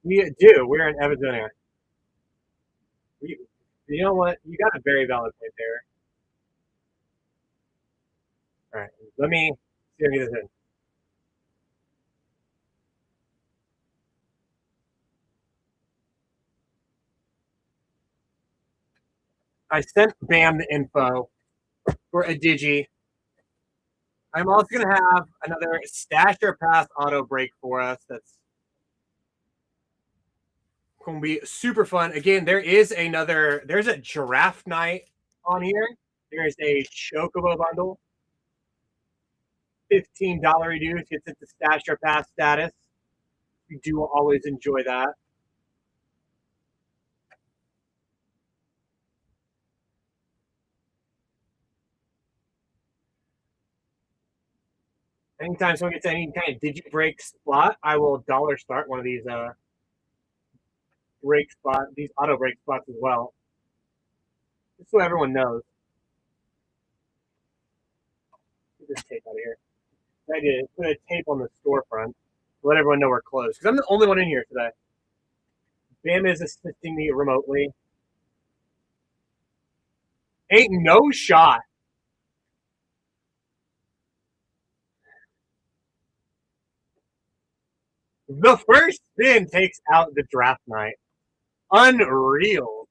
We do. We're in Evansville. You know what? You got a very valid point there. All right. Let me see if I can get this in. I sent Bam the info for a Digi. I'm also going to have another stash or pass auto break for us. That's going to be super fun. Again, there's a giraffe night on here. There's a Chocobo bundle. $15 reduce gets it to stash or pass status. We do always enjoy that. Anytime someone gets any kind of digi break spot, I will dollar start one of these these auto break spots as well. Just so everyone knows. Get this tape out of here. I did put a tape on the storefront. Let everyone know we're closed. Because I'm the only one in here today. Bam is assisting me remotely. Ain't no shot. The first spin takes out the draft night. Unreal.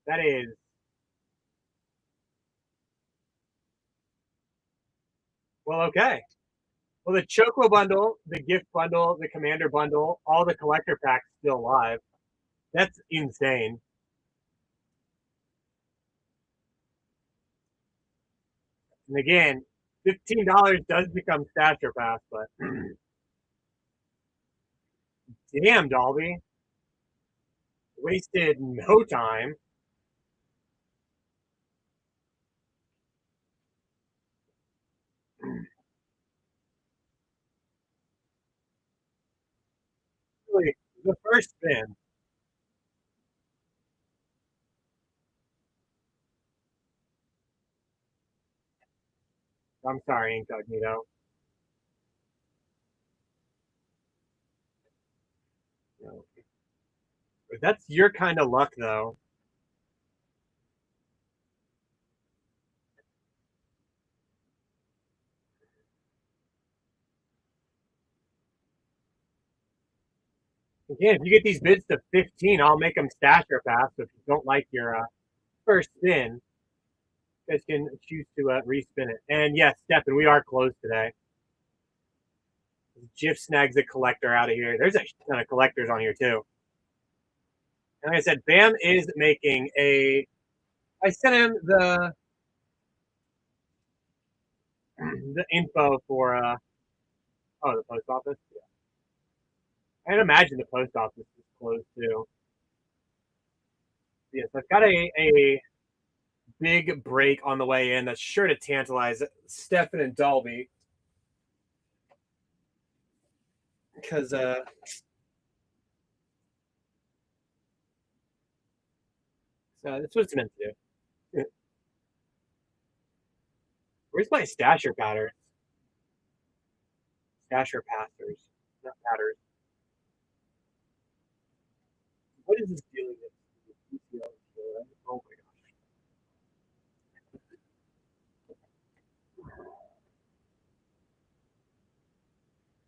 That is. Well, okay. Well, the Choco bundle, the gift bundle, the commander bundle, all the collector packs still live. That's insane. And again, $15 does become Stature Pass, but damn, Dolby. Wasted no time. Really, the first spin. I'm sorry, Incognito. No. But that's your kind of luck, though. Again, if you get these bids to 15, I'll make them Stature Pass. So if you don't like your first spin, you guys can choose to respin it. And yes, Stefan, we are closed today. Jif snags a collector out of here. There's a ton of collectors on here too. And like I said, Bam is making a. I sent him the info for the post office. Yeah. I'd imagine the post office is closed too. Yes, I've got a big break on the way in that's sure to tantalize Stefan and Dolby. Because that's what it's meant to do. Where's my stasher pattern? Stasher passers, not patters. What is this dealing with? Oh my gosh.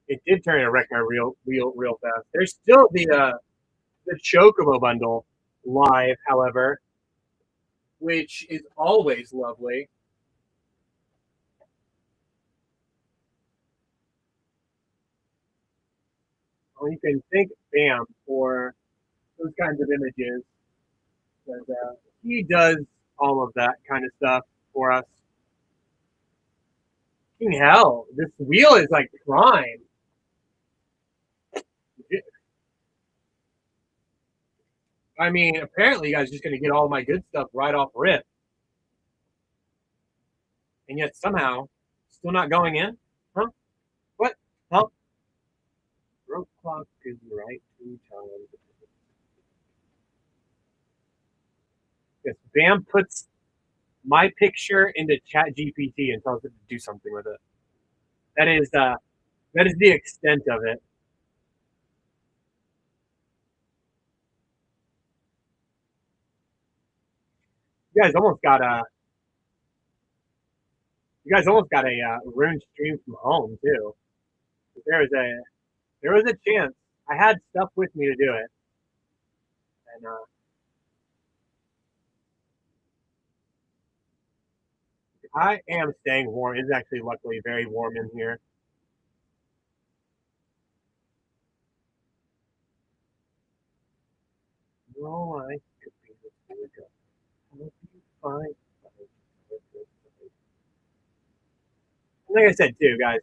It did turn a wreck my real fast. There's still the Chocobo bundle live, however, which is always lovely. Well, you can thank Bam for those kinds of images. But, he does all of that kind of stuff for us. Fucking hell, this wheel is like prime. I mean, apparently you guys are just going to get all my good stuff right off rip. And yet somehow, still not going in? Huh? What? Help? Rope clock is right 2 times. Yes, Bam puts my picture into Chat GPT and tells it to do something with it. That is the extent of it. You guys almost got a Rune stream from home too. There was a chance. I had stuff with me to do it, and I am staying warm. It's actually luckily very warm in here. No, I could be this good. I'll be fine. Like I said too, guys.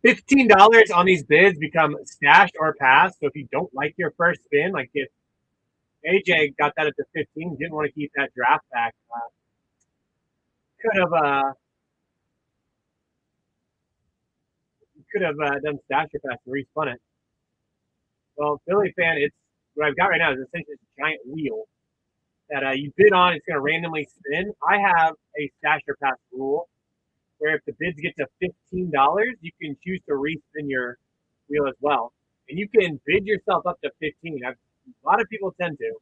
$15 on these bids become stash or pass. So if you don't like your first spin, like if AJ got that at the 15, didn't want to keep that draft back, could have done stash or pass and respun it. Well, Philly fan, it's what I've got right now is essentially a giant wheel that you bid on. It's going to randomly spin. I have a stash or pass rule where if the bids get to $15, you can choose to respin your wheel as well, and you can bid yourself up to 15. A lot of people tend to.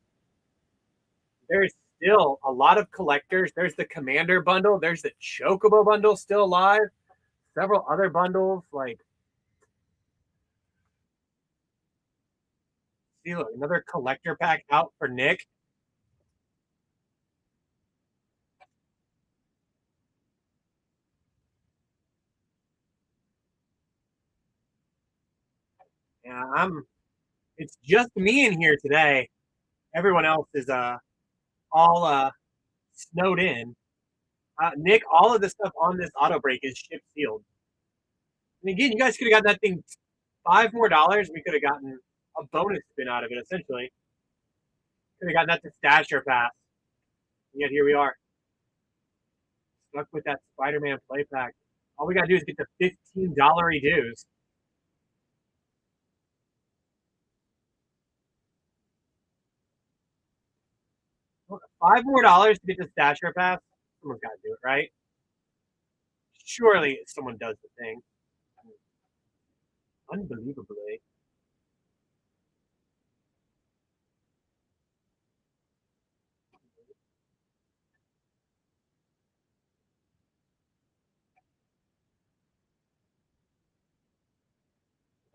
There's still a lot of collectors. There's the Commander bundle. There's the Chocobo bundle still alive. Several other bundles like see look, another collector pack out for Nick. Yeah, it's just me in here today. Everyone else is all snowed in. Nick, all of the stuff on this auto break is ship sealed. And again, you guys could have gotten that thing $5 more. We could have gotten a bonus spin out of it, essentially. Could have gotten that to stash or pass. And yet here we are. Stuck with that Spider-Man play pack. All we gotta do is get the $15 dues. $5 more to get the stash or pass. Someone's got to do it, right? Surely someone does the thing. Unbelievably.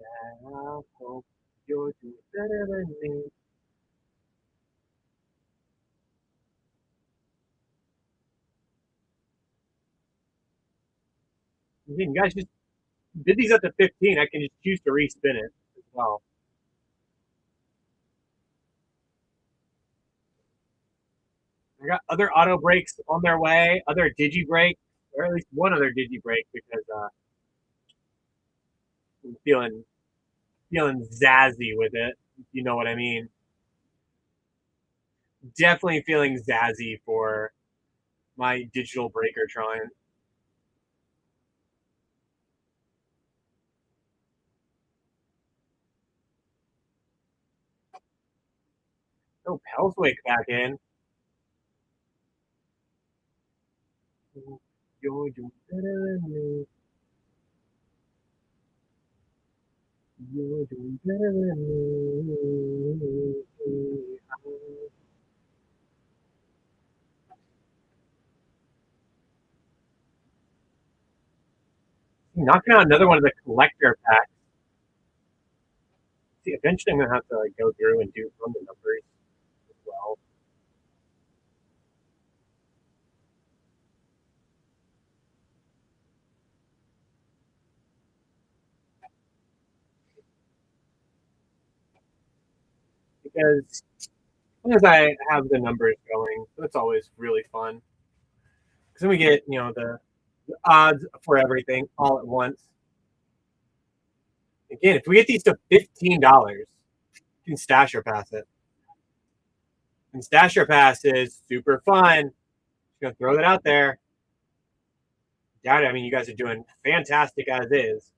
I hope you'll do better than me. You guys just did these up to 15. I can just choose to respin it as well. I got other auto breaks on their way, other digi breaks, or at least one other digi break because I'm feeling zazzy with it. If you know what I mean. Definitely feeling zazzy for my digital breaker trying. Oh, Pelswick back in. You're doing better than me. You're doing better than me. Knocking out another one of the collector packs. See, eventually I'm gonna have to like go through and do run the numbers as well. Because as long as I have the numbers going, that's always really fun. Because then we get, the odds for everything all at once. Again, if we get these to $15, you can stash or pass it. And stash or pass is super fun. Just gonna throw that out there. Doubt it. I mean, you guys are doing fantastic as is.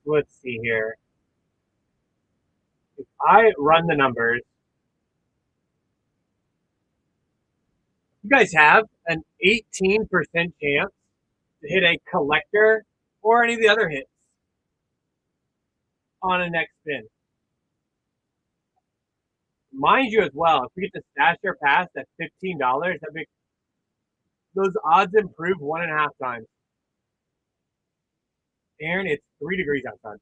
Let's see here. If I run the numbers, you guys have an 18% chance to hit a collector or any of the other hits on a next spin. Mind you, as well, if we get the stash or pass at $15, that makes those odds improve 1.5 times. Aaron, it's 3 degrees outside.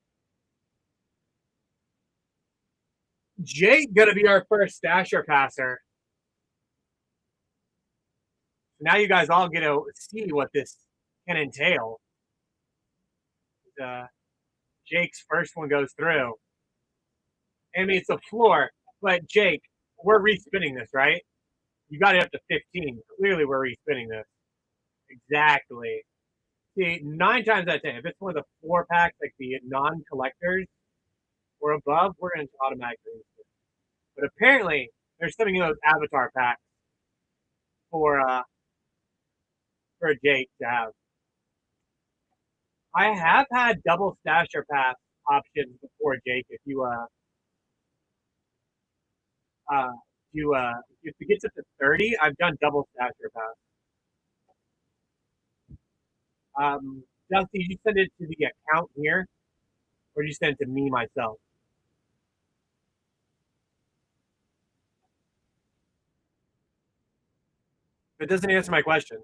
Jake gonna be our first stasher passer. Now you guys all get to see what this can entail. Jake's first one goes through. I mean, it's a floor, but Jake, we're respinning this, right? You got it up to 15. Clearly, we're respinning this. Exactly. See, 9 times out of 10, if it's one of the 4 packs, like the non-collectors or above, we're going to automatically respin. But apparently, there's something in those avatar packs for Jake to have. I have had double stasher pass options before, Jake. If if it gets up to 30, I've done double stasher pass. Dusty, did you send it to the account here, or did you send it to me myself? It doesn't answer my question.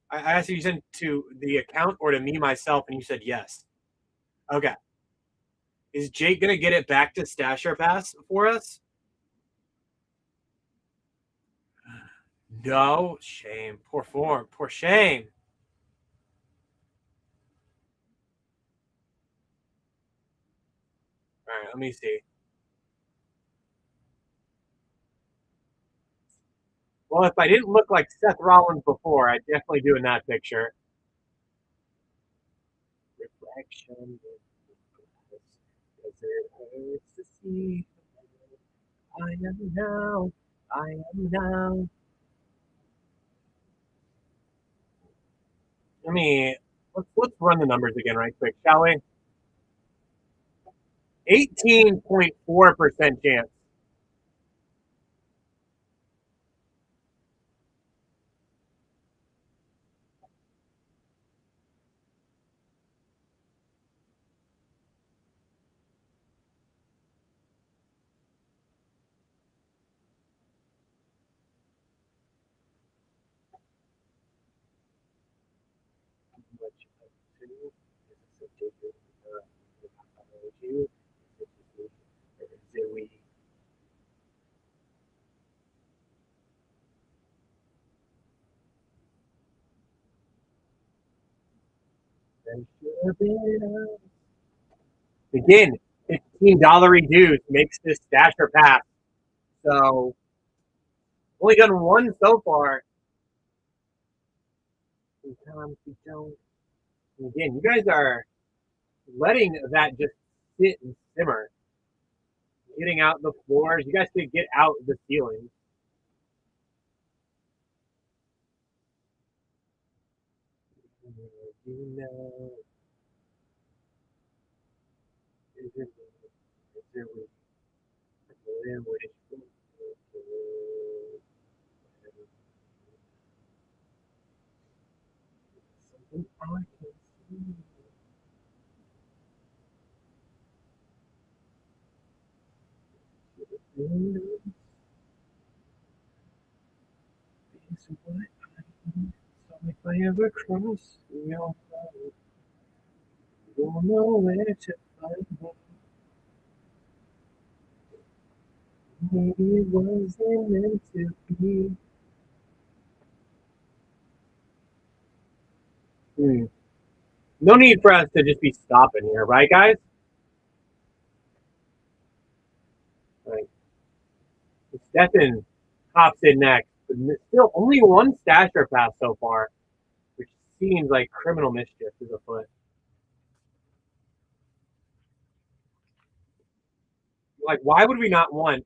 I asked if you sent it to the account or to me myself, and you said yes. Okay. Is Jake gonna get it back to Stasher Pass for us? No. Shame. Poor form. Poor shame. All right, let me see. Well, if I didn't look like Seth Rollins before, I'd definitely do in that picture. Reflection. It hurts to see. I am now. I am now. Let me let's run the numbers again right quick, shall we? 18.4% chance. Again, $15 reduce makes this stasher pass. So only done one so far. Sometimes we don't. Again, you guys are letting that just sit and simmer. Getting out the floors. You guys could get out the ceilings. You know, is it, is it, something I can see. Is what I need. So if I ever cross your road, you'll know where to find me. Maybe it wasn't meant to be. No need for us to just be stopping here, right, guys? Like, Stefan hops in next. But still, only one stasher pass so far, which seems like criminal mischief is afoot. Like, why would we not want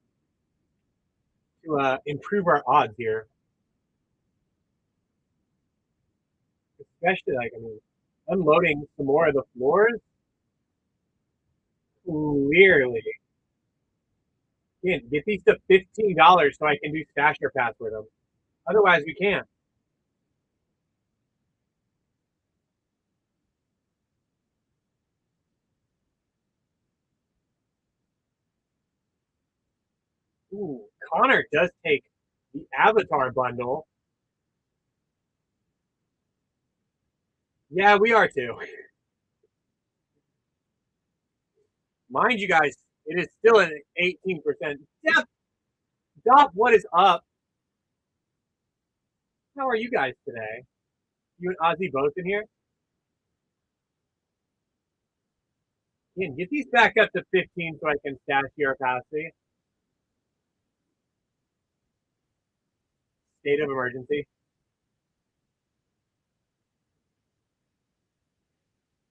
to improve our odds here. Especially, like, I mean, unloading some more of the floors. Clearly. Again, get these to $15 so I can do Stasher Pass with them. Otherwise, we can't. Ooh, Connor does take the Avatar bundle. Yeah, we are too. Mind you guys, it is still an 18%. Yeah, Doc, what is up? How are you guys today? You and Ozzy both in here? Again, get these back up to 15 so I can stash your capacity. State of emergency.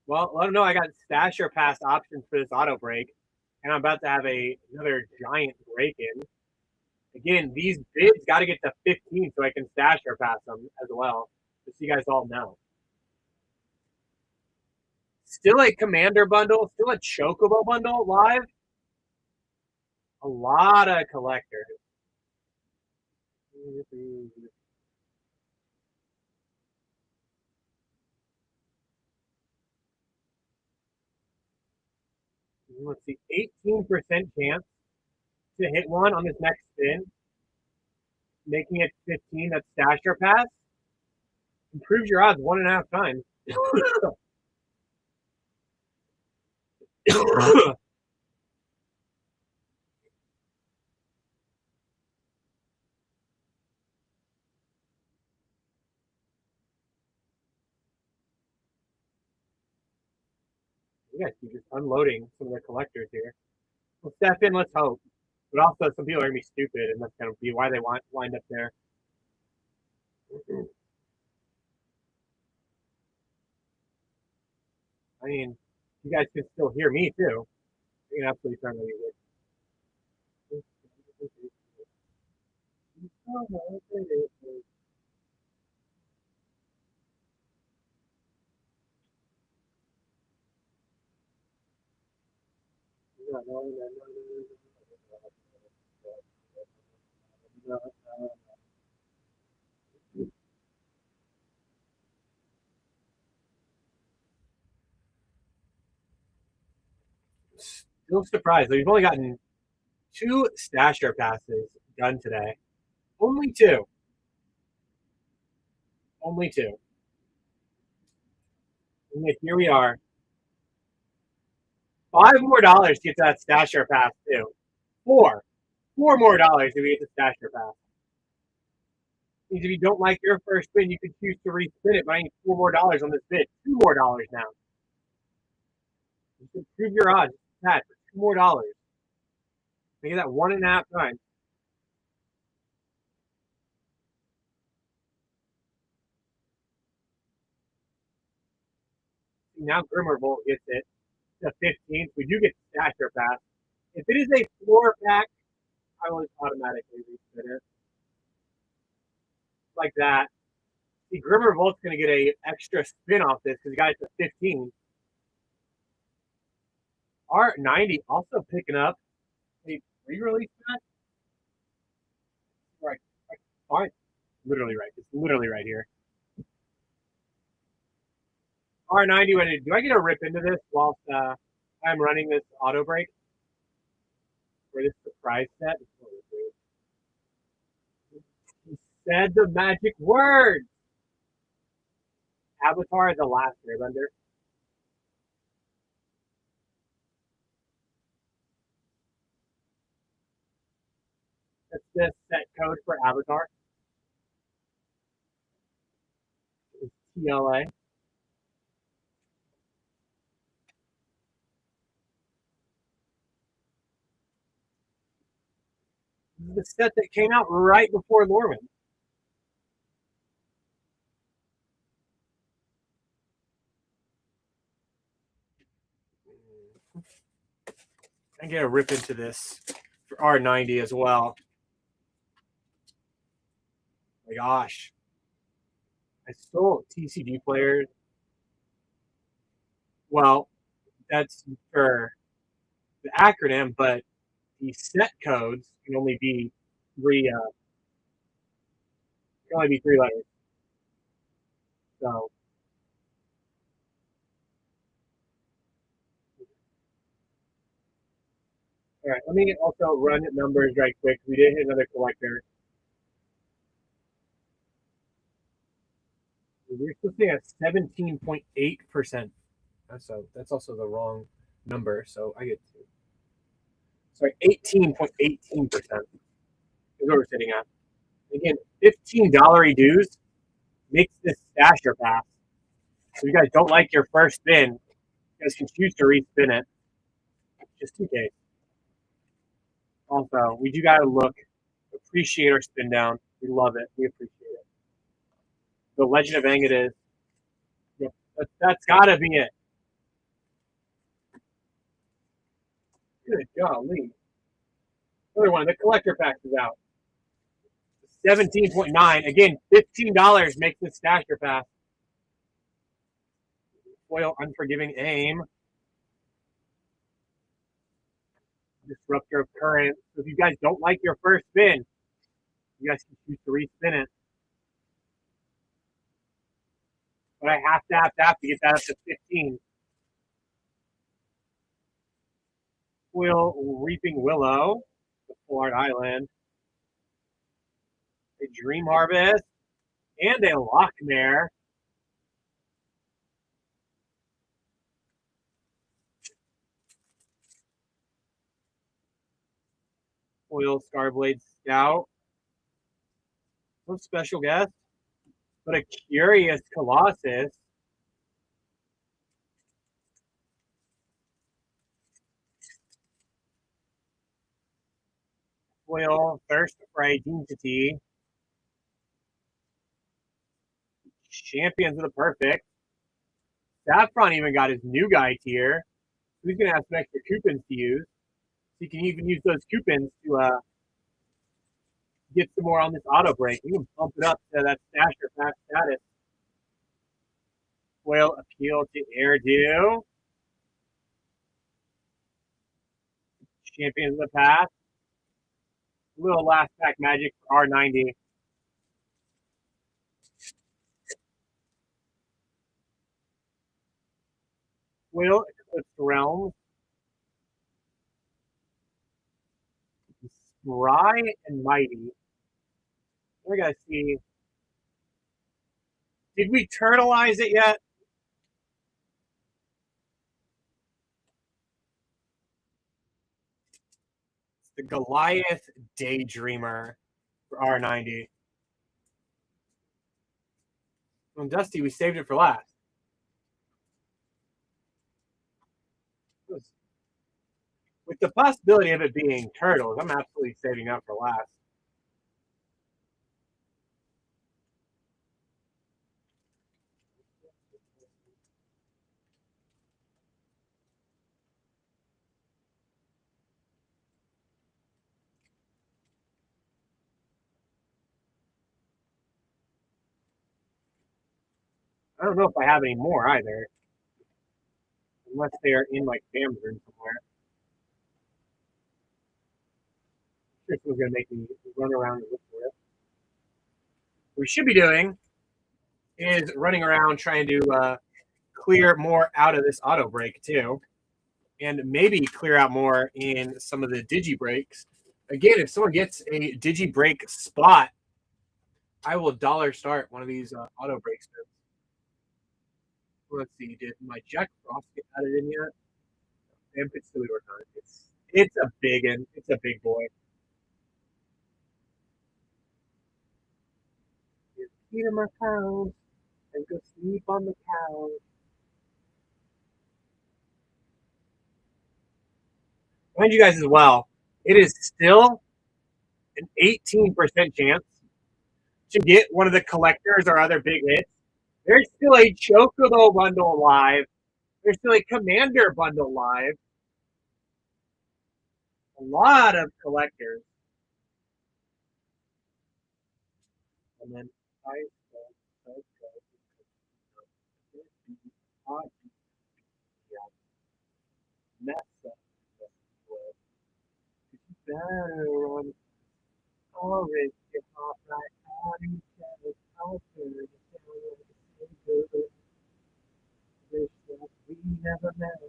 Well, let them know I got stash or pass options for this auto break, and I'm about to have another giant break in. Again, these bids got to get to 15 so I can stash or pass them as well, just so you guys all know. Still a Commander bundle, still a Chocobo bundle live. A lot of collectors. Let's see, 18% chance to hit one on this next spin, making it 15. That's stash or pass. Improves your odds 1.5 times. You guys keep just unloading some of the collectors here. Well, Stefan, let's hope. But also, some people are gonna be stupid, and that's gonna be why they wind up there. I mean, you guys can still hear me too. You can absolutely turn the music. Still surprised. We've only gotten 2 stasher passes done today. Only 2. Only 2. And yet here we are. $5 more to get that stasher pass too. 4. $4 more if we get the stasher pass. Means if you don't like your first spin, you can choose to respin it, but I need $4 more on this bid. $2 more now. You can improve your odds. Pat, for $2 more. Make that 1.5 times. Now Grimmerbolt gets it to 15th. We do get Stasher Pass. If it is a floor pack, I will automatically respin it. Like that. See, Grimmerbolt's going to get a extra spin off this because he got it to 15. R90 also picking up a re-release pack. Right. Fine. Literally right. It's literally right here. R90, do I get a rip into this whilst I'm running this auto break? For this surprise set? He said the magic word. Avatar is the last airbender. That's the set code for Avatar. It's TLA. This is the set that came out right before Lorwyn. I get a rip into this for R90 as well. my gosh. I stole TCG players. Well, that's for the acronym, but the set codes can only be three letters. So all right, let me also run numbers right quick. We did hit another collector. We're still sitting at 17.8%. That's also the wrong number. So I get sorry, 18.18% is what we're sitting at. Again, $15 dues makes this stasher pass. So if you guys don't like your first spin, you guys can choose to respin it. Just in case. Also, we do gotta appreciate our spin down. We love it. We appreciate it. The Legend of Aang it is. Yep, that's gotta be it. Good golly. Another one. The collector pack is out. 17.9. Again, $15 makes this stasher pass. Foil Unforgiving Aim. Disruptor of Current. So if you guys don't like your first spin, you guys can choose to respin it. But I have to get that up to 15. Foil Reaping Willow. The Full Art Island. A Dream Harvest. And a Lochmare. Foil Scarblade Scout. No special guest, but a Curious Colossus. Foil Thirst for Identity. Champions of the Perfect. Saffron even got his new guy tier. He's going to have some extra coupons to use. So you can even use those coupons to get some more on this auto break. You can bump it up to that stasher pack status. Foil Appeal to Airdo. Champions of the Past. Little last pack magic for R90. Foil Eclipse Realms. Spry and Mighty. We gotta see. Did we turtleize it yet? It's the Goliath Daydreamer for R90. Well, Dusty, we saved it for last. With the possibility of it being turtles, I'm absolutely saving up for last. I don't know if I have any more either. Unless they are in like Bam's room somewhere. This was gonna make me run around and look for it. What we should be doing is running around trying to clear more out of this auto break too. And maybe clear out more in some of the digi breaks. Again, if someone gets a digi break spot, I will dollar start one of these auto break spins. Let's see, did my Jack Frost get added in yet? And it's still working on it. It's a big one. It's a big boy. Eat my cows and go sleep on the couch. Remind you guys as well, it is still an 18% chance to get one of the collectors or other big hits. There's still a Chocobo bundle live. There's still a Commander bundle live. A lot of collectors. A and then I said, mess up. Better on orange, get off right on each other's culture. Wish that we never met.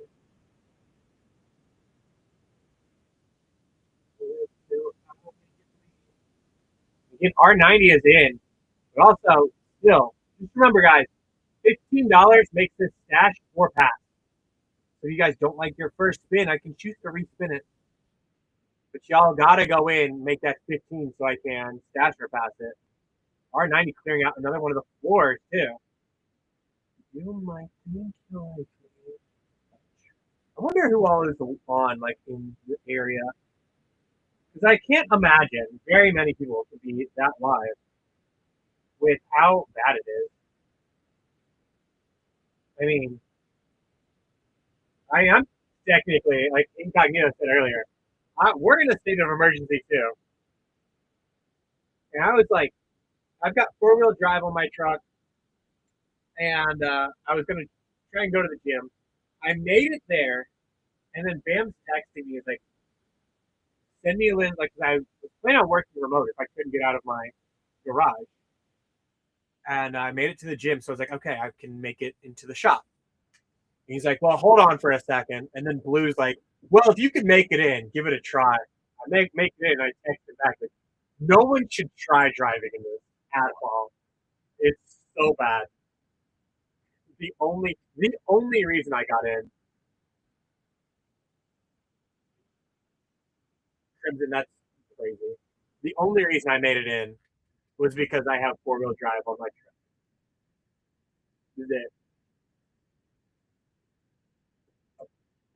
Again, R90 is in, but also still, just remember, guys, $15 makes this stash 4 pass. So if you guys don't like your first spin, I can choose to respin it. But y'all gotta go in, make that 15 so I can stash or pass it. R90 clearing out another one of the floors too. You might think I wonder who all is on like in the area. Because I can't imagine very many people to be that live with how bad it is. I mean, I'm technically, like Incognito said earlier, we're in a state of emergency too. And I was like, I've got 4-wheel drive on my truck, and I was going to try and go to the gym. I made it there, and then Bam's texting me. He's like, send me a link. Like, I was planning on working remote if I couldn't get out of my garage. And I made it to the gym, so I was like, okay, I can make it into the shop. And he's like, well, hold on for a second. And then Blue's like, well, if you could make it in, give it a try. I make it in. And I texted back, like, no one should try driving in this at all. It's so bad. The only reason I got in, Crimson, that's crazy. The only reason I made it in was because I have 4-wheel drive on my truck. This is it.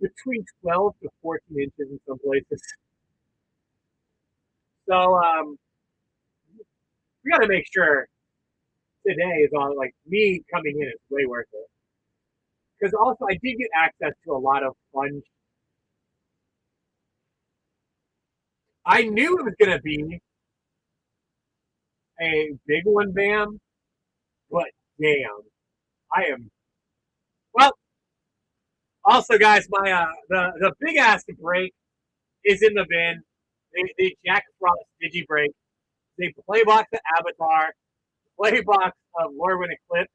Between 12 to 14 inches in some places. So we got to make sure today is on, like, me coming in is way worth it. Because also I did get access to a lot of fun. I knew it was going to be a big one, Bam, but damn, I am. Well, also, guys, my the big ass break is in the bin. The Jack Frost Digi break. The playbox of Avatar, playbox of Lorwyn Eclipse,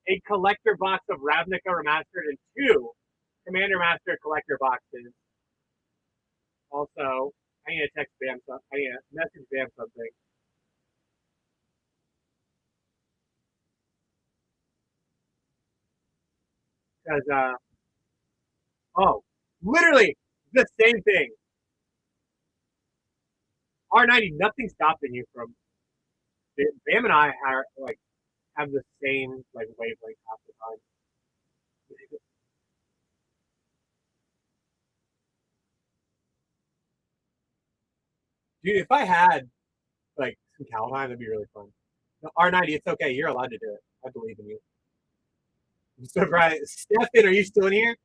a collector box of Ravnica Remastered, and 2 Commander Master collector boxes. Also, I need to text Bam something. I need to message Bam something. Because, oh, literally the same thing. R90, nothing stopping you from. Bam and I are like have the same like wavelength half the time. Dude, if I had like some Kaldheim, that'd be really fun. No, R90, it's okay. You're allowed to do it. I believe in you. I'm so proud. Stefan, are you still in here?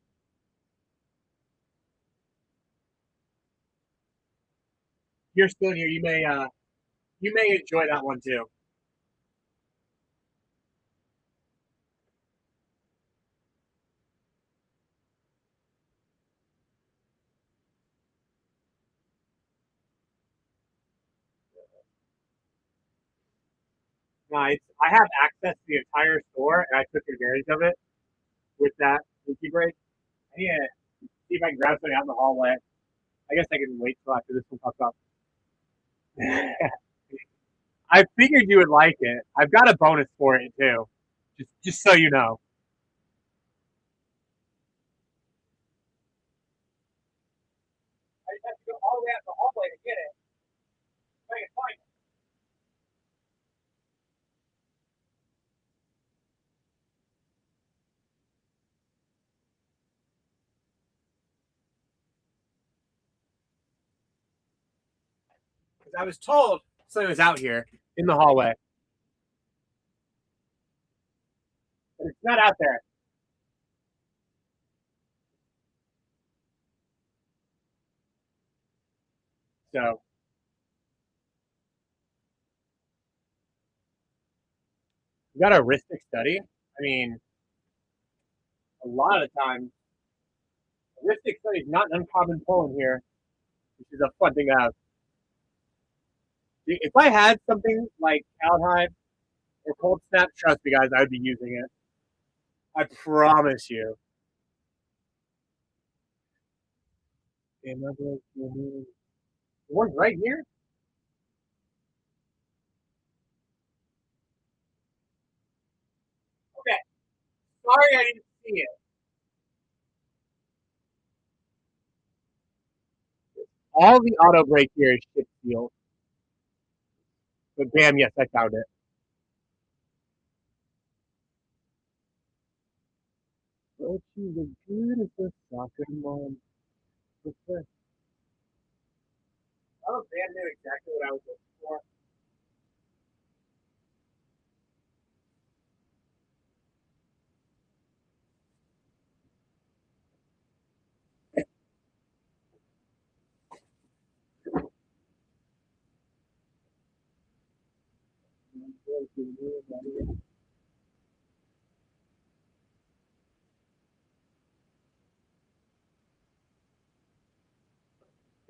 You're still in here. You may enjoy that one too. Nice. I have access to the entire store, and I took advantage of it with that leaky break. Yeah, see if I can grab something out in the hallway. I guess I can wait till after this one pops up. I figured you would like it. I've got a bonus for it too, just so you know. I have to go all the way out the hallway to get it. I can find it. Because I was told something was out here in the hallway, but it's not out there. So You got a heuristic study. I mean, a lot of times, heuristic study is not an uncommon pull in here, which is a fun thing to have. If I had something like Kaldheim or Cold Snap, trust me, guys, I would be using it. I promise you. The one's right here. Okay. Sorry, I didn't see it. All the auto break here is shit steal. But damn, yes, I found it. Oh, she's a beautiful soccer mom. What's this? Oh, damn, knew exactly what I was looking for.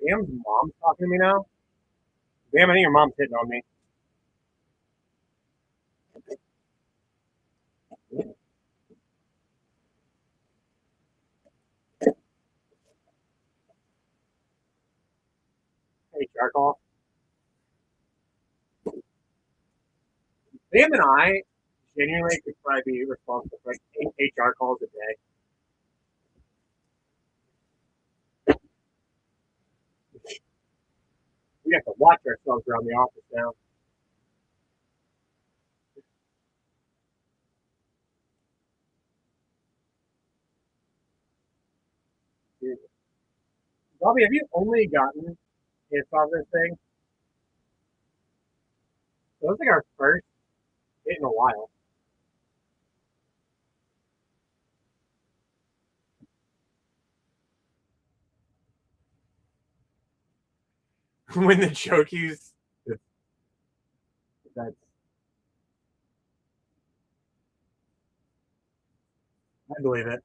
Damn, mom's talking to me now. Damn, I think your mom's hitting on me. Hey, Charcoal. Sam and I genuinely could probably be responsible for like 8 HR calls a day. We have to watch ourselves around the office now. Dude. Bobby, have you only gotten hits off this thing? So it's like our first hit in a while. When the Chokies, that's I believe it.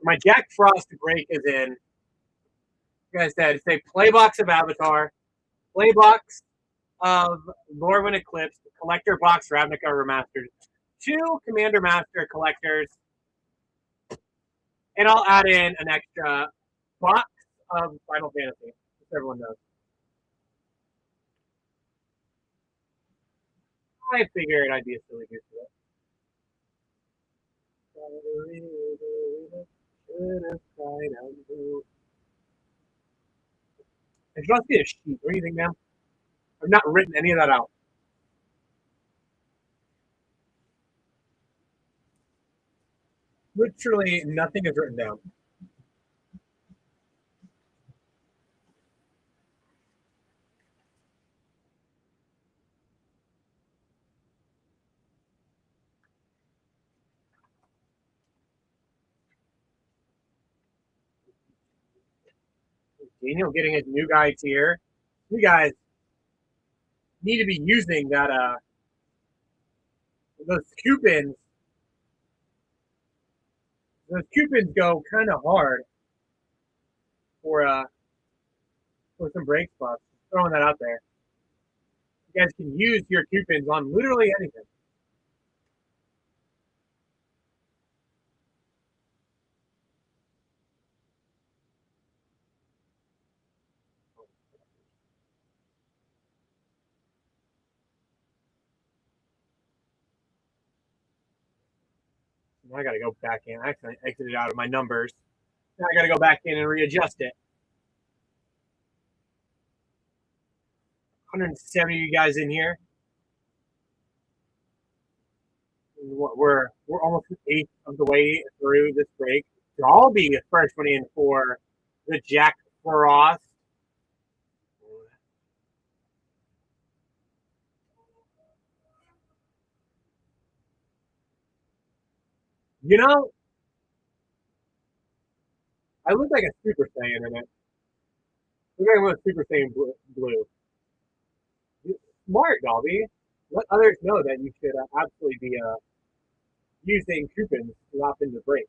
My Jack Frost break is in. Like I said, say playbox of Avatar, playbox of Lorwyn Eclipse, collector box Ravnica Remastered, 2 Commander Master collectors, and I'll add in an extra box of Final Fantasy, as everyone knows. I figured I'd be a silly goose to it. I just need a sheet. What do you think, man? I've not written any of that out. Literally nothing is written down. Daniel getting his new guy tier. You guys need to be using that those coupons. Those coupons go kind of hard for some break spots. Just throwing that out there. You guys can use your coupons on literally anything. Now I got to go back in. I accidentally exited out of my numbers. Now I got to go back in and readjust it. 170 of you guys in here. We're almost an eighth of the way through this break. I'll be the first one in for the Jack Frost. You know, I look like a Super Saiyan in it. Look like I'm a Super Saiyan blue. smart, Dolby. Let others know that you should absolutely be using coupons to opt into breaks.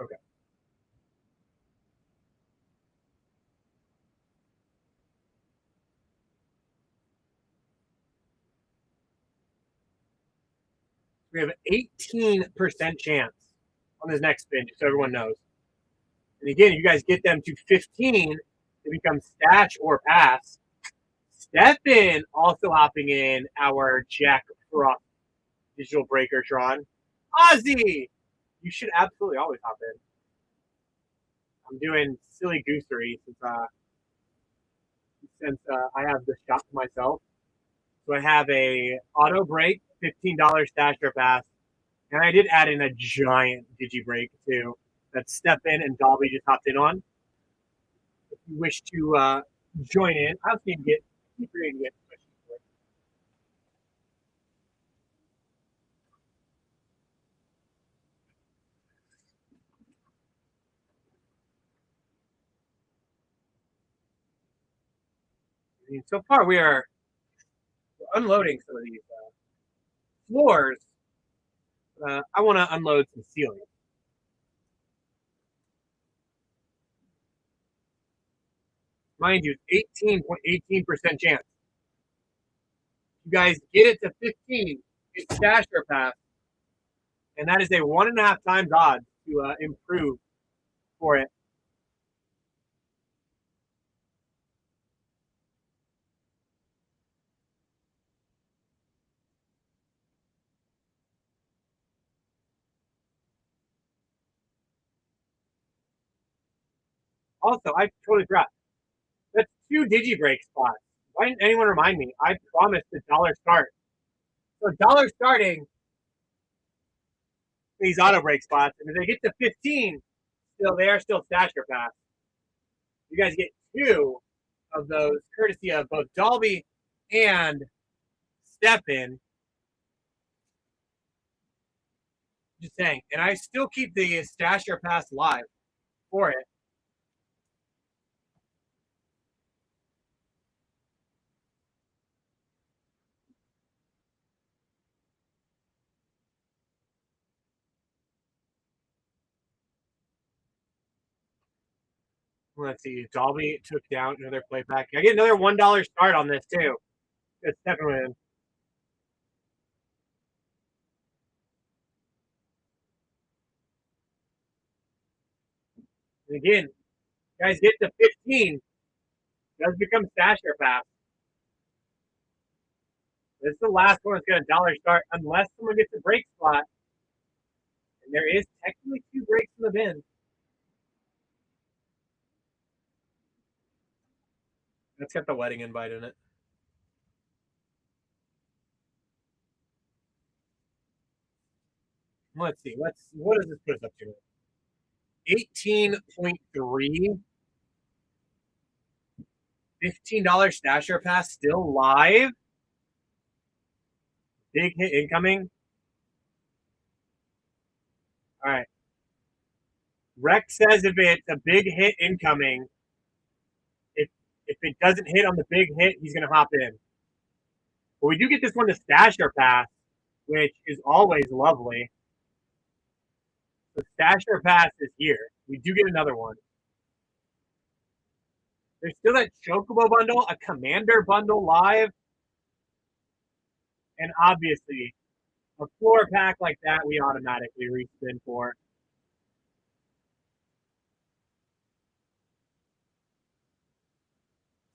Okay. We have an 18% chance on this next spin, just so everyone knows. And again, if you guys get them to 15, they become stash or pass. Stefan also hopping in our Jack Frost digital breaker, Tron. Ozzy! You should absolutely always hop in. I'm doing silly goosery since I have the shop to myself. So I have a auto break, $15 stash or pass, and I did add in a giant digi break too that Stefan and Dolby just hopped in on. If you wish to join in, I was going to keep reading it. I mean, so far we are unloading some of these floors. I want to unload some ceilings. Mind you, 18.18% chance. You guys get it to 15, it's stash or pass, and that is a 1.5 times odds to improve for it. Also, I totally forgot. That's 2 digi break spots. Why didn't anyone remind me? I promised a dollar start. So dollar starting these auto break spots, and if they get to 15, still they are still stash or pass. You guys get 2 of those, courtesy of both Dolby and Stefan. Just saying, and I still keep the stash or pass live for it. Let's see. Dolby took down another playback. I get another $1 start on this too. It's definitely. And again, guys get to 15. Does become stash or pass. This is the last one that's going to dollar start unless someone gets a break spot. And there is technically 2 breaks in the bin. That's got the wedding invite in it. Let's see. What does this put us up to? 18.3. $15 stash or pass still live. Big hit incoming. All right. Rex says if it's a big hit incoming, if it doesn't hit on the big hit, he's going to hop in. But we do get this one to stash or pass, which is always lovely. The stash or pass is here. We do get another one. There's still that Chocobo bundle, a Commander bundle live, and obviously a floor pack like that we automatically respin for.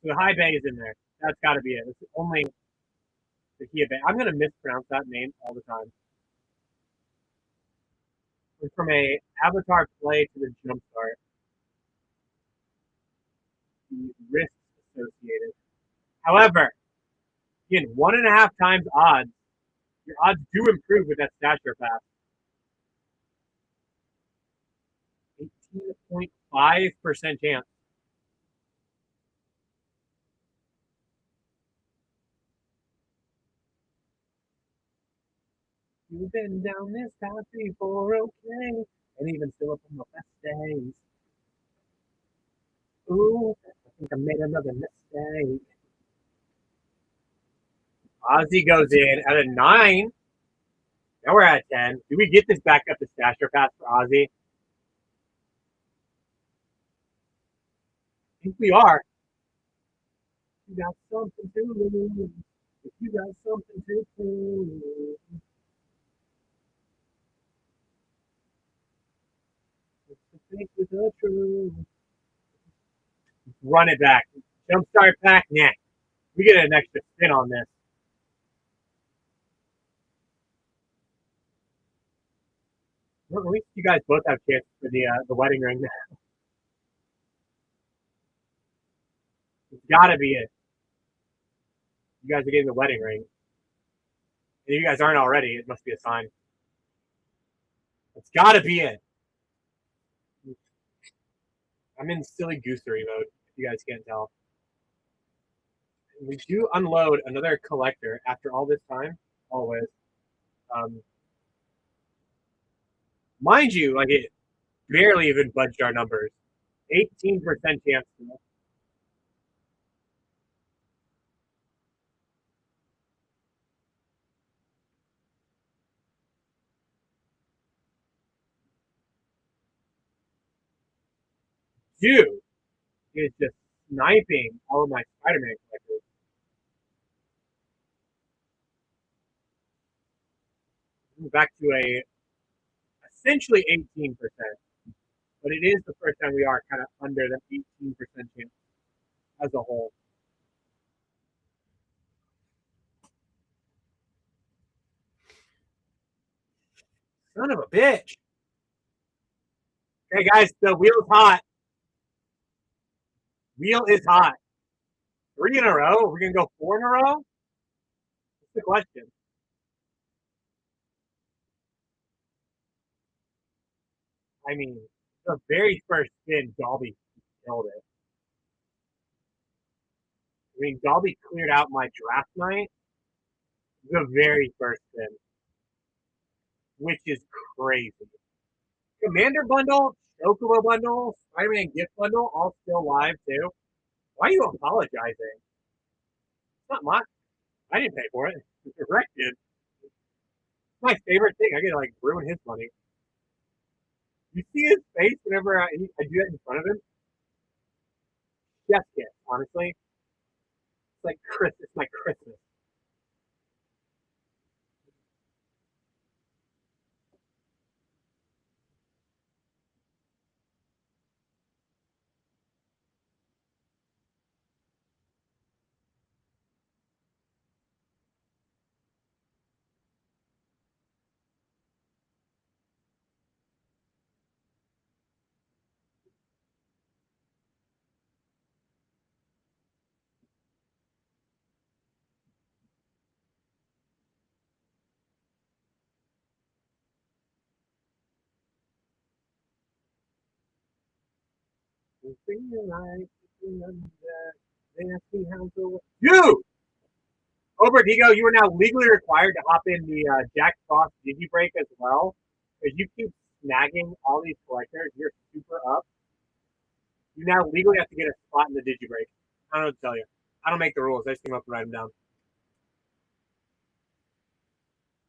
So the high bay is in there. That's got to be it. It's only the Kia Bay. I'm going to mispronounce that name all the time. It's from a Avatar play to the Jumpstart. The risks associated. However, again, 1.5 times odds Your odds do improve with that Stasher pass. 18.5% chance. You've been down this path before, okay? And even still up on the best days. Ooh, I think I made another mistake. Ozzy goes in at a 9. Now we're at 10. Do we get this back up to Stasher pass for Ozzy? I think we are. You got something to lose. If you got something to prove. Think with the truth. Run it back. Jumpstart pack, nah. We get an extra spin on this. Well, at least you guys both have chances for the wedding ring. It's got to be it. You guys are getting the wedding ring. And if you guys aren't already, it must be a sign. It's got to be it. I'm in silly goosery mode, if you guys can't tell. We do unload another collector after all this time, always. Mind you, like it barely even budged our numbers. 18% chance. Dude is just sniping all of my Spider-Man collectors. Back to a essentially 18%, but it is the first time we are kind of under the 18% chance as a whole. Son of a bitch. Okay, guys, the wheel's hot. Wheel is hot. 3 in a row? We're going to go 4 in a row? That's the question. I mean, the very first spin, Dolby killed it. I mean, Dolby cleared out my draft night the very first spin, which is crazy. Commander bundle, Chocobo bundle, Spider-Man gift bundle, all still live too. Why are you apologizing? It's not mine. I didn't pay for it. Rick did. It's my favorite thing. I get to like ruin his money. You see his face whenever I do that in front of him? Chef kiss, honestly. It's like Chris. It's my Christmas. You! Over Digo, you are now legally required to hop in the Jack Frost Digi break as well. Because you keep snagging all these collectors, you're super up. You now legally have to get a spot in the Digi break. I don't know what to tell you. I don't make the rules. I just came up and write them down.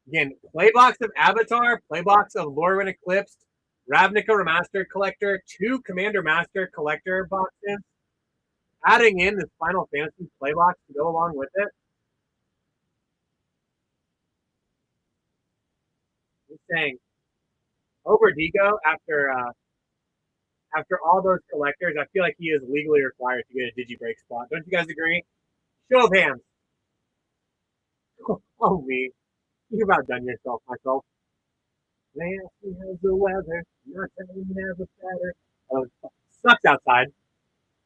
Again, playbox of Avatar, playbox of Lorwyn Eclipsed, Ravnica Remastered Collector, 2 Commander Master Collector boxes, adding in this Final Fantasy playbox to go along with it. I'm saying, over Digo, after all those collectors, I feel like he is legally required to get a Digi-Break spot. Don't you guys agree? Show of hands. Oh, me. You've outdone yourself, myself. Nancy has the weather. Nothing never better. Oh, it sucks outside.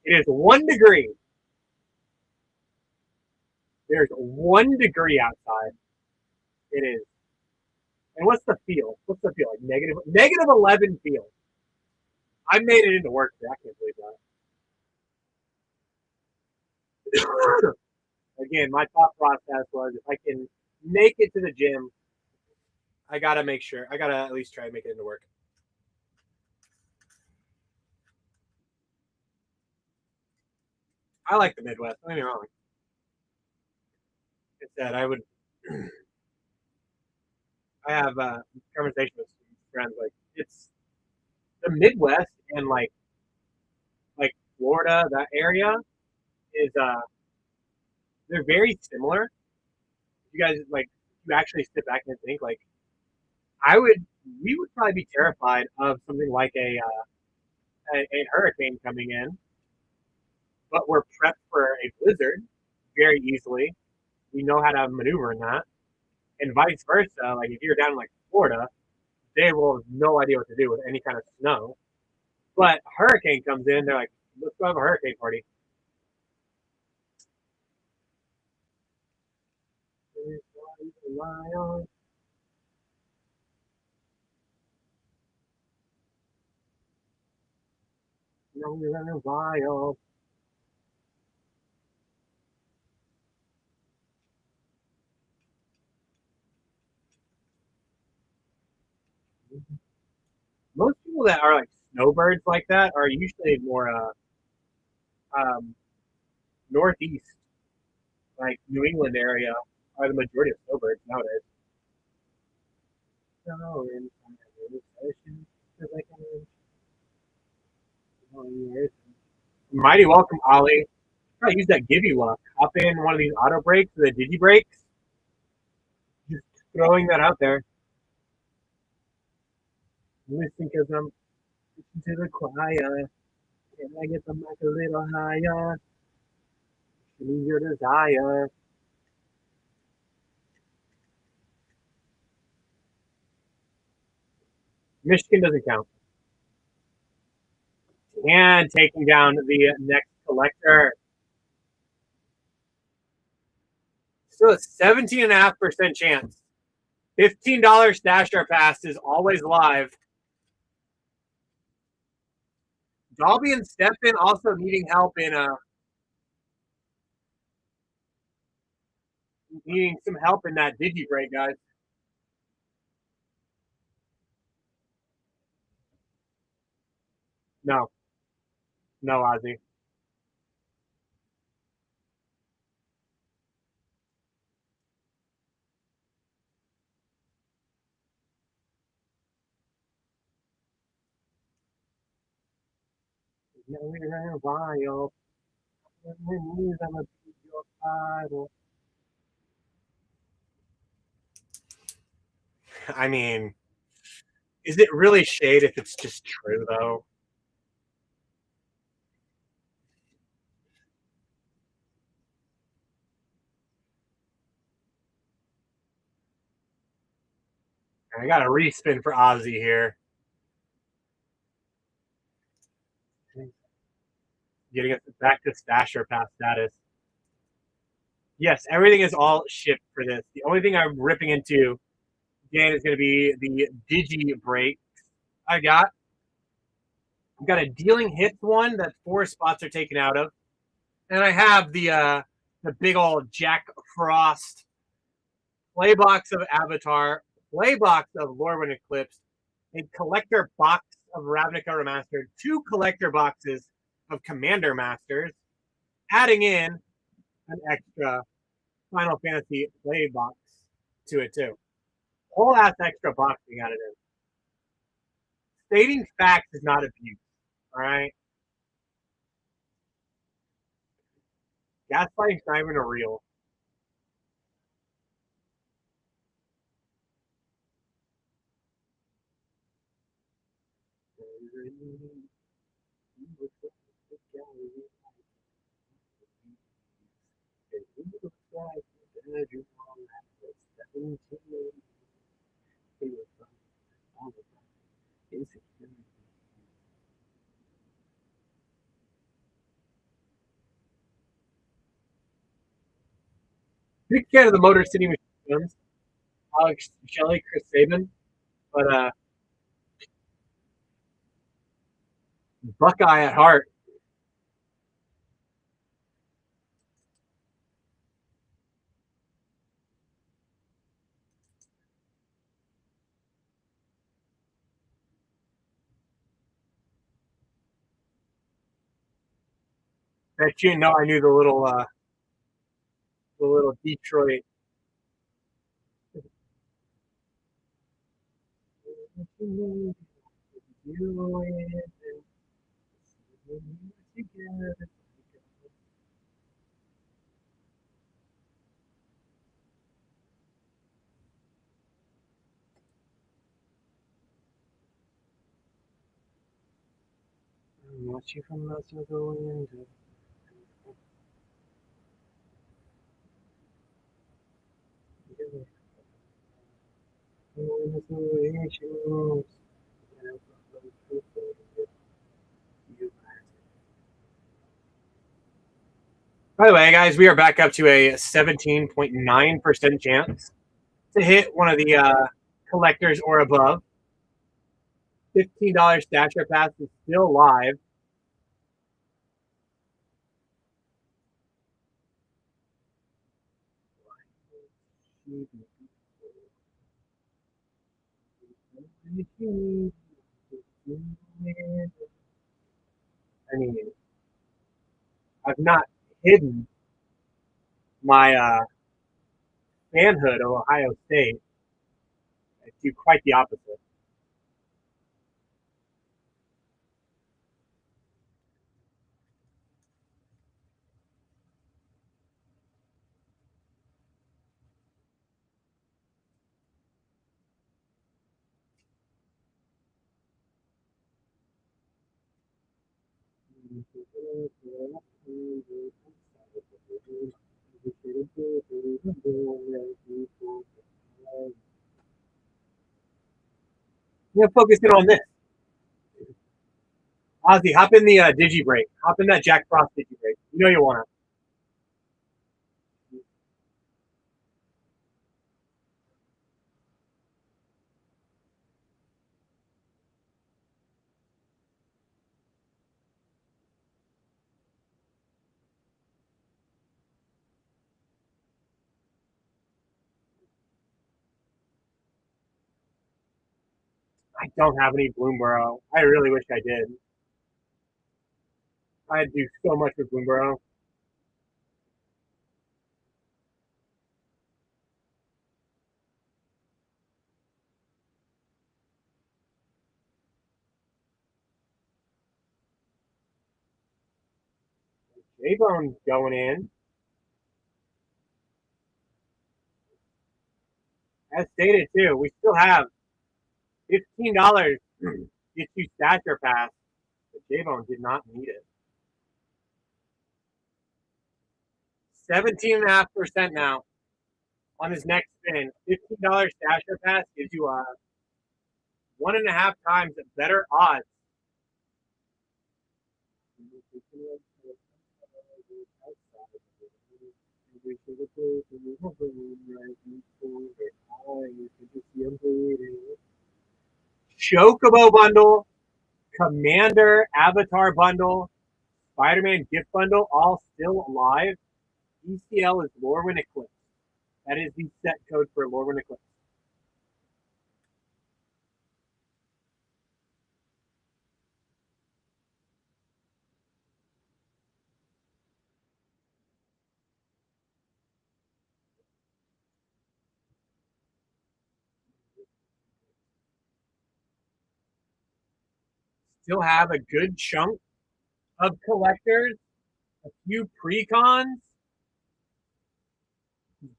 It is 1 degree. There's 1 degree outside. It is. And what's the feel? What's the feel? Like negative 11 feel. I made it into work. I can't believe that. Again, my thought process was if I can make it to the gym, I gotta make sure. I gotta at least try to make it into work. I like the Midwest. Don't get me wrong. It's that I would. I have a conversation with friends like it's the Midwest and like Florida, that area is they're very similar. You guys like you actually sit back and think like I would we would probably be terrified of something like a hurricane coming in, but we're prepped for a blizzard very easily. We know how to maneuver in that, and vice versa. Like if you're down in like Florida, they will have no idea what to do with any kind of snow. But a hurricane comes in, they're like, let's go have a hurricane party. Wild. Most people that are like snowbirds like that are usually more um, northeast, like New England area, are the majority of snowbirds nowadays. So, mighty welcome, Ollie. Try to use that give you luck. Hop in one of these auto breaks, the Digi breaks. Just throwing that out there. Listen, because I'm listening to the choir. Can I get the mic a little higher? Show me your desire. Michigan doesn't count. And taking down the next collector. Still a 17.5% chance. $15 stash our pass is always live. Dolby and Stefan also needing help in needing some help in that Digi break, guys. No, no, Ozzy. Wild. I mean, is it really shade if it's just true though? I got a respin for Ozzy here. Getting us back to stasher pass status. Yes, everything is all shipped for this. The only thing I'm ripping into again is going to be the Digi break. I got. I've got a dealing hits one that 4 spots are taken out of, and I have the big old Jack Frost playbox of Avatar, playbox of Lorwyn Eclipse, a collector box of Ravnica Remastered, 2 collector boxes of Commander Masters, adding in an extra Final Fantasy playbox to it too. Whole ass extra box we got it in. Stating facts is not abuse. All right, gaslighting's not even a real. Big fan of the Motor City Machine Guns. Alex Shelley, Chris Saban, but Buckeye at heart. Bet you know I knew the little Detroit. What you from us are going into? By the way, guys, we are back up to a 17.9% chance to hit one of the collectors or above. $15 Stasher Pass is still live. I mean, I've not hidden my fanhood of Ohio State. I do quite the opposite. Yeah, focusing on this. Ozzy, hop in the Digi break. Hop in that Jack Frost Digi break. You know you want to. I don't have any Bloomborough. I really wish I did. I'd do so much with Bloomborough. J-Bone going in. As stated, too, we still have $15 get you Stature Pass. But J-Bone did not need it. 17.5% now on his next spin. $15 Stature Pass gives you 1.5 times better odds. Chocobo bundle, Commander Avatar bundle, Spider-Man gift bundle, all still alive. ECL is Lorwyn Eclipse. That is the set code for Lorwyn Eclipse. Still have a good chunk of collectors, a few pre-cons.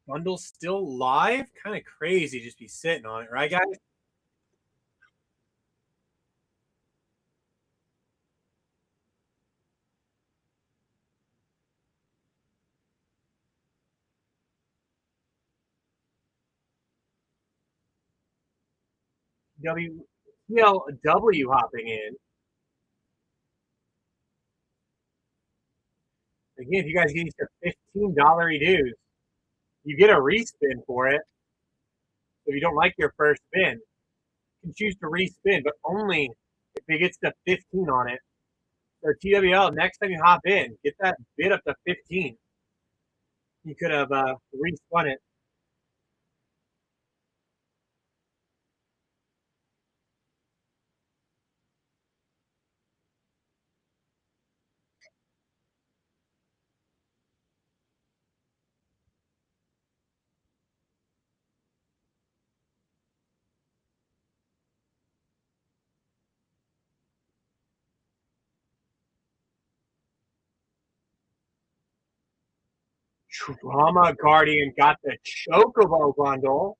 Bundles still live. Kind of crazy just be sitting on it, right, guys? TLW hopping in. Again, if you guys get these to $15 dues, you get a respin for it. if you don't like your first spin, you can choose to respin, but only if it gets to 15 on it. Or TWL, next time you hop in, get that bid up to 15. You could have respun it. Trauma Guardian got the Chocobo bundle.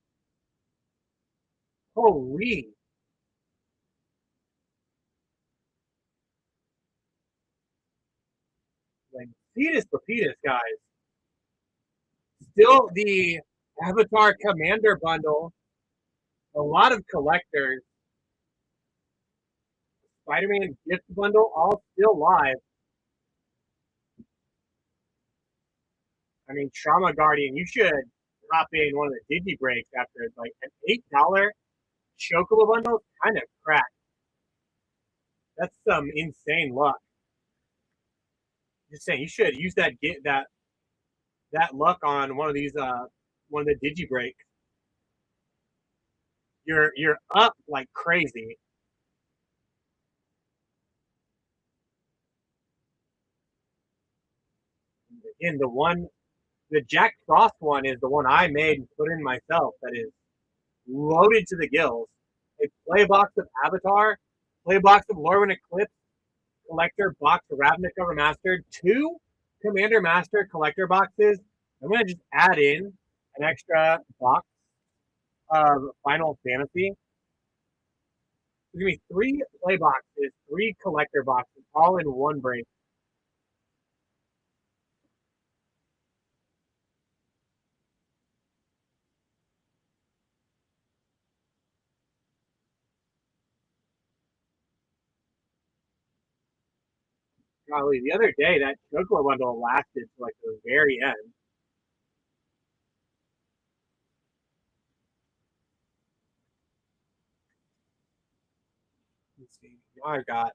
Holy. Like, Cetus Papitas, guys. Still the Avatar Commander bundle. A lot of collectors. Spider-Man gift bundle, all still live. I mean, Trauma Guardian, you should hop in one of the Digi breaks after like an $8 Chocobo bundle. Kind of cracked. That's some insane luck. Just saying, you should use that luck on one of these one of the Digi breaks. You're up like crazy. Again, the Jack Frost one is the one I made and put in myself. That is loaded to the gills. A play box of Avatar, play box of Lorwyn Eclipse, collector box of Ravnica Remastered, 2 Commander Master collector boxes. I'm gonna just add in an extra box of Final Fantasy. There's gonna be 3 play boxes, 3 collector boxes, all in one break. Golly, the other day that Chocobo bundle lasted to like the very end. Let's see. Now I've got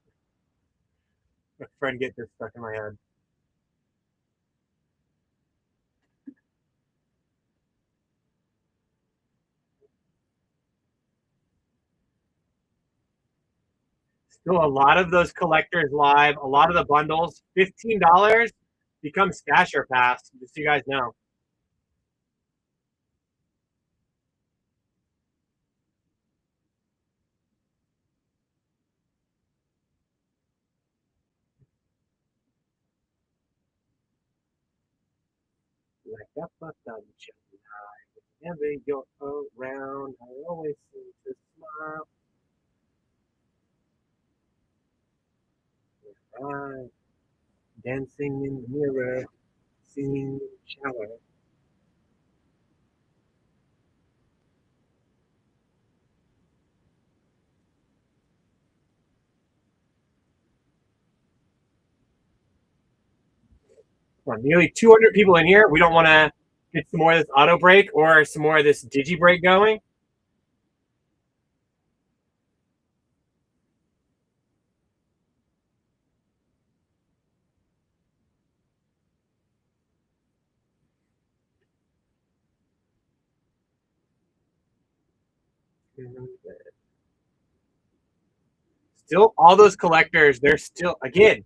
a friend get this stuck in my head. Still a lot of those collectors live, a lot of the bundles, $15 become Stasher Pass, just so you guys know. Like up, up, down, whenever you're around, I always seem to smile. Right. Dancing in the mirror, singing in the shower. Well, nearly 200 people in here. We don't want to get some more of this auto break or some more of this digi break going. Still, all those collectors, they're still, again,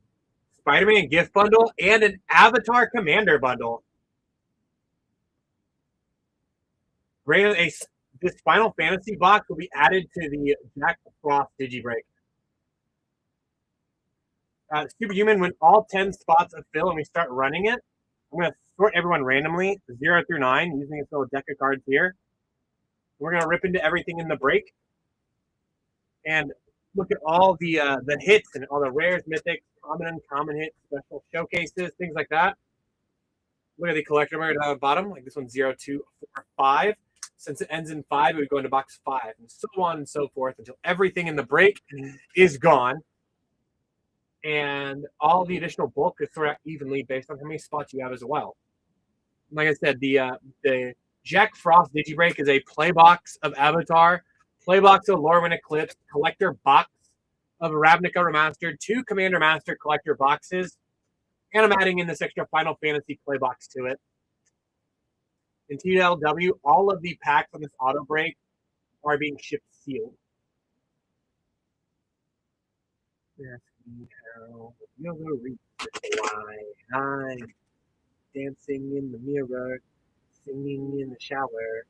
Spider-Man gift bundle and an Avatar Commander bundle. This Final Fantasy box will be added to the Jack Frost Digibreak. Superhuman, when all 10 spots are filled and we start running it, I'm going to sort everyone randomly, 0 through 9, using this little deck of cards here. We're going to rip into everything in the break and look at all the hits and all the rares, mythics, common and uncommon hits, special showcases, things like that. Look at the collector number down the bottom, like this one's 0, 2, 4, 5. Since it ends in 5, it would go into box 5, and so on and so forth until everything in the break is gone. And all the additional bulk is sort of evenly based on how many spots you have as well. Like I said, the Jack Frost Digibreak is a playbox of Avatar, playbox of Lorwyn Eclipse, collector box of Ravnica Remastered, 2 Commander Master collector boxes, and I'm adding in this extra Final Fantasy playbox to it. In TLW, all of the packs on this auto break are being shipped sealed. Ask me how you'll reach why I'm dancing in the mirror, singing in the shower.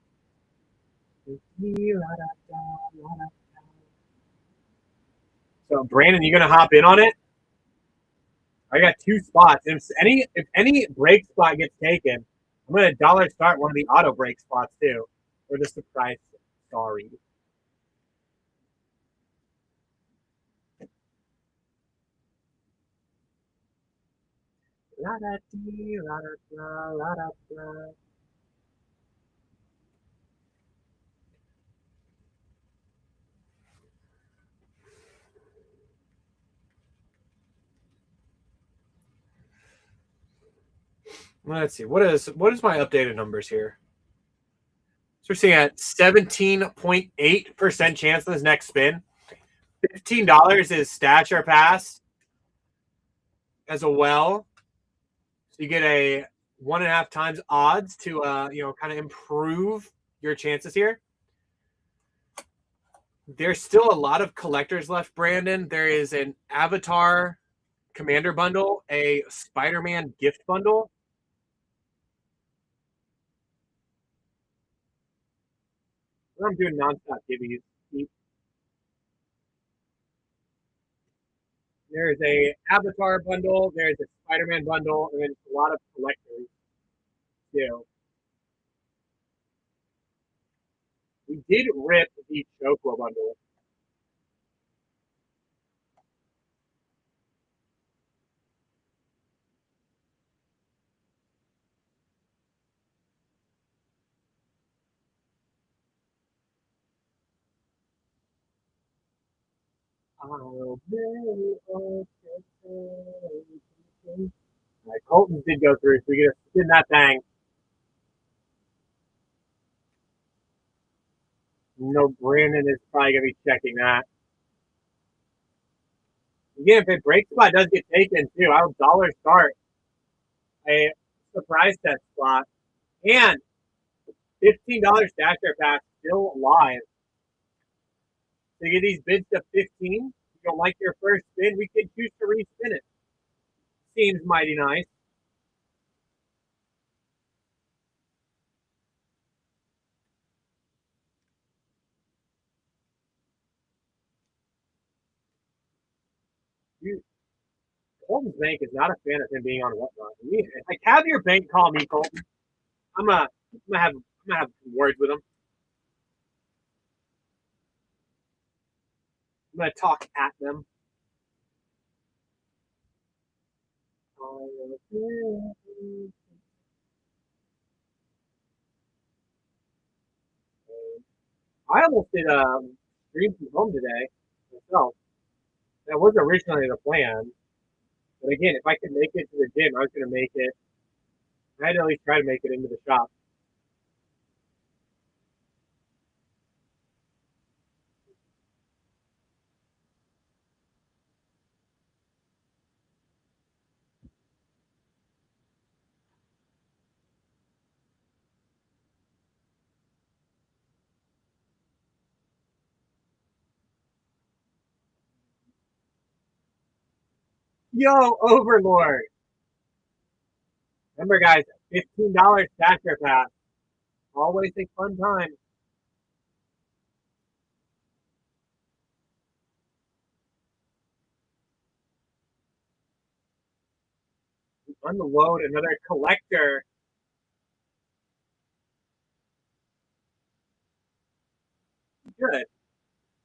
So, Brandon, you gonna hop in on it? I got 2 spots. If any break spot gets taken, I'm gonna dollar start one of the auto break spots too, or the surprise. Sorry. La da dee, la da blah, la da blah. Let's see. What is my updated numbers here? So we're seeing at 17.8% chance on this next spin. $15 is Stash or Pass as well. So you get a 1.5 times odds to kind of improve your chances here. There's still a lot of collectors left, Brandon. There is an Avatar Commander bundle, a Spider-Man gift bundle. I'm doing nonstop gibbies. There's a Avatar bundle, there's a Spider-Man bundle, and then a lot of collectors too. We did rip the Choko bundle. Right, Colton did go through, so we get to spin that thing. No, Brandon is probably going to be checking that. Again, if a break spot does get taken too, I'll dollar start a surprise test spot and $15 Dasher Pass still live. So you get these bids to 15. If you don't like your first spin, we can choose to respin it. Seems mighty nice. Colton's bank is not a fan of him being on whatnot. Like, have your bank call me, Colton. I'm gonna have words with him. I'm gonna talk at them. I almost did stream from home today myself. That was originally the plan, but again, if I could make it to the gym, I was gonna make it. I had to at least try to make it into the shop. Yo, Overlord! Remember, guys, $15 Stacker Pass. Always a fun time. Unload another collector. Good. It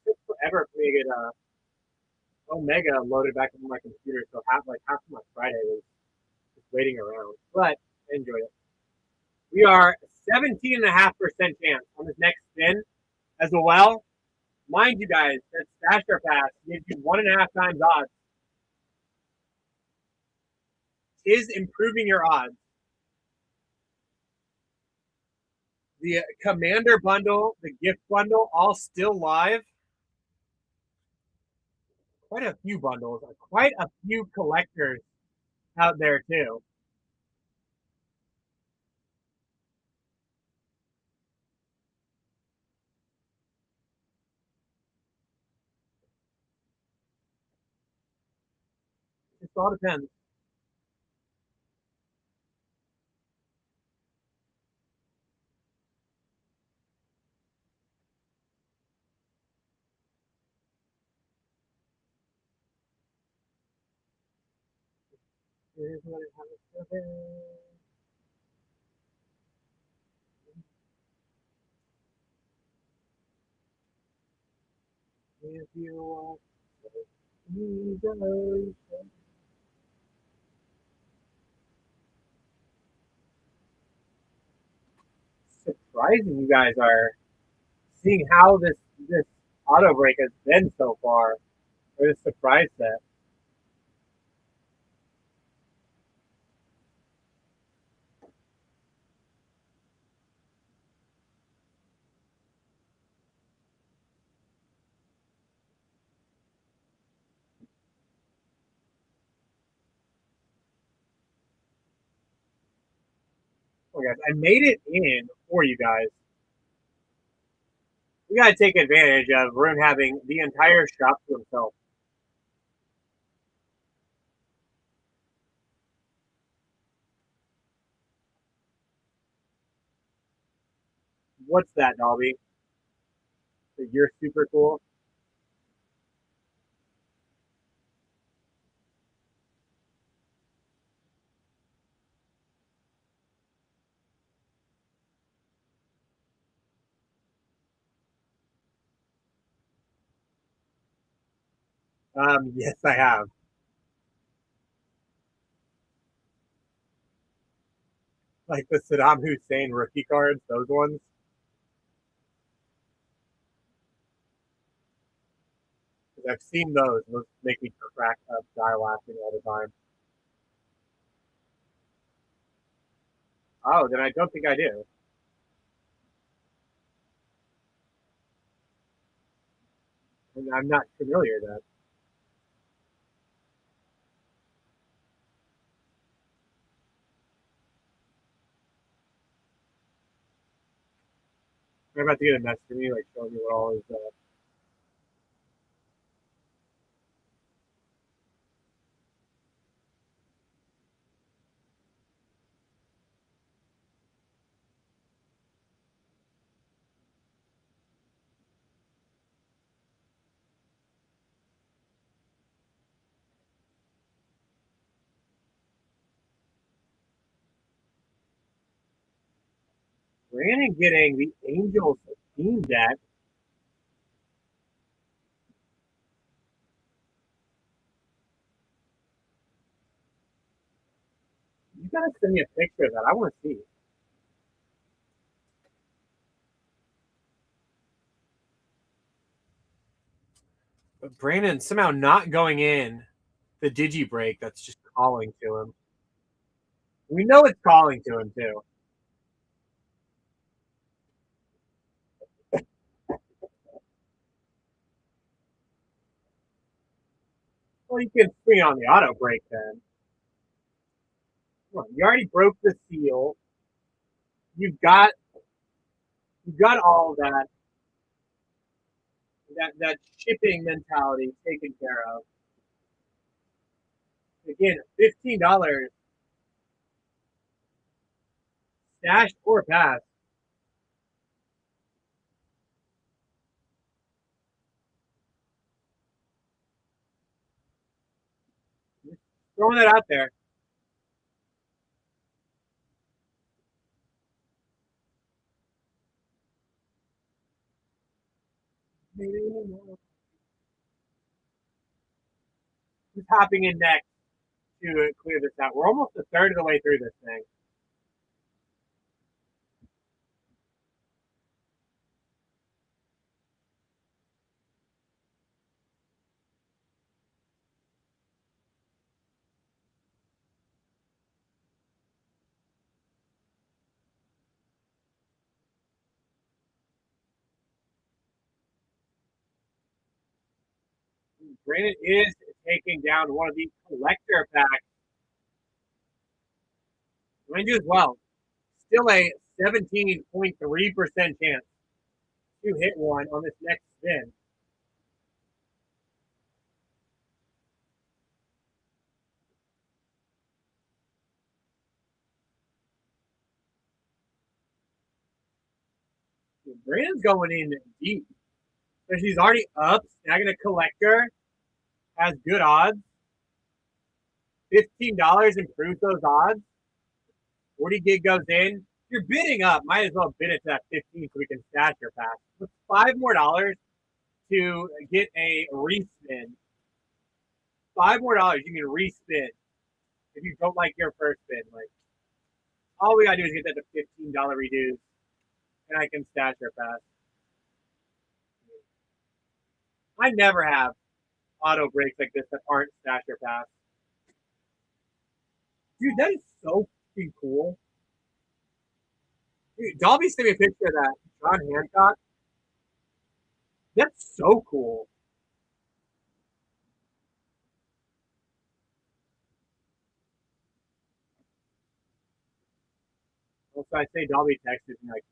took forever for me to get Omega loaded back into my computer, so half of my Friday was just waiting around. But I enjoyed it. We are 17.5% chance on this next spin as well. Mind you guys, that Stasher Pass gives you 1.5 times odds. Is improving your odds. The Commander bundle, the gift bundle, all still live. Quite a few bundles, quite a few collectors out there too. It all depends. Here's what it has to be. If you want surprising you guys are seeing how this auto break has been so far. Or this surprise set. Oh, guys, I made it in for you guys. We gotta take advantage of Rune having the entire shop to himself. What's that, Dobby? You're super cool. Yes, I have. Like the Saddam Hussein rookie cards, those ones. I've seen those. Those make me crack up, die laughing all the time. Oh, then I don't think I do. And I'm not familiar then. I'm about to get a message from me, like showing me what all is. Brandon getting the Angels theme deck. You gotta send me a picture of that. I want to see. But Brandon somehow not going in the Digi break. That's just calling to him. We know it's calling to him too. Well, you can swing on the auto break then. Come on, you already broke the seal. You've got all that shipping mentality taken care of. Again, $15 stash or pass. Just throwing that out there. Who's hopping in next to clear this out? We're almost a third of the way through this thing. Brandon is taking down one of the collector packs. Mind you as well, still a 17.3% chance to hit one on this next spin. Brandon's going in deep. So she's already up, snagging a collector, has good odds. $15 improves those odds. 40 gig goes in. You're bidding up. Might as well bid it to that 15 so we can stash your pack. With $5 more to get a respin. $5 more you can respin if you don't like your first spin. Like all we gotta do is get that to $15 reduce, and I can stash your pack. I never have auto breaks like this that aren't stash your pass. Dude, that is so freaking cool. Dude, Dolby sent me a picture of that. John Hancock. That's so cool. Also, I say Dolby texted me like,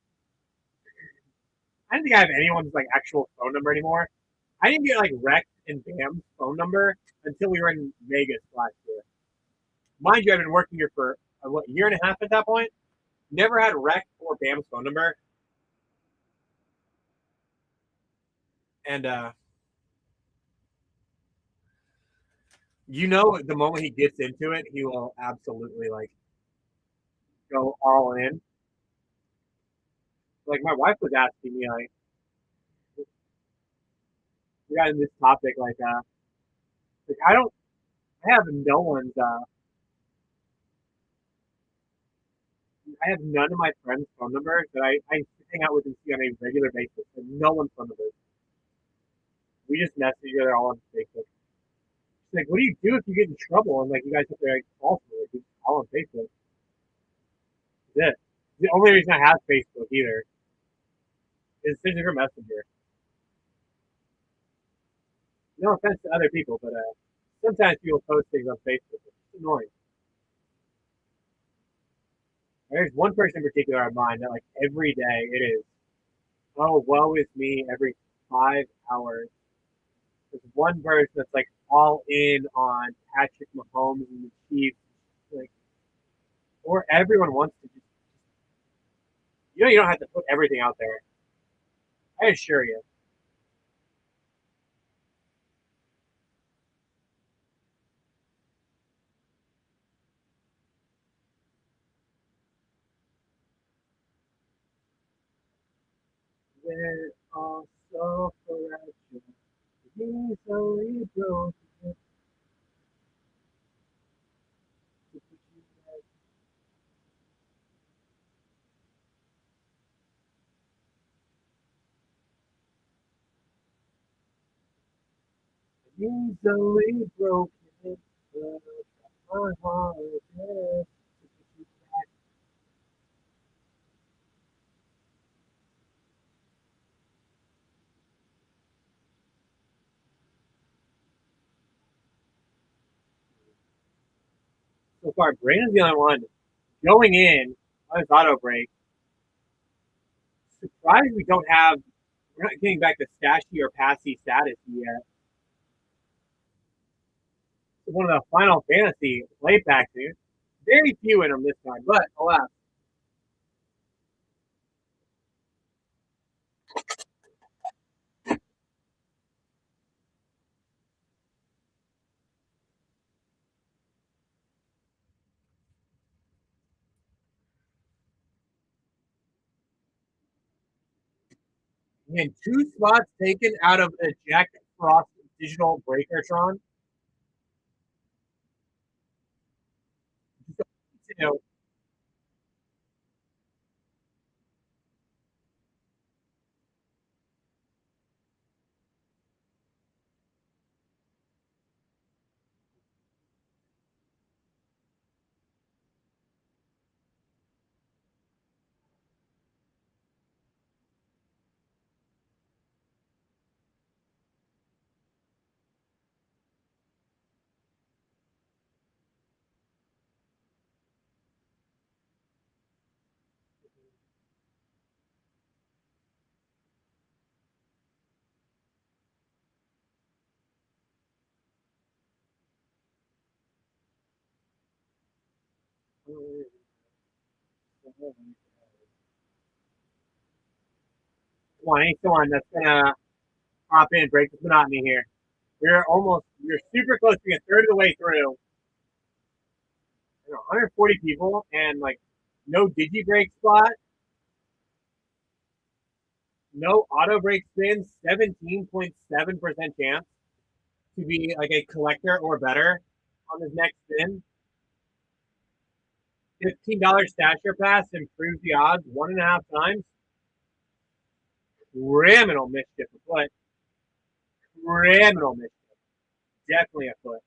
I don't think I have anyone's like actual phone number anymore. I didn't get like Rex and Bam's phone number until we were in Vegas last year. Mind you, I've been working here for what, year and a half at that point. Never had Rex or Bam's phone number, and you know, the moment he gets into it, he will absolutely like go all in. Like my wife was asking me, like, we got in this topic, like I have no one's, I have none of my friends' phone numbers that I hang out with and see on a regular basis, and no one's phone numbers. We just message each other all on Facebook. She's like, what do you do if you get in trouble? And like, you guys have to like call me, like, it's all on Facebook. That's it. The only reason I have Facebook either is send her messenger. No offense to other people, but sometimes people post things on Facebook. It's annoying. There's one person in particular in mind that like every day it is, oh, woe is me every 5 hours. There's one person that's like all in on Patrick Mahomes and the Chiefs, like, or everyone wants to just, you don't have to put everything out there. I assure you. We're all so fragile, easily broken. Easily broken. My heart is so far. Brandon's the only one going in on his auto break. Surprised we don't have. We're not getting back to stashy or passy status yet. It's one of the Final Fantasy play packs here. Very few in them this time, but alas. And two spots taken out of the Jack Frost digital Breakertron. So, you know, Come on, ain't someone that's gonna hop in, break the monotony here. We're super close to being a third of the way through. 140 people and like no digi break spot, no auto break spin, 17.7% chance to be like a collector or better on his next spin. $15 stasher pass improves the odds 1.5 times. Criminal mischief afoot. Criminal mischief. Definitely afoot.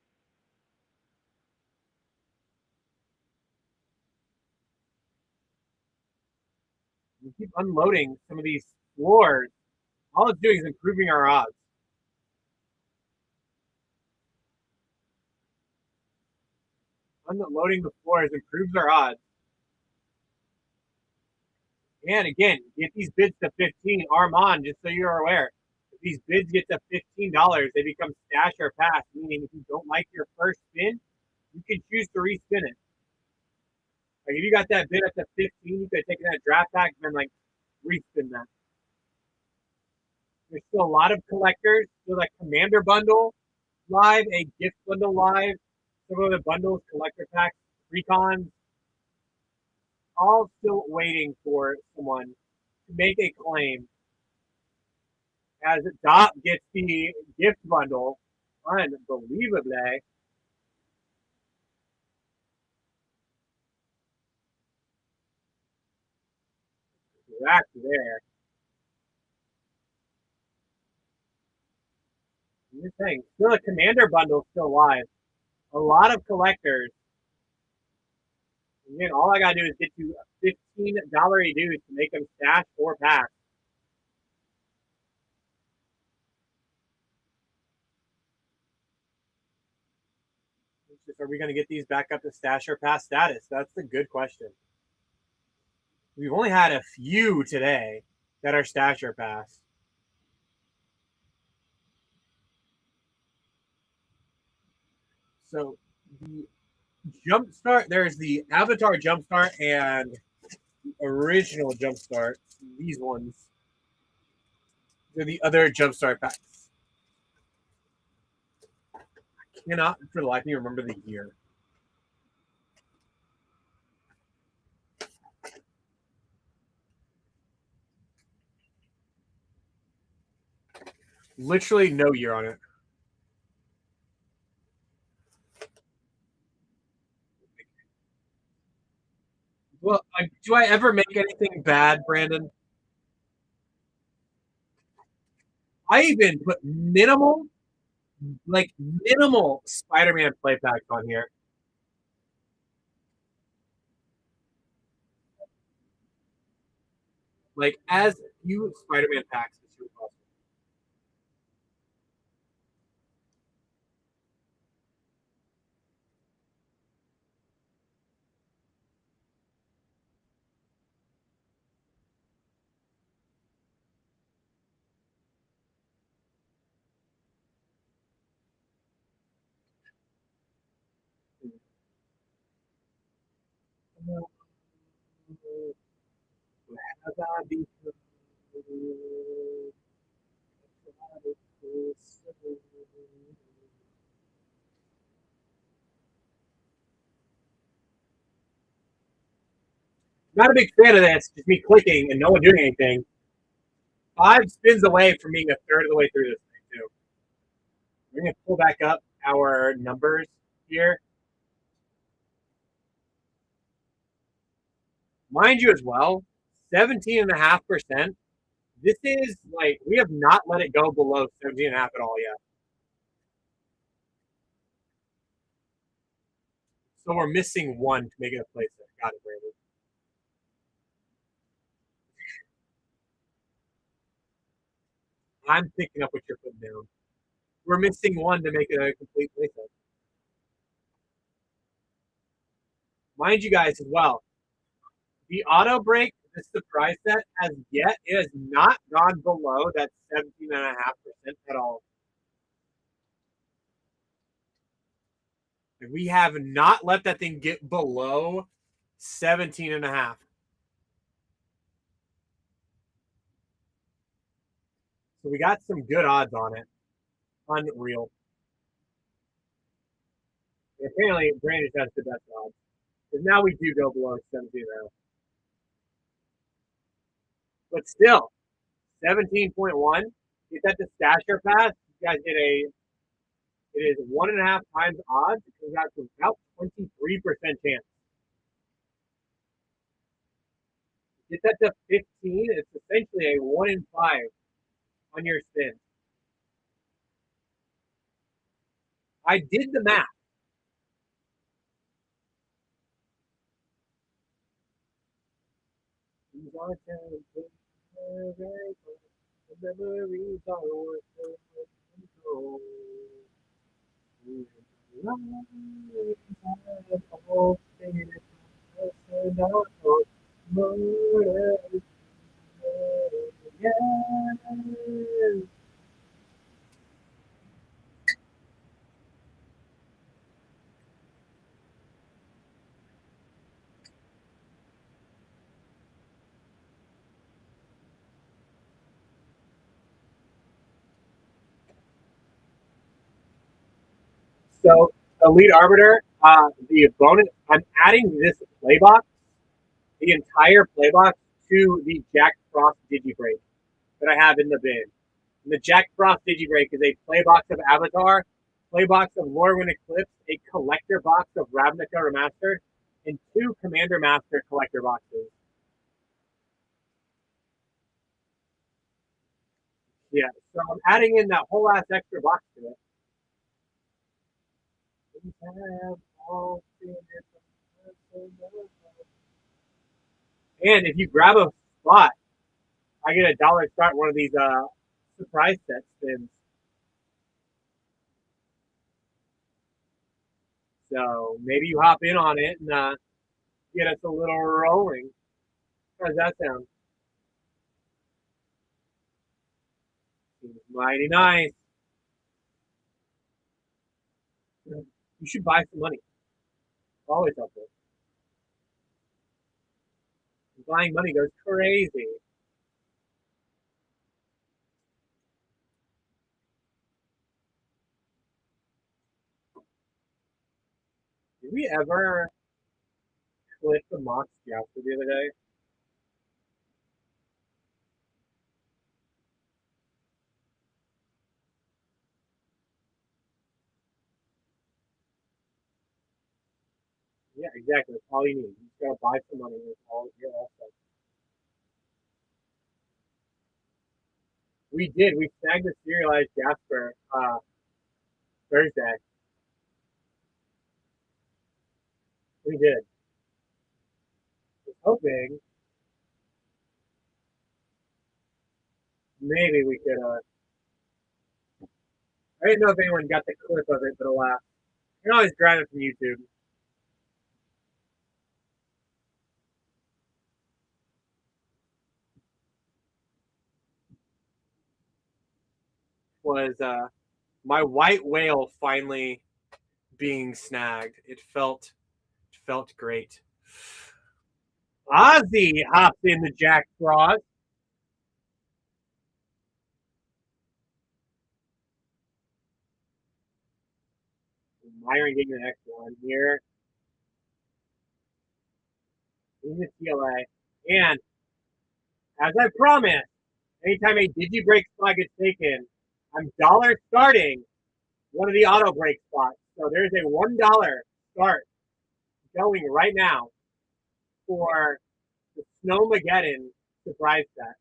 We keep unloading some of these floors. All it's doing is improving our odds. Unloading the floors improves our odds. And again, get these bids to 15. Armand, just so you're aware, if these bids get to $15, they become stash or pass, meaning if you don't like your first spin, you can choose to respin it. Like if you got that bid up to 15, you could have taken that draft pack and then like respin that. There's still a lot of collectors. Still like Commander Bundle live, a gift bundle live, some of the bundles, collector packs, recons, all still waiting for someone to make a claim. As Dot gets the gift bundle, unbelievably. That's there. I'm just saying, still a commander bundle still live. A lot of collectors. Again, all I gotta do is get you a $15 dues to make them stash or pack. Just, are we gonna get these back up to stash or pass status? That's the good question. We've only had a few today that are stash or pass. So the jumpstart, there's the avatar jumpstart and the original jumpstart. These ones, they're the other jumpstart packs. I cannot for the life of me remember the year. Literally no year on it. Well, do I ever make anything bad, Brandon? I even put minimal, like minimal Spider-Man play packs on here. Like as few Spider-Man packs as possible. Not a big fan of this. Just me clicking and no one doing anything. 5 spins away from being a third of the way through this thing too. We're gonna pull back up our numbers here. Mind you as well, 17.5%. This is like we have not let it go below 17.5 at all yet. So we're missing one to make it a place there. Got it, Brandon. I'm picking up what you're putting down. We're missing one to make it a complete playset. Mind you guys as well, the auto break, the surprise set, has yet it has not gone below that 17.5% at all. We have not let that thing get below 17.5. So we got some good odds on it. Unreal. And apparently, Brandon has the best odds. Because now we do go below 17.5. But still, 17.1. Get that to Stasher Pass. You guys get it is 1.5 times odds. We got about 23% chance. Get that to 15. It's essentially a 1 in 5 on your spin. I did the math. These are the memories are worth the So, Elite Arbiter, the bonus, I'm adding this playbox, the entire playbox, to the Jack Frost Digibreak that I have in the bin. And the Jack Frost Digibreak is a playbox of Avatar, playbox of Lorwyn Eclipse, a collector box of Ravnica Remastered, and 2 Commander Master collector boxes. Yeah, so I'm adding in that whole ass extra box to it. And if you grab a spot, I get $1 start one of these surprise set spins. So maybe you hop in on it and get us a little rolling. How does that sound? Seems mighty nice. You should buy some money. Always up there. Buying money goes crazy. Did we ever clip the Mox Jasper the other day? Yeah, exactly. That's all you need. You just gotta buy some money. It's all you're all set. We did. We snagged the serialized Jasper Thursday. We did. I was hoping maybe we could. I didn't know if anyone got the clip of it, but alas, you can always grab it from YouTube. Was my white whale finally being snagged? It felt great. Ozzy hopped in the Jack Frost. Myron getting the next one here in the TLA. And as I promised, anytime a Digi break spot gets taken, I'm dollar starting one of the auto break spots. So there's a $1 start going right now for the Snowmageddon surprise set.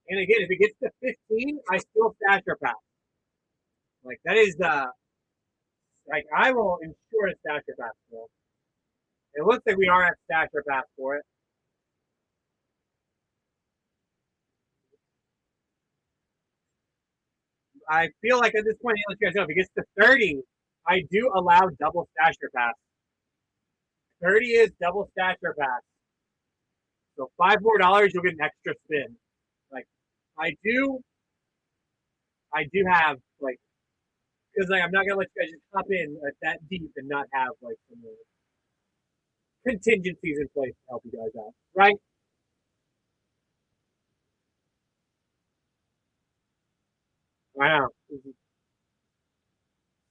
And again, if it gets to 15, I still stash your pass. Like that is like I will ensure a stash your pass for. It looks like we are at stash your pass for it. I feel like at this point, let you guys know if it gets to 30, I do allow double stasher pass. 30 is double stasher pass. So $5 more, you'll get an extra spin. Like I do have like because like I'm not gonna let you guys just hop in that deep and not have like some. contingencies in place to help you guys out, right? I know.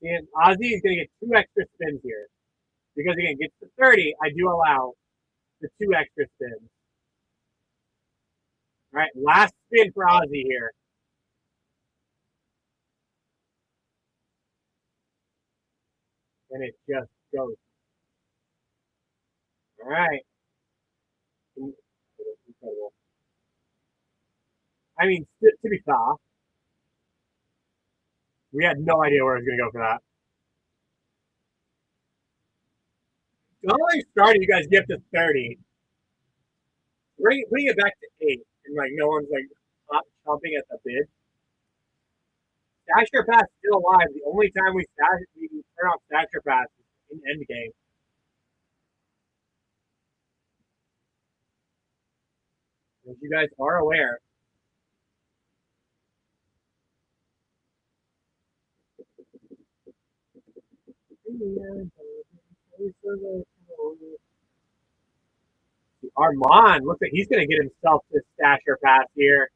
And Ozzy is going to get 2 extra spins here. Because again, gets to 30, I do allow the 2 extra spins. All right, last spin for Ozzy here. And it just goes. All right. Incredible. I mean, to be fair, we had no idea where I was going to go for that. Not only started, you guys get to 30. Bring it back to 8. And like no one's like chomping at the bid. Stasher Pass still alive. The only time we turn off Stasher Pass is in endgame. As you guys are aware. Armand looks like he's going to get himself this Stasher Pass here.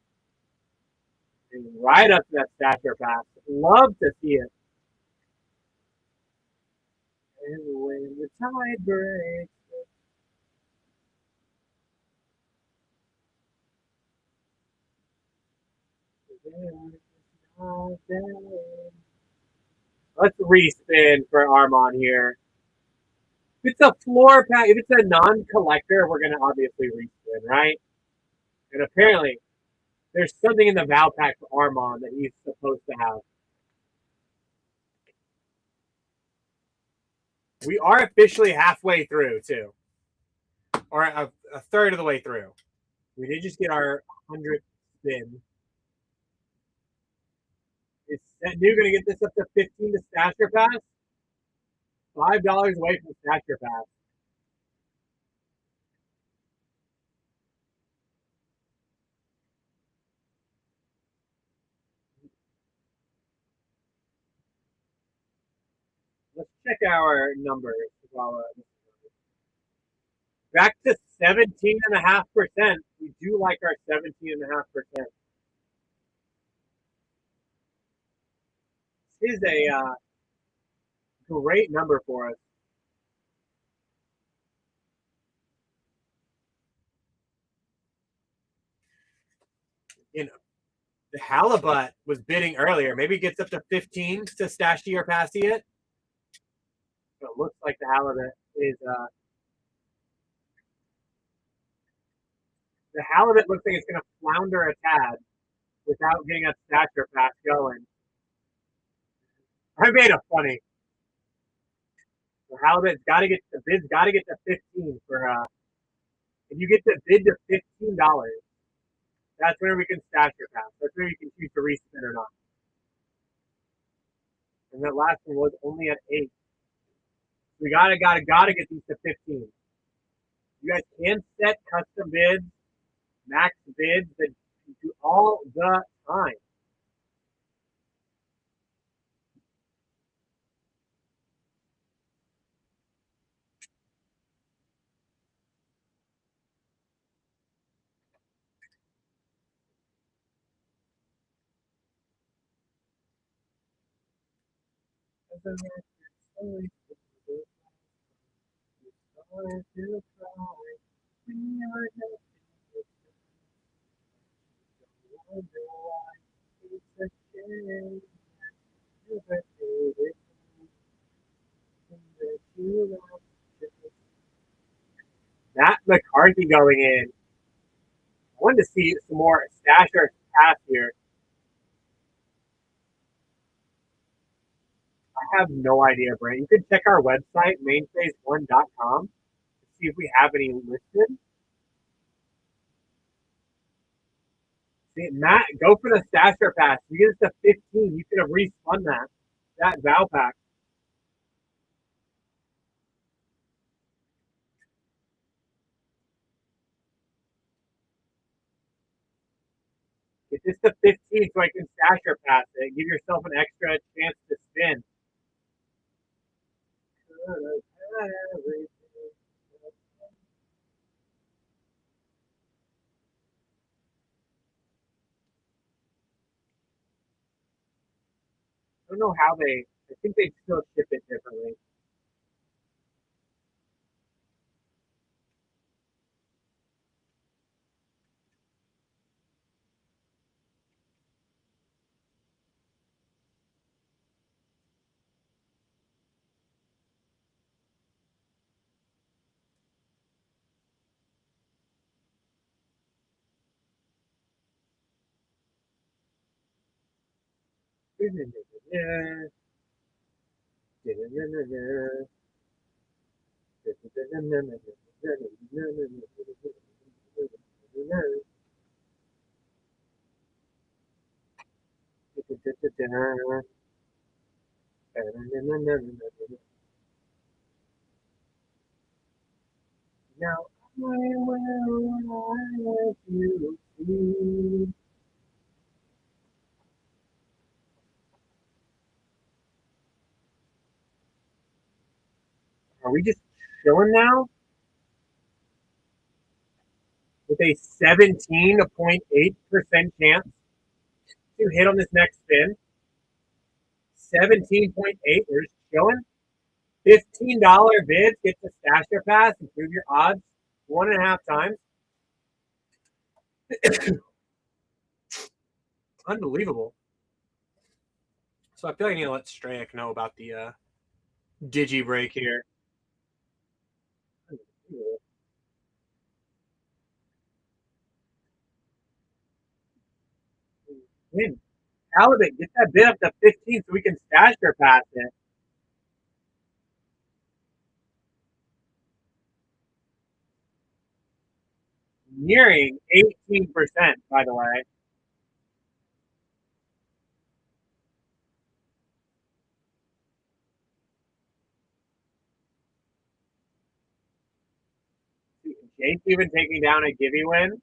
And right up to that Stasher Pass. Love to see it. And when the tide breaks. Let's respin for Armand here. If it's a floor pack, if it's a non-collector, we're going to obviously respin, right? And apparently, there's something in the Val pack for Armand that he's supposed to have. We are officially halfway through, too. Or a third of the way through. We did just get our 100th spin. Is New going to get this up to 15 to Stasher Pass? $5 away from Stasher Pass. Let's check our numbers while back to 17.5%. We do like our 17.5%. This is a great number for us. You know, the Halibut was bidding earlier. Maybe it gets up to 15 to Stashy or Passy it. So it looks like the Halibut is the Halibut looks like it's going to flounder a tad without getting a Stature Pass going. I made a funny. The Halibut's got to get the bid's got to get to 15 for if you get the bid to $15, that's where we can stash your pass. That's where you can choose to respin or not. And that last one was only at 8. We gotta get these to 15. You guys can set custom bids, max bids that you do all the time. Matt McCarthy going in. I wanted to see some more Stasher pass here. I have no idea, Brent. You can check our website, mainphase1.com, to see if we have any listed. See, Matt, go for the Stasher pass. You get it to 15. You could have respun that Val pack. Get this to 15 so I can Stasher pass it. Give yourself an extra chance to spin. don't know how they. I think they still ship it differently. Now I will let you see. Are we just chilling now with a 17.8% chance to hit on this next spin? 17.8. We're just chilling. $15 bids get the stasher pass, improve your odds 1.5 times. Unbelievable. So I feel like I need to let Strayak know about the Digi break here. Win. Halibut, get that bid up to 15 so we can stash her past it. Nearing 18%, by the way. Jake even taking down a Gibby win.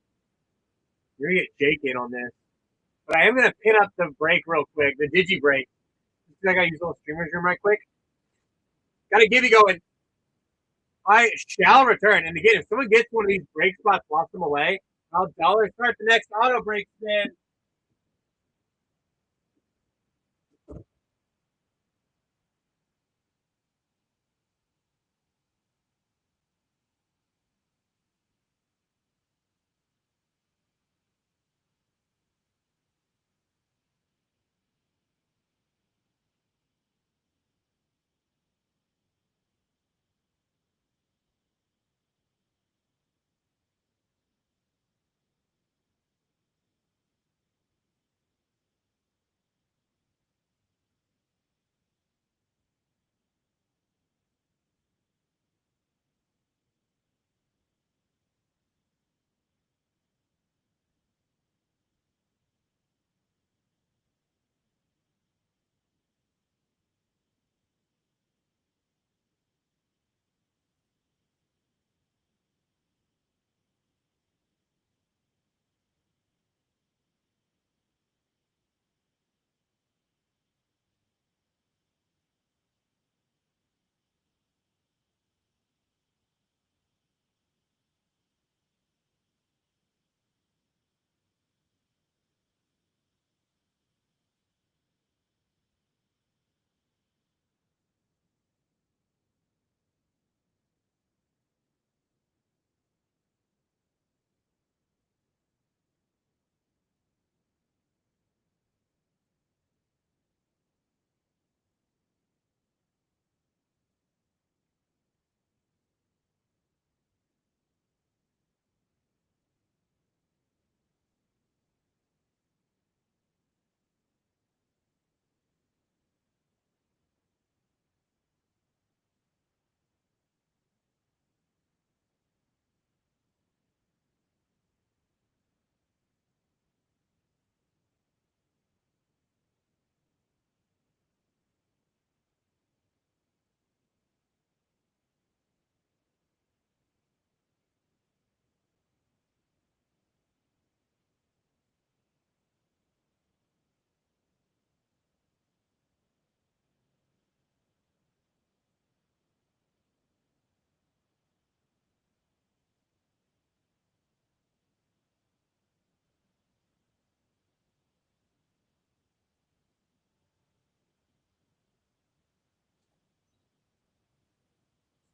You're going to get Jake in on this. But I am going to pin up the break real quick, the Digi break. I got to use a little streamer's room right quick. Got a Gibby going. I shall return. And again, if someone gets one of these break spots, lost them away, I'll dollar start the next auto break spin.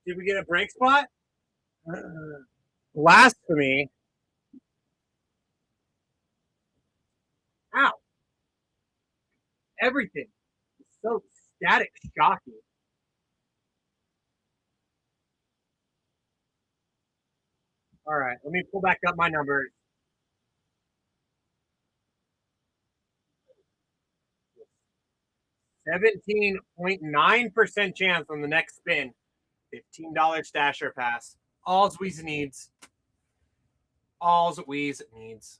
Did we get a break spot? Blasphemy. Ow. Everything is so static shocking. All right, let me pull back up my numbers. 17.9% chance on the next spin. $15 stasher pass. All's Weez needs. All's Weez needs.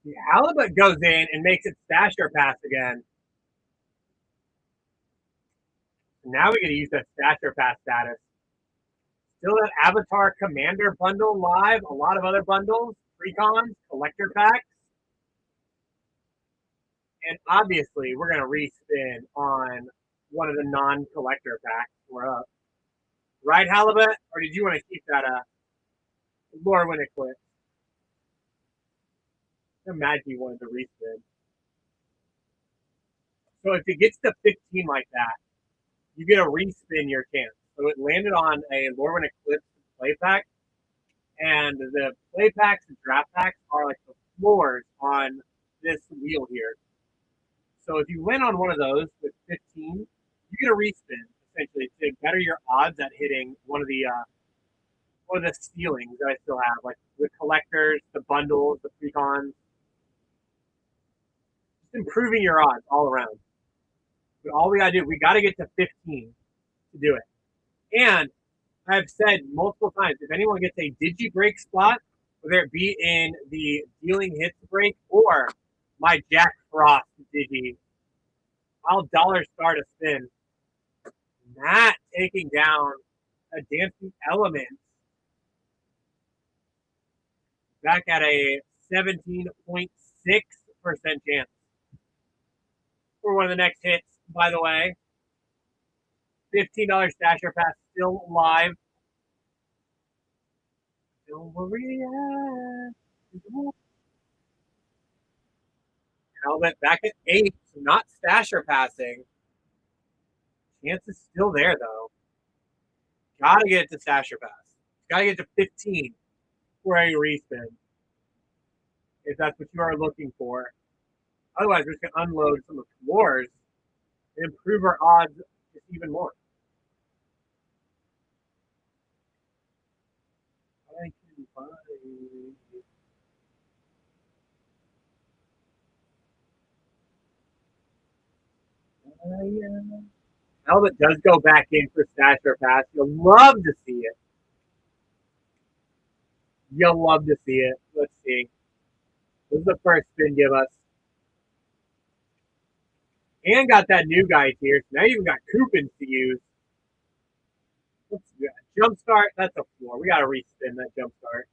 The halibut goes in and makes it stasher pass again. Now we get to use that stasher pass status. Still that Avatar Commander bundle live. A lot of other bundles, precons, collector packs. And obviously, we're going to respin on one of the non-collector packs. We're up. Right, Halibut? Or did you want to keep that Lore when it quit? Imagine you wanted to respin. So if it gets to 15 like that, you get a respin your chance. So it landed on a Lorwyn Eclipse play pack, and the play packs and draft packs are like the floors on this wheel here. So if you win on one of those with 15, you get a respin essentially to better your odds at hitting one of the stealings that I still have, like the collectors, the bundles, the precons. Just improving your odds all around. But all we gotta do, we gotta get to 15 to do it. And I've said multiple times, if anyone gets a Digi break spot, whether it be in the dealing hits break or my Jack Frost Digi, I'll dollar start a spin. Not taking down a dancing element back at a 17.6% chance for one of the next hits, by the way. $15 stasher pass still live. Don't worry. Helmet back at 8, so not stasher passing. Chance is still there, though. Gotta get it to stasher pass. Gotta get to 15 for a respin. If that's what you are looking for. Otherwise, we're just going to unload some of the floors and improve our odds just even more. I can find. Helmet does go back in for stasher pass. You'll love to see it. You'll love to see it. Let's see. This is the first spin give us. And got that new guy here. So now you even got coupons to use. Let's do that. Jump start, that's a floor. We got to respin that jump start.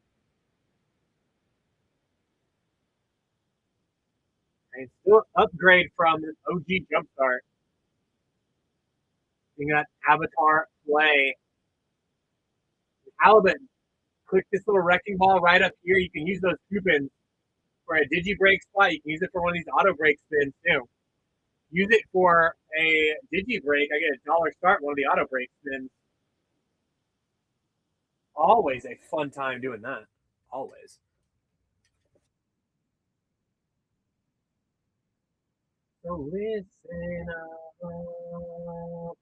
And still upgrade from this OG jump start. You got Avatar play. Halibut, click this little wrecking ball right up here. You can use those coupons for a Digi break spot. You can use it for one of these auto break spins too. Use it for a Digi break. I get a dollar start one of the auto break spins. Always a fun time doing that. Always. So listen up.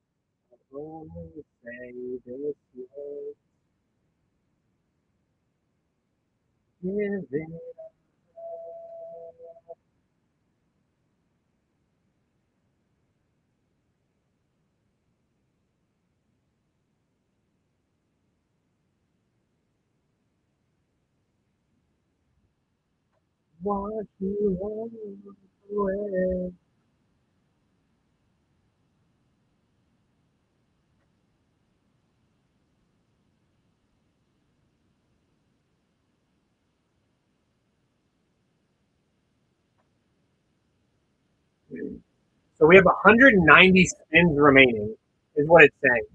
I'll only say this word. Give it up. What you want away. So we have 190 spins remaining, is what it's saying.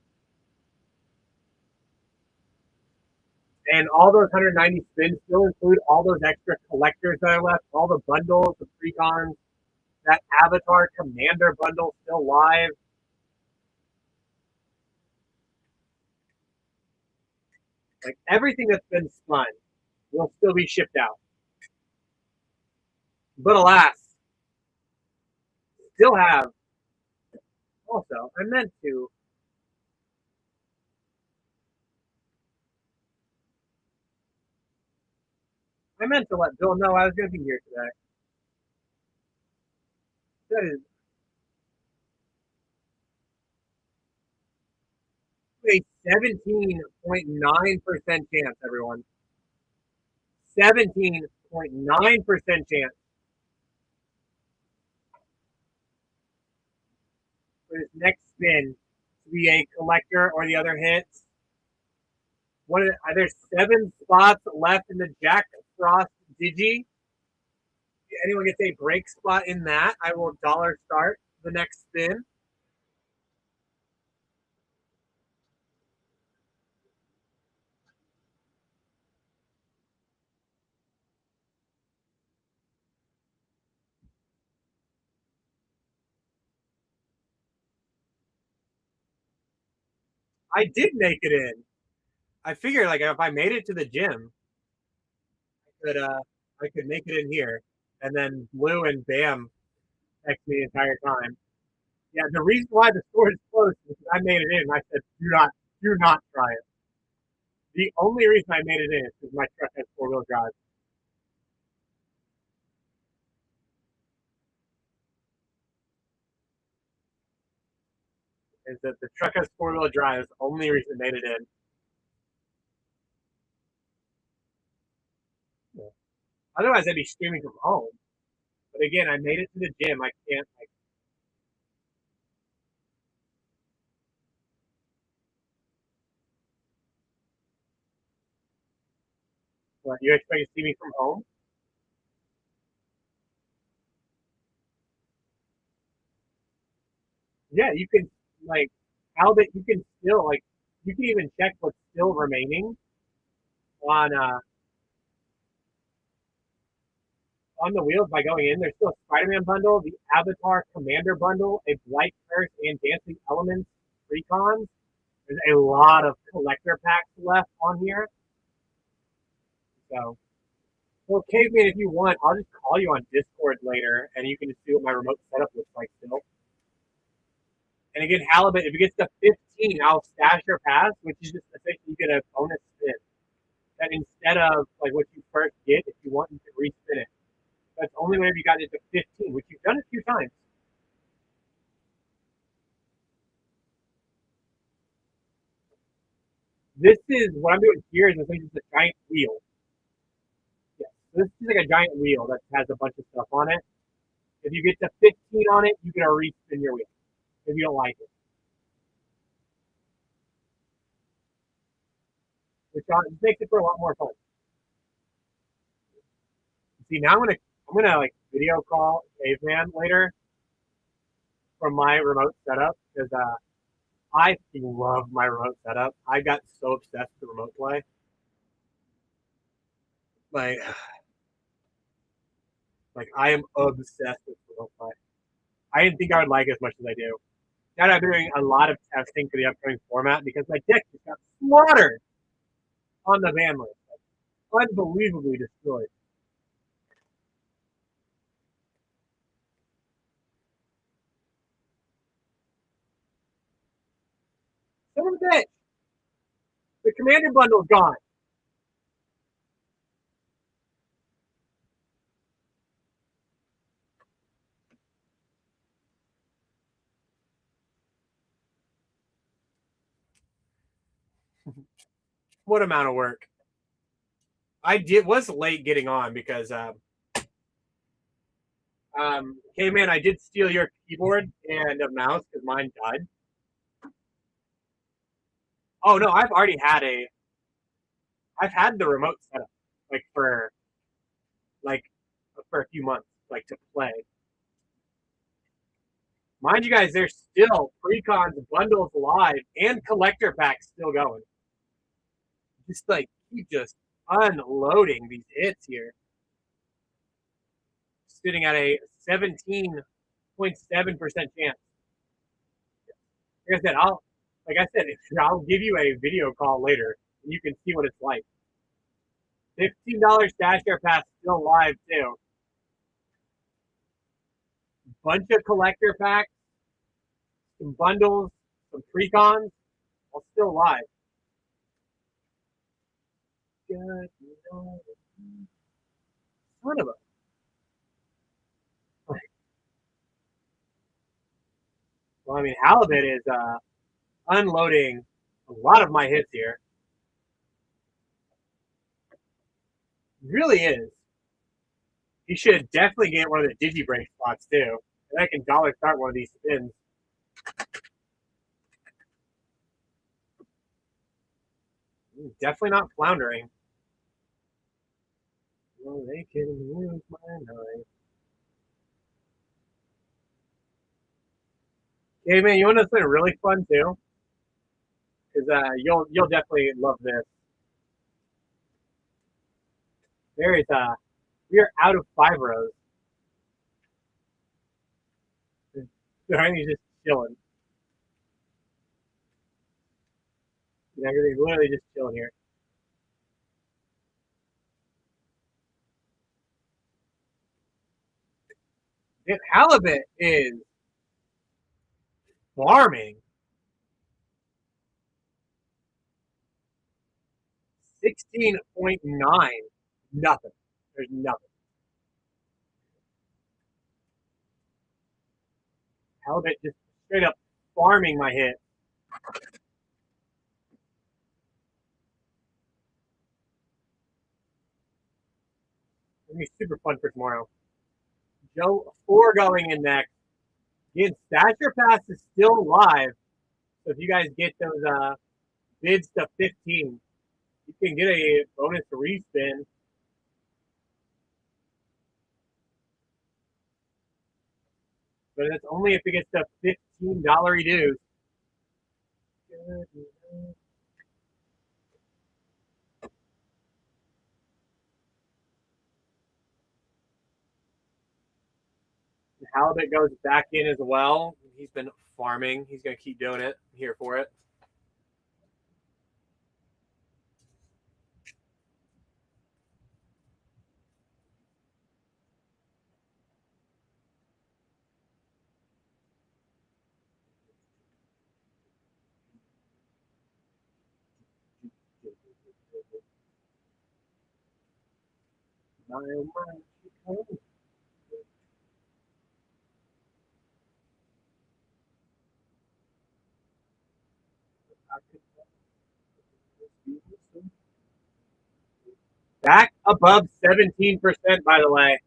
And all those 190 spins still include all those extra collectors that are left, all the bundles, the precons, that Avatar Commander bundle still live. Like everything that's been spun will still be shipped out. But alas, still have. Also, I meant to let Bill know I was going to be here today. That is a 17.9% chance, everyone. 17.9% chance for this next spin to be a collector or the other hits. There's 7 spots left in the Jack Frost Digi. If anyone gets a break spot in that, I will dollar start the next spin. I did make it in. I figured like if I made it to the gym, I could make it in here. And then Blue and Bam text me the entire time. Yeah, the reason why the store is closed is because I made it in. I said, do not try it. The only reason I made it in is because my truck has 4-wheel drive. Is that the truck has 4-wheel drive is the only reason I made it in. Yeah. Otherwise, I'd be streaming from home. But again, I made it to the gym. I can't. Like, what, you expect to see me from home? Yeah, you can like how that you can still like you can even check what's still remaining on on the wheels by going in. There's still a Spider-Man bundle, the Avatar Commander bundle, a Blight Curse and Dancing Elements recons. There's a lot of collector packs left on here. So, well, Caveman, if you want, I'll just call you on Discord later, and you can just see what my remote setup looks like still. And again, Halibut, if it gets to 15, I'll stash your pass, which is just essentially you get a bonus spin. That instead of like what you first get, if you want, you can respin it. That's only whenever you got it to 15, which you've done a few times. This is what I'm doing here is essentially just a giant wheel. Yeah. So this is like a giant wheel that has a bunch of stuff on it. If you get to 15 on it, you get a respin your wheel if you don't like it. Which makes it for a lot more fun. See, now I'm gonna like video call Caveman later from my remote setup because I love my remote setup. I got so obsessed with the remote play. Like, like I am obsessed with remote play. I didn't think I would like it as much as I do. Now I've been doing a lot of testing for the upcoming format because my deck just got slaughtered on the ban list. Like, unbelievably destroyed. Some of that, the commander bundle is gone. What amount of work? Was late getting on because hey man, I did steal your keyboard and a mouse because mine died. Oh no, I've had the remote setup like like for a few months, like to play. Mind you guys, there's still pre-cons, bundles live, and collector packs still going. Just like keep just unloading these hits here. Sitting at a 17.7% chance. Like I said, I'll give you a video call later and you can see what it's like. $15 stash share pass still live too. Bunch of collector packs, some bundles, some pre-cons, all still live. Good, son of a. Well, I mean, Halibut is unloading a lot of my hits here. It really is. He should definitely get one of the Digi break spots too. And I can dollar start one of these spins. Definitely not floundering. Well, they can lose my night. Hey man, you want to know something really fun too? Because you'll definitely love this. There is we are out of 5 rows. He's just chilling. Everything's literally just chilling here. If Halibut is farming 16.9, nothing. There's nothing. Halibut just straight up farming my hit. It'll be super fun for tomorrow. Joe 4 going in next. Again, Stasher Pass is still live. So if you guys get those bids to 15, you can get a bonus respin. But that's only if it gets to $15 dues. Halibut goes back in as well. He's been farming. He's going to keep doing it. I'm here for it. Back above 17%, by the way,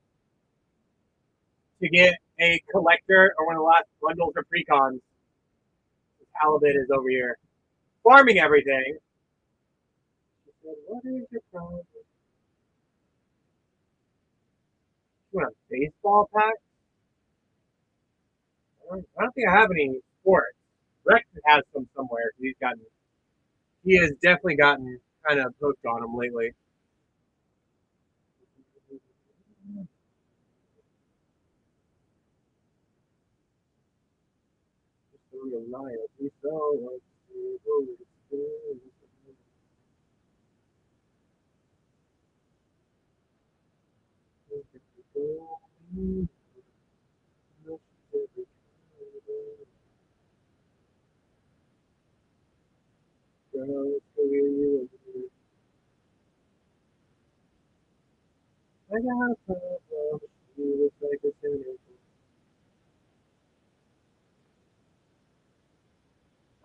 to get a collector or one of the last bundles or precons. Halibut is over here farming everything. What is your problem? You want a baseball pack? I don't think I have any sports. Rex has some somewhere. He has definitely gotten kind of hooked on them lately.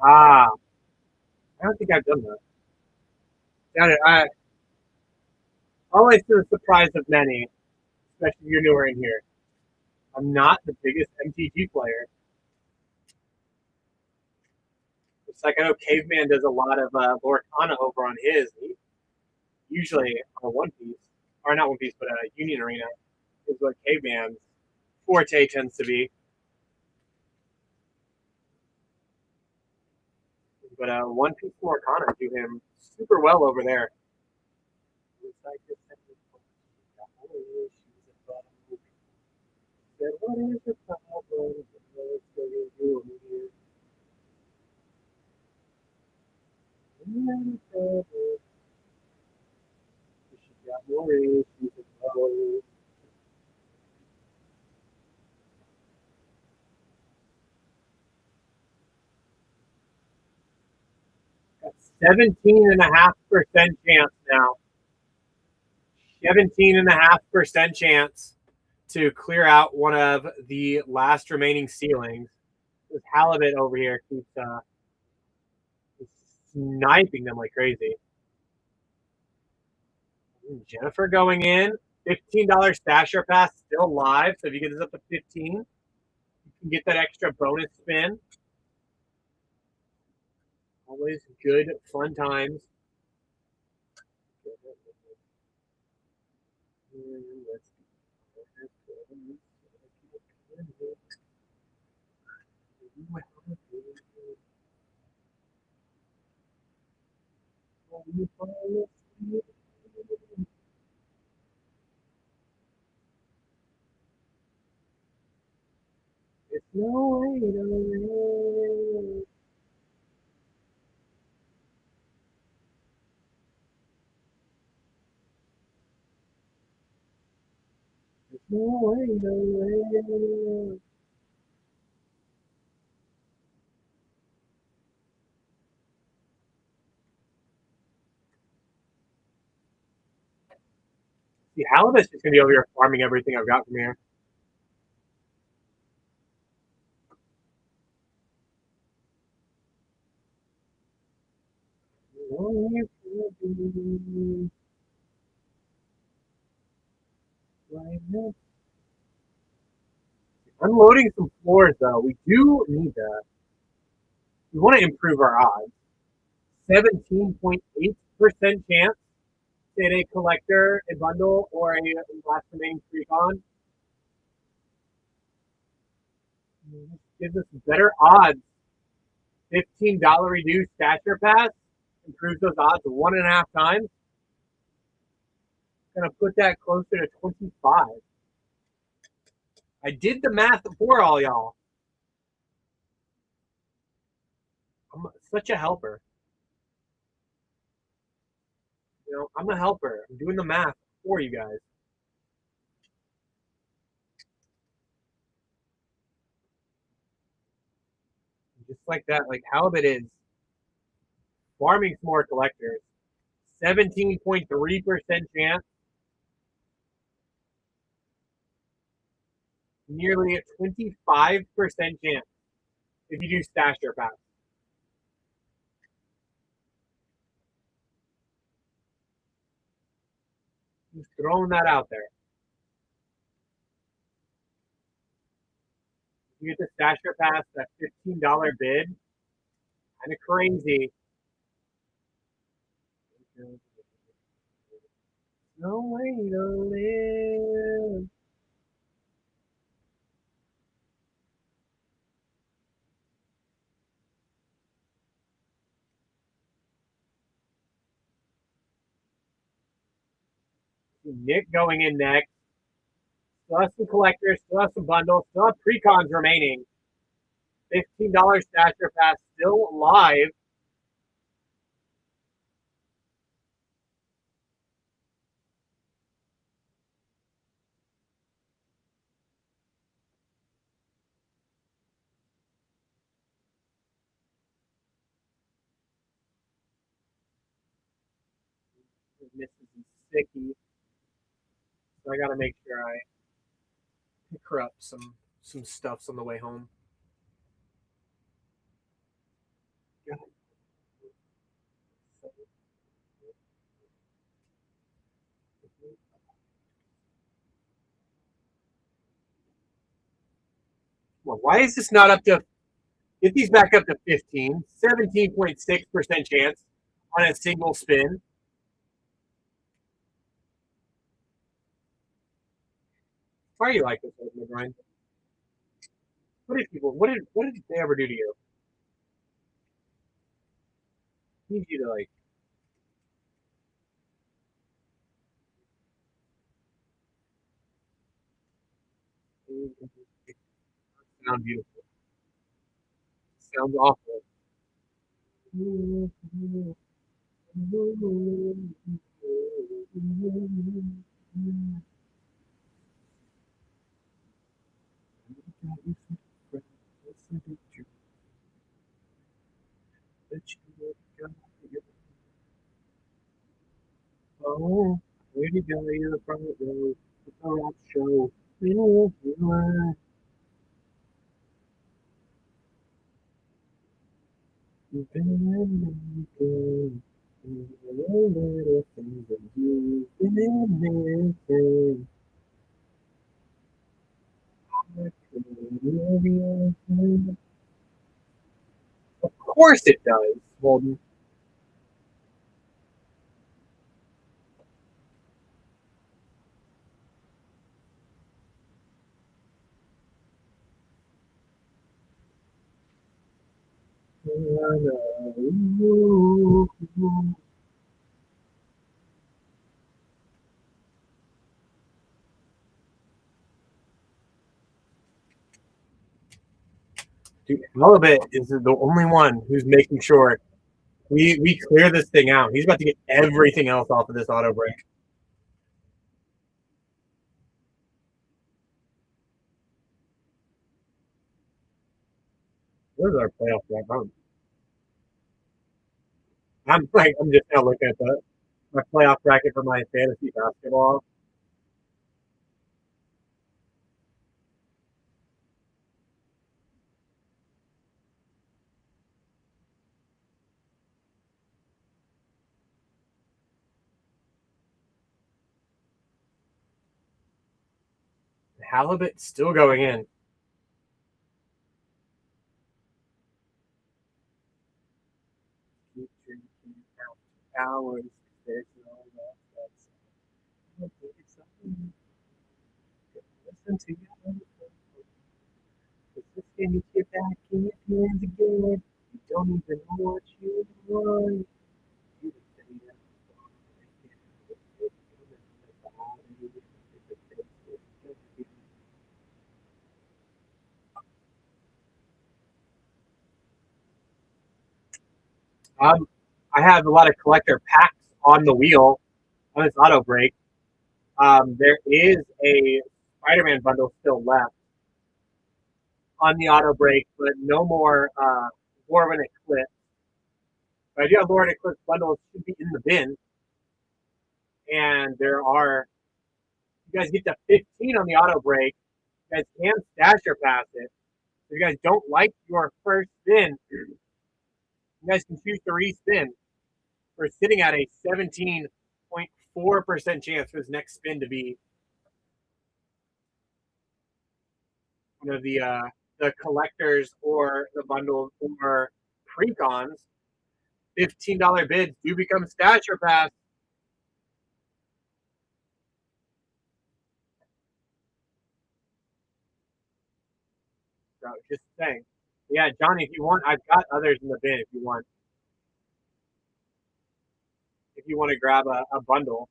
Ah, I don't think I've done that. Always to the surprise of many, especially if you're newer in here. I'm not the biggest MTG player. It's like I know Caveman does a lot of Lorcana over on his. Usually on One Piece, or not One Piece, but Union Arena is what Caveman's forte tends to be. But one piece more Arcana do him super well over there. What is the problem? She got more issues as well. Got 17.5% chance now. 17.5% chance to clear out one of the last remaining ceilings. This halibut over here keeps sniping them like crazy. Jennifer going in. $15 stasher pass still live. So if you get this up to 15, you can get that extra bonus spin. Always good, fun times. It's no way to live. There's no way to live. See, halibut's just gonna be over here farming everything I've got from here. Unloading some floors though, we do need that. We want to improve our odds. 17.8% chance to hit a collector, a bundle, or a last remaining precon. Gives us better odds. $15 reduced stasher pass improves those odds 1.5 times. Gonna put that closer to 25. I did the math for all y'all. I'm such a helper. You know, I'm a helper. I'm doing the math for you guys. Just like that, like halibut is farming some more collectors. 17.3% chance. Nearly a 25% chance if you do stasher pass. Just throwing that out there. You get the stasher pass, that $15 bid. Kind of crazy. No way to live. Nick going in next. Still have some collectors, still have some bundles, still have precons remaining. $15 stasher pass still live. Misses is sticky. So I gotta make sure I pick her up some stuffs on the way home. Well, why is this not up to get these back up to 15? 17.6% chance on a single spin. Why are you like this, Brian? What did they ever do to you? Need you to like. Sound beautiful. Sounds awful. Oh, where did you go? You're the front row. It's a rap show. You've been in little things and you've been missing. Of course it does, Holden. Dude, Halibut is the only one who's making sure we clear this thing out. He's about to get everything else off of this auto break. Where's our playoff bracket? I'm just now looking at my playoff bracket for my fantasy basketball. Halibut still going in. Keep drinking hours. There's no love that's listen to you. This can get back in your hands again. You don't even know what you want. You say that. Um, I have a lot of collector packs on the wheel on this auto break. There is a Spider-Man bundle still left on the auto break, but no more War of an Eclipse. But I do have War of an Eclipse bundles should be in the bin, and there are. You guys get to 15 on the auto break. You guys can stash or pass it. If you guys don't like your first spin, you guys can choose to respin. We're sitting at a 17.4% chance for this next spin to be one of the collectors or the bundles or pre-cons. $15 bids do become stash or pass. So just saying. Yeah, Johnny, if you want, I've got others in the bin if you want. If you want to grab a bundle.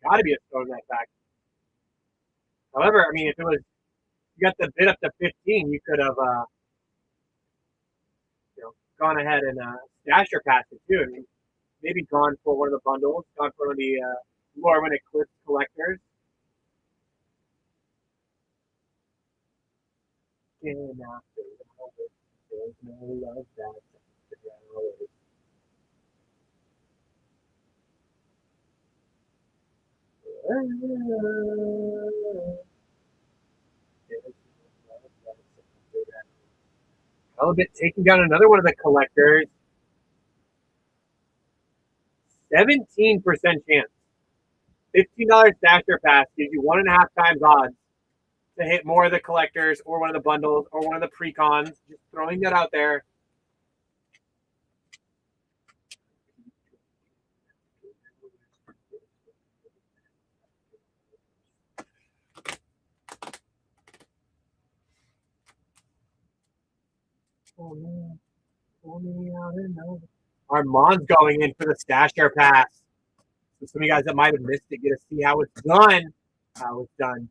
Got to be a stone that fact. However, I mean, if it was you got the bid up to 15, you could have gone ahead and stash your pass it too. I mean, maybe gone for one of the bundles, gone for one of the Lorwyn Eclipse collectors. And after there's no love that's Halibut taking down another one of the collectors. 17% chance. $15 stasher pass gives you 1.5 times odds to hit more of the collectors or one of the bundles or one of the pre-cons. Just throwing that out there. Armand's going in for the stasher pass. So some of you guys that might have missed it get to see how it's done. How it's done.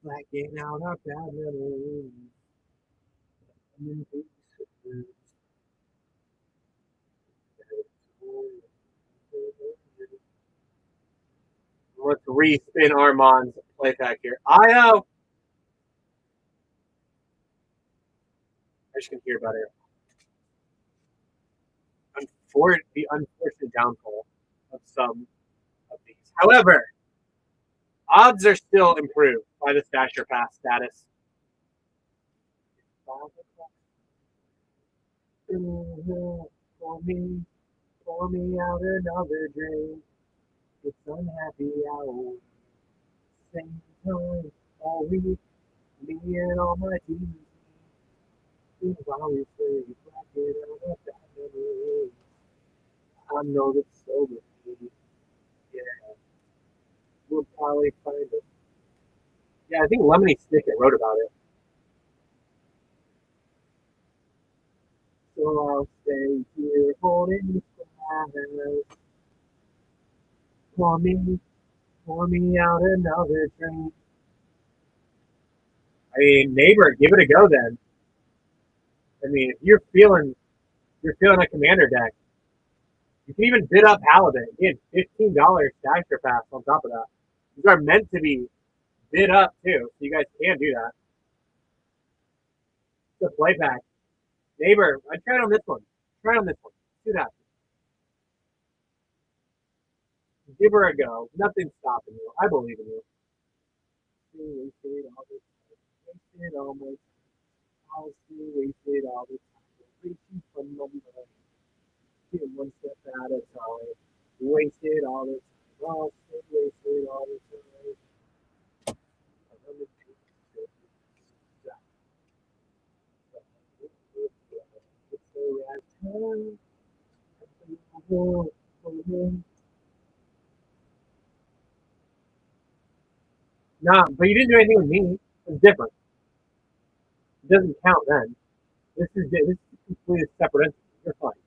Blacking out our bad memories. Let's respin Armand's play pack here. IO. I just can hear about it. The unfortunate downfall of some of these. However, odds are still improved by the stasher pass status. Pour me out another drink. It's unhappy hour. Same time all week. Me and all my team. While we play, black it out of that memory. I know that's sober. Yeah, we'll probably find it. Yeah, I think Lemony Snicket wrote about it. So I'll stay here holding the flag. Pour me out another drink. I mean, neighbor, give it a go then. I mean, if you're feeling a commander deck, you can even bid up Halibut. He had $15 stasher pass on top of that. These are meant to be bid up too, so you guys can do that. It's a play pack. Neighbor, I tried on this one. Try on this one. Do that. Give her a go. Nothing's stopping you. I believe in you. Wasted all the time. Wasted all my time. I'll see wasted all the time. Reaching for my mind. Get one step at a time. Wasted all the time. I'll see wasted all the time. It's the right time. Nah, but you didn't do anything with me. It's different. It doesn't count then. This is completely separate entity. You're fine.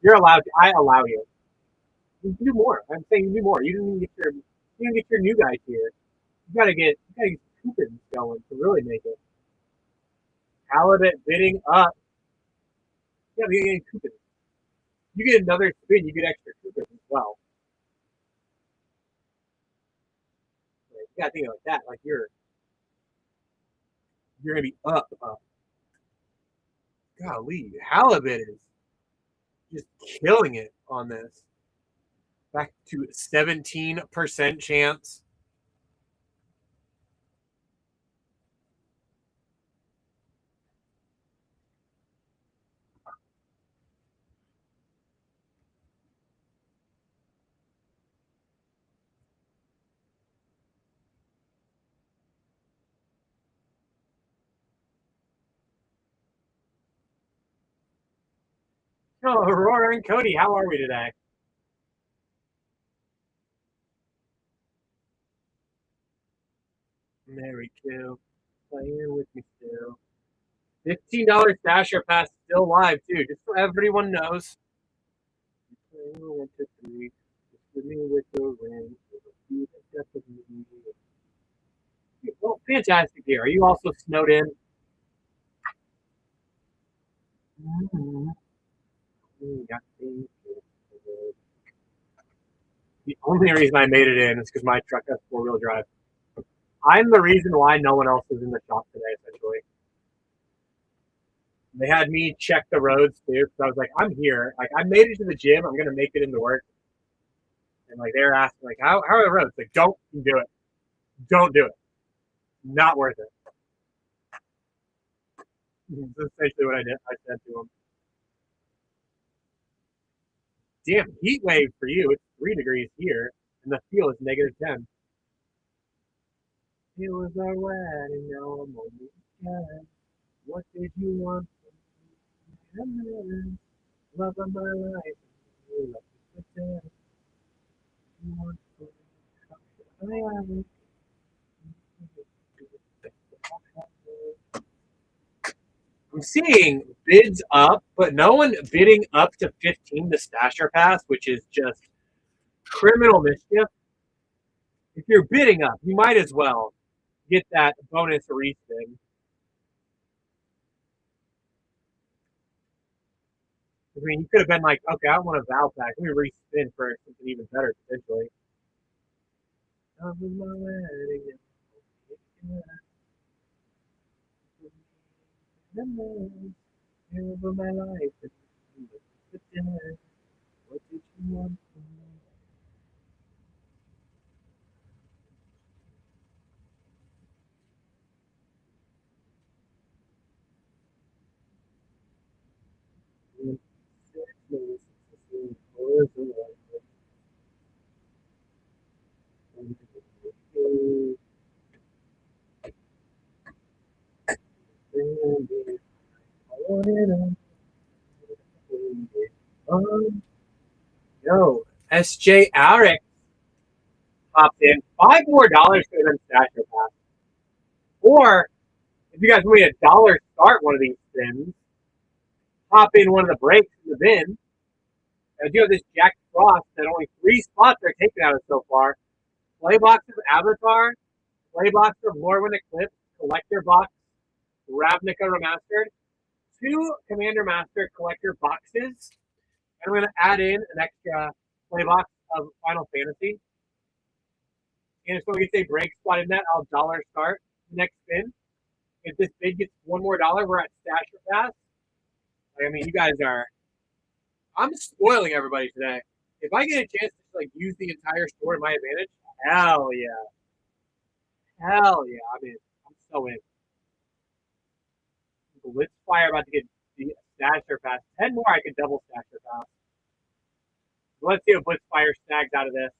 You're allowed to. I allow you. You can do more. I'm saying you do more. You didn't get your new guys here. You gotta get coupons going to really make it. Halibut bidding up. Yeah, we get coupons. You get another spin, you get extra coupons as well. Like, you gotta think of it like that. Like you're gonna be up. Golly, Halibut is just killing it on this. Back to 17% chance. Oh, Aurora and Cody, how are we today? Mary too. Playing with me still. $15 stasher pass still live too, just so everyone knows. Well, fantastic here. Are you also snowed in? Mm-hmm. The only reason I made it in is because my truck has four-wheel drive. I'm the reason why no one else is in the shop today, essentially. They had me check the roads too, because I was like, I'm here. Like, I made it to the gym. I'm gonna make it into work. And like they're asking, like, how are the roads? Like, don't do it. Don't do it. Not worth it. That's essentially what I did. I said to them, "Damn heat wave for you. It's 3 degrees here, and the feel is -10." It was our wedding, now I'm on the weekend. What did you want from me? Love of my life. You love me pretend. You want to I am. I'm seeing bids up, but no one bidding up to 15 to Stasher Pass, which is just criminal mischief. If you're bidding up, you might as well get that bonus respin. I mean, you could have been like, okay, I want a Val pack. Let me respin for something even better potentially. Over my life. What did you want from me? Yo, SJ Aric popped in. $5 more for them Stasher Pass. Or if you guys want me a dollar start one of these spins, pop in one of the breaks in the bin. I do have this Jack Frost that only 3 spots are taken out of so far. Playbox of Avatar, Playbox of Lorwyn Eclipse, Collector Box, Ravnica Remastered, 2 Commander Master Collector boxes, and I'm going to add in an extra Playbox of Final Fantasy. And if someone gets a break spot in that, I'll dollar start the next spin. If this bid gets $1 more, we're at Stasher Pass. I mean, you guys are. I'm spoiling everybody today. If I get a chance to use the entire store to my advantage, hell yeah, hell yeah! I mean, I'm so in. Blitzfire about to get the Stasher Pass. 10 more, I could double Stasher Pass. Let's see if Blitzfire snags out of this.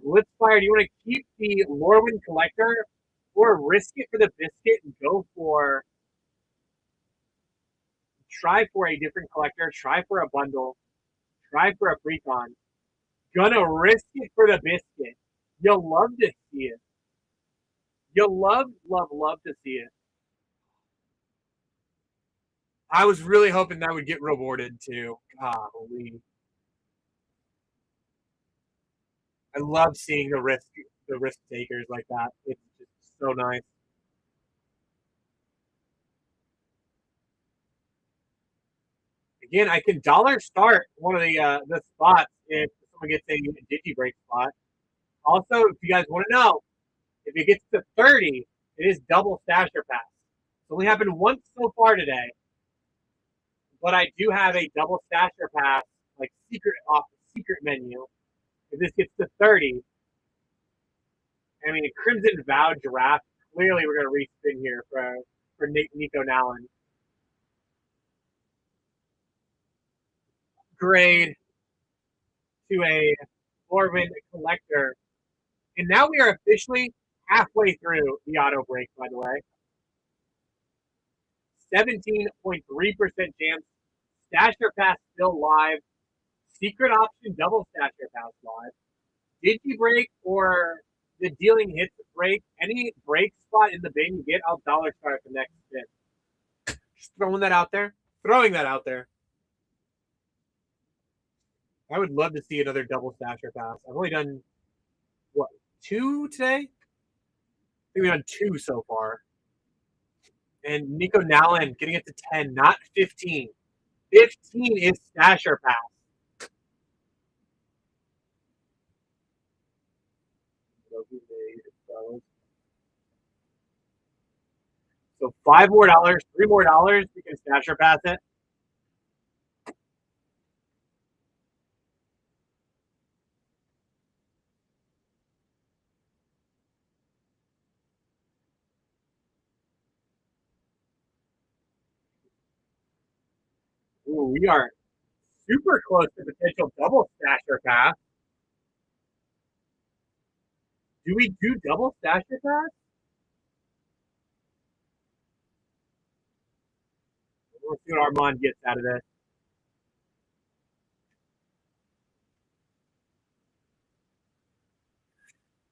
Blitzfire, do you want to keep the Lorwyn Collector or risk it for the biscuit and go for try for a different collector, try for a bundle, try for a precon. Gonna risk it for the biscuit. You'll love to see it. You'll love, love, love to see it. I was really hoping that would get rewarded too. Golly. I love seeing the risk takers like that. It's just so nice. Again, I can dollar start one of the spots if someone gets a digi break spot. Also, if you guys want to know, if it gets to 30, it is double Stasher Pass. It's only happened once so far today, but I do have a double Stasher Pass secret off the secret menu. If this gets to 30, I mean, Crimson Vow Giraffe. Clearly, we're going to respin here for Nico Nallen. Grade to a Lorwyn Collector. And now we are officially halfway through the auto break, by the way. 17.3% chance. Stasher Pass still live. Secret option double Stasher Pass live. Digi break or the dealing hits break. Any break spot in the bin you get, I'll dollar start the next spin. Just throwing that out there. Throwing that out there. I would love to see another double Stasher Pass. I've only done, what, 2 today? I think we've done 2 so far. And Nico Nallen getting it to 10, not 15. 15 is Stasher Pass. So $5 more, $3 more, we can Stasher Pass it. Ooh, we are super close to potential double Stasher Pass. Do we do double Stasher Pass? Let's see what Armand gets out of this.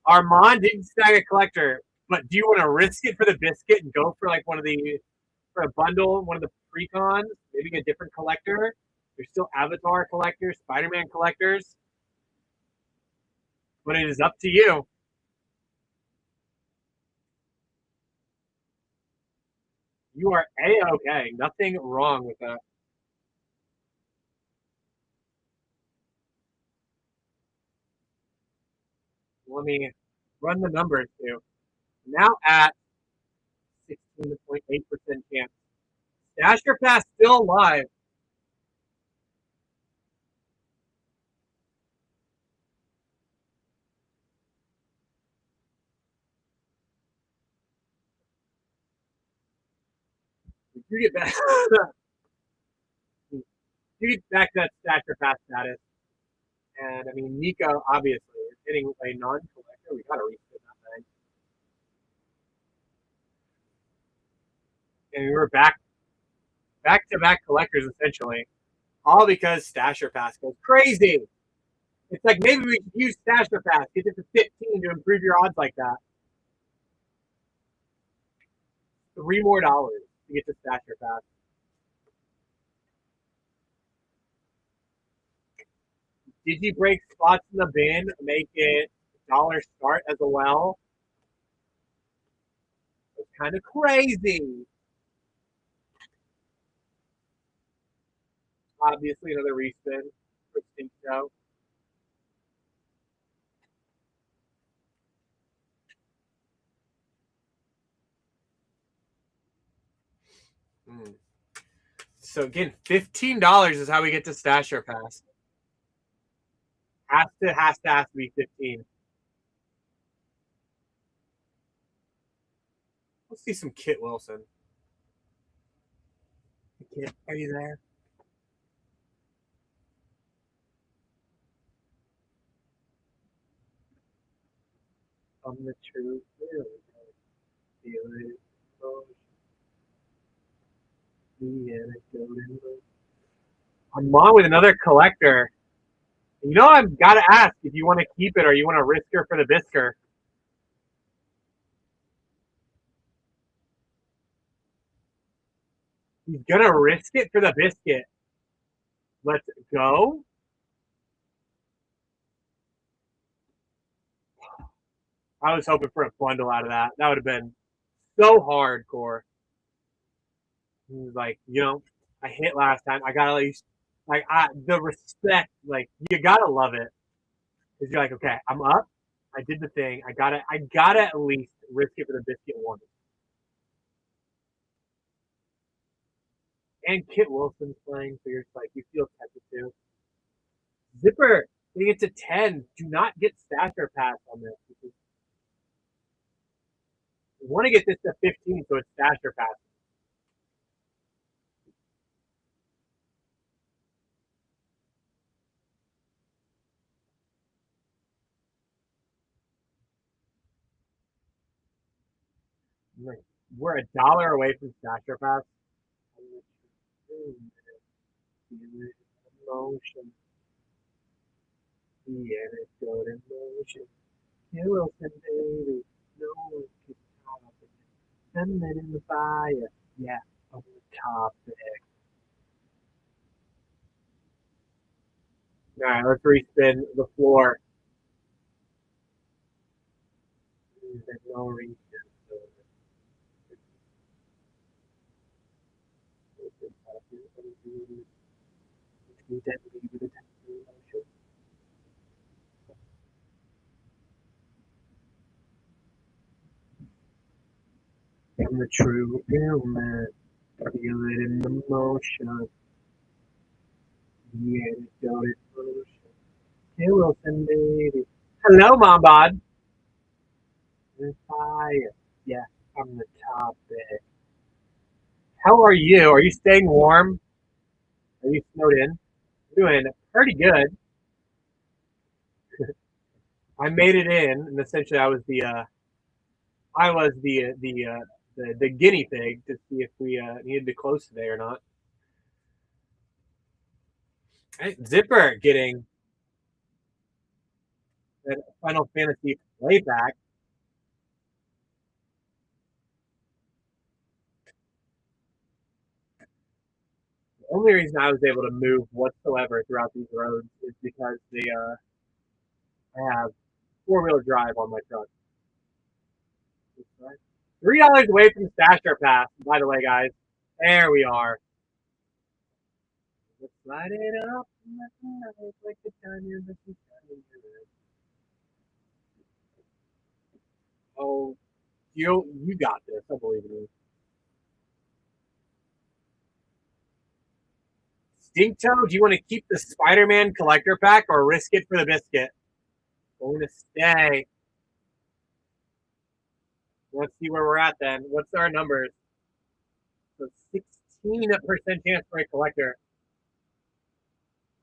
Armand didn't snag a collector. But do you want to risk it for the biscuit and go for like for a bundle, one of the precons, maybe a different collector? There's still Avatar collectors, Spider-Man collectors, but it is up to you. You are A-okay. Nothing wrong with that. Let me run the numbers too. Now at 16.8% chance. Dasher Pass still alive. You get back, you get back to that Dasher Pass status. And I mean, Nico obviously is hitting a non-collector. We gotta respin that thing. And we were back to back collectors essentially. All because Stasher Pass goes crazy. It's like maybe we should use Stasher Pass, get it to 15 to improve your odds like that. $3 more to get to Stasher Pass. Digi break spots in the bin, make it dollar start as well. It's kind of crazy. Obviously, another respin for Stinko. Mm. So again, $15 is how we get to Stasher Pass. Has to be 15. Let's see some Kit Wilson. Kit, are you there? I'm the truth. I'm on with another collector. You know, I've got to ask if you want to keep it or you want to risk her for the Bisker. He's going to risk it for the biscuit. Let's go. I was hoping for a bundle out of that. That would have been so hardcore. He was like, I hit last time. I got to at least, the respect, like, you got to love it. Because you're like, okay, I'm up. I did the thing. I gotta at least risk it for the biscuit once. And Kit Wilson's playing, so you're just like, you feel tempted to. Zipper, getting it to 10. Do not get Stasher Pass on this. You want to get this to 15, so it's Stasher Pass. Like, we're $1 away from Stasher Pass. Motion. Yeah, it's good in motion. Kit Wilson, baby. No one can stop it. Send it in the fire. Yeah, on the topic. All right, let's respin the floor. There's no reason. I'm the true real man. Feel it in the motion. Yeah, got it. Hey, Wilson, baby. Hello, Mom Bod. Fire. Yeah, I'm the topic. How are you? Are you staying warm? Are you snowed in? Doing pretty good. I made it in, and essentially I was the guinea pig to see if we needed to close today or not. Hey, Zipper getting that Final Fantasy playback. only reason I was able to move whatsoever throughout these roads is because I have four-wheel drive on my truck. $3 away from the Stasher Pass, by the way, guys. There we are. Let's slide it up like the time is. Oh, you got this. I believe in you. Stinktoe, do you want to keep the Spider-Man collector pack or risk it for the biscuit? We're going to stay. Let's see where we're at then. What's our numbers? So 16% chance for a collector.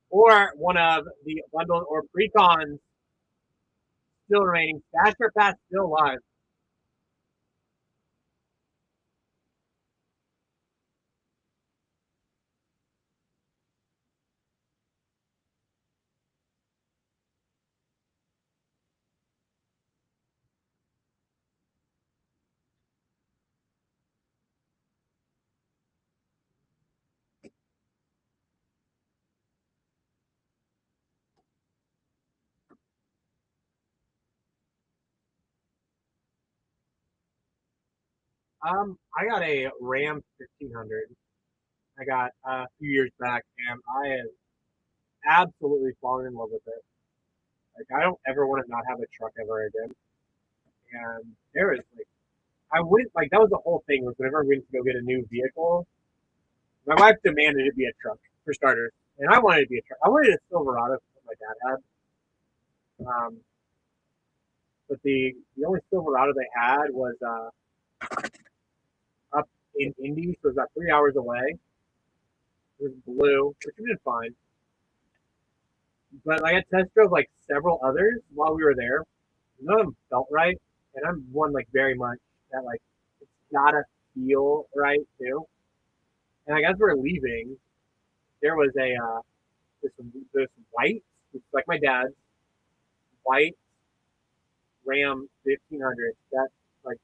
Or one of the bundles or precons still remaining. Stasher Pass still live. I got a Ram 1500. I got a few years back, and I have absolutely fallen in love with it. Like, I don't ever want to not have a truck ever again. And there is like, I wouldn't like that was the whole thing was whenever we went to go get a new vehicle, my wife demanded it be a truck for starters, and I wanted it to be a truck. I wanted a Silverado, what my dad had. But the only Silverado they had was up in Indy, so it was about 3 hours away. It was blue, which would have been fine. But I had test drove like several others while we were there. None of them felt right, and I'm one like very much that like it's gotta feel right too. And like as we're leaving, there was a this white, it's like my dad's white Ram 1500. That's like,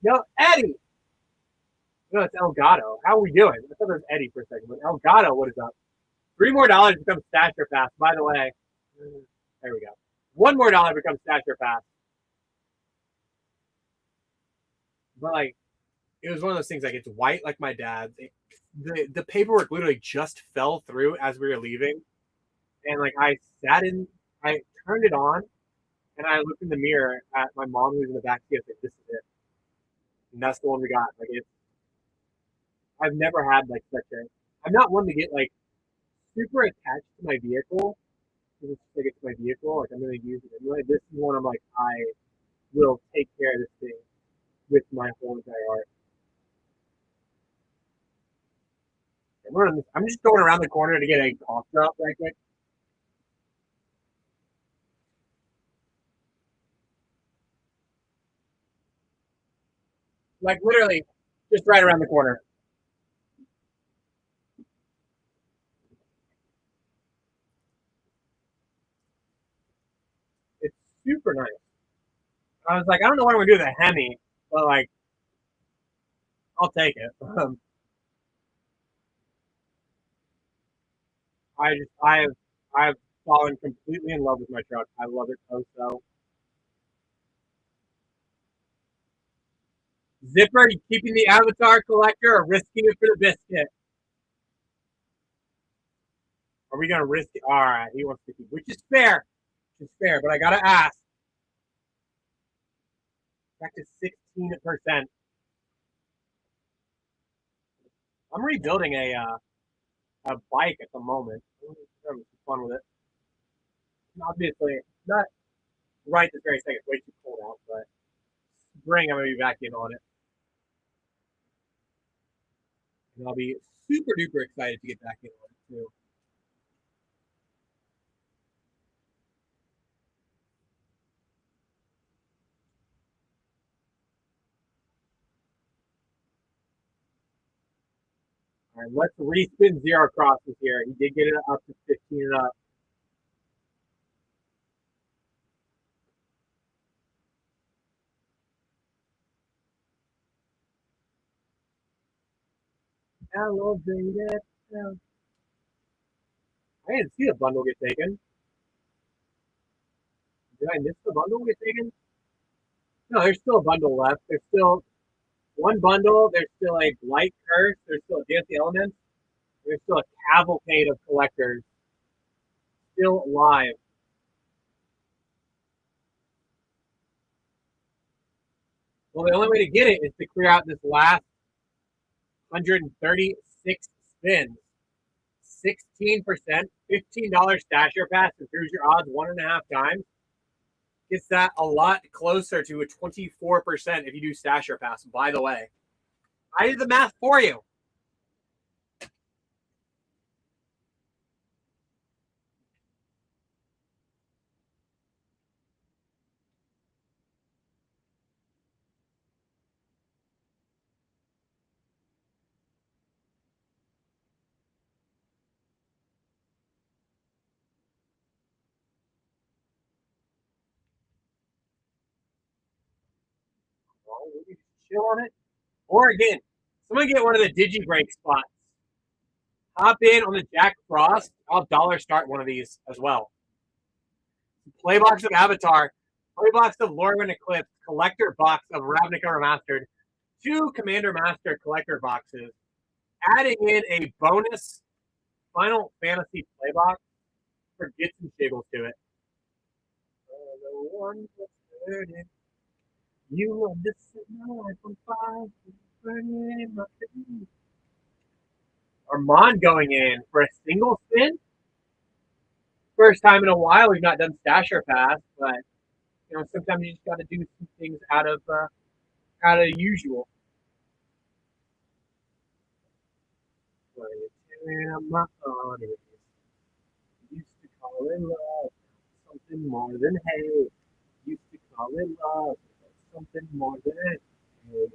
no, Eddie. No, it's Elgato. How are we doing? I thought it was Eddie for a second, but Elgato, what is up? $3 more becomes Stasher Pass. By the way, there we go. $1 more becomes Stasher Pass. But like, it was one of those things. Like, it's white, like my dad's. The paperwork literally just fell through as we were leaving, and like I turned it on, and I looked in the mirror at my mom who's in the back seat. I said, "This is it," and that's the one we got. Like, I've never had like such a. I'm not one to get like super attached to my vehicle because it's like it's my vehicle. Like I'm going to use it anyway. This is one I'm like I will take care of this thing with my whole entire heart. I'm just going around the corner to get a cough drop right quick. Like literally, just right around the corner. It's super nice. I was like, I don't know what I'm gonna do with a Hemi, but like, I'll take it. I've fallen completely in love with my truck. I love it so. Zipper, you keeping the Avatar collector or risking it for the biscuit? Are we gonna risk it? All right, he wants to keep, which is fair. Which is fair, but I gotta ask. Back to 16%. I'm rebuilding a bike at the moment. I'm having some fun with it. Obviously, not right this very second. It's way too cold out, but spring I'm gonna be back in on it, and I'll be super duper excited to get back in on it too. All right, let's respin zero crosses here. He did get it up to 15 and up. Elevated. Yeah. I didn't see the bundle get taken. Did I miss the bundle get taken? No, there's still a bundle left. There's still one bundle. There's still a Blight Curse. There's still a Dance the Elements. There's still a cavalcade of collectors still alive. Well, the only way to get it is to clear out this last 136 spins. 16%, $15 stasher pass improves your odds 1.5 times. Gets that a lot closer to a 24% if you do stasher pass, by the way. I did the math for you. Well, we can chill on it. Or again, someone get one of the Digi break spots. Hop in on the Jack Frost. I'll dollar start one of these as well. Playbox of Avatar, Playbox of Lorwyn Eclipse, Collector Box of Ravnica Remastered, 2 Commander Master Collector Boxes, adding in a bonus Final Fantasy Playbox for Gits and Shiggles to it. You are this life on fire, burning my face. Armand going in for a single spin. First time in a while we've not done Stasher Pass, but sometimes you just got to do some things out of usual. Used to call it love, something more than hate. Used to call it love, something more than hate.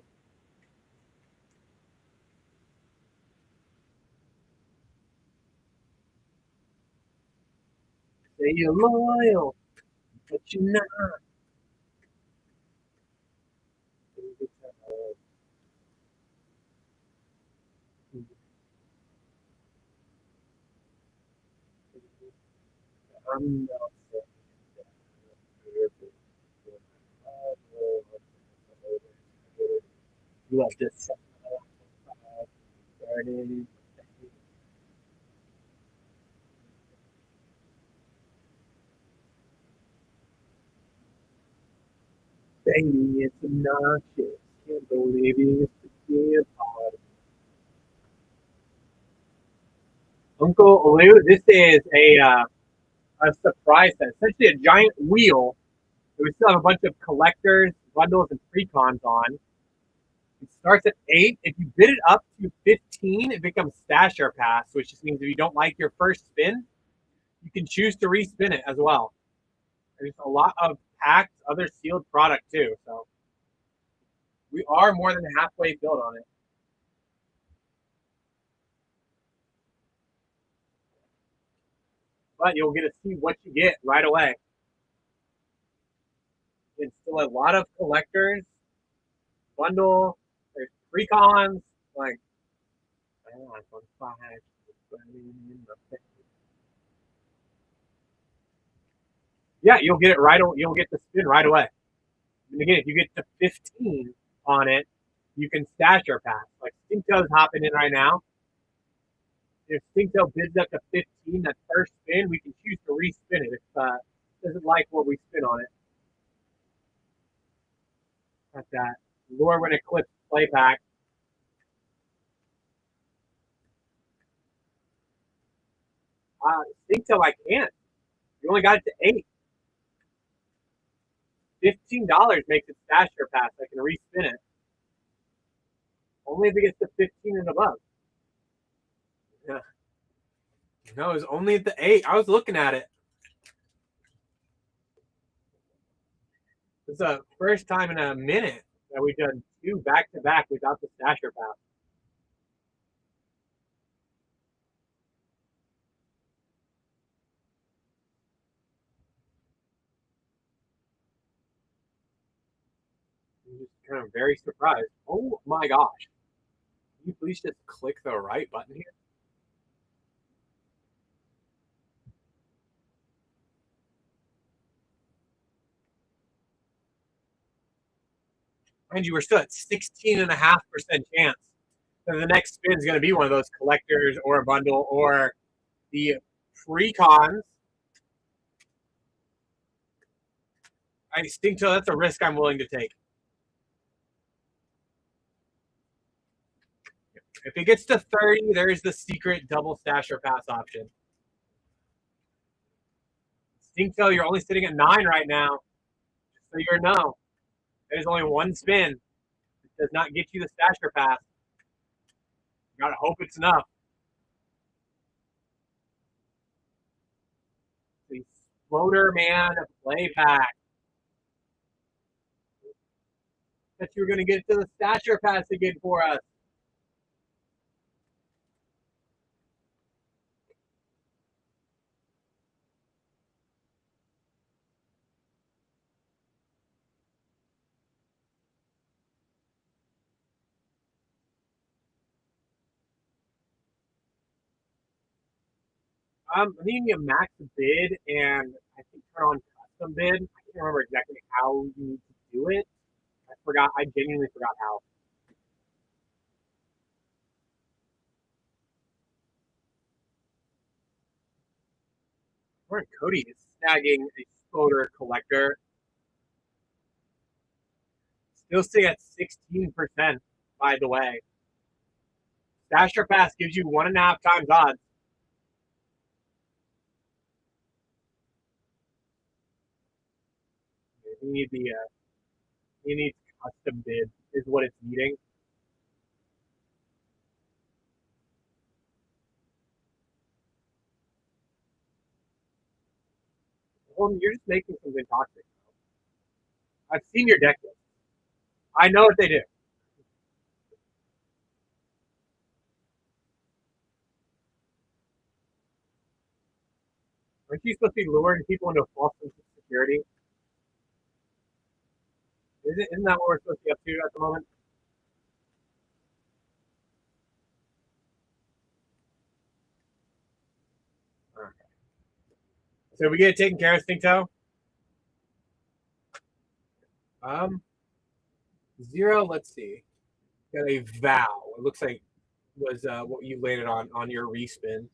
Say you're loyal, but you're not. I'm not you love this. Burning. Baby, it's obnoxious. Can't believe you used to be a part of Uncle Lou. This is a surprise set. Essentially a giant wheel. We still have a bunch of collectors, bundles, and precons on. It starts at 8. If you bid it up to 15, it becomes Stasher Pass, which just means if you don't like your first spin, you can choose to respin it as well. There's a lot of packed other sealed product too, so we are more than halfway filled on it. But you'll get to see what you get right away. It's still a lot of collectors, bundle, there's precons, like yeah, you'll get it right. You'll get the spin right away. And again, if you get to 15 on it, you can stash your pass. Like Stinktail's hopping in right now. If Stinktail bids up to 15, that first spin, we can choose to respin it if doesn't like what we spin on it. Got that Lorwyn Eclipse play pack. Stinktail, I can't. You only got it to 8. $15 makes it stash your pass. I can respin it. Only if it gets to 15 and above. Yeah. No, it was only at the 8. I was looking at it. It's the first time in a minute that we've done 2 back to back without the stasher pass. I'm just kind of very surprised. Oh my gosh. Can you please just click the right button here? And you were still at 16.5% chance that the next spin is going to be one of those collectors or a bundle or the pre-cons. I think so. That's a risk I'm willing to take. If it gets to 30, there's the secret double stash or pass option. Stinktail, you're only sitting at 9 right now. So you're no. There's only one spin. It does not get you the stash or pass. You gotta hope it's enough. The Floater Man play pack. That you were gonna get to the stash or pass again for us. I need a max bid and I think turn on custom bid. I can't remember exactly how you need to do it. I forgot. I genuinely forgot how. Where Cody is snagging a floater collector. Still stay at 16%, by the way. Stash or pass gives you 1.5 times odds. You need the you need custom bid is what it's needing. Well, you're just making something toxic. I've seen your deck list. I know what they do. Aren't you supposed to be luring people into a false sense of security? Isn't that what we're supposed to be up to at the moment? Okay. So we get it taken care of, Stinktoe? Um, 0, let's see. Got a vow. It looks like was what you landed on your respin.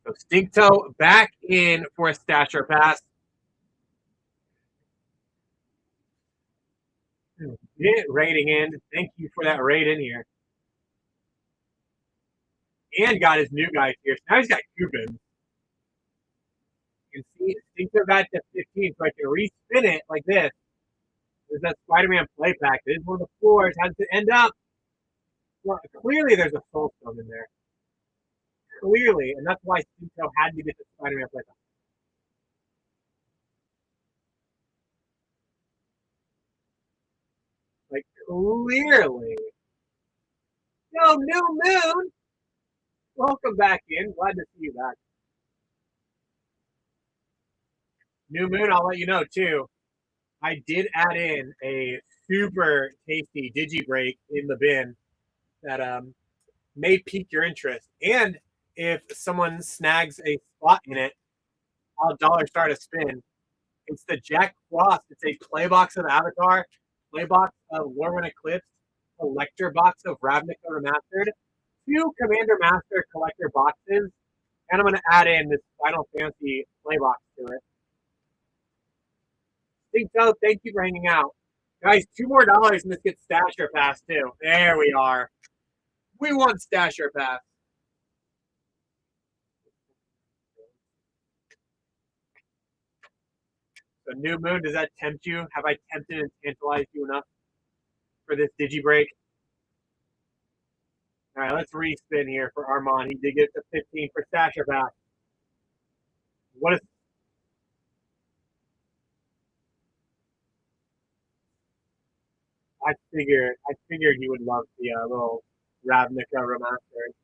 So Stinktoe back in for a stash or pass. Get rating in. Thank you for that raid in here. And got his new guys here. So now he's got Cubans. You can see Stinktoe got to 15, so I can respin it like this. There's that Spider-Man play pack. This is one of the floors. How does it end up? Well, clearly there's a Soulstone in there. Clearly, and that's why Stinktoe had to get the Spider-Man play pack. Like, clearly. Yo, New Moon! Welcome back in. Glad to see you back. New Moon, I'll let you know too. I did add in a super tasty Digi break in the bin that may pique your interest. And if someone snags a spot in it, I'll dollar start a spin. It's the Jack Frost. It's a play box of Avatar, play box of Lorwyn Eclipse, collector box of Ravnica Remastered, 2 Commander Master collector boxes, and I'm going to add in this Final Fantasy play box to it. Think so. Thank you for hanging out. Guys, $2 more and this gets Stasher Pass too. There we are. We want Stasher Pass. So New Moon, does that tempt you? Have I tempted and tantalized you enough for this Digi break? All right, let's respin here for Armand. He did get the 15 for Stasher Pass. What is I figured you would love the little Ravnica remastered.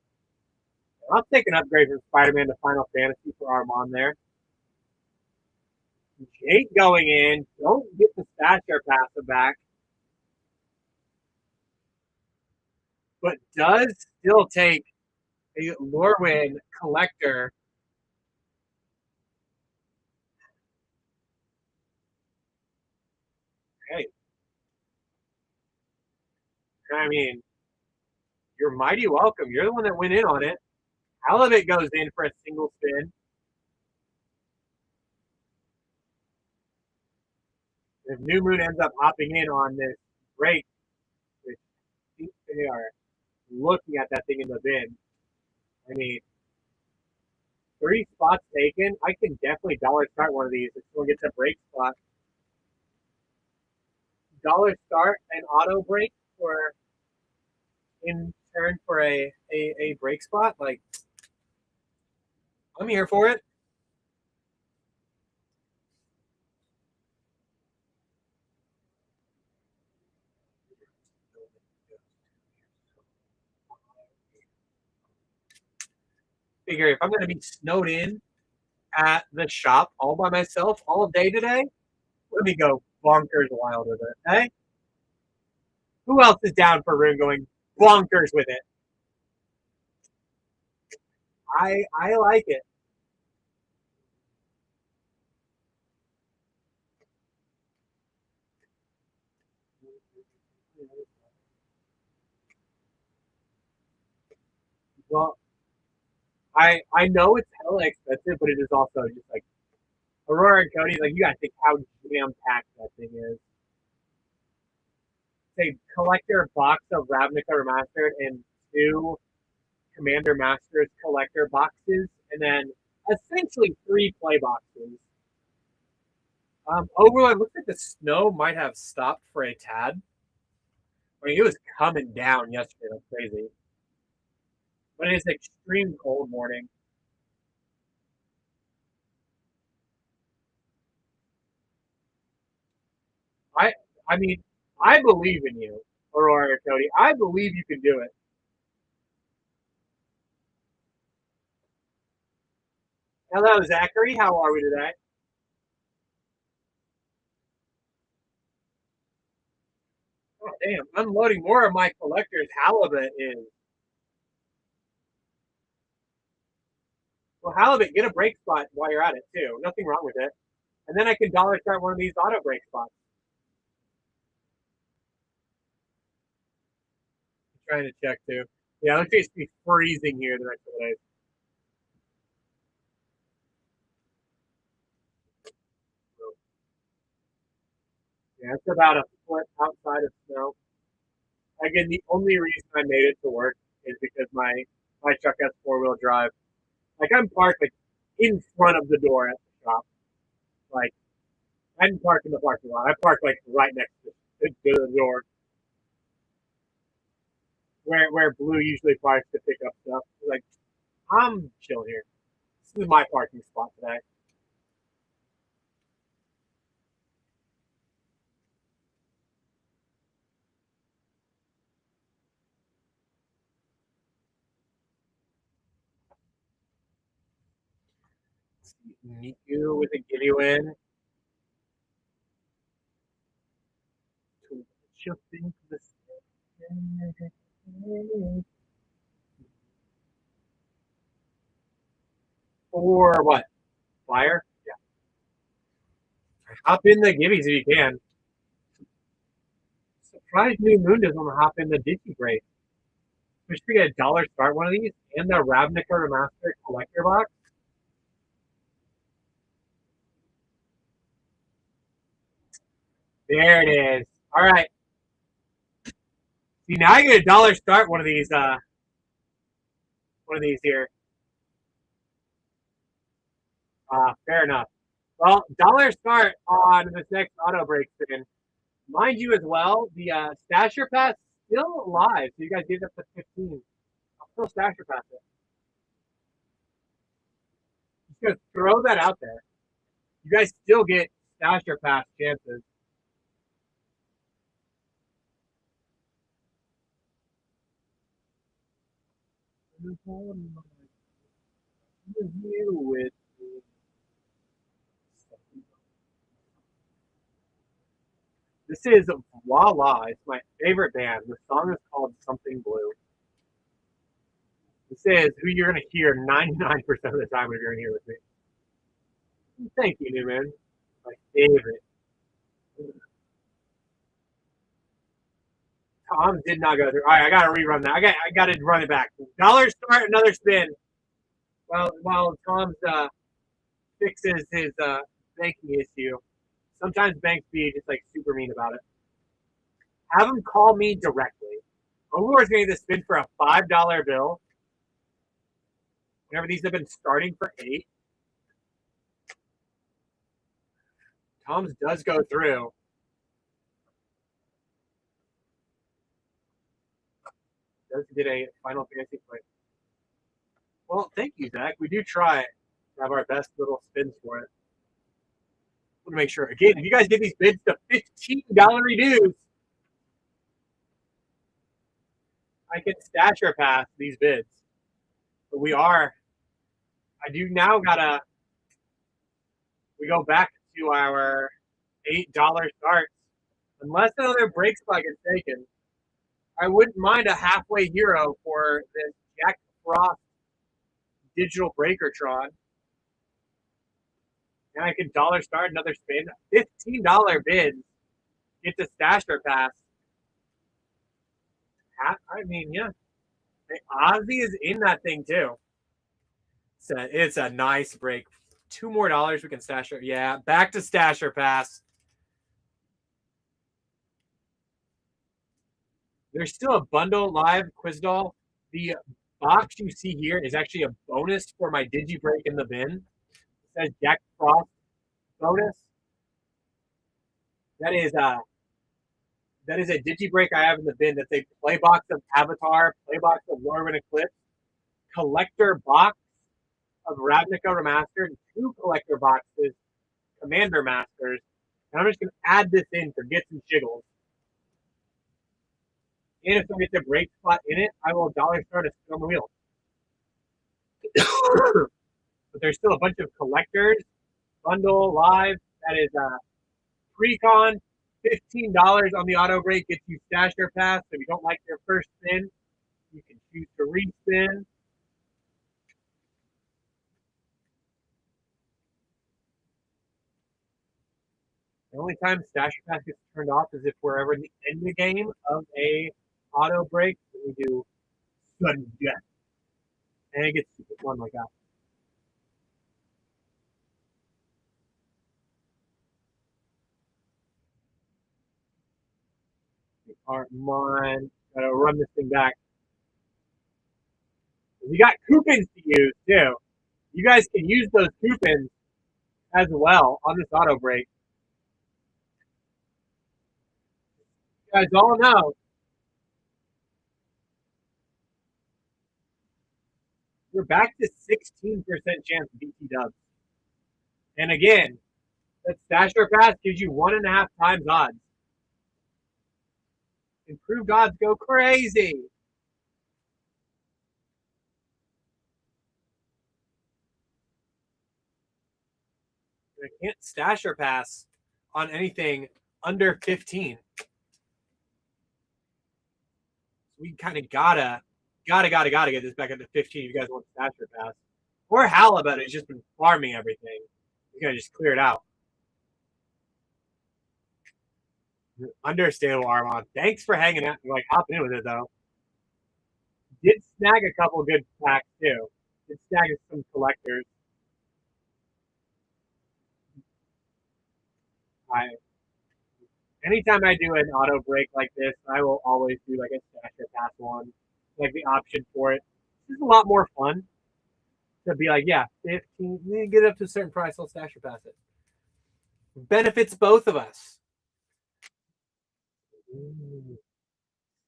I'll take an upgrade from Spider-Man to Final Fantasy for Armand there. Jake going in. Don't get the Stasher Pass back. But does still take a Lorwyn collector I mean, you're mighty welcome. You're the one that went in on it. Halibut goes in for a single spin. If New Moon ends up hopping in on this break, which I think they are looking at that thing in the bin. I mean, 3 spots taken. I can definitely dollar start one of these if someone gets a break spot. Dollar start and auto break for in turn for a break spot. Like, I'm here for it. Figure if I'm going to be snowed in at the shop all by myself all day today, let me go bonkers wild with it. Hey, who else is down for Rune going bonkers with it? I like it. Well, I know it's hella expensive, but it is also just like Aurora and Cody. Like you got to think how jam packed that thing is. Say collector box of Ravnica Remastered and 2 Commander Masters collector boxes, and then essentially 3 play boxes. Overall, it looks like the snow might have stopped for a tad. I mean, it was coming down yesterday like crazy, but it's an extreme cold morning. I I mean, I believe in you, Aurora Cody. I believe you can do it. Hello, Zachary. How are we today? Oh, damn. Unloading more of my collector's halibut is. Well, halibut, get a break spot while you're at it, too. Nothing wrong with it. And then I can dollar start one of these auto break spots. I'm trying to check, too. Yeah, let's just be freezing here the next couple days. Yeah, it's about a foot outside of snow. Again, the only reason I made it to work is because my truck has 4-wheel drive. Like I'm parked like in front of the door at the shop. Like I didn't park in the parking lot. I parked like right next to the door where Blue usually parks to pick up stuff. Like I'm chill here. This is my parking spot today. Niku with a giddy win. Or what? Flyer? Yeah. Hop in the gibbies if you can. Surprised New Moon doesn't want to hop in the Digi break. We should get a dollar start one of these and the Ravnica Remastered collector box. There it is. All right. See now I get a dollar start one of these here. Fair enough. Well, dollar start on this next auto break spin. Mind you as well, the Stasher Pass still alive. So you guys get up to 15. I'll still Stasher Pass it. Just gonna throw that out there. You guys still get Stasher Pass chances. With This is Voila. It's my favorite band. The song is called Something Blue. This is who you're going to hear 99% of the time if you're in here with me. Thank you, Newman. My favorite. Tom did not go through. All right, I got to rerun that. I got to run it back. Dollar start, another spin. While Tom's fixes his banking issue, sometimes banks be just like super mean about it. Have him call me directly. Overlord's going to spin for a $5 bill. Whenever these have been starting for 8. Tom's does go through. Does get a Final Fantasy play. Well, thank you, Zach. We do try to have our best little spins for it. I want to make sure. Again, if you guys get these bids to $15 reduce, I can stash or pass these bids. But I do now gotta, we go back to our $8 starts. Unless another break spot gets taken, I wouldn't mind a halfway hero for this Jack Frost digital Breakertron. And I can dollar start another spin. $15 bids. Get the stash or pass. I mean, yeah. Hey, Ozzy is in that thing too. It's a nice break. $2 more we can stash her. Yeah, back to stash or pass. There's still a bundle live quiz doll. The box you see here is actually a bonus for my Digi break in the bin. It says Jack Frost bonus. That is a Digi break I have in the bin. That's a play box of Avatar, play box of Lorwyn Eclipse, collector box of Ravnica Remastered, and 2 collector boxes, Commander Masters. And I'm just going to add this in for gets and jiggles. And if I get the break spot in it, I will dollar start a spin on the wheel. But there's still a bunch of collectors. Bundle live. That is pre-con. $15 on the auto break gets you stash or pass. So if you don't like your first spin, you can choose to re-spin. The only time stash or pass gets turned off is if we're ever in the end of the game of a auto break, and we do sudden death. And it gets one like that. All right, mine. Gotta run this thing back. We got coupons to use too. You guys can use those coupons as well on this auto break. You guys all know we're back to 16% chance of BT dubs. And again, that stash or pass gives you 1.5 times odds. Improved odds go crazy. I can't stash or pass on anything under 15. We kind of gotta get this back up to 15 if you guys want stash or pass. Or Halibut has just been farming everything. You gotta just clear it out. Understandable, Armand. Thanks for hanging out, like hopping in with it though. Did snag a couple good packs too. Did snag some collectors. Anytime I do an auto break like this, I will always do like a stash or pass one, like the option for it. This is a lot more fun to be like, yeah, 15, get up to a certain price, I'll stash or pass it. Benefits both of us.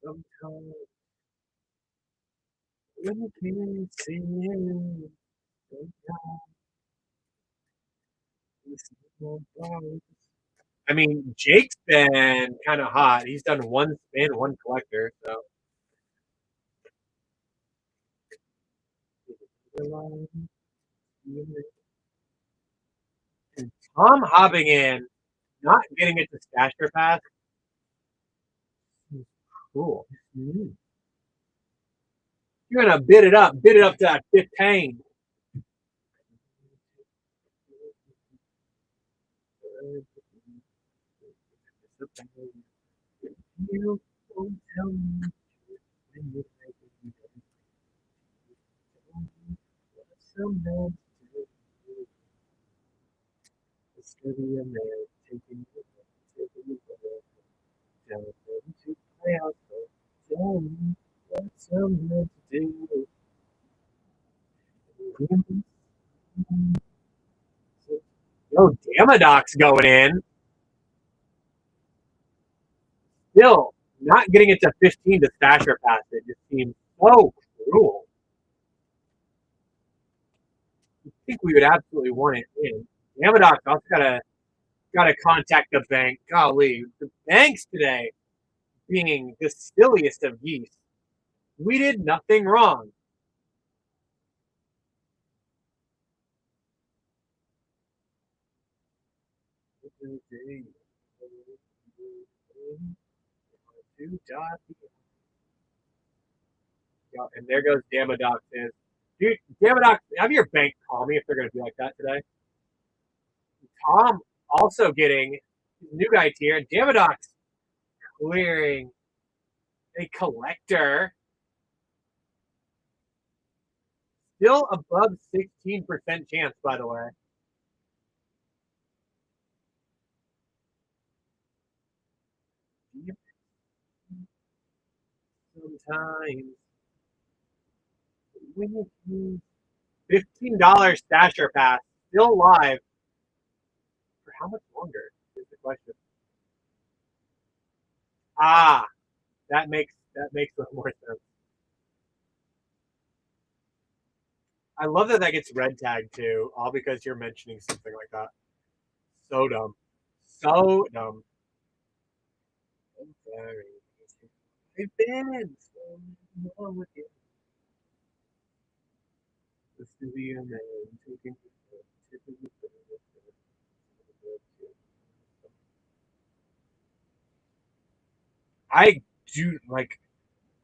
Sometimes when you can't see you, I mean, Jake's been kind of hot. He's done one spin, one collector, so. And Tom hopping in, not getting it to stash or pass. Cool. You're gonna bid it up to that 15. Tell me when you make it, you don't tell me what some men do. It's gonna be a man taking you away. Tell them to play out, so tell me what some men do. No, Damodoc's going in. Still not getting it to 15 to Stasher pass. It just seems so cruel. I think we would absolutely want it in. Damodoc's also gotta contact the bank. Golly, the banks today being the silliest of geese. We did nothing wrong. Yeah, and there goes Damodoc is. Dude, Damodoc, have your bank call me if they're going to be like that today. Tom also getting new guy tier, and Damodoc's clearing a collector. Still above 16% chance, by the way. Sometimes when you $15 stasher pass, still live. For how much longer is the question? Ah, that makes a little more sense. I love that that gets red tagged too, all because you're mentioning something like that. So dumb. So dumb. Very. I've been so long with you. This is the man taking I do like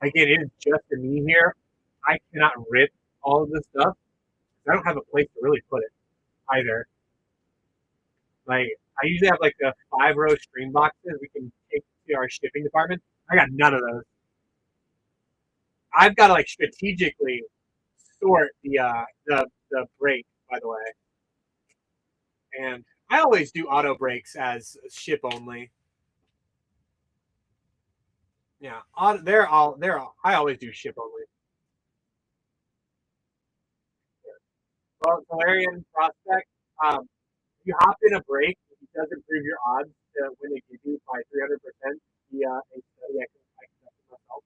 again, it is just a me here. I cannot rip all of this stuff. I don't have a place to really put it either. Like I usually have like the 5 row stream boxes we can take to our shipping department. I got none of those. I've got to like strategically sort the break, by the way. And I always do auto breaks as ship only. Yeah, they're all. I always do ship only. Well, Valerian prospect. If you hop in a break, it does improve your odds to win a GP by 300% via a study I conducted myself.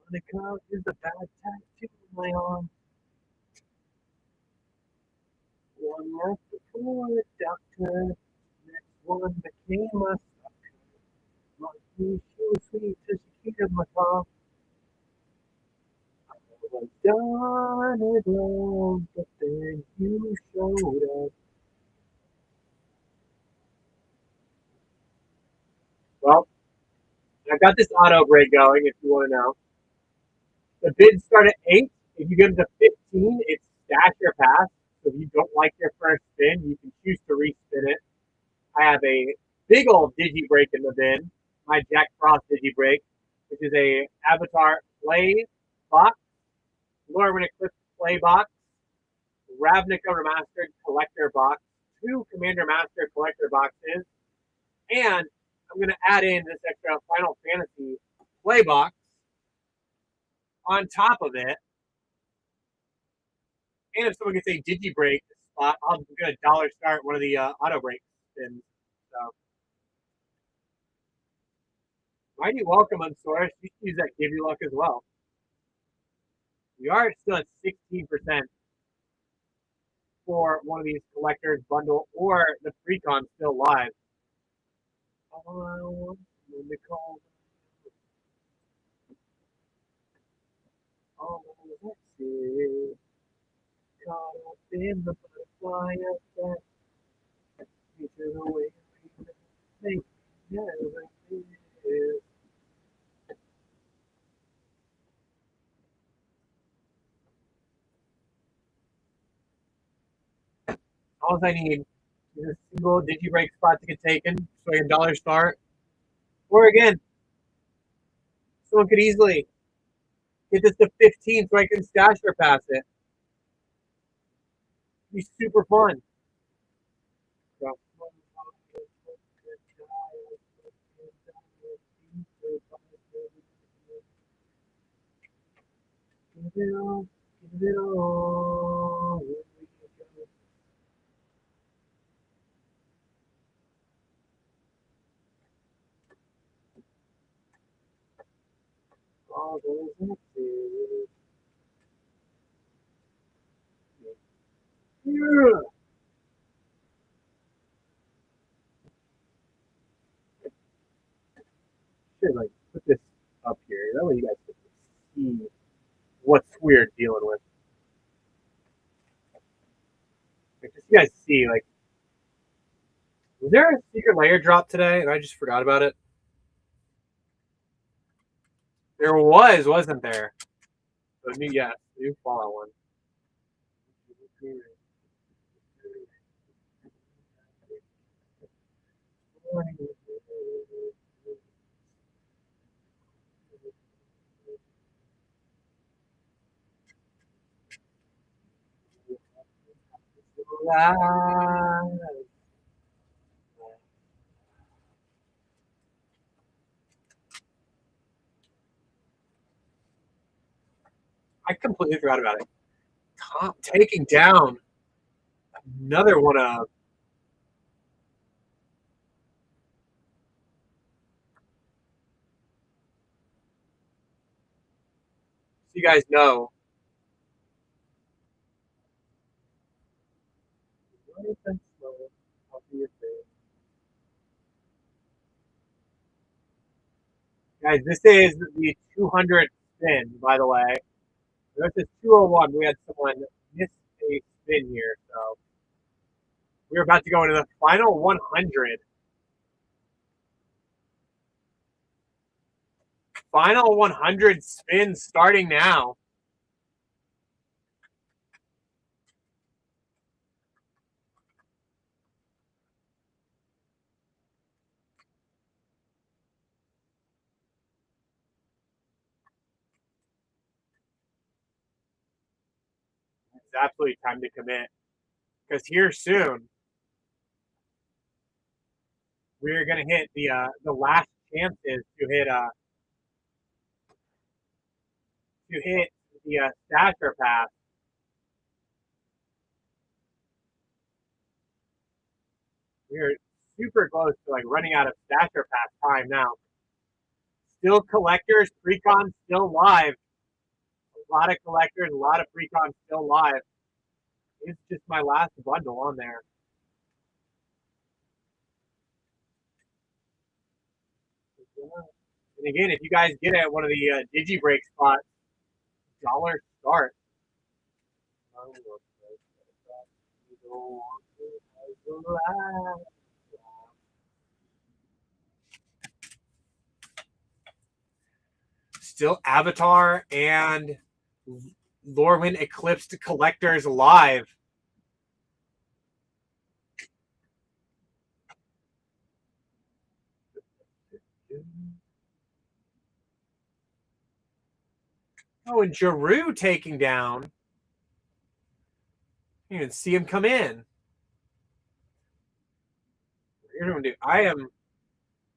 When it comes is a bad tattoo on my arm. One left before the doctor. Next one became a monkey. She was sweet till she cheated my car. I was done with love, but then you showed up. Well, I've got this auto break going if you want to know. The bids start at 8. If you get to 15, it's stash your pass. So if you don't like your first spin, you can choose to respin it. I have a big old digi break in the bin, my Jack Frost digi break, which is a Avatar play box, Lorwyn Eclipse play box, Ravnica Remastered collector box, 2 Commander Master collector boxes, and I'm going to add in this extra Final Fantasy play box on top of it. And if someone gets a digi break spot, I'm going to dollar start one of the auto break spins. So, mighty welcome, Unsourced. You can use that give you luck as well. We are still at 16% for one of these collectors bundle or the pre-con still live. All I want when they call all that's it. Caught up in the butterfly effect. Nature the way we think never is. All I need a single digi break spot to get taken, so I can dollar start. Or again, someone could easily get this to 15 so I can stash or pass it. It'd be super fun. So, give it all, give it all. All those exes. Yeah. Should like put this up here. That way you guys can see what's weird dealing with. Like, just you guys see, like, was there a secret layer drop today and I just forgot about it? There was, wasn't there? So new, yeah, new Fallout one. I completely forgot about it. Taking down another one of. So you guys know. Guys, this is the 200 spin, by the way. This is 201. We had someone miss a spin here, so we're about to go into the final 100. Final 100 spins starting now. It's absolutely time to commit because here soon we're gonna hit the last chances to hit the stasher pass. We're super close to like running out of stasher pass time now. Still collectors, precon still live. A lot of collectors, a lot of precon still live. It's just my last bundle on there. And again, if you guys get at one of the digi break spots, dollar start. Still Avatar and Lorwyn Eclipsed Collectors live. Oh, and Giroux taking down. You can see him come in. Here's what I'm gonna do. I am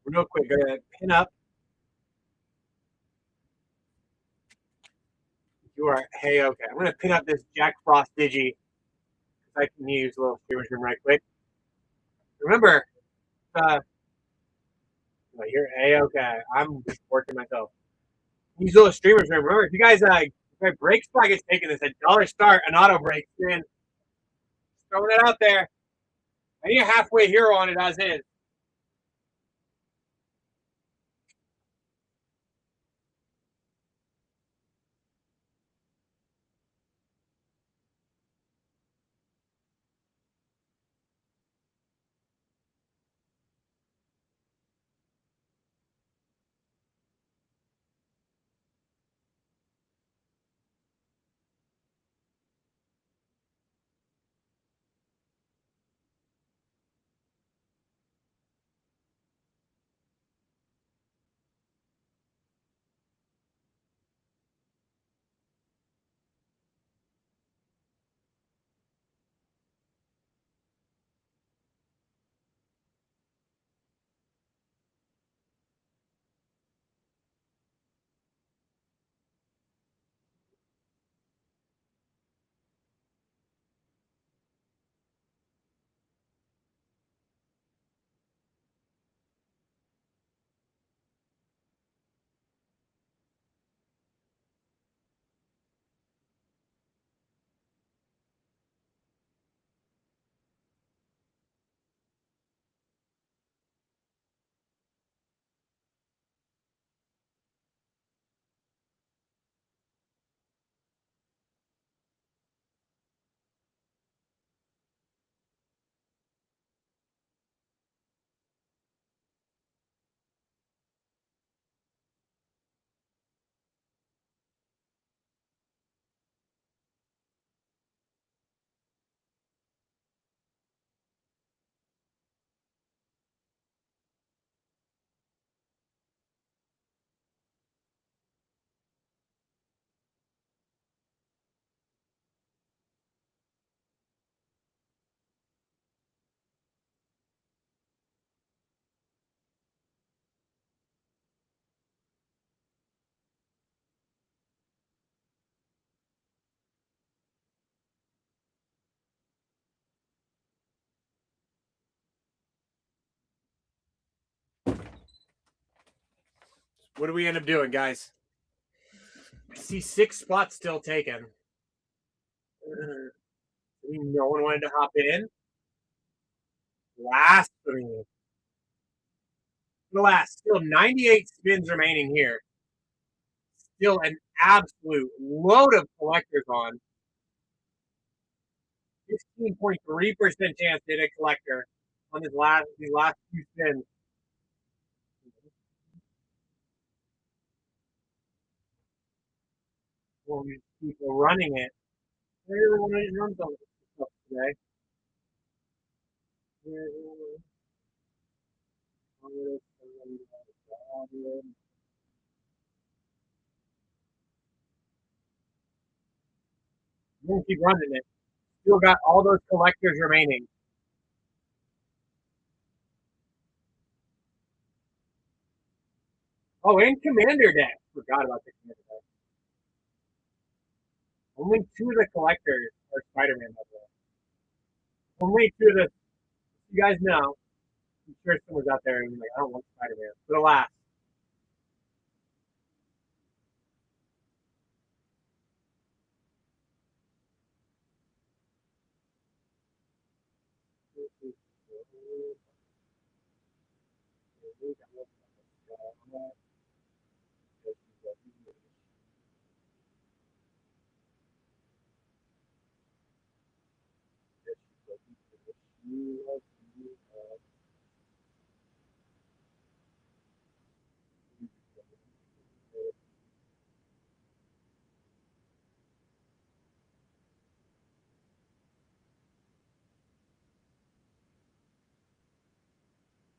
real quick gonna pin up. You are hey okay. I'm gonna pin up this Jack Frost Digi. I can use a little streamer's room right quick. Remember, you're a okay. I'm just working myself. Use a little streamer's room. Remember, if you guys if break spot gets taken, it's a dollar start, an auto break spin. Throwing it out there. I need a halfway hero on it as is. What do we end up doing, guys? I see 6 spots still taken. No one wanted to hop in. Blasphemy. The last, still 98 spins remaining here. Still an absolute load of collectors on. 15.3% chance to hit a collector on these last few spins. Well, these people running it. I really want to run some stuff today. We'll keep running it. Still got all those collectors remaining. Oh, and Commander deck. Forgot about the Commander deck. Only 2 of the collectors are Spider-Man, by the way. Only 2 of the. You guys know. I'm sure someone's out there and like, I don't want Spider-Man. For the last.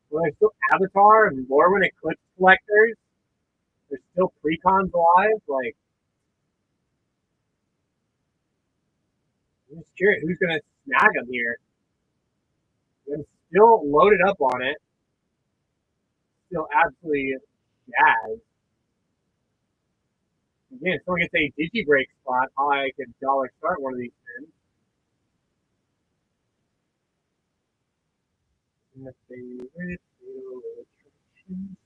Well, there's still Avatar and Morrowind Eclipse collectors. There's still precons alive. Like, I'm just curious who's going to snag them here. I'm still loaded up on it. Still absolutely jazzed. Again, if someone gets a Digi break spot, I could dollar start one of these spins. My favorite attraction.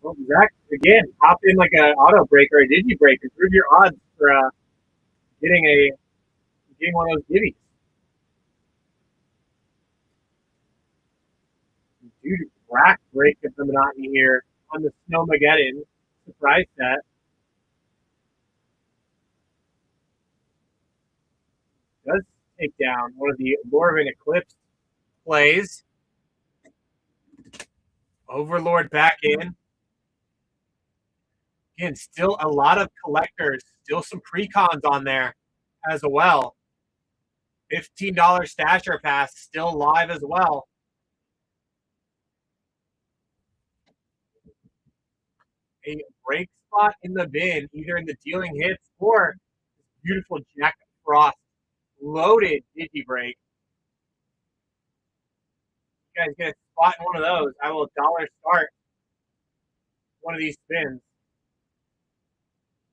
Well, Zach, again, hop in like an auto break or a Digi break. Improve your odds for getting one of those divvies. Dude, rack break of the monotony here on the Snowmageddon surprise set. Does take down one of the Morrowind Eclipse plays. Overlord back in. Again, still a lot of collectors. Still some precons on there as well. $15 Stasher Pass still live as well. A break spot in the bin, either in the dealing hits or beautiful Jack Frost loaded Digi break. You guys get a spot in one of those. I will dollar start one of these spins.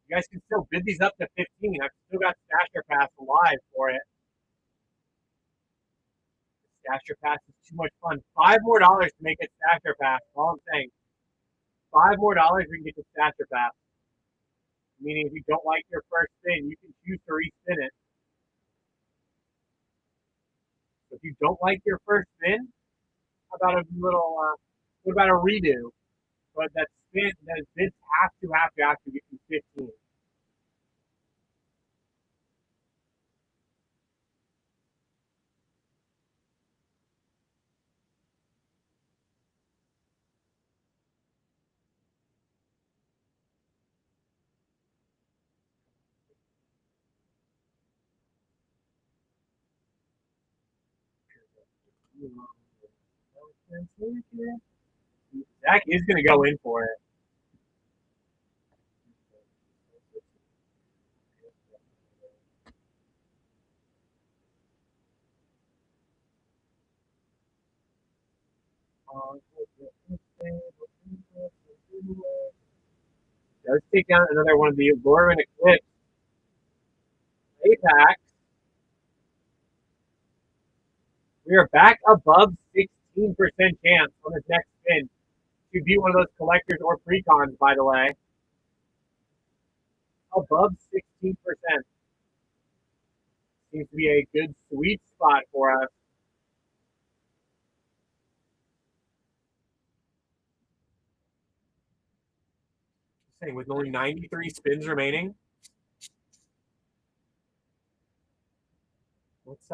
You guys can still bid these up to 15. I've still got Stasher Pass alive for it. Stasher Pass is too much fun. $5 more to make it Stasher Pass. All I'm saying. $5 more we can get the Stasher Pass. Meaning if you don't like your first spin, you can choose to respin it. If you don't like your first spin, how about a little what about a redo? But that spin, those bids have to get you 15. Zach is going to go in for it. Let's take down another one of the Rune Eclipse Apex. We are back above 16% chance on this next spin to be one of those collectors or precons, by the way. Above 16%. Seems to be a good sweet spot for us. Saying with only 93 spins remaining. Let's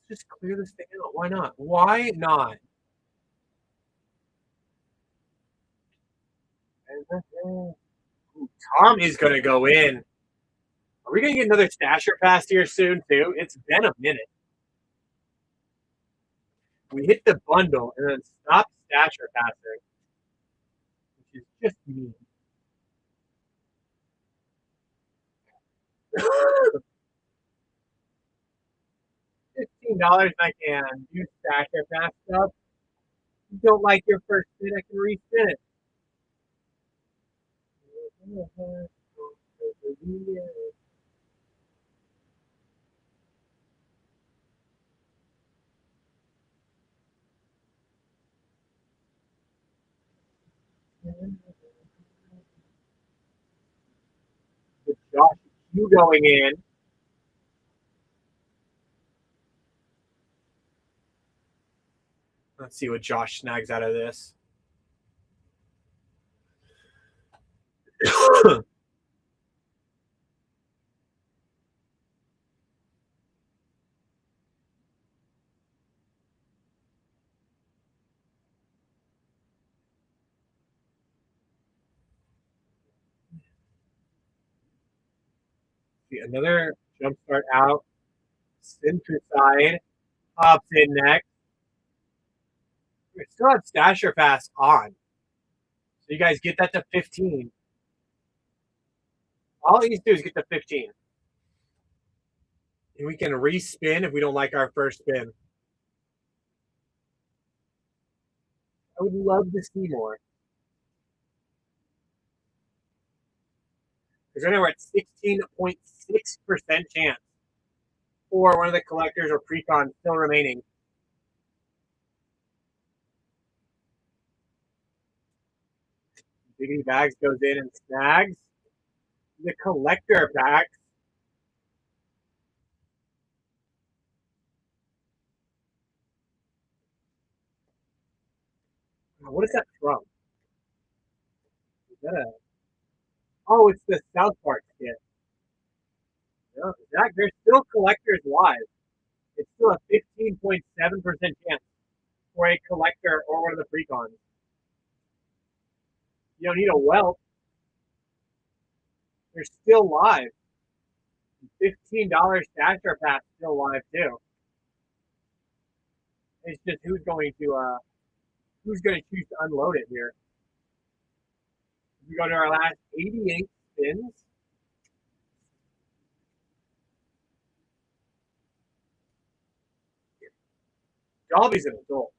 just clear this thing out. Why not? Why not? Ooh, Tom is gonna go in. Are we gonna get another stasher pass here soon too? It's been a minute. We hit the bundle and then stop stasher passing, which is just mean. $15 I can do stasher pass stuff. If you don't like your first spin, I can respin it. With Josh Q going in. Let's see what Josh snags out of this. See, another jump start out. Spin to side. Pops in next. We still have Stasher Pass on. So you guys get that to 15. All you need to do is get to 15. And we can respin if we don't like our first spin. I would love to see more. Because right now we're at 16.6% chance for one of the collectors or precons still remaining. Biggity Bags goes in and snags the collector packs. What is that from? Is that a? Oh, it's the South Park skit. No, Zach, there's still collectors live. It's still a 15.7% chance for a collector or one of the precons. You don't need a whelp. They're still live. $15 Stasher Pass still live too. It's just who's going to choose to unload it here. We go to our last 88 spins. Dolby's an adult.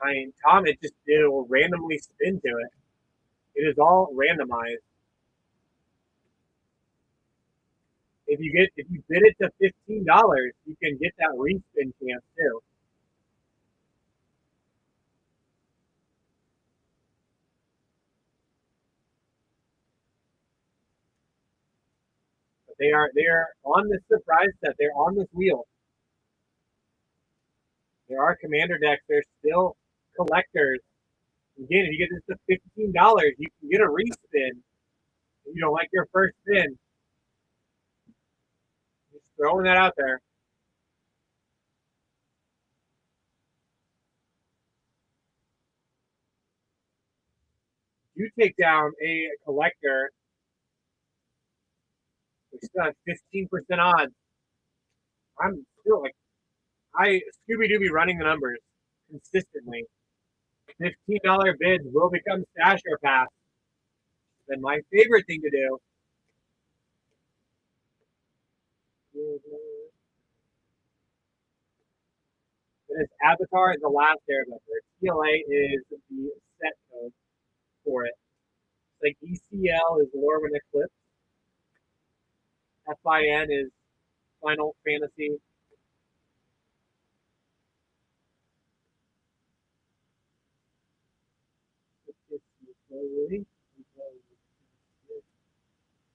I mean, Tom, it will randomly spin to it. It is all randomized. If you bid it to $15, you can get that respin chance too. But they are on this surprise set. They're on this wheel. There are commander decks. There's still collectors. Again, if you get this to $15, you can get a respin. If you don't like your first spin, just throwing that out there. You take down a collector, we still have 15% odds. I'm still like, Scooby Doo be running the numbers. consistently. $15 bids will become stash or pass. Then my favorite thing to do. And its avatar is the last airbender. TLA is the set code for it. Like ECL is Lorwyn Eclipse. FIN is Final Fantasy.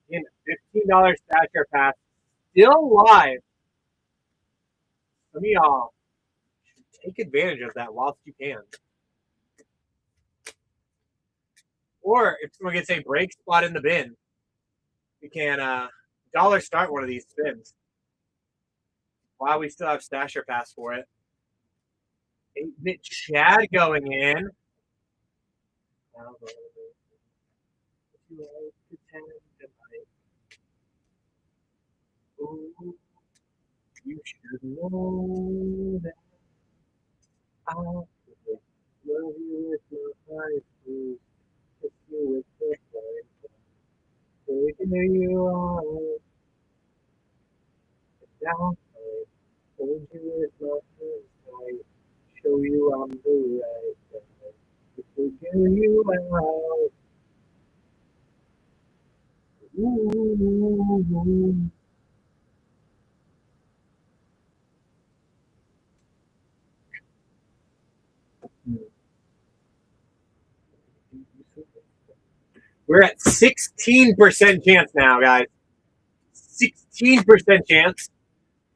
In $15 stature pass, still live. Some of y'all should take advantage of that whilst you can. Or if someone gets a break spot in the bin, we can dollar start one of these spins. While we still have stasher pass for it. 8-bit Chad going in. Ooh, you should know that I love you with my eyes closed. Kiss you with the light. Taking you out. Down. Hold you with my hands tight. Show you I'm the right guy. Figure you out. Ooh. We're at 16% chance now, guys. 16% chance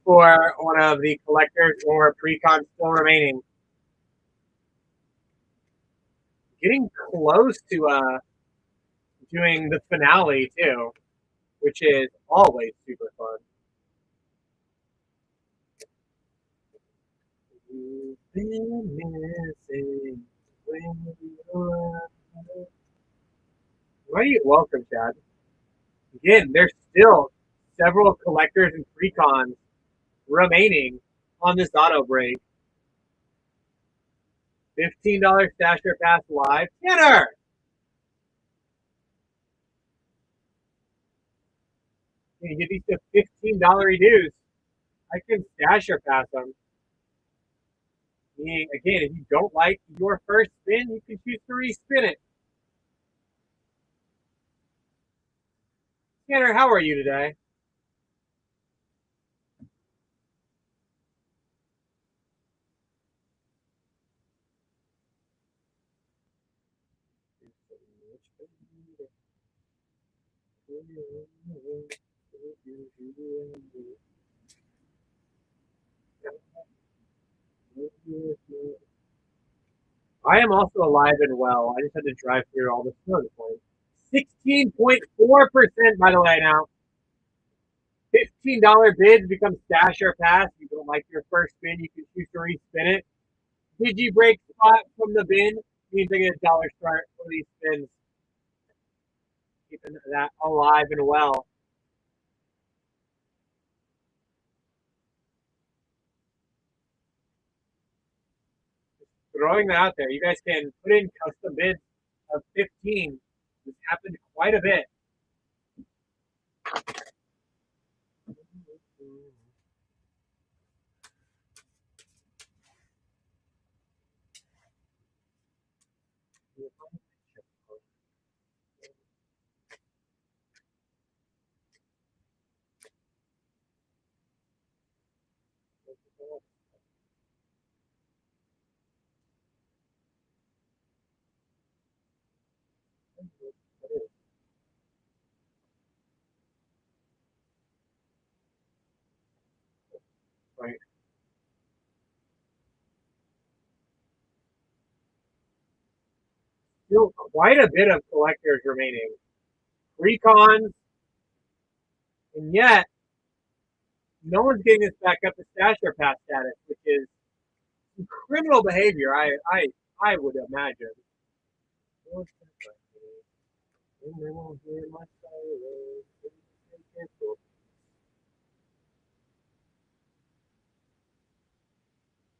for one of the collectors or pre-con still remaining. Getting close to doing the finale too, which is always super fun. You've been missing when you're right. Welcome, Chad. Again, there's still several collectors and pre-cons remaining on this auto break. $15 stasher pass live. Tanner! You get these to $15 dues. I can stasher pass them. Meaning, again, if you don't like your first spin, you can choose to respin it. Tanner, how are you today? I am also alive and well. I just had to drive through all the snow this morning. 16.4% by the way now. $15 bids become stash or pass. You don't like your first spin, you can choose to respin it. Digi break spot from the bin means I get a dollar start for these spins. Keeping that alive and well. Throwing that out there. You guys can put in custom bids of 15. This happened quite a bit. Right. Still quite a bit of collectors remaining. Recons, and yet no one's getting this back up to stasher pass status, which is criminal behavior. I would imagine.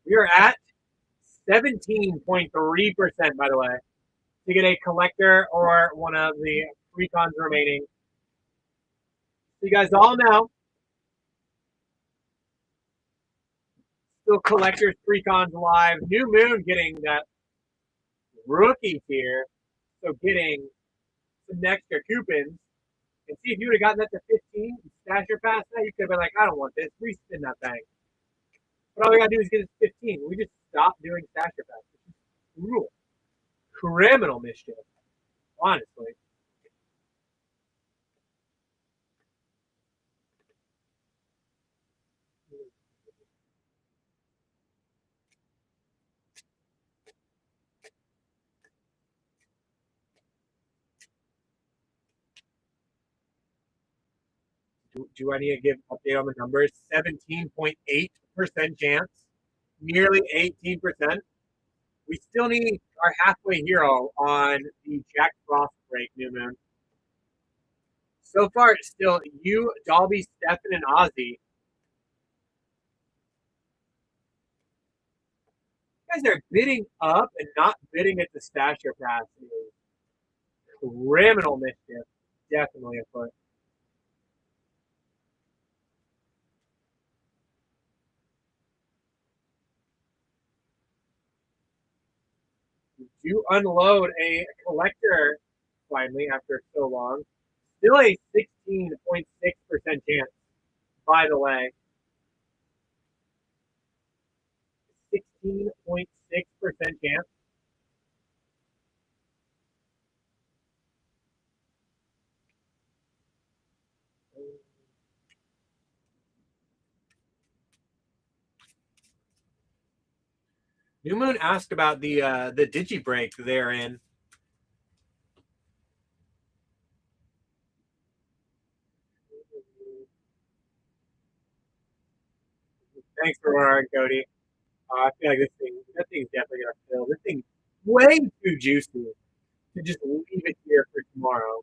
We are at 17.3%, by the way, to get a collector or one of the precons remaining. So you guys all know, still collectors, precons live. New Moon getting that rookie tier, so getting some extra coupons. And see, if you would have gotten that to 15, stash your pass that, you could have been like, I don't want this, respin that thing. But all we gotta do is get it to 15. We just stop doing stash your pass. It's just cruel. Criminal mischief, honestly. Do I need to give an update on the numbers? 17.8% chance, nearly 18%. We still need our halfway hero on the Jack Frost break, New Moon. So far, it's still you, Dolby, Stefan, and Ozzy. You guys are bidding up and not bidding at the stasher pass. Criminal mischief. Definitely afoot. You unload a collector finally after so long. Still a 16.6% chance, by the way. 16.6% chance. New Moon asked about the Digi break they're in. Thanks for ordering, Cody. I feel like that thing's definitely gonna fill. This thing's way too juicy to just leave it here for tomorrow.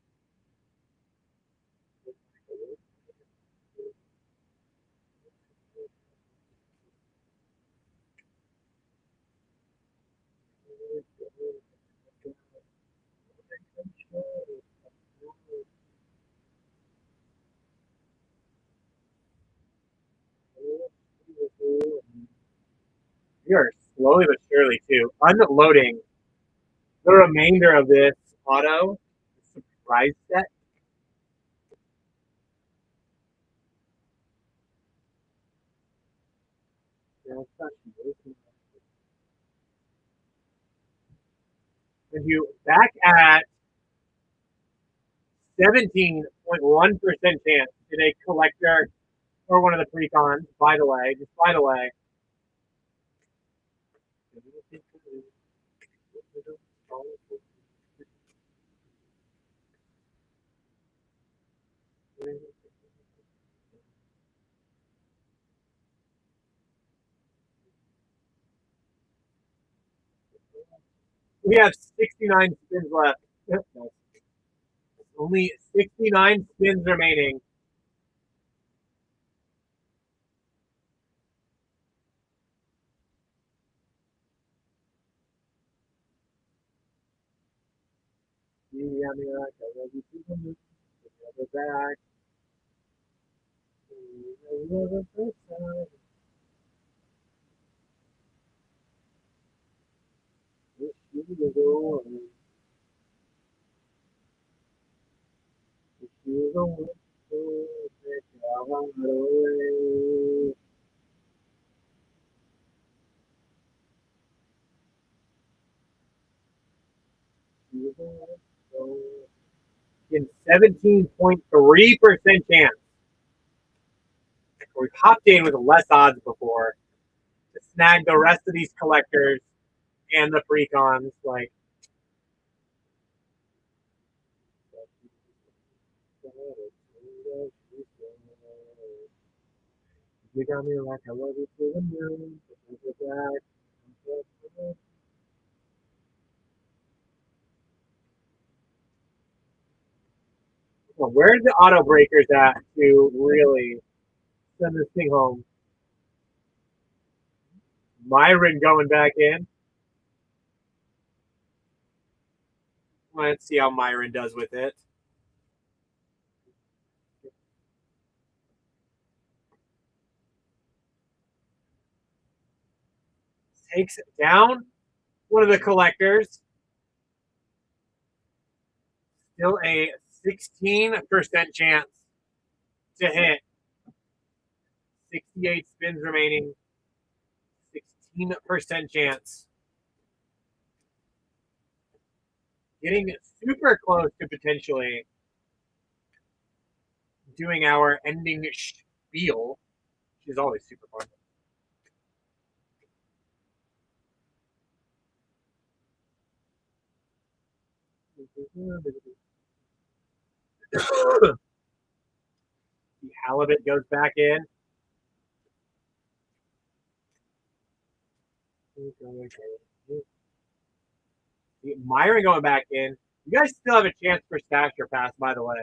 We are slowly but surely too unloading the remainder of this auto surprise set. And you back at 17.1% chance to a collector or one of the precons. By the way, just by the way. We have 69 spins left. Only 69 spins remaining. You got me like I love you to the moon. Never back. Never first time. Wish you was away. Wish you was away. Take your heart away. You was away. In 17.3% chance. We popped in with less odds before to snag the rest of these collectors and the precons. Like, you got me like I love you to the moon. Well, where's the auto breakers at to really send this thing home? Myron going back in. Let's see how Myron does with it. Takes it down. One of the collectors. Still a 16% chance to hit. 68 spins remaining. 16% chance. Getting super close to potentially doing our ending spiel, which is always super fun. The halibut goes back in. Myron going back in. You guys still have a chance for stash or pass, by the way.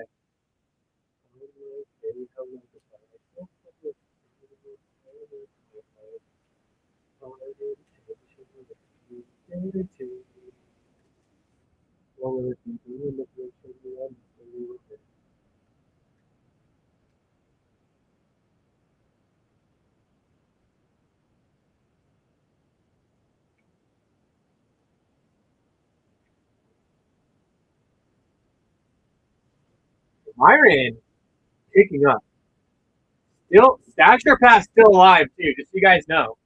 Myron picking up. Still, stash or pass still alive too. Just so you guys know,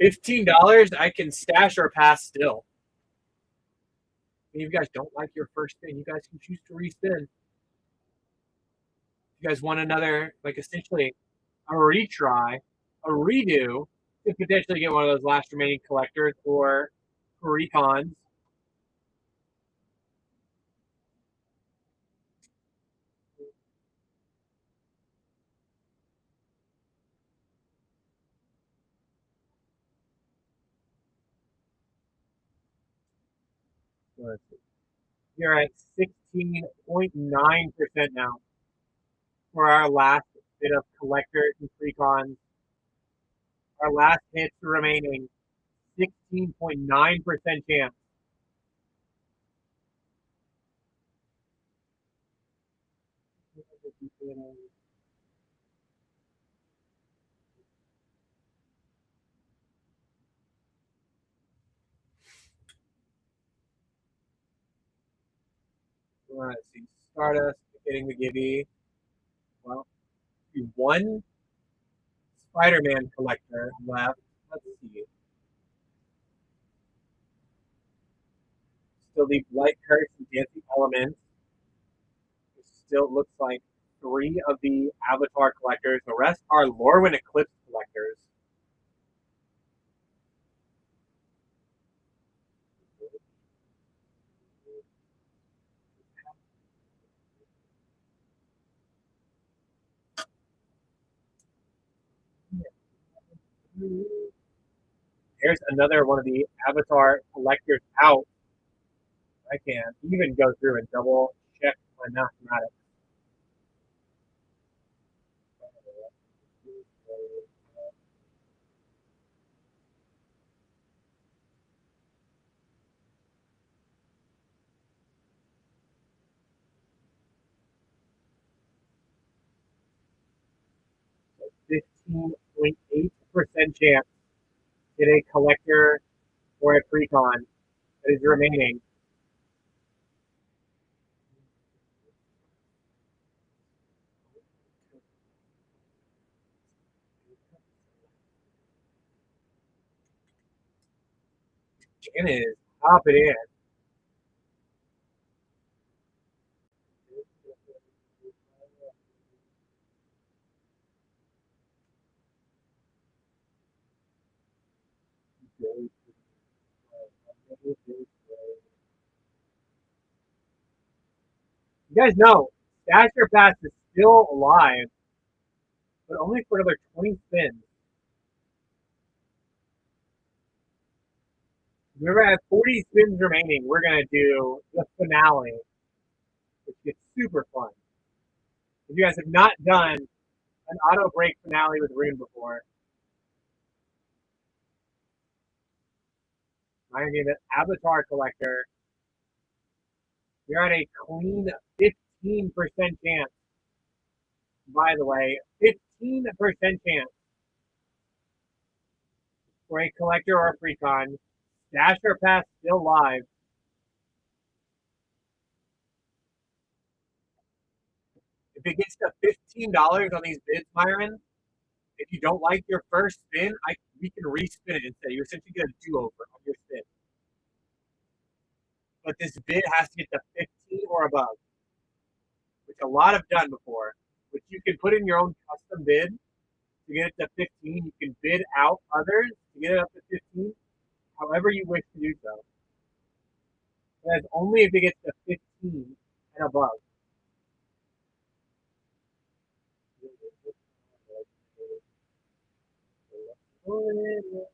$15. I can stash or pass still. And if you guys don't like your first spin, you guys can choose to respin. If you guys want another, like essentially a retry, a redo, to potentially get one of those last remaining collectors or recons. Let's see. You're at 16.9% now for our last bit of collectors and precons. Our last hits remaining, 16.9% chance. Let's see. Stardust getting the Gibby. Well, one Spider-Man collector left. Let's see. Still the Light Curse and Dancing Elements. It still looks like three of the Avatar collectors. The rest are Lorwyn Eclipse collectors. Here's another one of the Avatar collectors out. I can even go through and double check my mathematics. So 15.8% chance to get a collector or a precon that is remaining. Jen is popping in. You guys know, Dasher Pass is still alive, but only for another 20 spins. We're at 40 spins remaining. We're going to do the finale, which gets super fun. If you guys have not done an auto break finale with Rune before, I'm going to give it Avatar Collector You're at a clean 15% chance. By the way, 15% chance for a collector or a pre-con. Dash or pass still live. If it gets to $15 on these bids, Myron, if you don't like your first spin, we can respin it instead. You essentially get a do-over on your spin. But this bid has to get to 15 or above, which a lot have done before. Which you can put in your own custom bid to get it to 15. You can bid out others to get it up to 15, however you wish to do so. That's only if it gets to 15 and above. And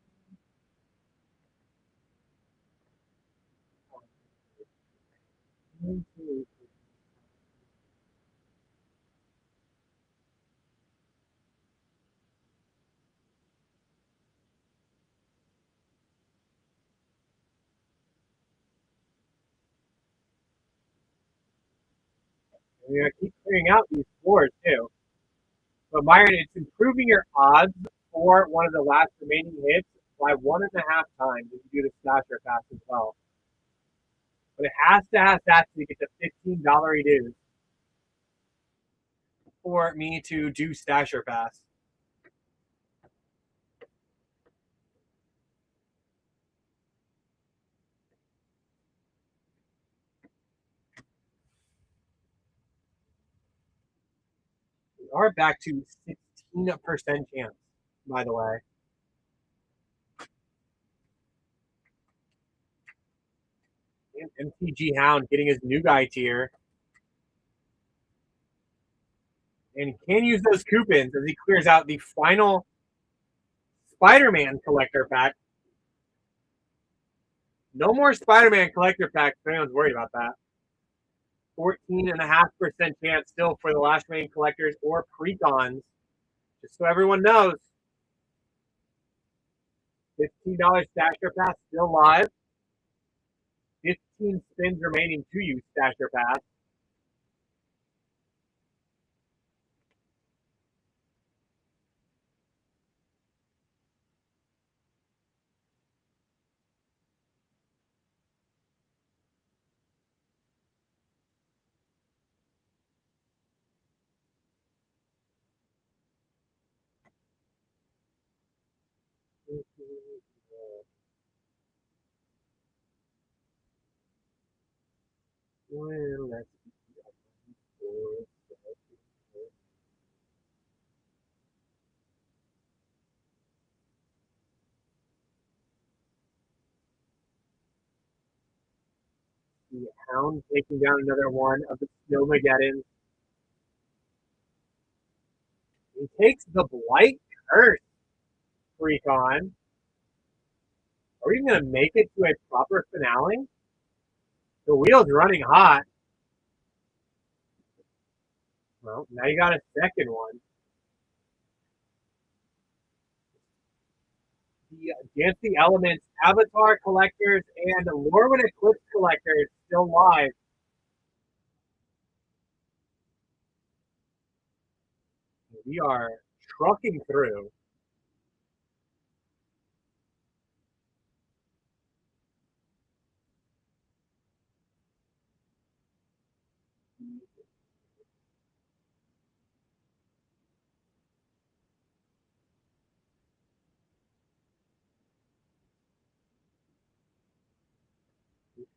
you're going to keep clearing out these floors too. But Myron, it's improving your odds for one of the last remaining hits by 1.5 times if you do the slasher pass as well. But it has to have that to get the $15 dues for me to do stasher pass. We are back to 16% chance, by the way. And MTG Hound getting his new guy tier. And he can use those coupons as he clears out the final Spider-Man collector pack. No more Spider-Man collector packs if anyone's worried about that. 14.5% chance still for the last remaining collectors or pre-cons. Just so everyone knows. $15 Stasher Pass still live. 15 spins remaining to use Stasher Pass. Well, let's see. Hound taking down another one of the Snowmageddons. He takes the Blight Curse pre-con. Are we even going to make it to a proper finale? The wheel's running hot. Well, now you got a second one. The Dancing Elements, Avatar Collectors, and Lorwyn Eclipse Collectors still live. We are trucking through.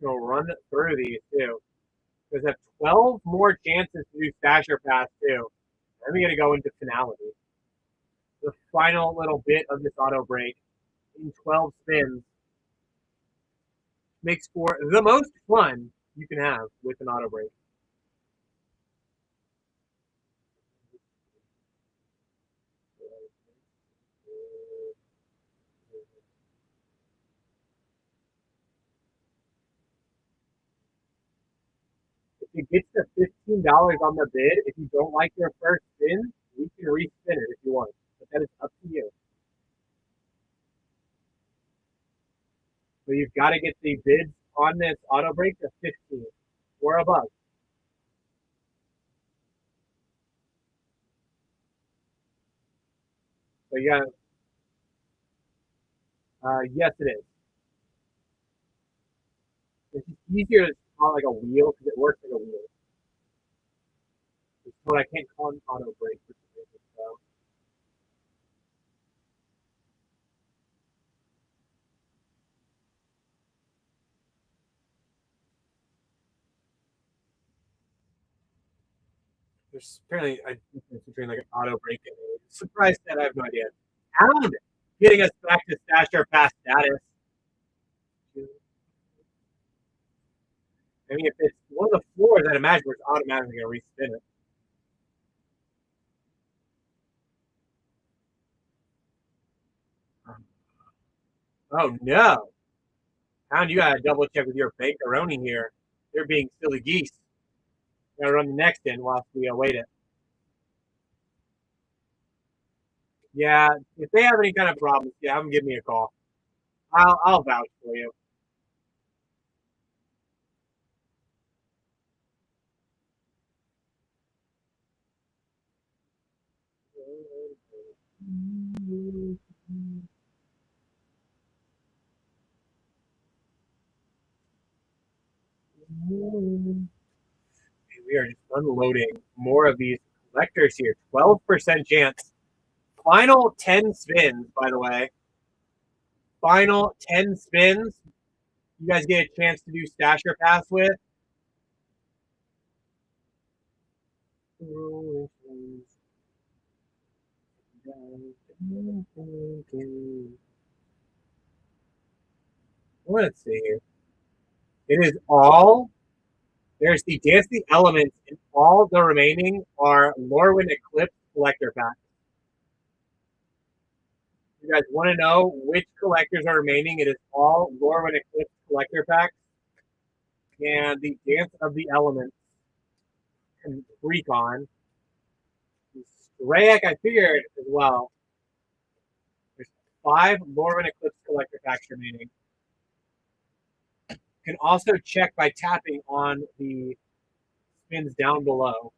We'll run through these too. Because I have 12 more chances to do Stasher Pass too. Then we got to go into finality. The final little bit of this auto break in 12 spins makes for the most fun you can have with an auto break. If it gets to $15 on the bid, if you don't like your first spin, we can respin it if you want. But that is up to you. So you've got to get the bids on this auto break to 15. or above. So yeah, yes, it is. It's just easier to call it like a wheel because it works like a wheel. But I can't call it auto break for some reason. So there's apparently a difference between like an auto break and a surprise set. I have no idea. Hound getting us back to stash our past status. I mean, if it's one of the floors, I'd imagine we're automatically going to respin it. Oh no! Hound, you gotta double check with your bankeroni here. They're being silly geese. Gotta run the next in whilst we await it. Yeah, if they have any kind of problems, yeah, have them give me a call. I'll vouch for you. We are just unloading more of these collectors here. 12% chance. Final 10 spins, by the way. Final 10 spins. You guys get a chance to do Stasher Pass with. Let's see here. It is all. There's the dancing elements, and all the remaining are Lorwyn Eclipse collector packs. You guys want to know which collectors are remaining? It is all Lorwyn Eclipse collector packs. And the Dance of the Elements and Recon. Strayak, I figured as well. There's 5 Lorwyn Eclipse collector packs remaining. You can also check by tapping on the spins down below.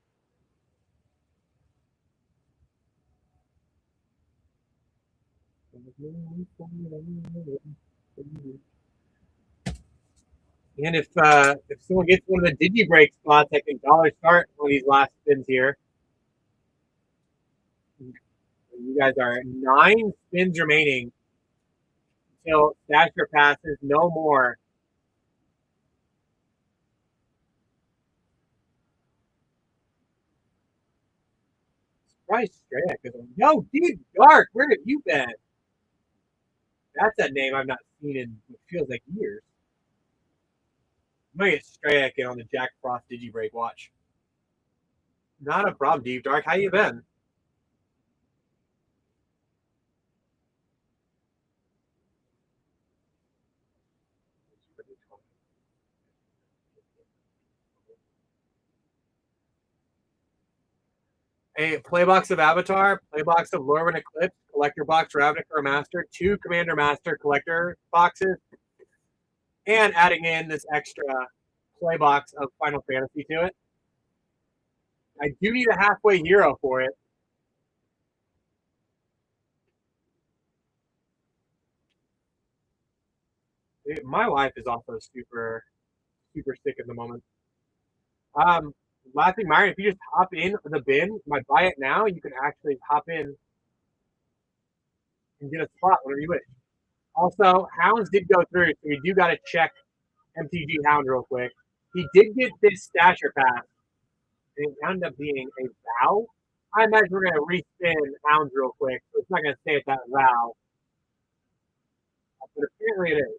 And if someone gets one of the Digi break spots, I can dollar start on these last spins here. You guys are 9 spins remaining until Dasher passes. No more. Christ, yo, dude, Dark, where have you been? That's a name I've not seen in what feels like years. I might get Strayak in on the Jack Frost Digi break. Watch. Not a problem, Deep Dark. How you been? A playbox of Avatar, playbox of Lorwyn Eclipse, collector box Ravnica Master, 2 Commander Master collector boxes, and adding in this extra playbox of Final Fantasy to it. I do need a halfway hero for it. My wife is also super sick at the moment. Um, Last thing, Myron, if you just hop in the bin, my buy it now, you can actually hop in and get a spot whenever you wish. Also, Hounds did go through, so we do got to check MTG Hound real quick. He did get this Stasher pass, and it ended up being a vow. I imagine we're going to respin Hounds real quick, so it's not going to stay at that vow. But apparently it is.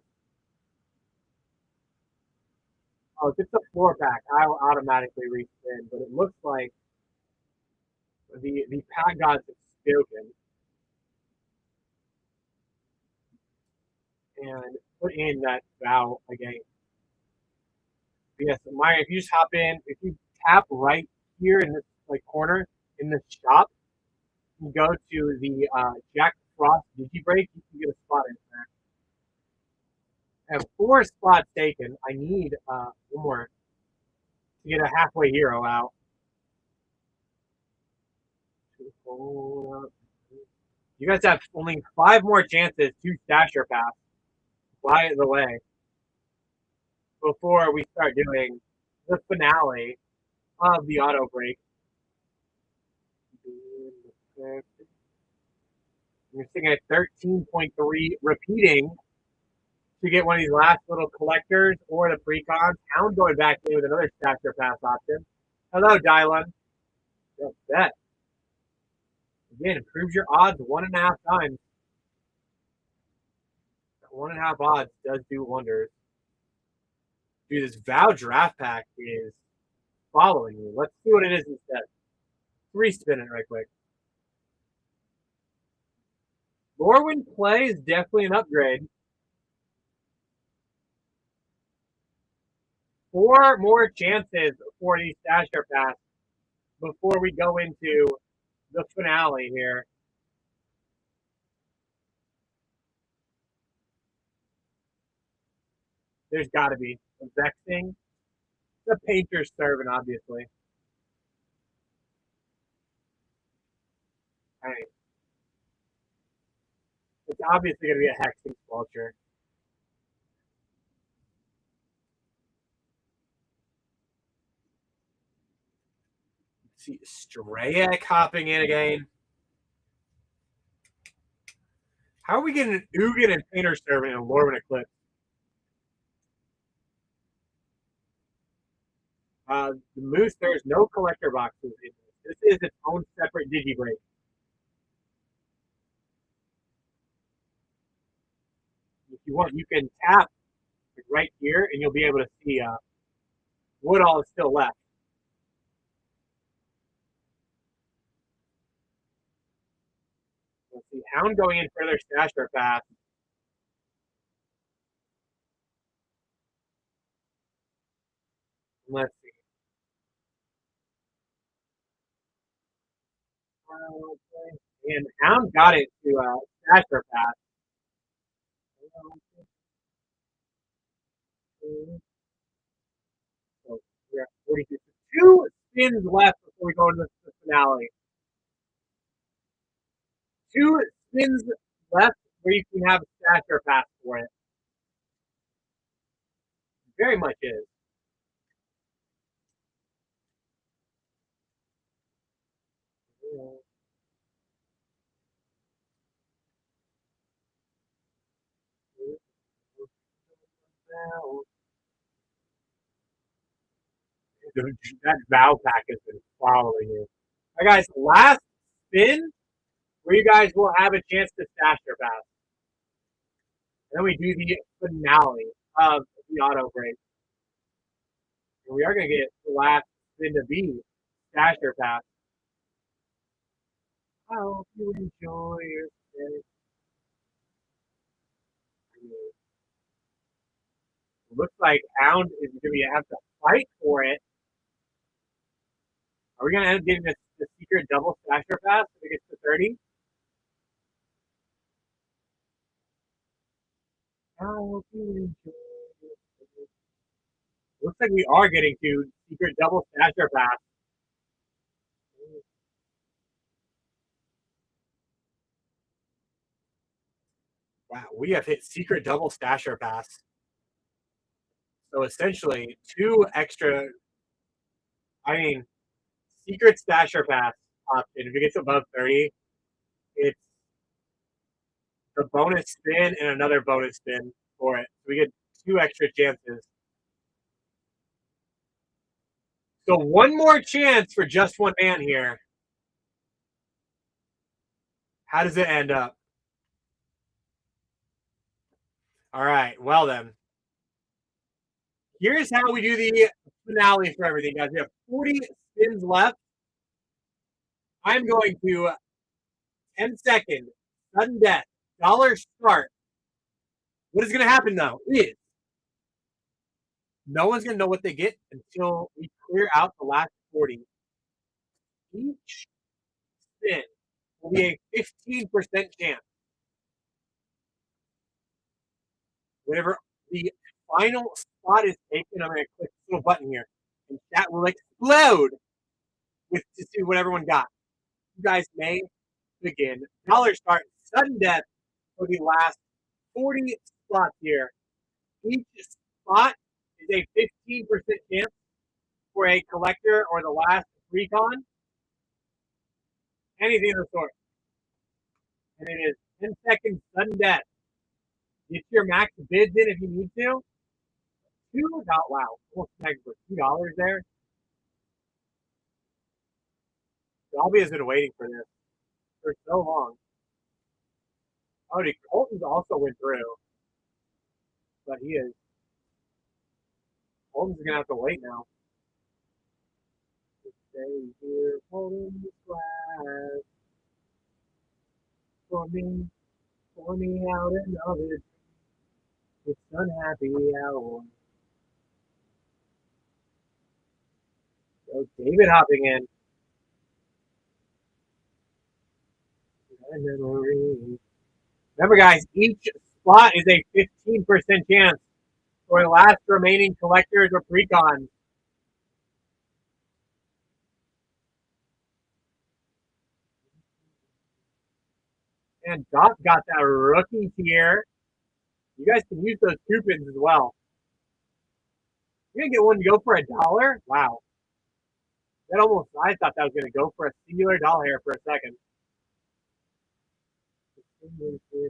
Oh, if it's a 4-pack, I will automatically respin, but it looks like the pack gods have spoken and put in that vow again. Yes, Maya, if you just hop in, if you tap right here in this like corner in the shop, you go to the Jack Frost Digi Break, you can get a spot in there. I have 4 spots taken. I need one more. to get a halfway hero out. You guys have only 5 more chances to stash your pass. Fly the way before we start doing the finale of the auto break. You're sitting at 13.3, repeating to get one of these last little collectors or the precons. Hound going back in with another stash your pass option. Hello, Dylan. Bet. Again, improves your odds 1.5 times. 1.5 odds does do wonders. Dude, this Vow draft pack is following you. Let's see what it is instead. 3 spin it right quick. Lorwyn play is definitely an upgrade. 4 more chances for the Stasher Pass before we go into the finale here. There's got to be a Vexing. The Painter's Servant, obviously. All right. It's obviously going to be a Hexing Sculpture. See Strayak hopping in again. How are we getting an Ugin and Painter's Servant and Lorwyn Eclipse? The Moose, there's no collector boxes in this. This is its own separate Digi break. If you want, you can tap right here, and you'll be able to see what all is still left. Let's see, Hound going in further Stasher Path. Let's see. And Hound got it to Stasher Path. So we're at 42. 2 spins left before we go into the finale. 2 spins left where you can have a Stasher Path for it. Very much is. That Vow pack has been following you. All right, guys, last spin where you guys will have a chance to stash your pass. And then we do the finale of the auto break. And we are going to get the last spin to be stash your pass. I hope you enjoy your stay. Looks like Hound is going to have to fight for it. Are we going to end up getting the secret double stasher pass if it gets to 30? I hope you enjoy your stay. Looks like we are getting to secret double stasher pass. Wow, we have hit secret double stasher pass. So essentially, 2 extra. I mean, secret stasher pass option. If it gets above 30, it's the bonus spin and another bonus spin for it. So we get 2 extra chances. So 1 more chance for just 1 man here. How does it end up? All right. Well then, here's how we do the finale for everything, guys. We have 40 spins left. I'm going to 10 second sudden death dollar start. What is going to happen though is no one's going to know what they get until we clear out the last 40. Each spin will be a 15% chance. Whenever the final spot is taken, I'm going to click this little button here. and chat will explode to see what everyone got. You guys may begin. Dollar start, sudden death for the last 40 spots here. Each spot is a 15% chance for a collector or the last recon. Anything of the sort. And it is 10 seconds sudden death. Get your max bids in if you need to. Wow. Almost tagged for $2 there. Dolby has been waiting for this for so long. Oh, the Colton's also went through. But he is. Colton's going to have to wait now. Stay here holding the glass. For me out another. It's unhappy hour. So David hopping in. Remember, guys, each spot is a 15% chance for the last remaining collectors or precons. And Doc got that rookie tier. You guys can use those coupons as well. You're going to get one to go for $1? Wow. That almost, I thought that was going to go for a singular dollar here for a second.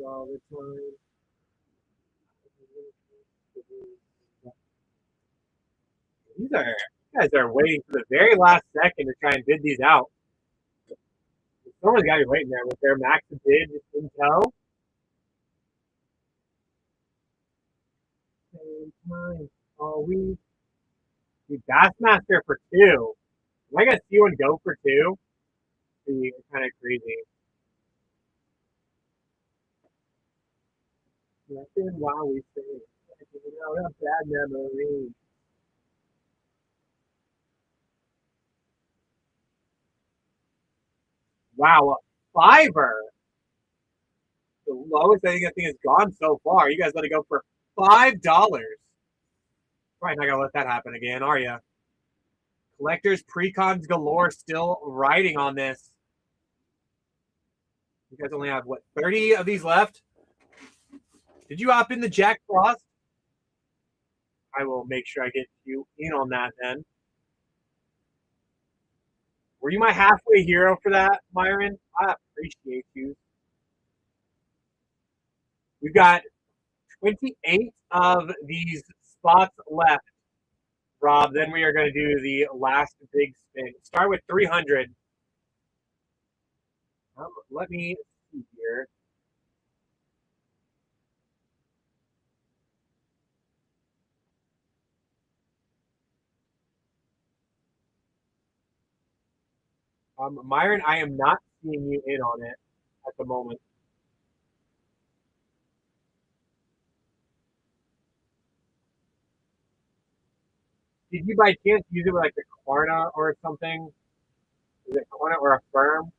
All the time. You guys are waiting for the very last second to try and bid these out. Someone's got to be waiting there with their max bid in tow. Same time all week. The Bassmaster for 2. Am I going to see one go for 2? Be kind of crazy. Nothing while we say, out a bad memory. Wow, a $5. The lowest I think that thing has gone so far. You guys let it go for $5. Probably not gonna let that happen again, are you? Collectors, precons galore, still riding on this. You guys only have what, 30 of these left? Did you hop in the Jack Frost? I will make sure I get you in on that then. Were you my halfway hero for that, Myron? I appreciate you. We've got 28 of these spots left, Rob. Then we are going to do the last big spin. Start with 300. Let me see here. Myron, I am not seeing you in on it at the moment. Did you by chance use it with like the Klarna or something? Is it Klarna or a firm?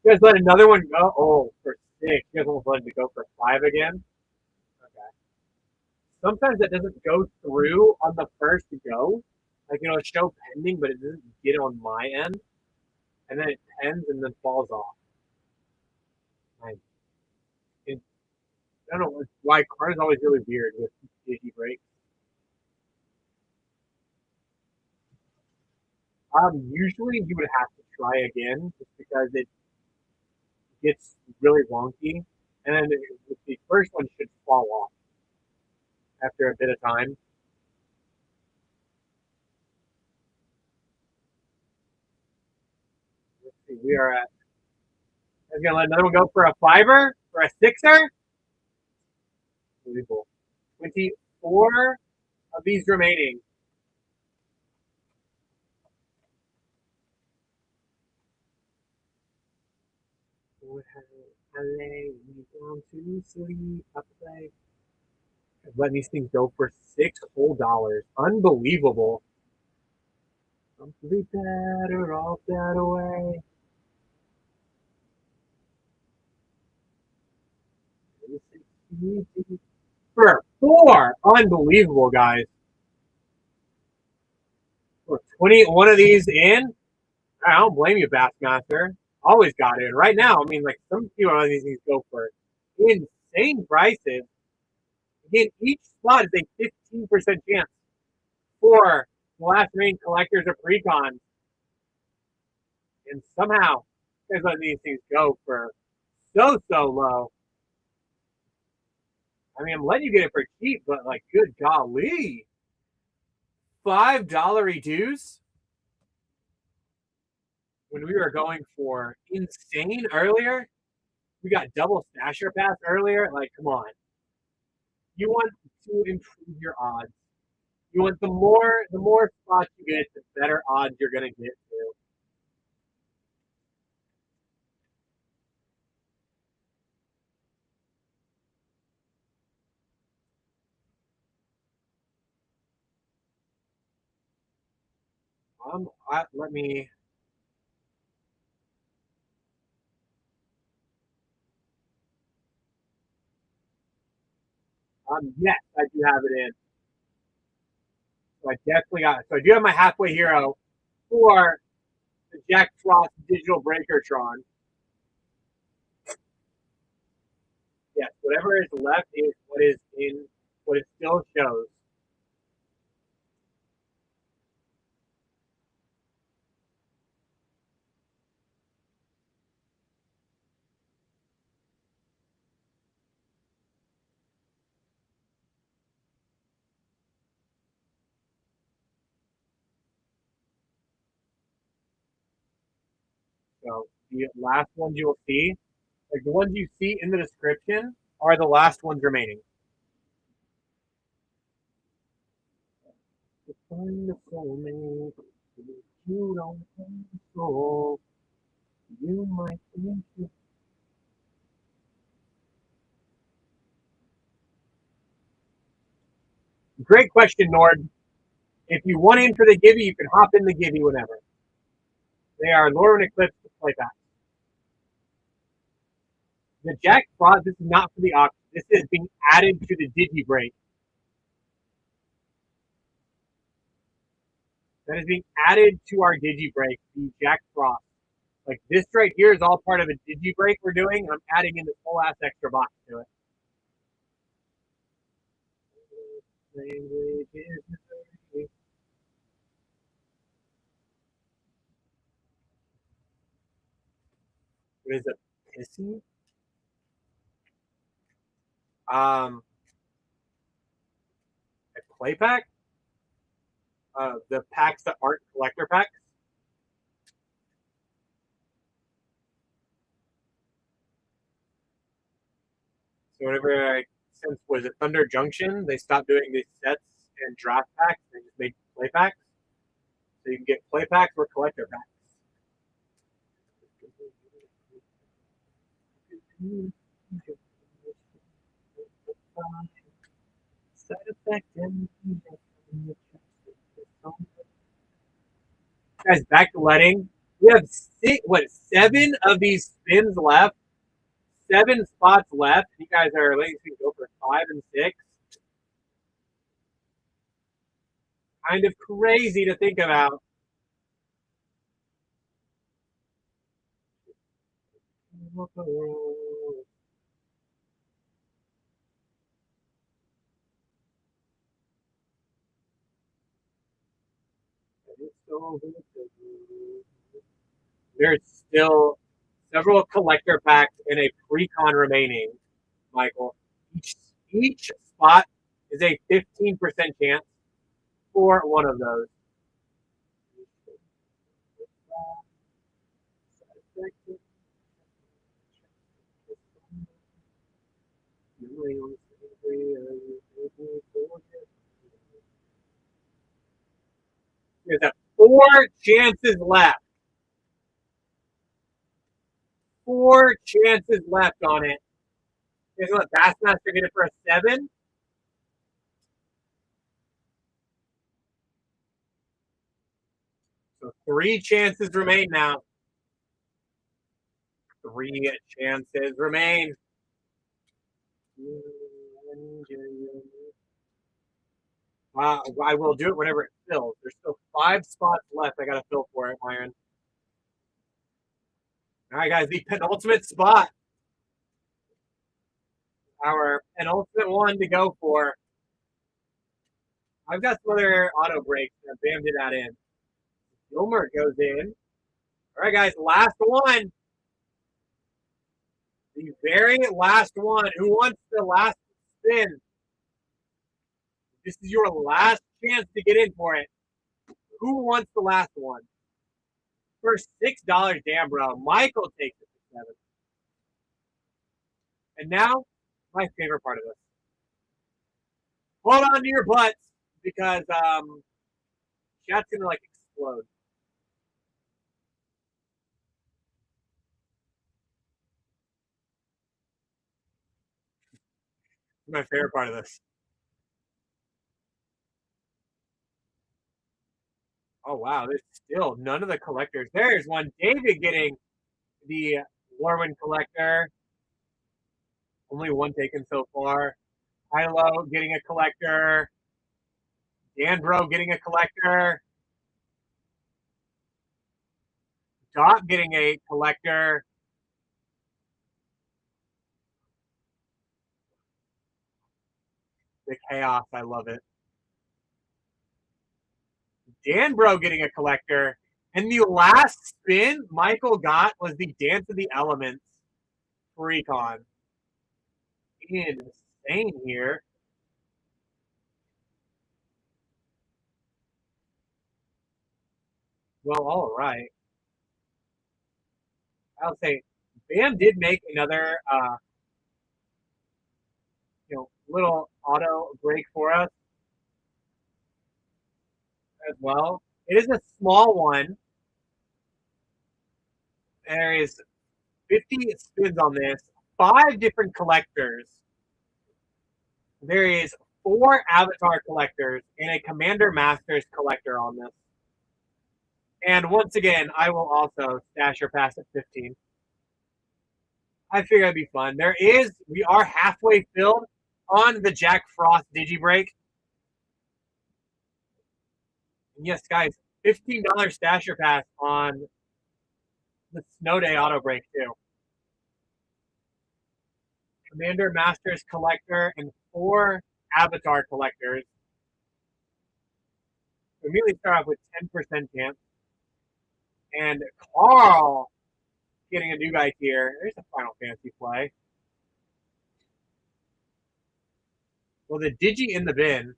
You guys let another one go? Oh, for 6. You guys almost let it go for 5 again? Okay. Sometimes it doesn't go through on the first go. Like, it'll show pending, but it doesn't get on my end. And then it ends and then falls off. I don't know why Klarna's always really weird with Digi breaks. Usually you would have to try again just because it gets really wonky, and then the first one should fall off after a bit of time. Let's see, we are at. I'm gonna let another one go for a $5 or a $6. Unbelievable. 24 of these remaining. I lay me down to sleep. Letting these things go for $6 whole. Unbelievable. Complete that or off that away. For 4. Unbelievable, guys. 21 of these in. I don't blame you, Bassmaster. Always got in. Right now, I mean, like some people on these things go for insane prices. Again, each slot is a 15% chance for the last remaining collectors or precons. And somehow, you guys let these things go for so low. I mean, I'm letting you get it for cheap, but like, good golly. $5 dues when we were going for insane earlier. We got double stasher pass earlier. Like, come on. You want to improve your odds. You want the more spots you get, the better odds you're gonna get to. Let me. Yes, I do have it in. So I definitely got it. So I do have my halfway hero for the Jack Frost Digital Breakertron. Yes, whatever is left is what is in what it still shows. So the last ones you will see, like the ones you see in the description, are the last ones remaining. You don't control. You might think you. Great question, Nord. If you want in for the Gibby, you can hop in the Gibby whenever. They are Lure and Eclipse to play back. The Jack Frost, this is not for the auction. This is being added to the Digi break. That is being added to our Digi break, the Jack Frost. Like this right here is all part of a Digi break we're doing. I'm adding in this whole ass extra box to it. What is a pissy? A play pack? The packs that aren't collector packs? So whenever since was it Thunder Junction, they stopped doing these sets and draft packs. They just made play packs. So you can get play packs or collector packs. Side effect and guys, back to letting. We have seven of these spins left. 7 spots left. You guys are letting things go for 5 and 6. Kind of crazy to think about. There's still several collector packs and a pre-con remaining, Michael. Each spot is a 15% chance for one of those. There's a 4 chances left. 4 chances left on it. Here's what Bassmaster get it for a 7. So 3 chances remain now. 3 chances remain. I will do it whenever filled. There's still 5 spots left. I got to fill for it, Myron. All right, guys, the penultimate spot. Our penultimate one to go for. I've got some other auto breaks. Bam did that in. Gilmer goes in. All right, guys, last one. The very last one. Who wants the last spin? This is your last chance to get in for it. Who wants the last one? For $6, damn, bro. Michael takes it for 7. And now, my favorite part of this. Hold on to your butts because chat's gonna like explode. My favorite part of this. Oh wow, there's still none of the collectors. There's one. David getting the Warman collector. Only one taken so far. Hilo getting a collector. Danbro getting a collector. Dot getting a collector. The chaos, I love it. Danbro getting a collector. And the last spin Michael got was the Dance of the Elements Recon. Insane here. Well, all right. I'll say Bam did make another little auto break for us as well. It is a small one. There is 50 spins on this, 5 different collectors. There is 4 Avatar collectors and a Commander Masters collector on this. And once again, I will also stash your pass at 15. I figure it'd be fun. We are halfway filled on the Jack Frost Digi break. And yes, guys, $15 stasher pass on the Snow Day auto break too. Commander Masters collector and 4 Avatar collectors. We immediately start off with 10% chance. And Carl getting a new guy here. There's a Final Fantasy play. Well, the Digi in the bin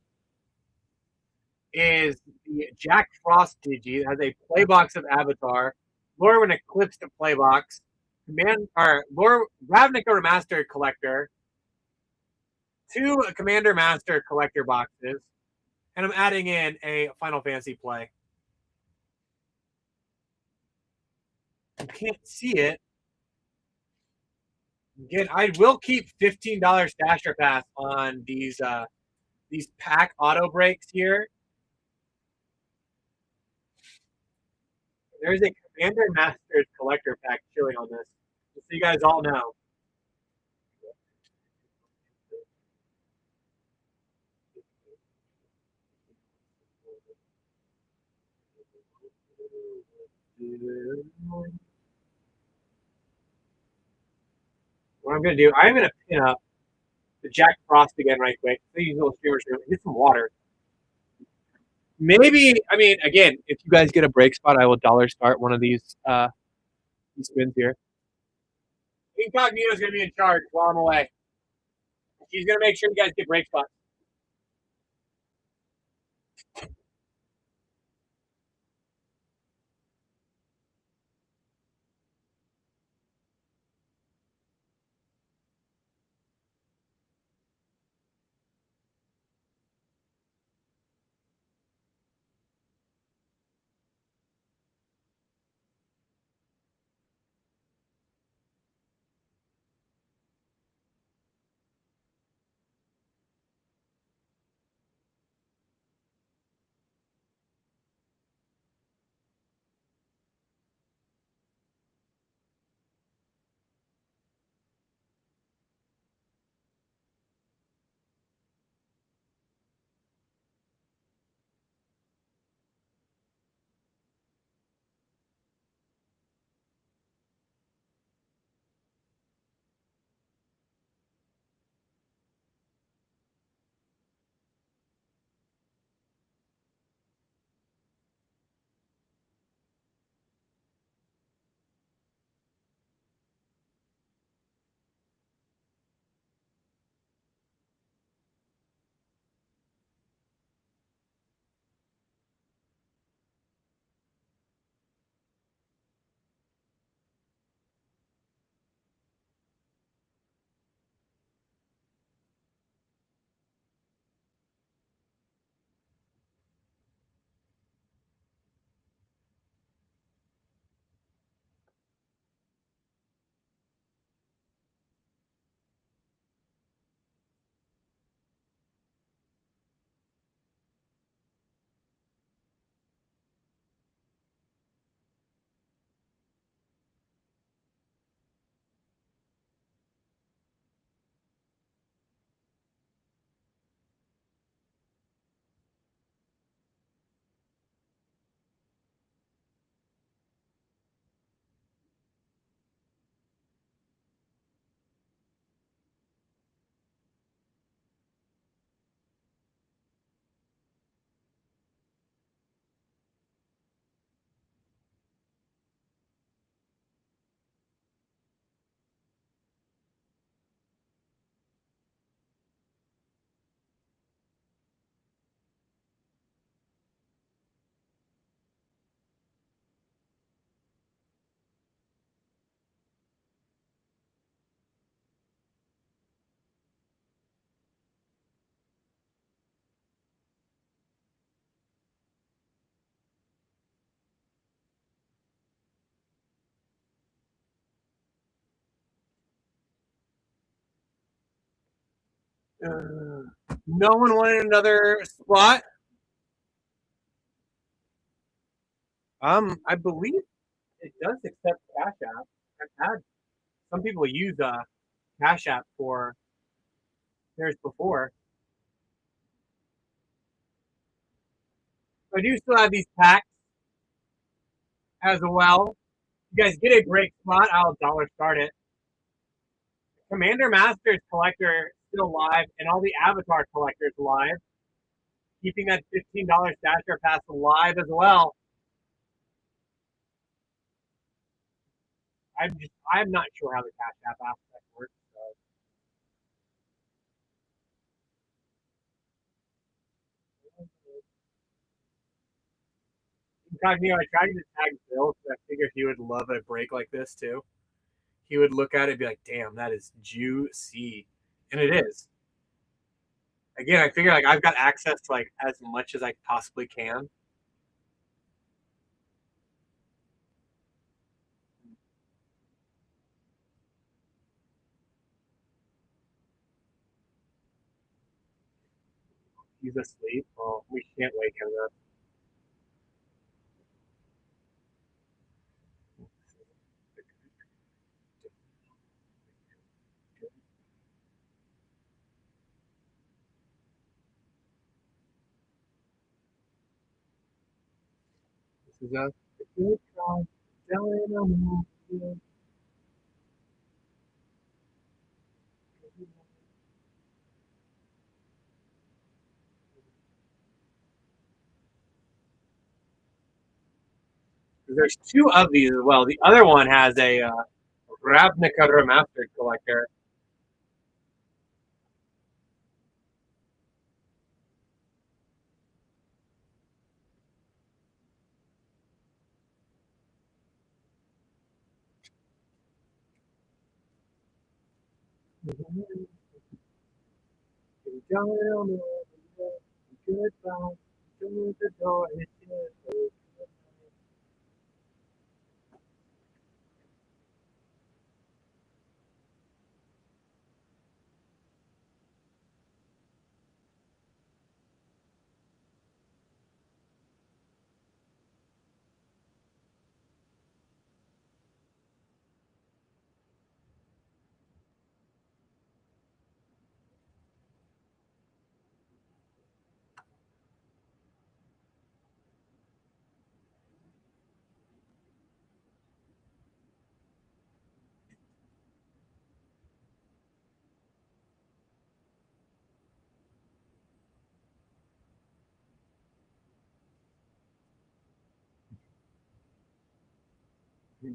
is the Jack Frost Digi. It has a playbox of Avatar, Lorwyn Eclipse to playbox, Ravnica Remastered Collector, 2 Commander Master Collector boxes, and I'm adding in a Final Fantasy play. You can't see it. Again, I will keep $15 stasher pass on these pack auto breaks here. There's a Commander Masters collector pack chilling on this, just so you guys all know. What I'm going to do, I'm going to pin up the Jack Frost again right quick. Please, little streamers, get some water. Maybe, I mean, again, if you guys get a break spot, I will dollar start one of these spins here. Incognito is going to be in charge while I'm away. He's going to make sure you guys get break spots. No one wanted another spot. I believe it does accept Cash App. I've had some people use Cash App for theirs before. I do still have these packs as well. You guys get a break spot, I'll dollar start it. Commander Masters collector still live, and all the Avatar collectors live. Keeping that $15 Stasher Pass alive as well. I'm not sure how the Cash App aspect works. So. Incognito, I tried to tag Bill because I figured he would love a break like this too. He would look at it and be like, "Damn, that is juicy," and it is. Again, I figure like I've got access to like as much as I possibly can. He's asleep. Oh, we can't wake him up. This is a good try. There's two of these as well. The other one has a Ravnica Remastered collector.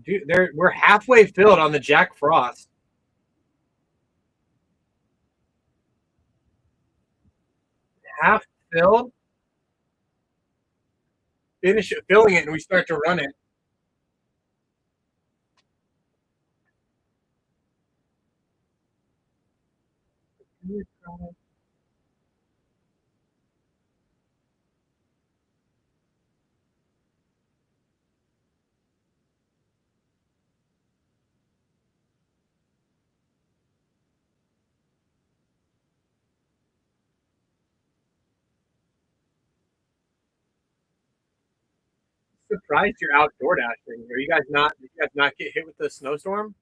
Dude, we're halfway filled on the Jack Frost. Half filled. Finish it, filling it, and we start to run it. Surprised you're out door dashing. Are you guys not? Did you guys not get hit with the snowstorm?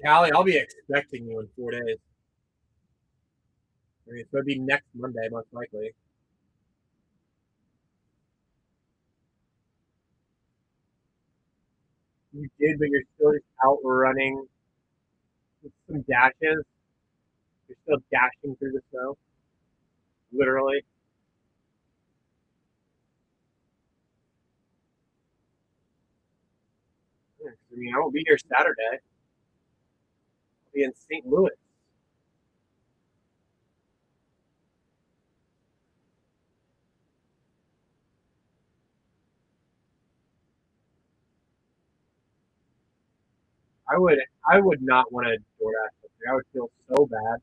Callie, I'll be expecting you in 4 days. I mean, it's going to be next Monday, most likely. You did, but you're still just out running with some dashes. You're still dashing through the snow, literally. I mean, I won't be here Saturday. I'll be in St. Louis. I would, I would not want to DoorDash. I would feel so bad.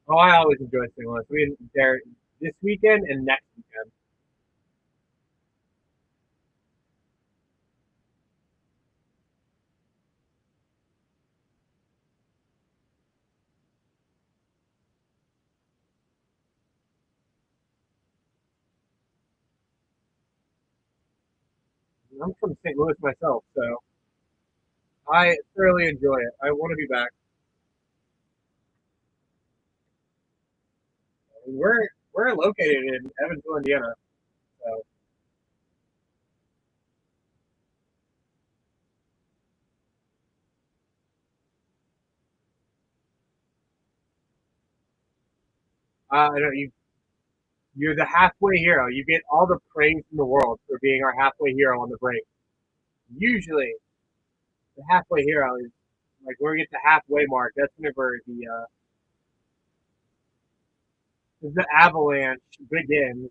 Oh, I always enjoy St. Louis. We there this weekend and next weekend. I'm from St. Louis myself, so I thoroughly enjoy it. I want to be back. We're located in Evansville, Indiana. So I know you're the halfway hero. You get all the praise in the world for being our halfway hero on the break. Usually, the halfway hero is like where we get the halfway mark. That's whenever the avalanche begins.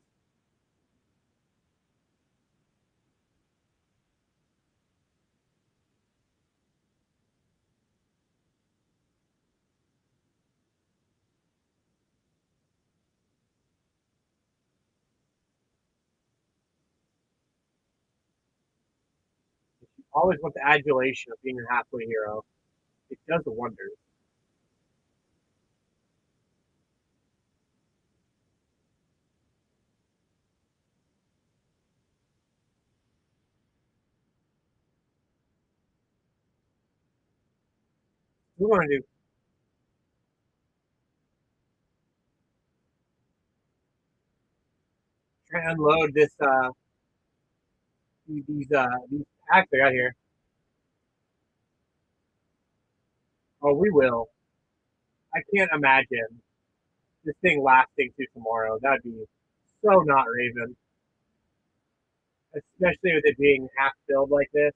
You always want the adulation of being a halfway hero. It does wonders. We want to do try to unload these packs I got here. Oh, we will. I can't imagine this thing lasting to tomorrow. That'd be so not Raven, especially with it being half filled like this.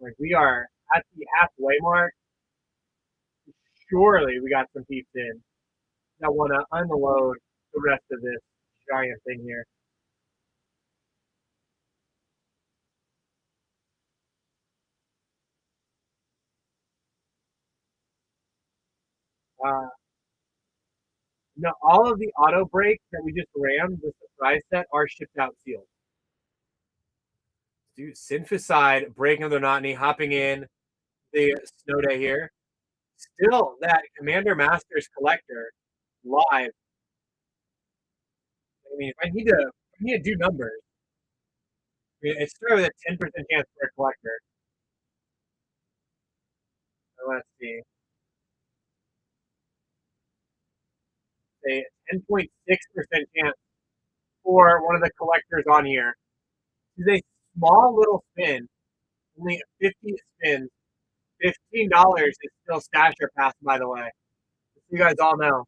Like we are at the halfway mark. Surely we got some peeps in that want to unload the rest of this giant thing here. Uh, no, all of the auto breaks that we just ran with the prize set are shipped out sealed. Dude, Syntheside breaking the monotony, hopping in the snow day here. Still, that Commander Masters collector live. I mean, if I need to do numbers. I mean, it started with a 10% chance for a collector. So let's see, a 10.6% chance for one of the collectors on here. This is a small little spin, only 50 spins. $15 is still Stasher Pass, by the way. Just so you guys all know.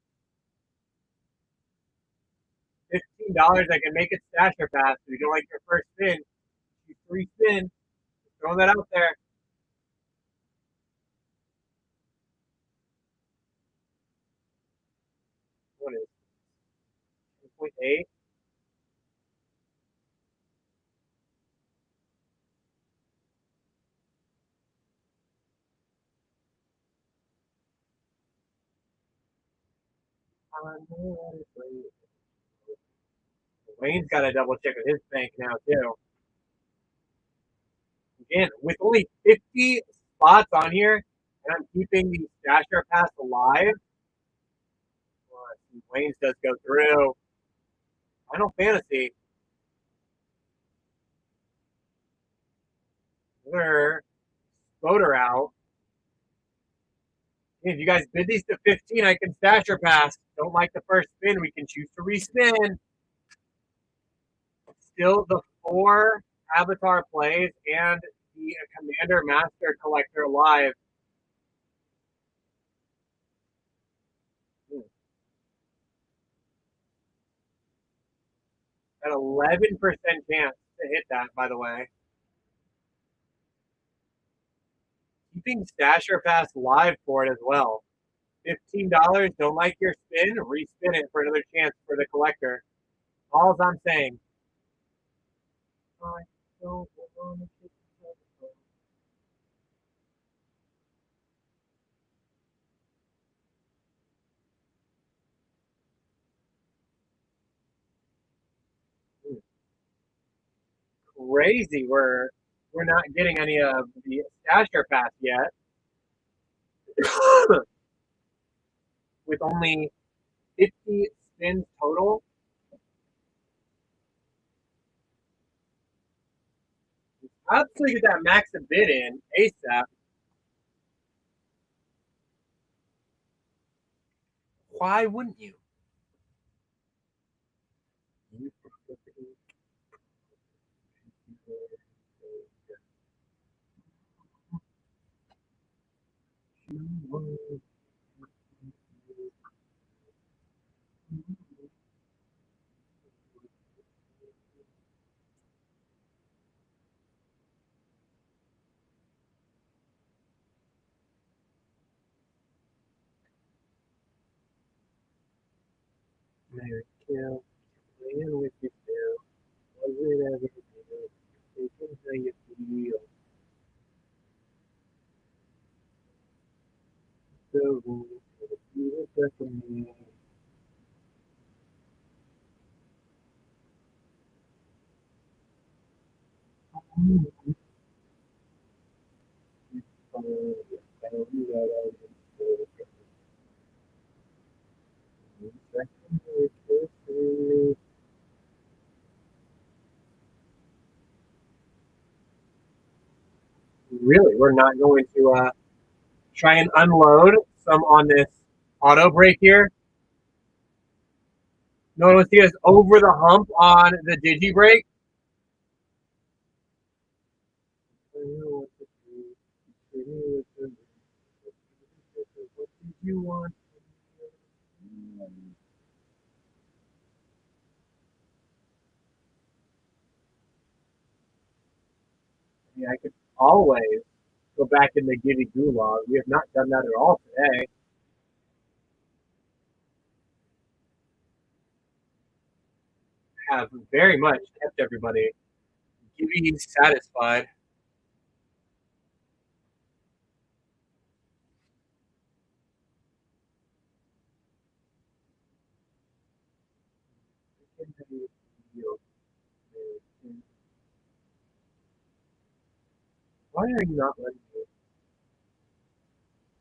$15, I can make it Stasher Pass. If you don't like your first spin, you free spin. Throwing that out there. What is it? 10.8? Wayne's got to double check with his bank now, too. Again, with only 50 spots on here, and I'm keeping the Stasher Pass alive. Wayne's does go through. Final Fantasy. Another voter out. Hey, if you guys bid these to 15, I can Stasher Pass. Don't like the first spin, we can choose to respin. Still the 4 Avatar plays and the Commander Master Collector live. An 11% chance to hit that, by the way. Keeping Stasher Pass live for it as well. $15, don't like your spin, respin it for another chance for the collector. All I'm saying. I don't want to crazy. We're not getting any of the Stasher Pass yet. with only 50 spins total. I'd still get that max a bid in ASAP. Why wouldn't you? Mary Kill, playing with you too. Was it ever real? Thinking how you feel. So you were for me. Really, we're not going to try and unload some on this auto break here. No one wants to get us over the hump on the Digi break. What did you want? Yeah, I could always go back in the Giddy Gulag. We have not done that at all today. Have very much kept everybody Giddy satisfied. Why are you not letting me?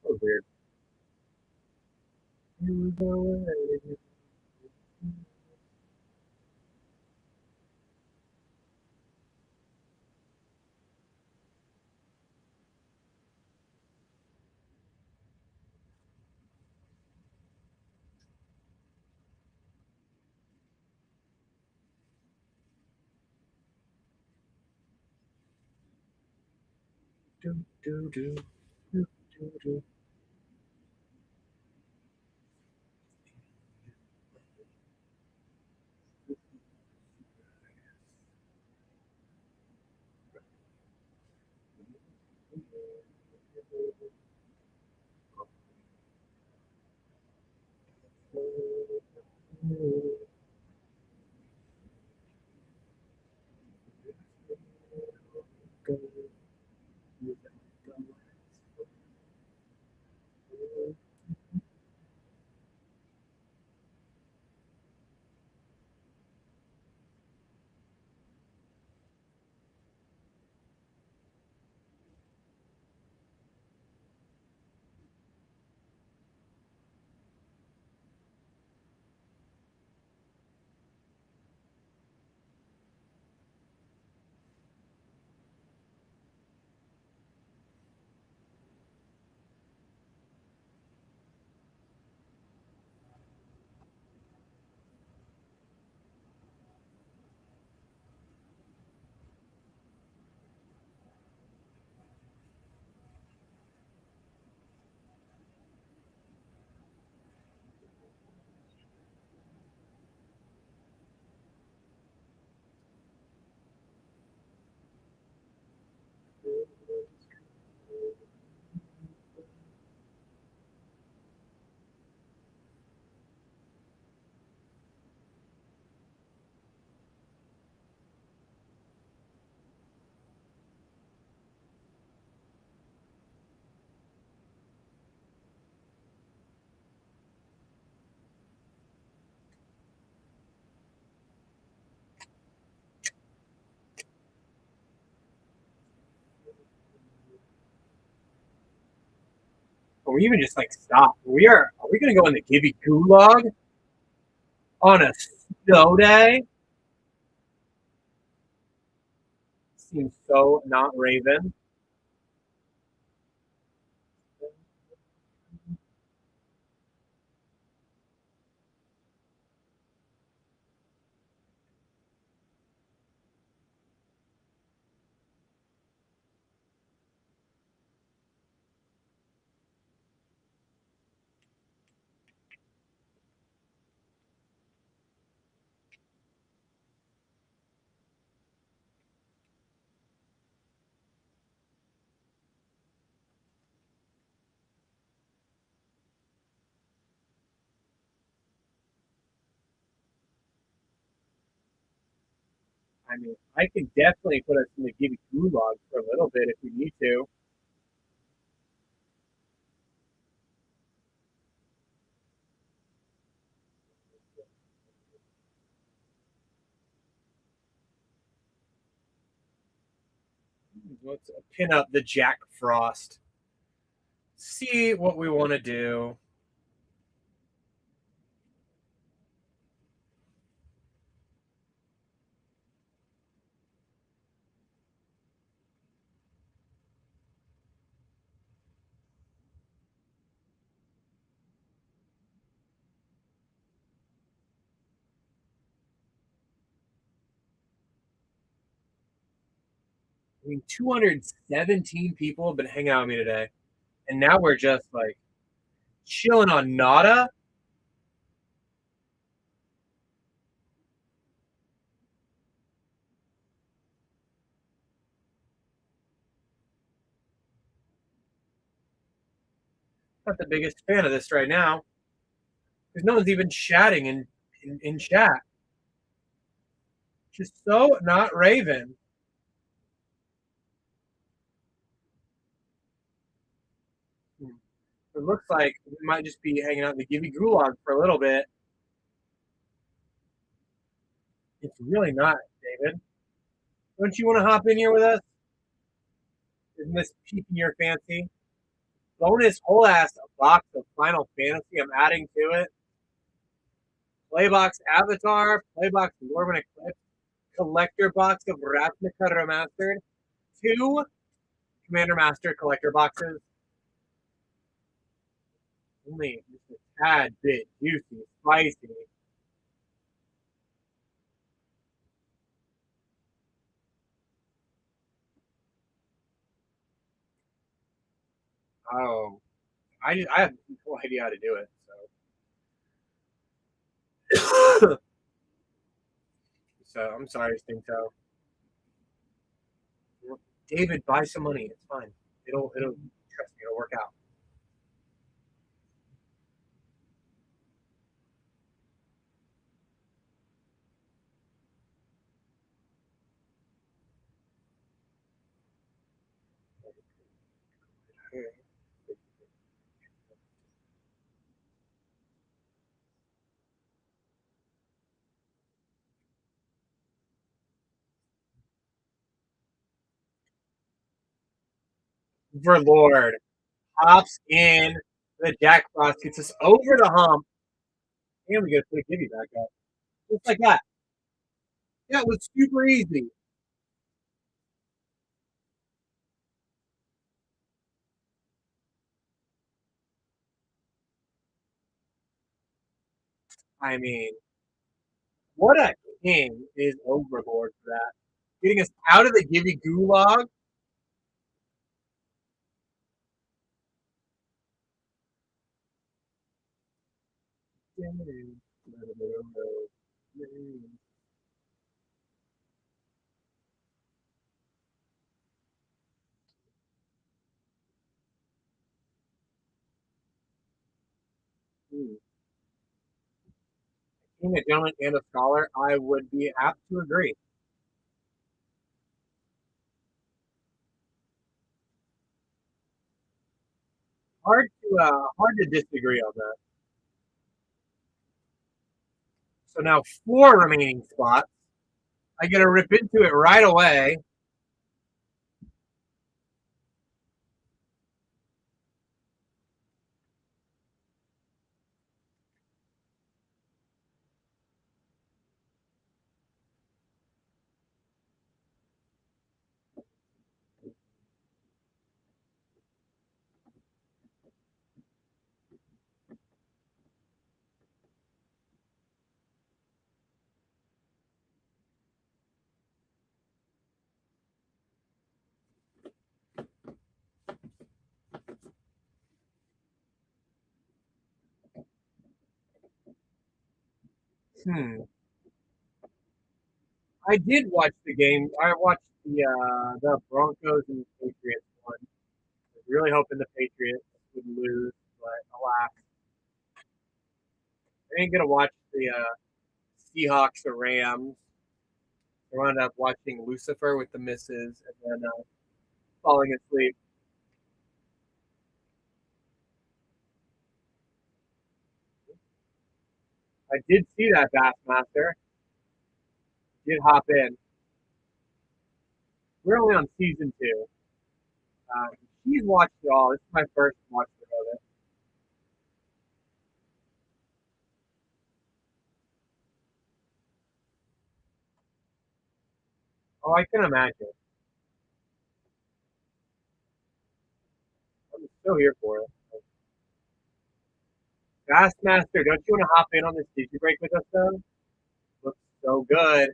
So weird. Do, do, do, do, do, do. or even just like stop. Are we going to go in the Gibby Gulag on a snow day? Seems so not Raven. I mean, I could definitely put us in the Gibby Gulag for a little bit if we need to. Let's pin up the Jack Frost. See what we want to do. I mean, 217 people have been hanging out with me today. And now we're just like chilling on Nada. Not the biggest fan of this right now. Because no one's even chatting in chat. Just so not Raven. It looks like we might just be hanging out in the Gibby Gulag for a little bit. It's really not, David. Don't you want to hop in here with us? Isn't this piquing your fancy? Bonus whole ass box of Final Fantasy I'm adding to it. Playbox Avatar, Playbox Norman Eclipse, collector box of Ravnica Remastered, 2 Commander Master collector boxes. Only just a tad bit juicy, spicy. Oh, I have no idea how to do it. So, so I'm sorry, Stinto. David, buy some money. It's fine. It'll trust me. It'll work out. Overlord hops in. The Jack Frost gets us over the hump, and we get to put Gibby back up, just like that. Yeah, it was super easy. I mean, what a king is Overlord for that. Getting us out of the Gibby Gulag. Being a gentleman and a scholar, I would be apt to agree. Hard to disagree on that. So now 4 remaining spots. I get to rip into it right away. Hmm. I did watch the game. I watched the Broncos and the Patriots one. I was really hoping the Patriots would lose, but alas, I ain't gonna watch the Seahawks or Rams. I wound up watching Lucifer with the misses and then falling asleep. I did see that Bassmaster. Did hop in. We're only on season two. She's watched it all. This is my first watch of it. Oh, I can imagine. I'm still here for it. Bassmaster, don't you want to hop in on this Digi break with us though? Looks so good.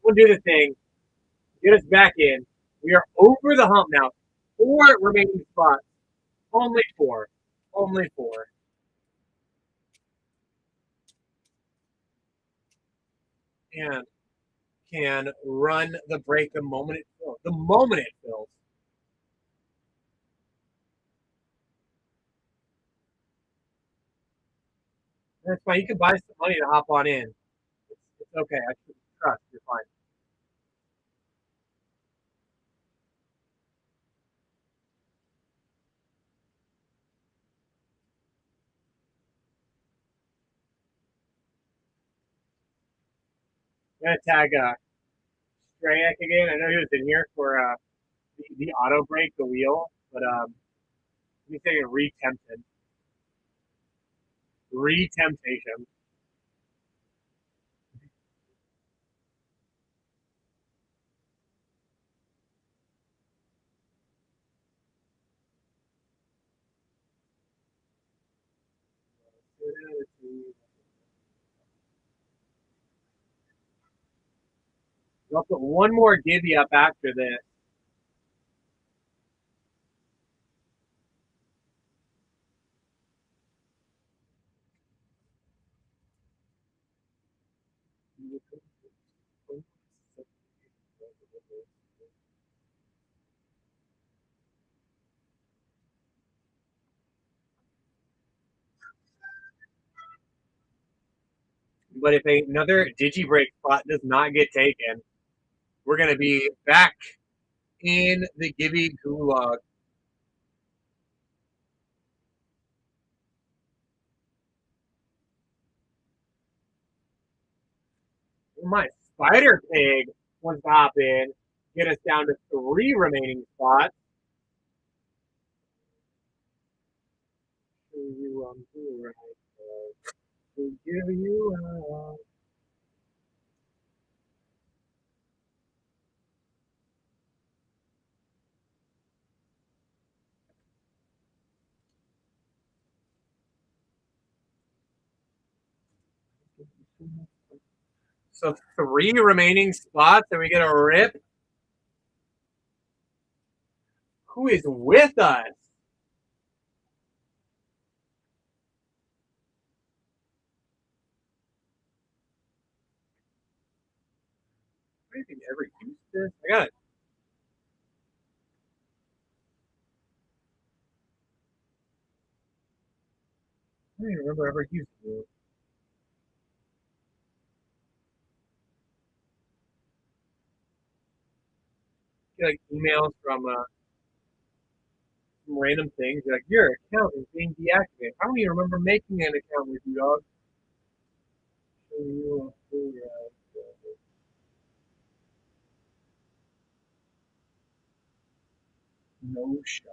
We'll do the thing. Get us back in. We are over the hump now. Four remaining spots. Only four. Only four. And can run the break the moment it fills. The moment it fills. That's fine. You can buy some money to hop on in. It's okay. I should trust. You're fine. I'm gonna tag Strayak again. I know he was in here for the auto break, the wheel, but he's taking retempted. Retemptation. I'll put one more divvy up after this. But if another digi break spot does not get taken, we're gonna be back in the Gibby Gulag. My spider pig wants to hop in, get us down to three remaining spots. To give you So three remaining spots, and we get a rip. Who is with us? I don't think I ever used this. I got it. I don't even remember ever using it. Get like emails from random things. You're like, your account is being deactivated. I don't even remember making an account with you, dog. No shot.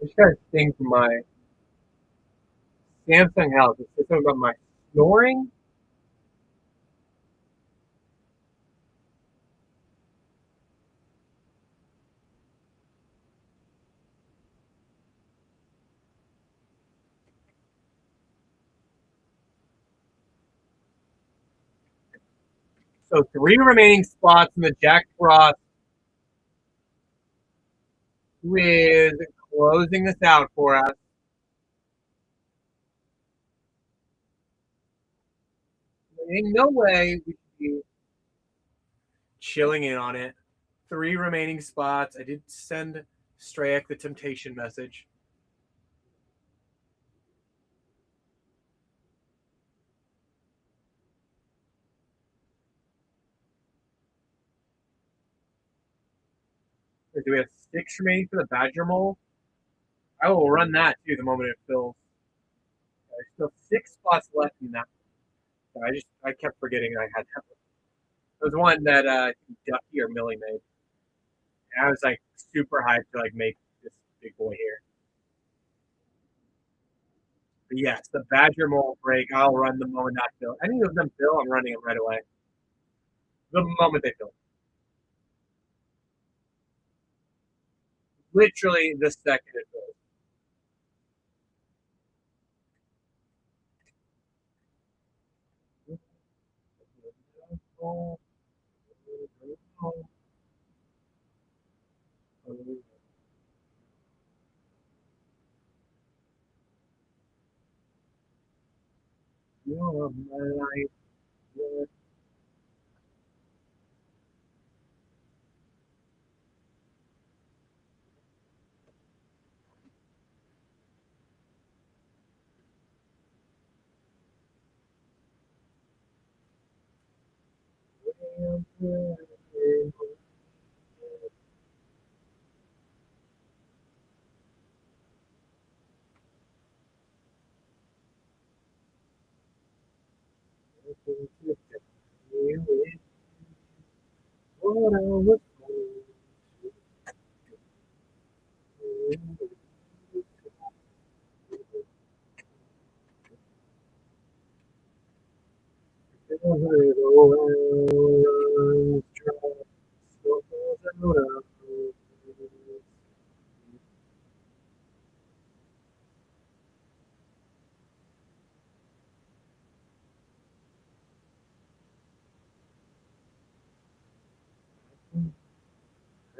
I just got a thing from my Samsung Health. It's something about my snoring. So 3 remaining spots in the Jack Frost, who is closing this out for us. In no way we should be chilling in on it. 3 remaining spots. I did send Strayak the temptation message. Do we have 6 remaining for the Badger Mole? I will run that too the moment it fills. There's still 6 spots left in that. I kept forgetting I had that. There was one that Ducky or Millie made. And I was like super hyped to like make this big boy here. But yes, the Badger Mole break, I'll run the moment that fill. Any of them fill, I'm running them right away. The moment they fill. Literally the second it fills. You're my life.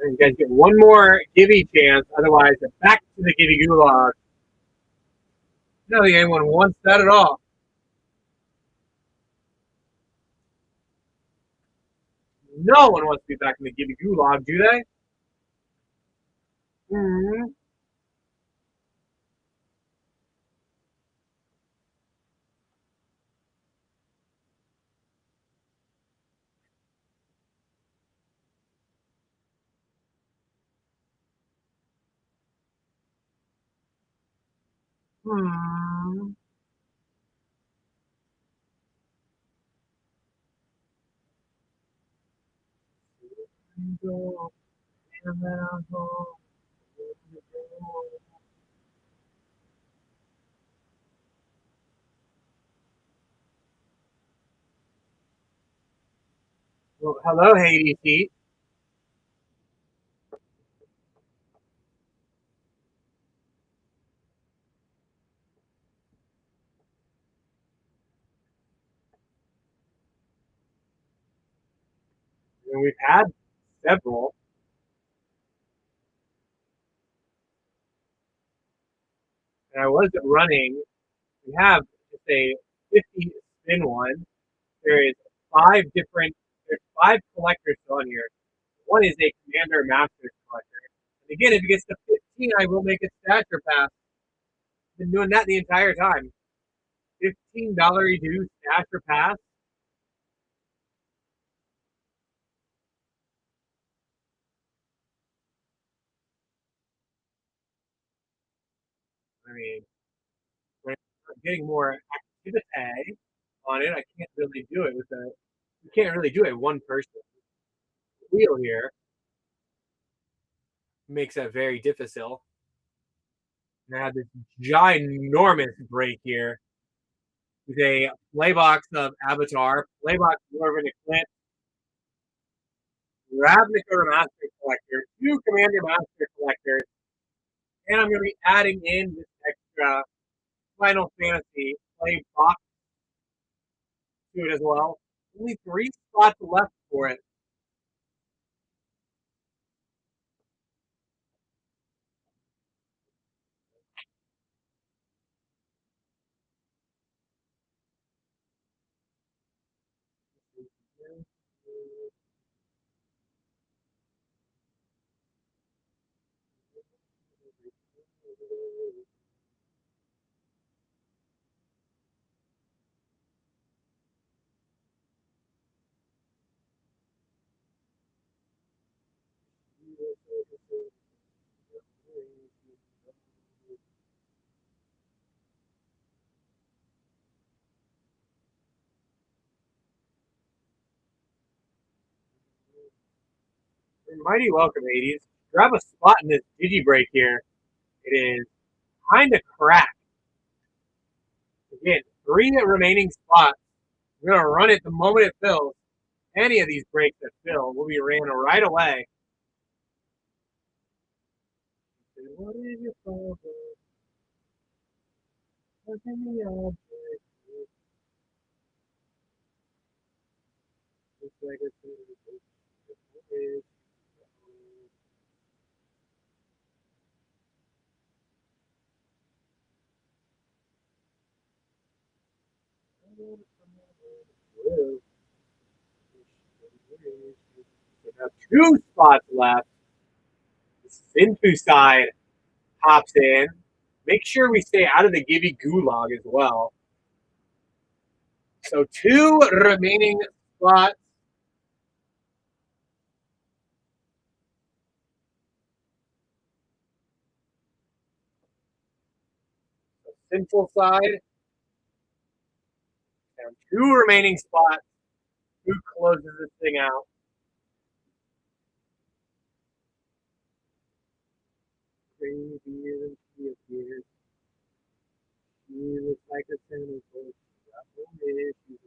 You guys get one more Gibby chance, otherwise back to the Gibby Gulag. I don't think anyone wants that at all. No one wants to be back in the Gibby Gulag, do they? Hmm. Hmm. Well, hello, Hades Heat. And we've had several. And I was running. We have just a 50 spin one. There is 5 different. There's 5 collectors on here. One is a Commander Masters collector. And again, if it gets to 15, I will make a stature pass. Been doing that the entire time. $15 reduced stature pass. mean, when I'm getting more activity on it, I can't really do it with a. You can't really do it one person. The wheel here makes that very difficult. Now this ginormous break here with a playbox of Avatar, playbox Dwarven Eclipse, Ravnica Master Collector, two Commander Master Collectors, and I'm going to be adding in this extra Final Fantasy play box to it as well. Only 3 spots left for it. You're mighty welcome, 80s. Grab a spot in this Digi break here. It is kind of cracked. Again, 3 remaining spots. We're going to run it the moment it fills. Any of these breaks that fill will be ran right away. What is your problem? What's in the object? It's like it's now 2 spots left. Sintu side hops in. Make sure we stay out of the Gibby Gulag as well. So 2 remaining spots. So Sinful side. Down 2 remaining spots. Who closes this thing out? Crazy and she appears. She looks like a centerfold. She's a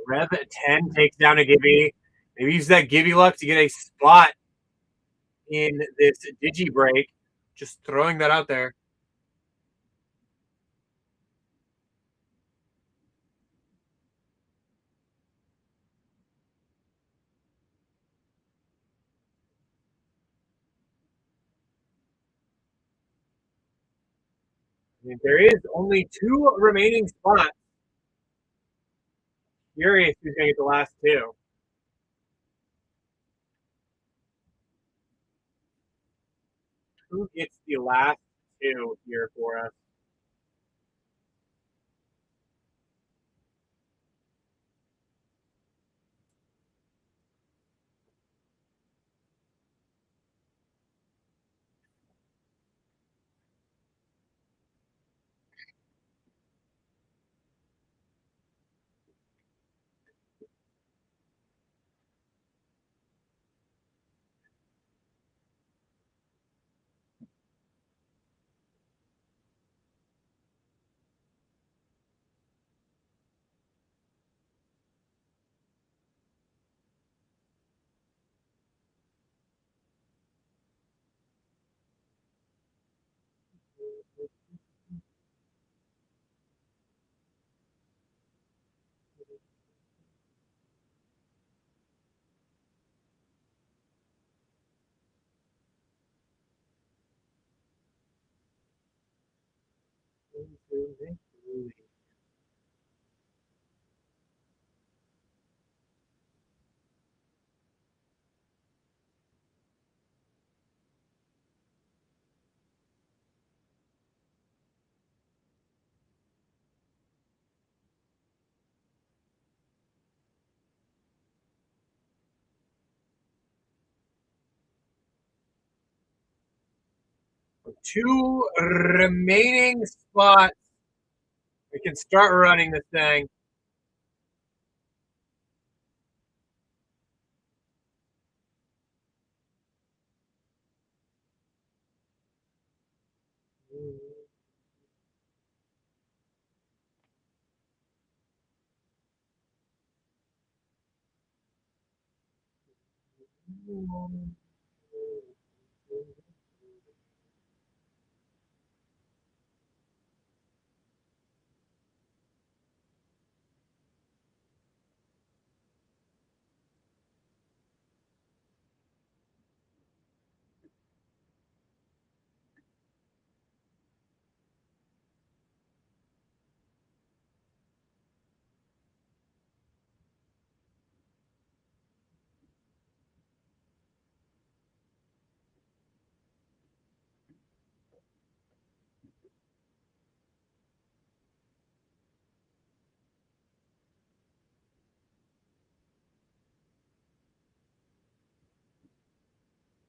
Rev at 10 takes down a Gibby. Maybe use that Gibby luck to get a spot in this Digi break. Just throwing that out there. I mean, there is only 2 remaining spots. Curious who's going to get the last 2. Who gets the last 2 here for us? 2 remaining spots. We can start running this thing.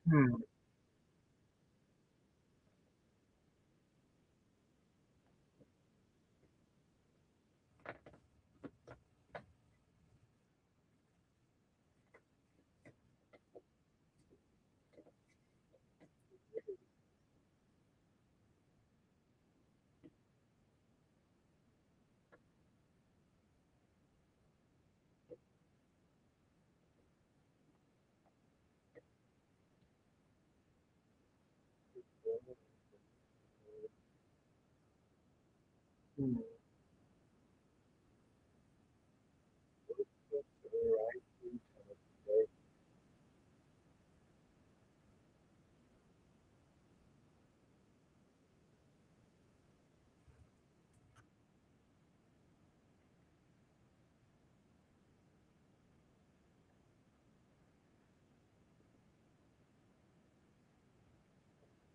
Hmm. Hmm.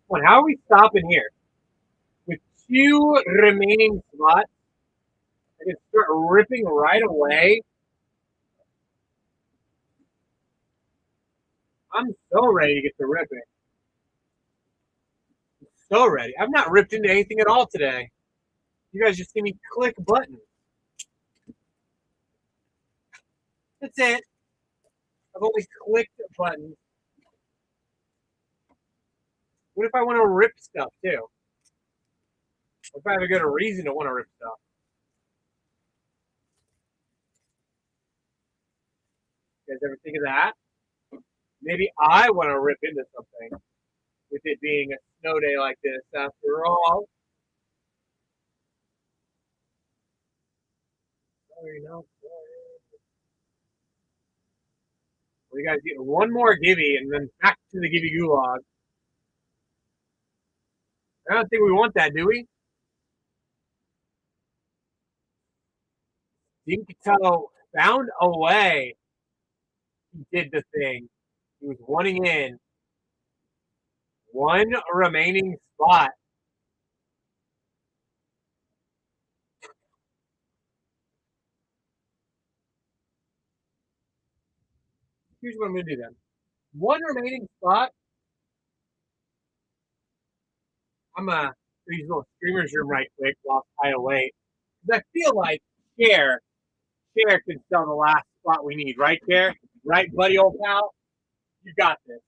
Well, how are we stopping here? With 2 remaining slots, I can start ripping right away. I'm so ready to get to ripping. So ready. I've not ripped into anything at all today. You guys just see me click buttons. That's it. I've only clicked buttons. What if I want to rip stuff too? What if I have a good reason to want to rip stuff? You guys ever think of that? Maybe I want to rip into something with it being a snow day like this. After all, sorry, no. We guys get one more Gibby and then back to the Gibby Gulag. I don't think we want that, do we? Dinkito found a way. He did the thing. He was wanting in. One remaining spot. Here's what I'm going to do then. One remaining spot. I'm going to use a little streamer's room right quick while I wait. Because I feel like Share can sell the last spot we need. Right, Share? Right, buddy, old pal? You got this.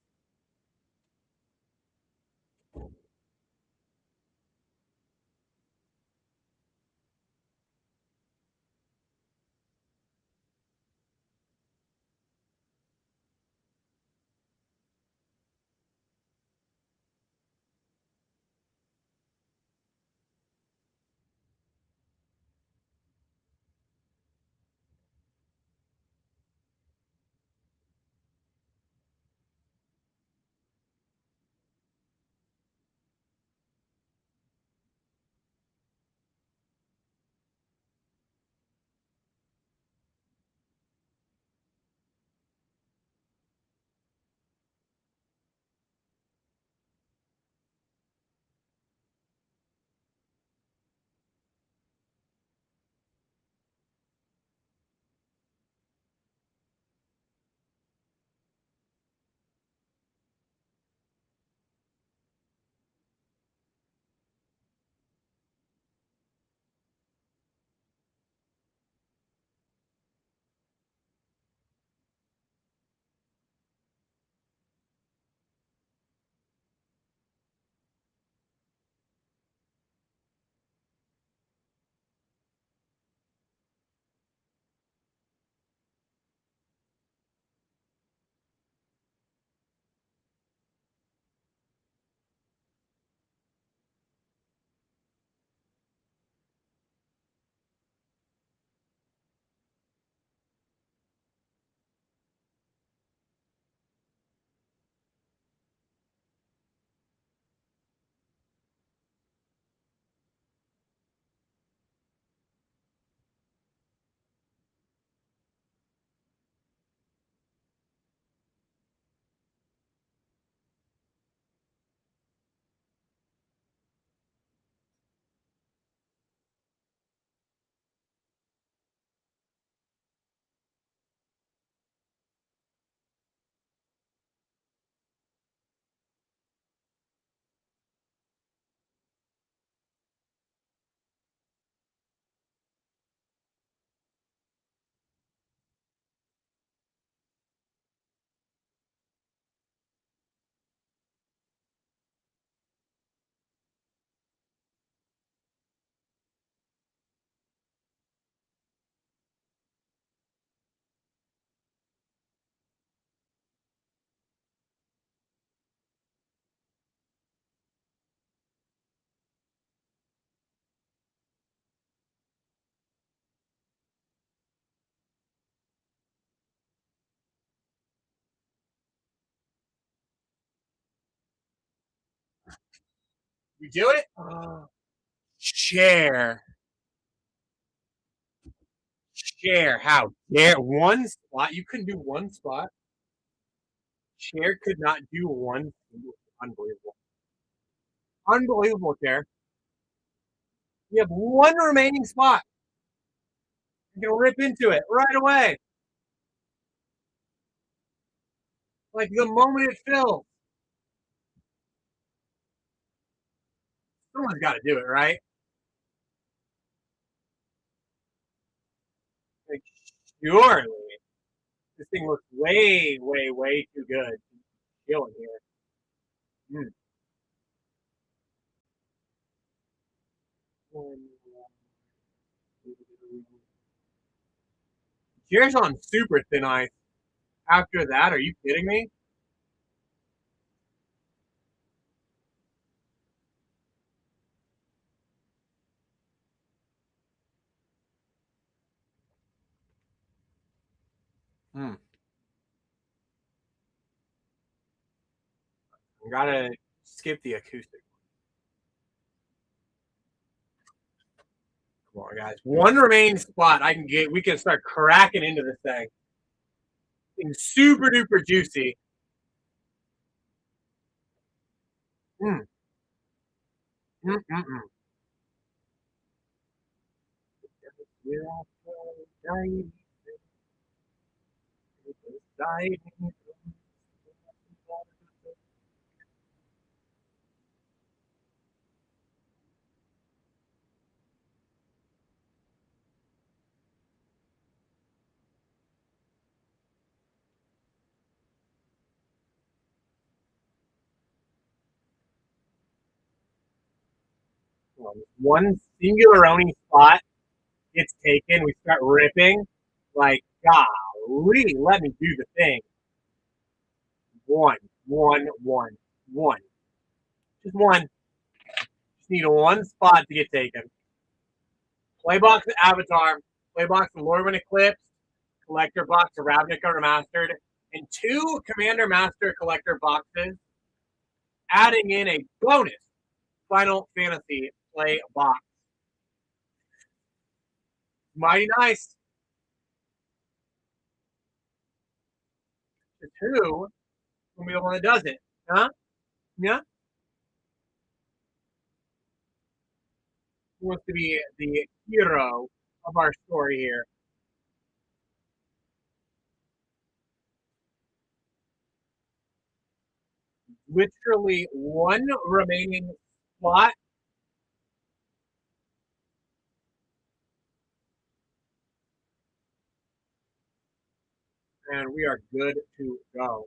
You do it? Share. Share. How dare one spot? You couldn't do one spot. Share could not do one. Unbelievable. Unbelievable, Share. You have one remaining spot. You can rip into it right away. Like the moment it fills. Someone's got to do it, right? Like, surely. This thing looks way, way, way too good. Feeling here. Cheers on super thin ice. After that, are you kidding me? I gotta skip the acoustic. Come on, guys. One remaining spot I can get. We can start cracking into this thing. It's super duper juicy. Mm. Mm-mm-mm. One singular only spot gets taken. We start ripping. Like, golly, let me do the thing. One, one, one, one. Just one. Just need one spot to get taken. Playbox Avatar, Playbox Lorwyn Eclipse, Collector Box Ravnica Remastered, and 2 Commander Master Collector boxes, adding in a bonus Final Fantasy Play box. Mighty nice. The 2 will be the one that does it. Huh? Yeah? Who wants to be the hero of our story here? Literally one remaining slot. And we are good to go.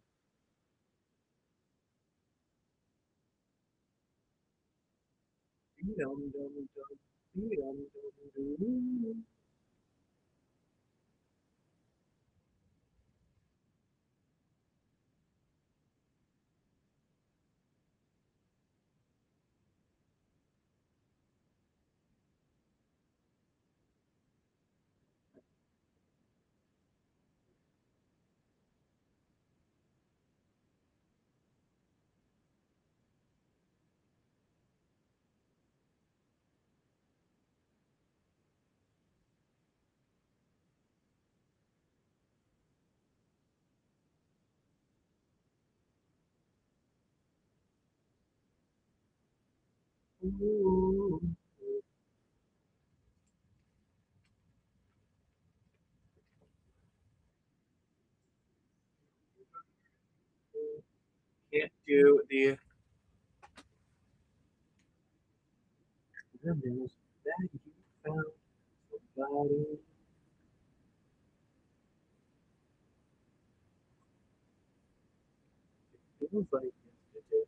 Can't do the news that you found somebody. Feels like yesterday.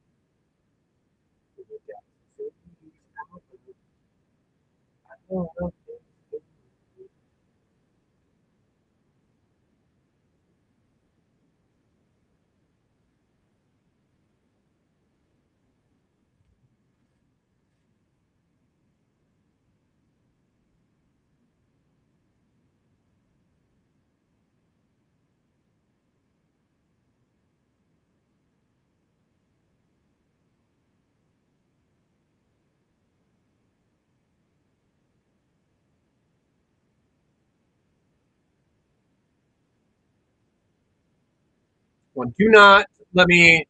one. Do not let me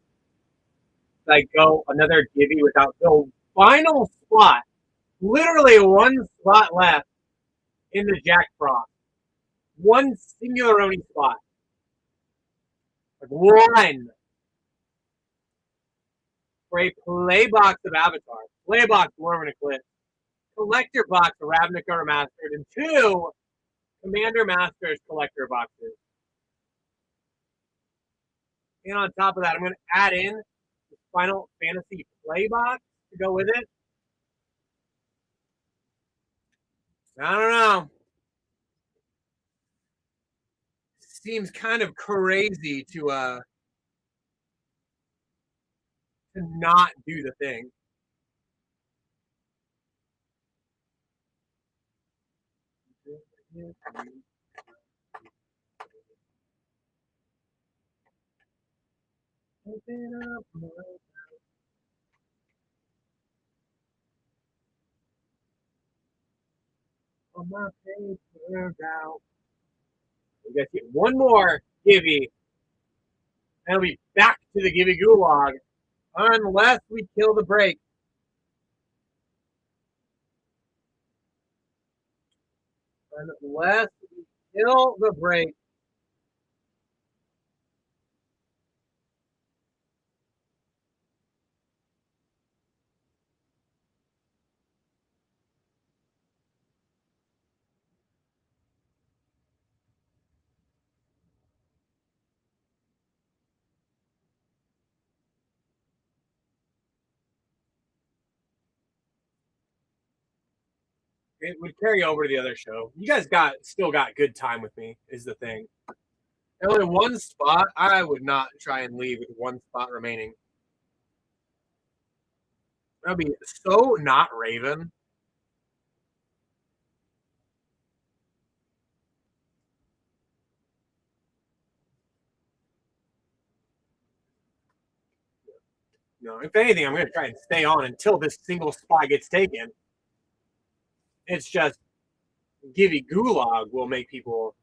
like go another Gibby without the final spot. Literally one spot left in the Jack Frost. One singular only spot. Like one. For a play box of Avatar. Play box Warm and Eclipse. Collector box Ravnica Remastered. And 2 Commander Masters collector boxes. And on top of that, I'm going to add in the Final Fantasy play box to go with it. I don't know. Seems kind of crazy to not do the thing. Open up my on my paper route. We got to get one more Gibby, and we'll be back to the Gibby Gulag, unless we kill the break. Unless we kill the break. It would carry over to the other show. You guys still got good time with me, is the thing. Only one spot. I would not try and leave with one spot remaining. That would be so not Raven. No, if anything, I'm going to try and stay on until this single spot gets taken. It's just Gibby Gulag will make people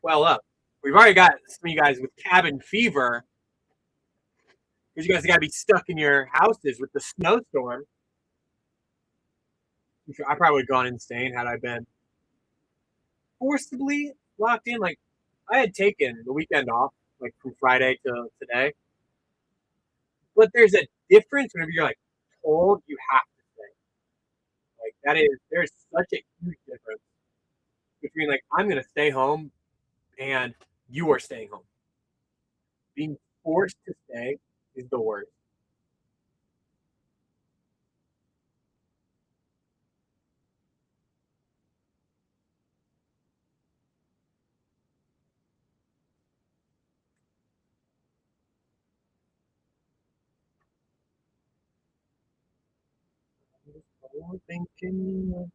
well up. We've already got some of you guys with cabin fever because you guys got to be stuck in your houses with the snowstorm. I probably would have gone insane had I been forcibly locked in. Like I had taken the weekend off, like from Friday to today. But there's a difference whenever you're like told you have to stay. Like there's such a huge difference between like I'm gonna stay home and you are staying home. Being forced to stay is the worst. Thinking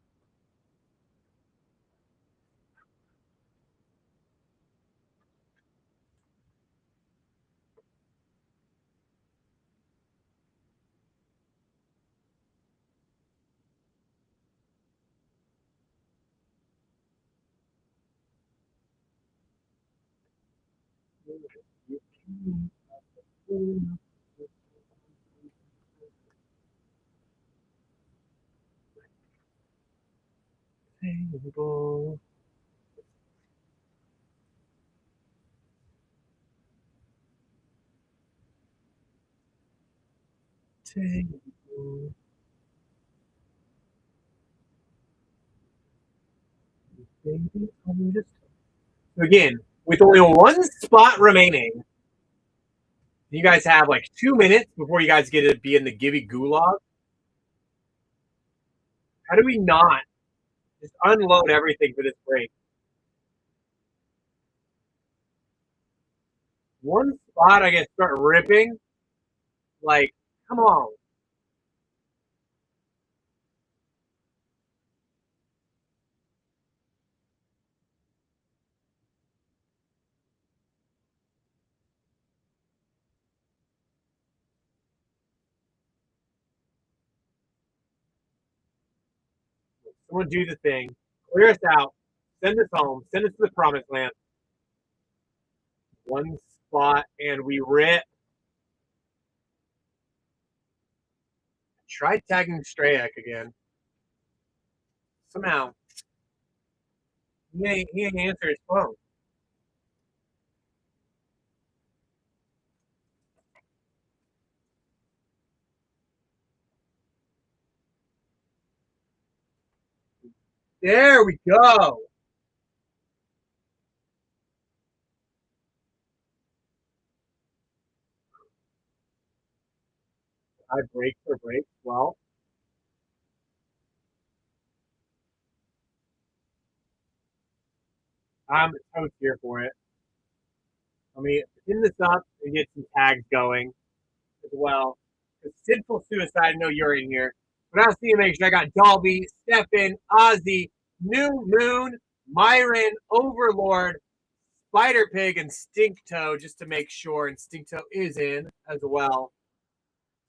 table. Table. Again, with only one spot remaining, you guys have like 2 minutes before you guys get to be in the Gibby Gulag. How do we not just unload everything for this break? One spot, I guess, start ripping. Like, come on. Someone do the thing. Clear us out. Send us home. Send us to the promised land. One spot, and we rip. Try tagging Strayak again. Somehow. He ain't answer his phone. There we go. I break for break. Well, I'm so here for it. Let me pin this up and get some tags going as well. Sinful Suicide, I know you're in here. But I'll see you make sure I got Dolby, Stefan, Ozzy, New Moon, Myron, Overlord, Spider Pig, and Stinktoe just to make sure. And Stinktoe is in as well.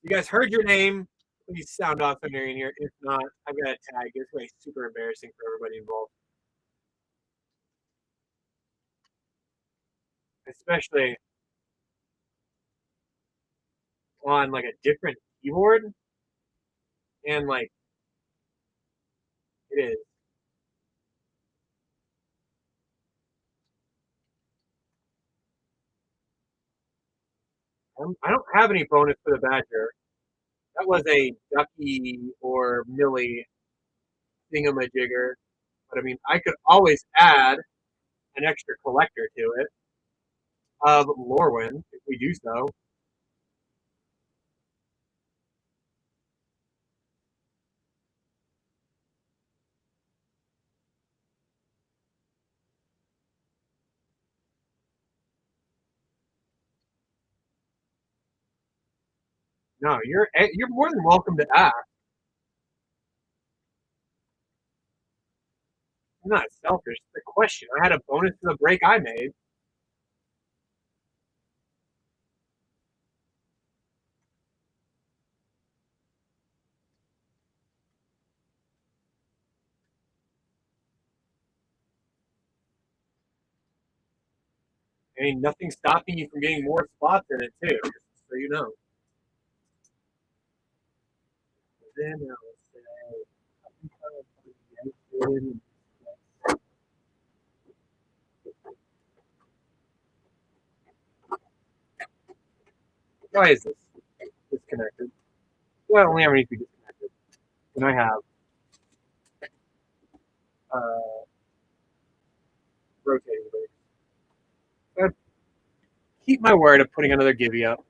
You guys heard your name. Please sound off when you're in here. If not, I've got a tag. It's going to be super embarrassing for everybody involved. Especially on like a different keyboard. And like it is. I don't have any bonus for the Badger. That was a Ducky or Millie thingamajigger. But I mean, I could always add an extra collector to it of Lorwyn if we do so. No, you're more than welcome to ask. I'm not selfish. It's the question. I had a bonus to the break I made. Ain't nothing stopping you from getting more spots in it too, just so you know. Then I'll say, why is this disconnected? Well, I only have anything disconnected. And I have uh, rotating blades. I keep my word of putting another Gibby up.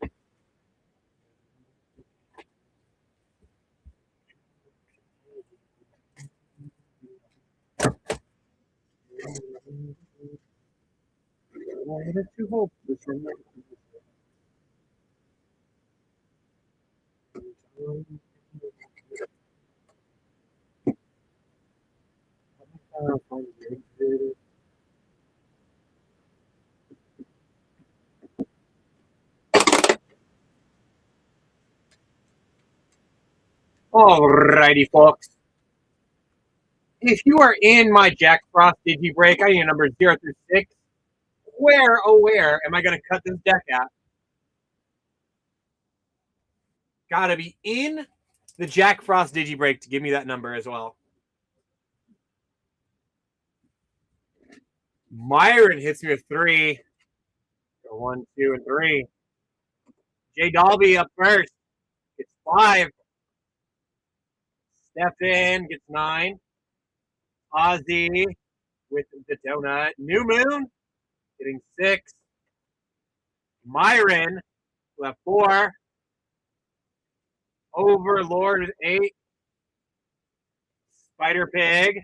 I had two holes this one. Alrighty, folks. If you are in my Jack Frost Digi break, I need a number 0 through 6. Where, oh, where am I going to cut this deck at? Gotta be in the Jack Frost Digi break to give me that number as well. Myron hits me with 3. 1, 2, and 3. J Dolby up first. It's 5. Stefan gets 9. Ozzy with the donut. New Moon getting 6. Myron left 4. Overlord with 8. Spider Pig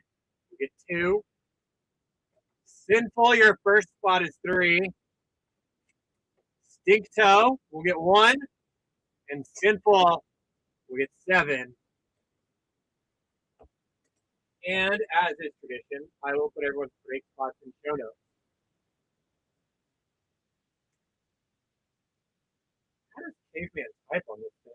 we get 2. Sinful, your first spot is 3. Stinktoe will get 1. And Sinful will get 7. And as is tradition, I will put everyone's break spots in show notes. How does Caveman type on this thing?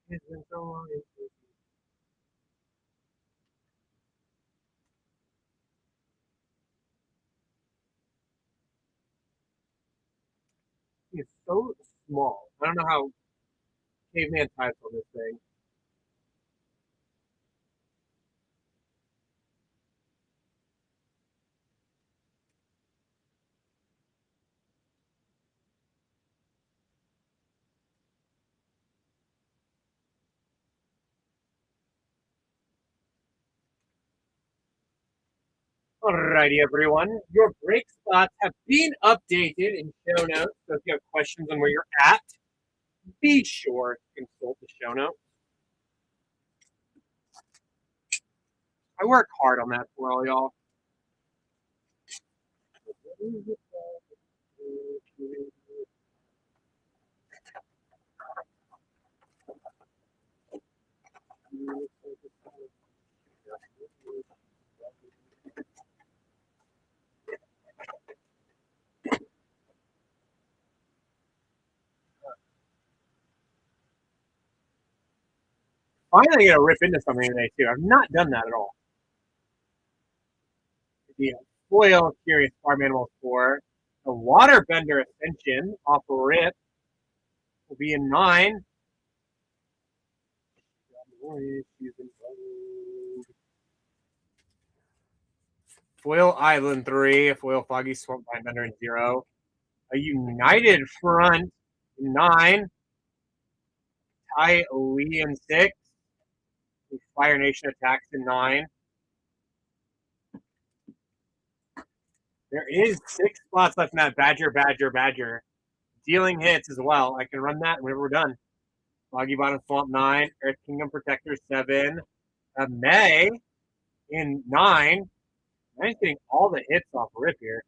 It's been so long. It's so small. I don't know how caveman types on this thing. Alrighty, everyone. Your break spots have been updated in show notes. So if you have questions on where you're at, be sure to consult the show notes. I work hard on that for all y'all. Finally, gonna rip into something today too. I've not done that at all. The foil Curious Farm Animals 4. The Waterbender Ascension off a rip will be in 9. Foil Island 3. Foil Foggy Swamp Bender in 0. A United Front in 9. Tai Lee in 6. Fire Nation Attacks in 9. There is 6 spots left in that Badger. Dealing hits as well. I can run that whenever we're done. Foggy Bottom Swamp 9. Earth Kingdom Protector 7. May in 9. May's getting all the hits off rip here.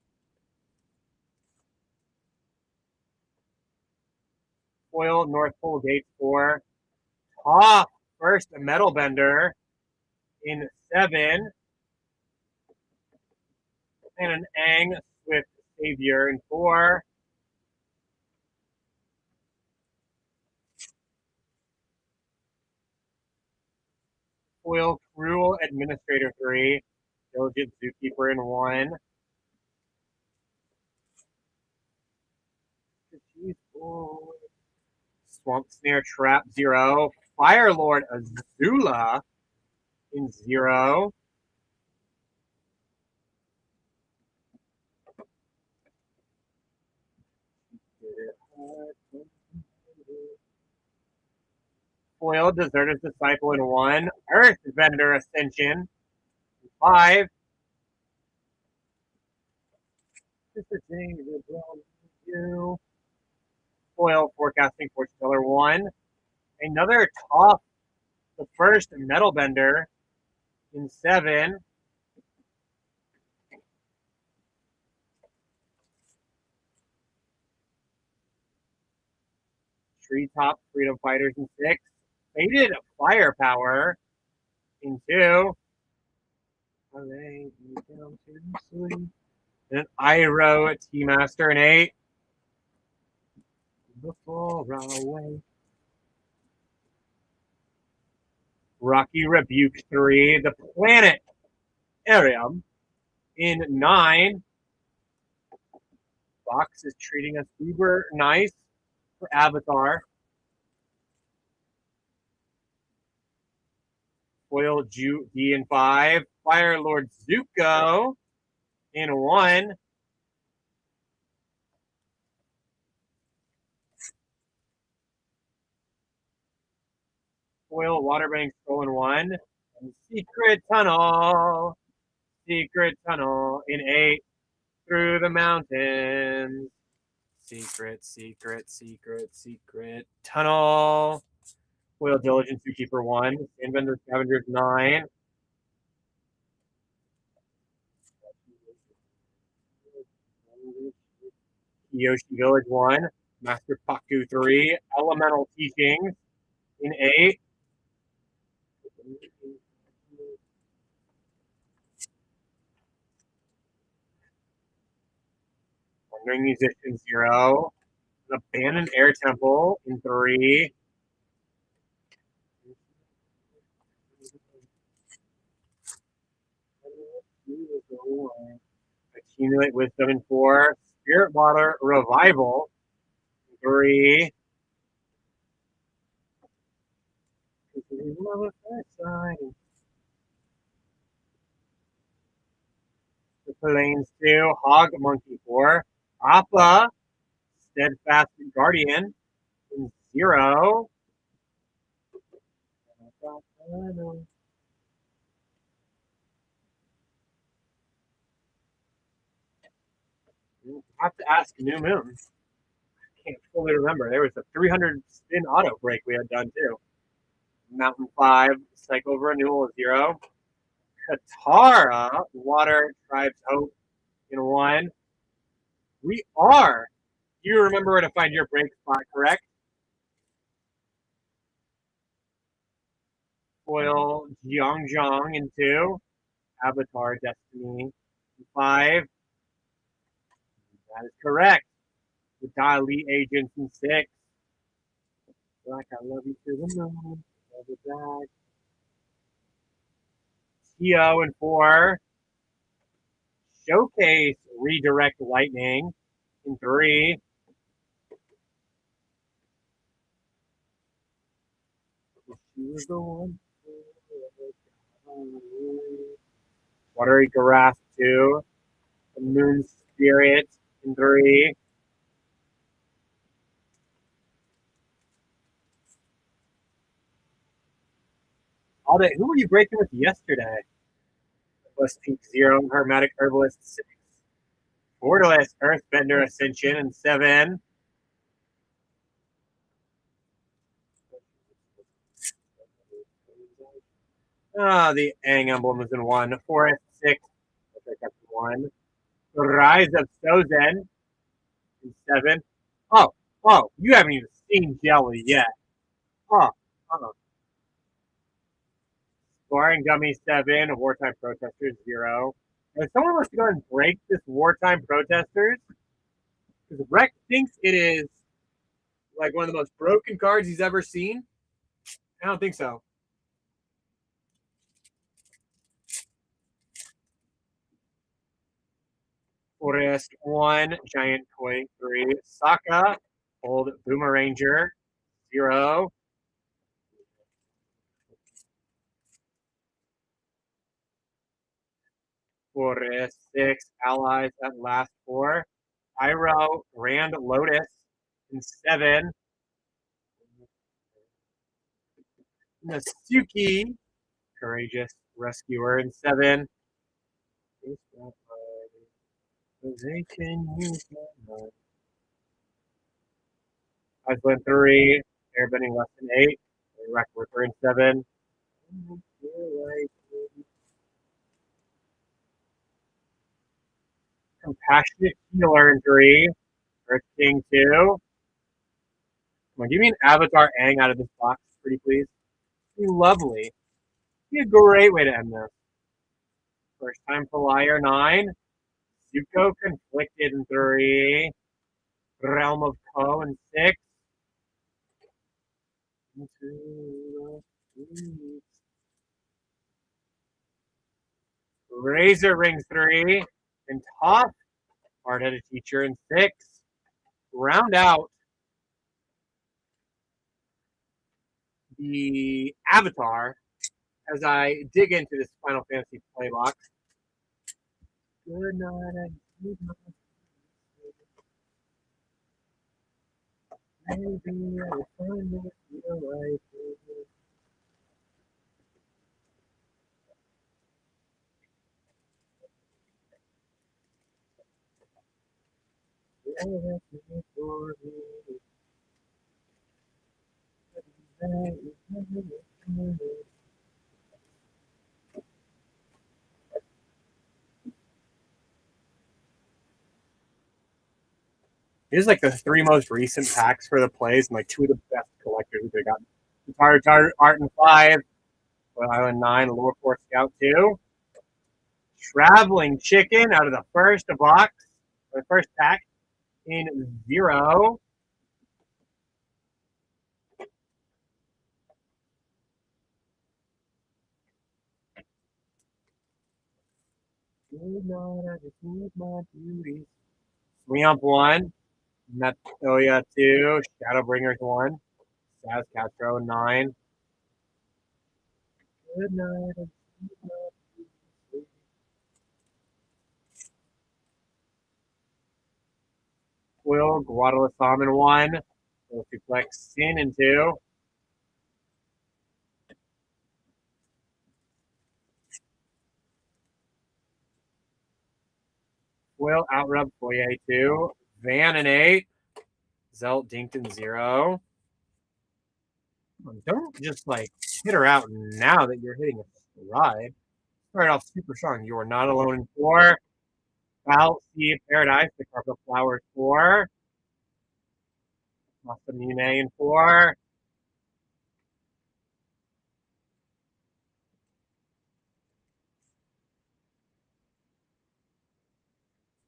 Foil North Pole Gate 4. Top first Metal Bender in 7. And an Ang Swift Savior in 4. Foil Cruel Administrator 3. Diligent Zookeeper in 1. Swamp Snare Trap 0. Fire Lord Azula in 0. Foil Deserter's Disciple in 1. Earthbender Ascension in 5. Foil Forecasting Fortune 1. Another top, the first Metal Bender in 7. Treetop Freedom Fighters in 6. Faded Firepower in 2. And an Iroh T-Master in 8. Before away. Rocky Rebuke 3. The Planet Arium in 9. Fox is treating us uber nice for Avatar. Foil D in 5. Fire Lord Zuko in 1. Foil Waterbank Skull in 1. And Secret Tunnel in 8. Through the mountains. Secret tunnel. Foil Diligence Zookeeper 1. Sandbender Scavengers 9. Yoshi Village 1. Master Paku 3. Elemental Teachings in 8. Wandering Musician 0. Abandoned Air Temple in 3. Accumulate Wisdom in 4. Spirit Water Revival in 3. The Plains 2. Hog Monkey 4. Appa Steadfast Guardian in 0. I have to ask New Moon. I can't fully remember. There was a 300 spin auto break we had done too. Mountain 5, Cycle Renewal 0. Katara, Water Tribes Hope in 1. We are. You remember where to find your break spot, correct? Foil Jiang in 2. Avatar Destiny in 5. That is correct. The Dali Agents in 6. Black, I love you to the moon. Love it back. Tio in 4. Showcase Redirect Lightning in 3. Watery Grass 2. The Moon Spirit in 3. Who were you breaking with yesterday? Plus Pink 0, Hermetic Herbalist 6. Borderless Earthbender Ascension in 7. The Aang emblem is in 1. Forest 6. I'll pick up 1. Rise of Sozen in 7. Oh, you haven't even seen Jelly yet. Sparring Gummy 7. Wartime Protesters 0. If someone wants to go and break this Wartime Protesters, because Rex thinks it is like one of the most broken cards he's ever seen. I don't think so. Forest 1, Giant Koi 3, Sokka, Old Boomeranger 0. Forest 6, Allies at last 4. Iroh, Grand Lotus in 7. Nasuki, Courageous Rescuer in 7. They can use my mind. Iceland 3, Airbending less than 8. Wreck Ripper in 7. Compassionate Healer in 3. Earth King 2. Come on, give me an Avatar Aang out of this box, pretty please. Be lovely. Be a great way to end this. First time for Liar 9. Zuko Conflicted in 3. Realm of Ko in 6. Razor Ring 3. And Toph, Hard-Headed Teacher in 6. Round out the Avatar as I dig into this Final Fantasy play box. Good night. Good night. Maybe I'll find it your way. Here's like the 3 most recent packs for the plays, and like 2 of the best collectors they got. Guitar Art in 5, Well Island 9, Lower Force Scout 2. Traveling Chicken out of the first box, the first pack. in 0. Good night, I just need my beauties. Swamp 1. Methoya 2. Shadowbringers 1. Saz Castro 9. Good night, I just need my beauties. Will Guadalajara 1. Will Suplex Sin in 2. Will Outrub Foyer 2. Van in 8. Zelt Dinkton 0. Don't just like hit her out now that you're hitting a stride. Start off super strong. You are not alone in 4. Foul Sea Paradise, the Carpet Flowers 4. Masamune in 4.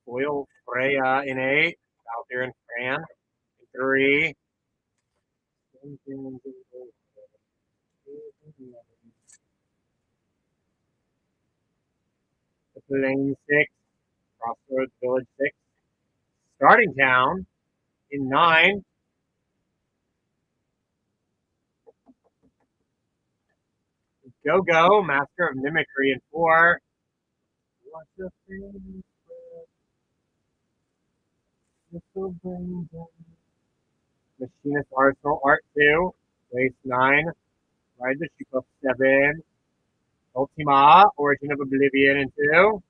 Foil Freya in 8. Out there in Fran in 3. The Plain 6. Crossroads Village 6. Starting Town in 9. Go Go, Master of Mimicry in 4. What's the thing? Machinist Arsenal Art 2. Race 9. Ride the Ship of 7. Ultima, Origin of Oblivion in 2.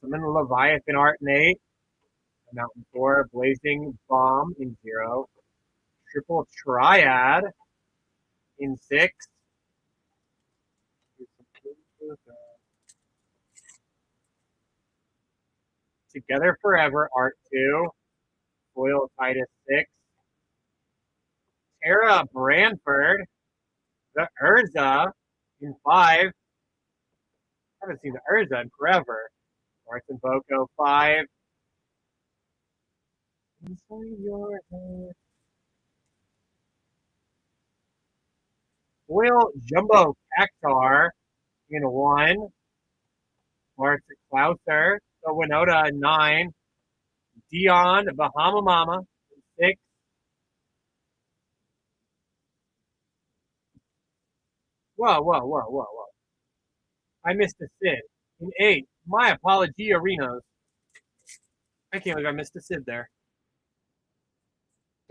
Summon Leviathan Art in 8. Mountain 4. Blazing Bomb in 0. Triple Triad in 6. Together Forever Art 2. Foil Titus 6. Tara Branford. The Urza in 5. Haven't seen the Urza in forever. Martin Boko 5. Inside your head. Foil Jumbo Cactar in 1. Martin Klauser. So Winota in 9. Dion Bahama Mama in 6. Whoa. I missed a Sid in 8. My apology, Arenos. I can't believe I missed a Sid there.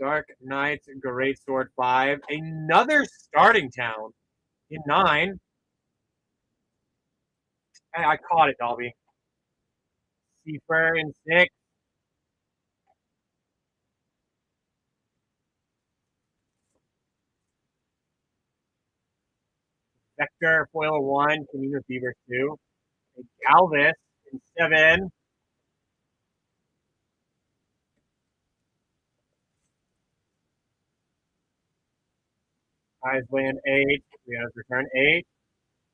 Dark Knight, Great Sword 5. Another Starting Town in 9. I caught it, Dolby. Seafer in 6. Vector Foil 1. Community of Beavers 2. Galvis in 7. Iceland 8. We have Return 8.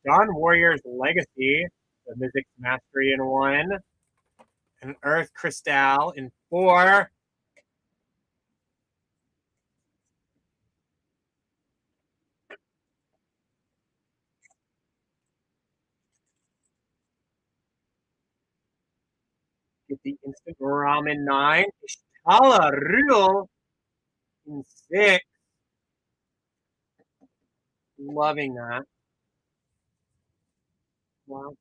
Dawn Warrior's Legacy. The Mythic's Mastery in 1. An Earth Crystal in 4. Get the Instant Ramen 9. Ishtala Rule in 6. Loving that. Wow.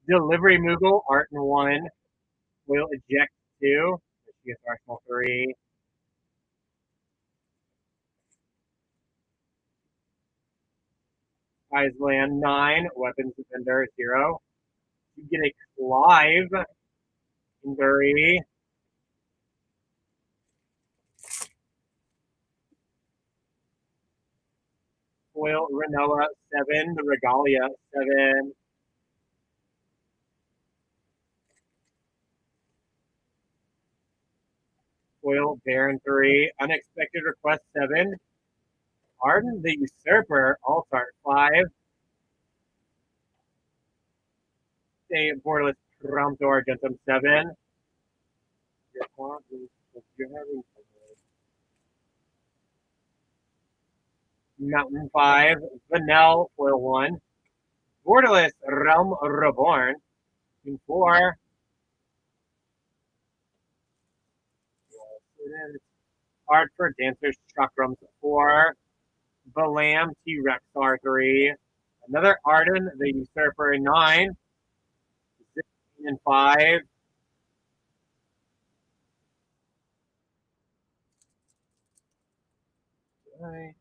Delivery Moogle, Art in 1. Will Eject 2. Michigan Arsenal 3. Iceland 9. Weapons Defender 0. You get a Clive in 3. Foil Renoa 7. The Regalia 7. Foil Baron 3. Unexpected Request 7. Arden the Usurper, Alt Art 5. a borderless Prompto Argentum 7. Mountain 5, Vanel, foil 1. Borderless Realm Reborn, in 4. Art for Dancers, Chakrams, 4. Balam, T-Rex, R3. Another Arden, the Usurper, 9. 16 and 5. Right.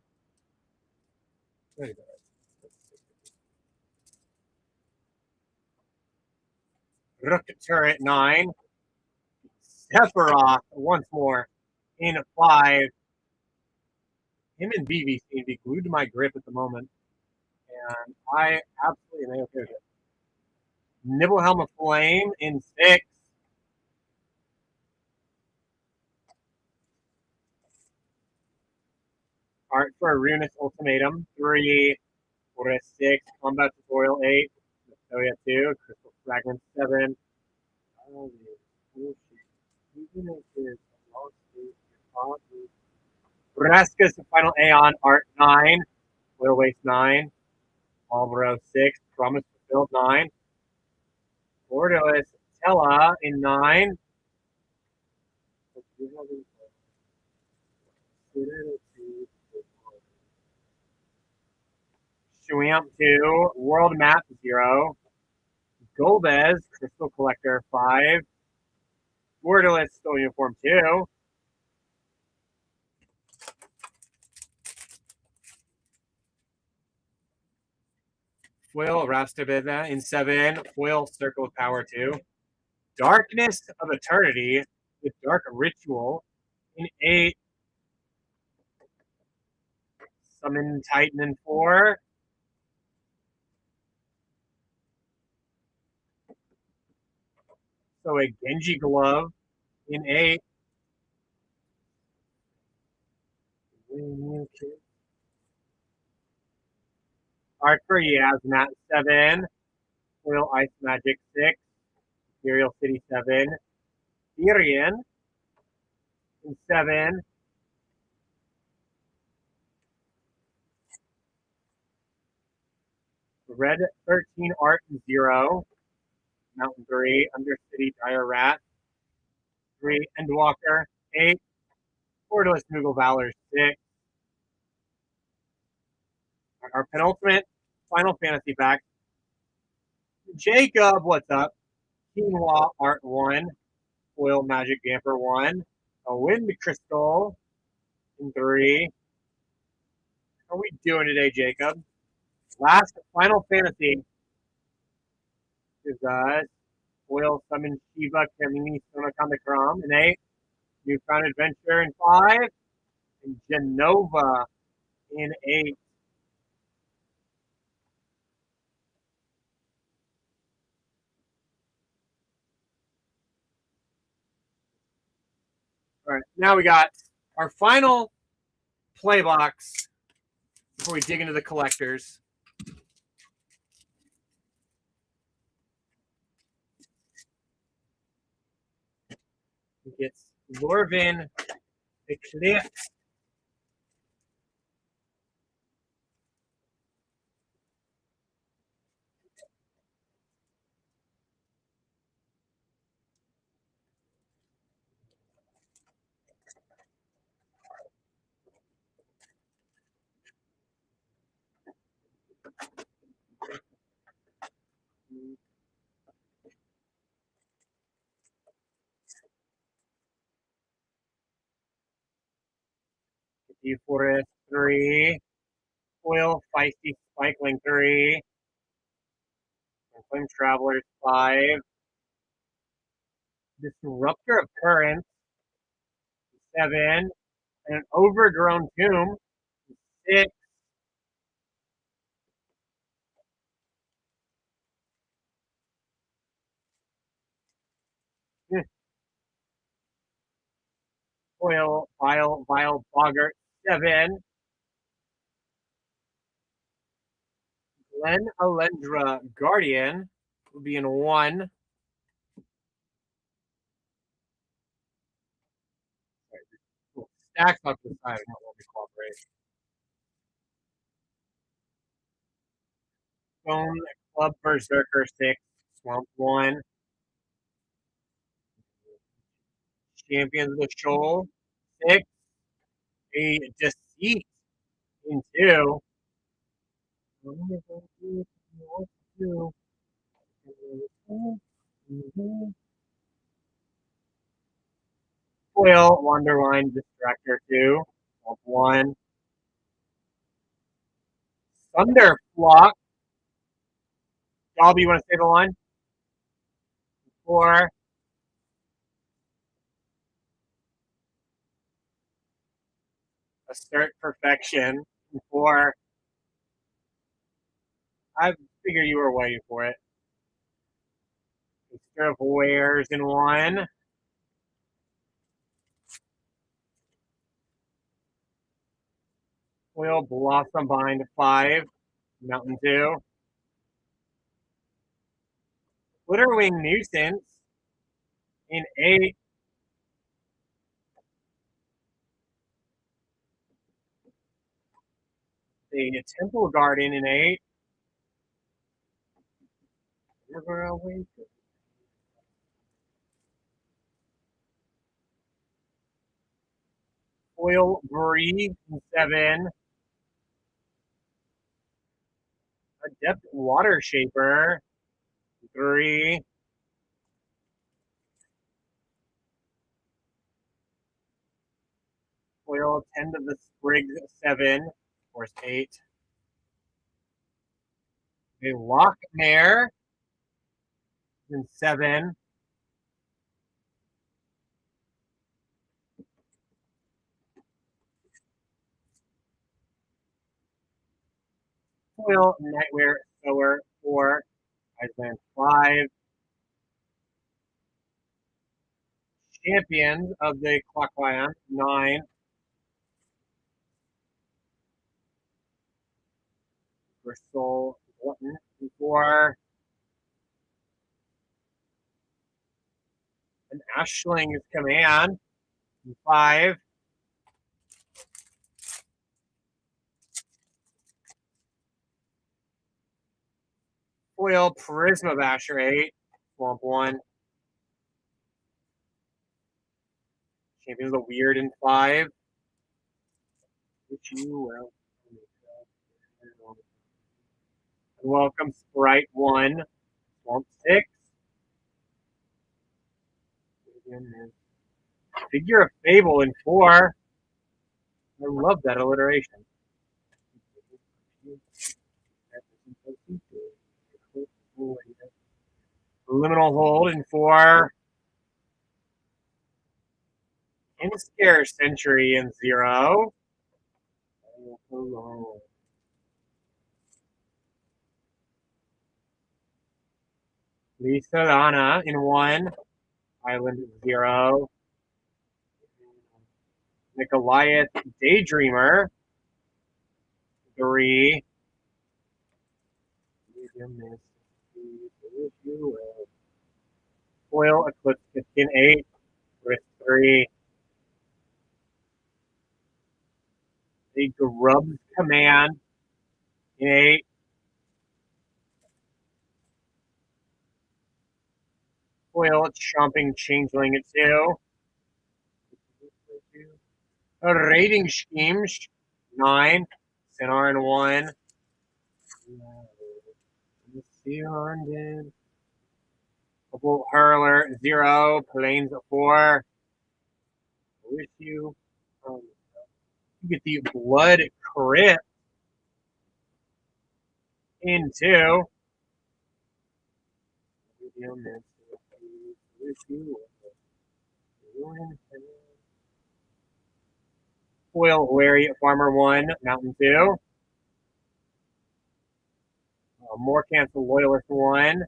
Rook Turret, 9. Sephiroth, once more, in 5. Him and BB seem to be glued to my grip at the moment. And I absolutely am okay with it. Nibblehelm of Flame in 6. Art for a Rune Ultimatum, 3. Fortis, 6. Combat Tutorial, 8. Soya, 2. Crystal Fragment, 7. Raskus, the Final Aeon, Art, 9. Will Waste, 9. Alvaro, 6. Promise Fulfilled, 9. Bordeaux, Tella in 9. Shuamp 2. World Map, 0. Golbez, Crystal Collector, 5. Borderless, Still Uniform, 2. Foil Rastabitha in 7. Foil Circle of Power, 2. Darkness of Eternity with Dark Ritual in 8. Summon Titan in 4. So a Genji Glove in 8. Art for Yasmat, 7. Foil Ice Magic, 6. Imperial City, 7. Tyrion in 7. Red 13 Art, 0. Mountain 3. Undercity Dire Rat, 3. Endwalker, 8. Borderless Moogle Valor, 6. Our penultimate Final Fantasy pack. Jacob, what's up? Quinoa Art 1. Foil Magic Damper, 1. A Wind Crystal in 3. How are we doing today, Jacob? Last Final Fantasy is Foil Summon Shiva Kamini Sonakamikram in 8. Newfound Adventure in 5. And Genova in 8. All right, now we got our final play box before we dig into the collectors. It's Lorvin Eclipse. Forest 3. Foil Feisty Spikeling 3. Flame Travelers 5. Disruptor of Currents 7. And an Overgrown Tomb 6. Foil Vile Boggart 7. Glen Alendra Guardian would be in 1. Stacks up the side. I don't want to cooperate. Stone Club Berserker 6. Swamp 1. Champions of the Shoal 6. A Deceit in 2. Foil Wonderline Distractor 2. Swamp 1. Thunderflock. Dobby, you want to say the line? 4. Assert Perfection. 4. I figure you were waiting for it. Mixture of Wares in 1. Foil Blossom Bind 5. Mountain 2. Glitterwing Nuisance in 8. The Temple Garden in 8. River Awaken. Foil Breathe in 7. Adept Water Shaper 3. Foil Tend of the Sprigs 7. Force 8. A Lockmare in 7. Foil Nightmare Sower 4. Iceland 5. Champions of the Clockland 9. Bristol Glutton 4. An Ashling's Command 5. Foil Prisma Basher 8. Swamp 1. Champions of the Weird in 5. Which you will. Welcome Sprite 1. Swamp 6. Figure of Fable in 4. I love that alliteration. Liminal Hold in 4. Scare Century in 0. Lisa Lana in 1. Island 0. Nicoliath Daydreamer 3. Foil Eclipse in 8. Risk 3. The Grub's Command in 8. Foil Chomping Changeling at 2. Raiding Schemes 9. Cinar in 1. Couple Hurler 0. Plains 4. Wish you. You get the Blood Crypt in 2. Foil Wary Farmer 1. Mountain 2. More Cancel Loyalist 1.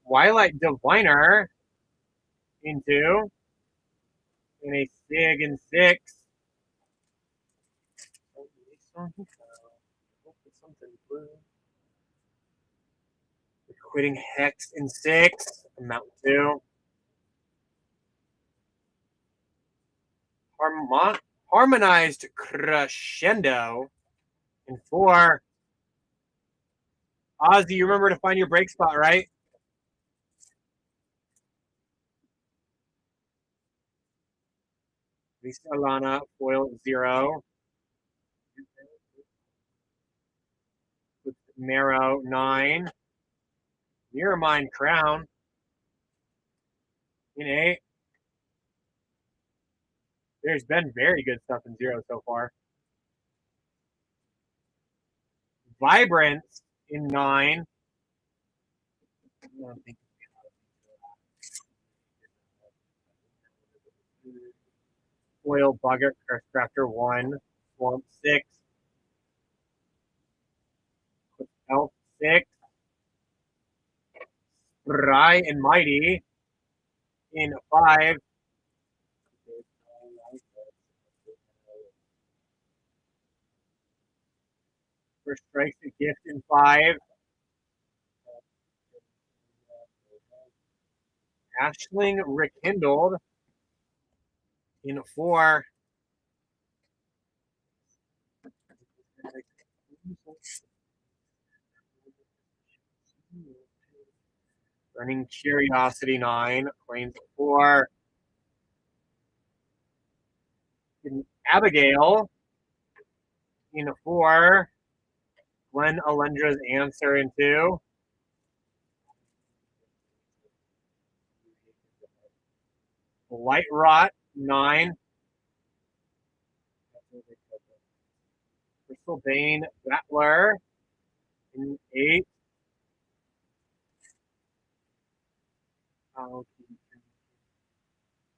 Twilight Diviner in 2. And a Sig in 6. Quitting Hex in 6. Mountain 2. Harmonized Crescendo in 4. Ozzy, you remember to find your break spot, right? Lisa Alana, foil 0. With Marrow 9. Mirrormind Crown in 8. There's been very good stuff in 0 so far. Vibrance in 9. Foil Bugger Crafter 1. Swamp 6. Elf 6. Spry and Mighty in 5. First Strikes a Gift in 5. Ashling Rekindled in 4. Burning Curiosity 9. Plains 4. Abigail in 4. Glenn Alendra's Answer in 2. Light Rot 9. Crystal Bane Battler in 8.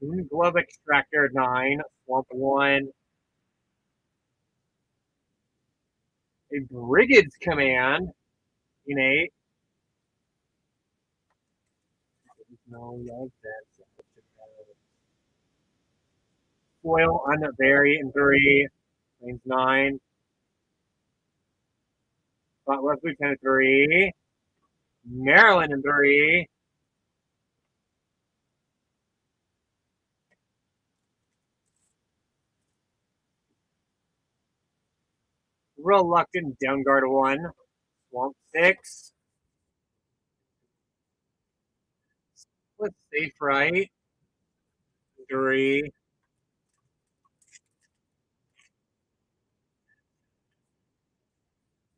Moon Glove Extractor 9. Swamp 1. A Brigand's Command in 8. No, love that. Foil Unbury in 3. Lanes 9. West Lieutenant 3. Maryland in 3. Reluctant Downguard 1. Swamp 6. Let's Safe Right. 3.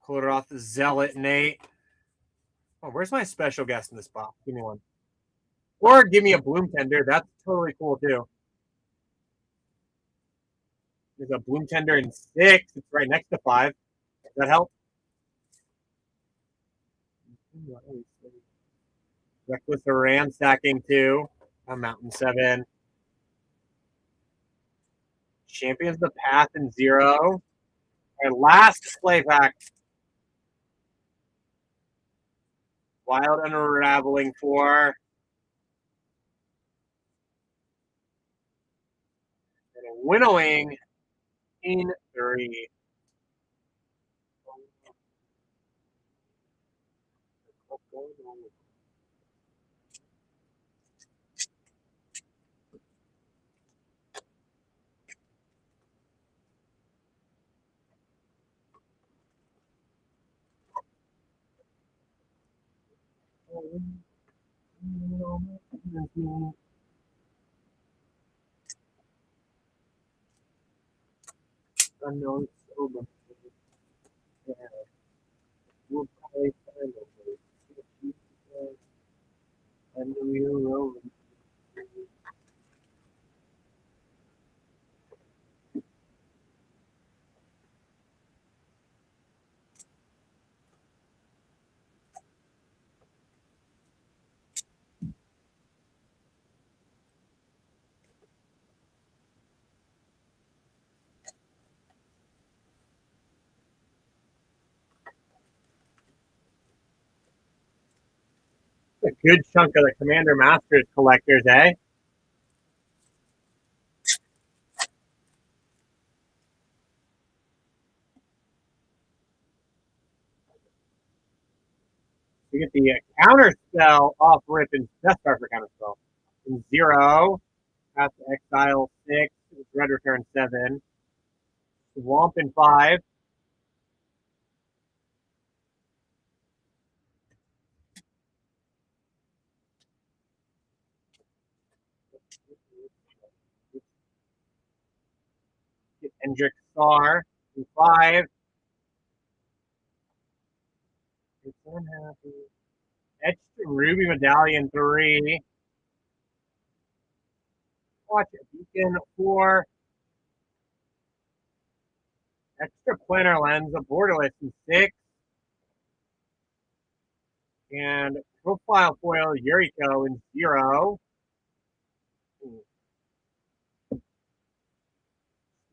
Koloroth Zealot in 8. Oh, where's my special guest in this box? Give me one. Or give me a Bloom Tender. That's totally cool too. There's a Bloom Tender in 6. It's right next to 5. Does that help? Reckless Ransacking 2. A Mountain 7. Champions the Path in 0. Our last display pack. Wild Unraveling 4. And a Winnowing in 3. Unknown Silver. Yeah. We'll probably find them. I know you're rolling. A good chunk of the Commander Masters collectors, eh? We get the counter spell off Rip and Death Star for counter spell. And 0. Path to exile 6. Red return 7. Swamp in 5. Get Hendrick Star in 5. It's unhappy. Etched Ruby Medallion 3. Watch it. Beacon 4. Extra Planner Lens, a Borderless in 6. And Profile Foil Yuriko in 0.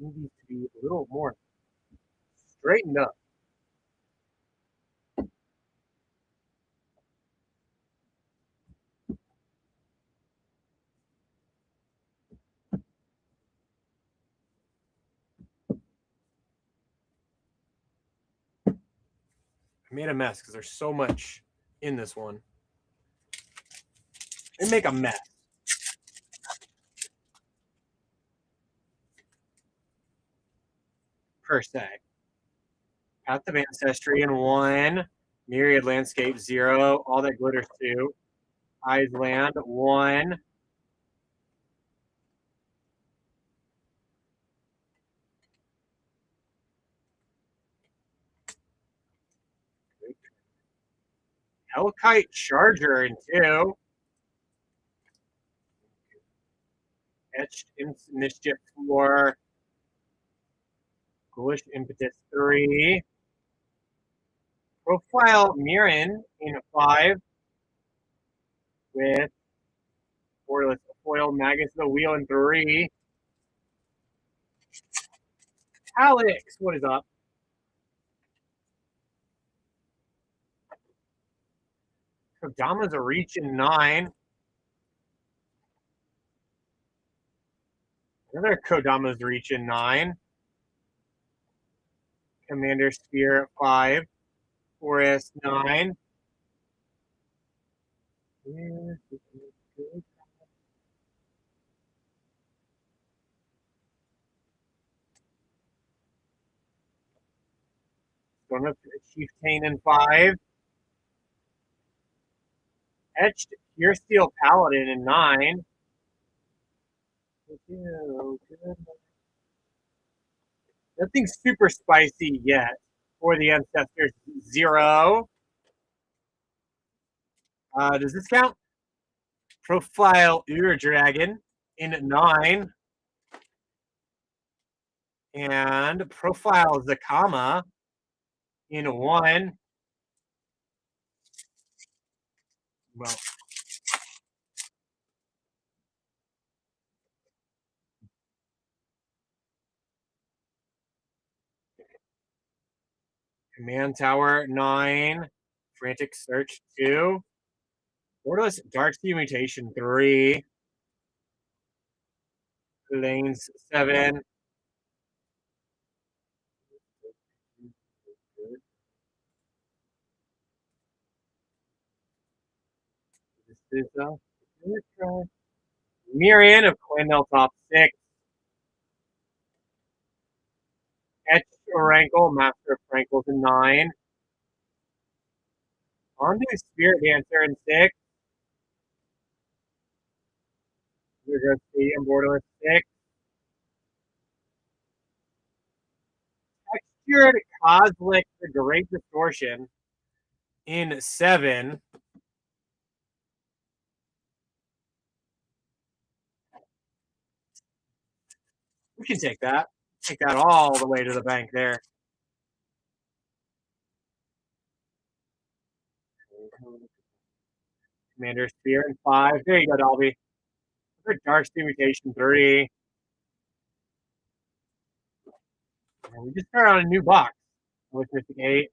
Needs to be a little more straightened up. I made a mess because there's so much in this one. I make a mess. Per se. Path of Ancestry in 1. Myriad Landscape 0. All That Glitters 2. Eyes Land 1. Hellkite Charger in 2. Etched Mischief 4. Ghoulish Impetus 3. Profile Mirren in 5. With Borderless Foil Magus of the Wheel in 3. Alex, what is up? Kodama's a reach in 9. Another Kodama's reach in 9. Commander Spear at 5. Forest 9. Storm of Chieftain in 5. Etched Pure Steel Paladin in 9. Nothing super spicy yet for the Ancestors 0. Does this count? Profile Ur Dragon in 9. And Profile Zakama in 1. Well, Command Tower 9. Frantic Search 2. Borderless Darksea Mutation 3. Lanes 7. This is Mirian of Quendel top 6. Etched Orankle, Master of Frankles in 9. Onto Spirit Dancer in 6. We're going to see in Borderless 6. Textured Cosmic, the Great Distortion in 7. We can take that. Take that all the way to the bank there. Commander Spear in 5. There you go, Dolby. Darksea Mutation 3. And we just started on a new box with Mystic 8.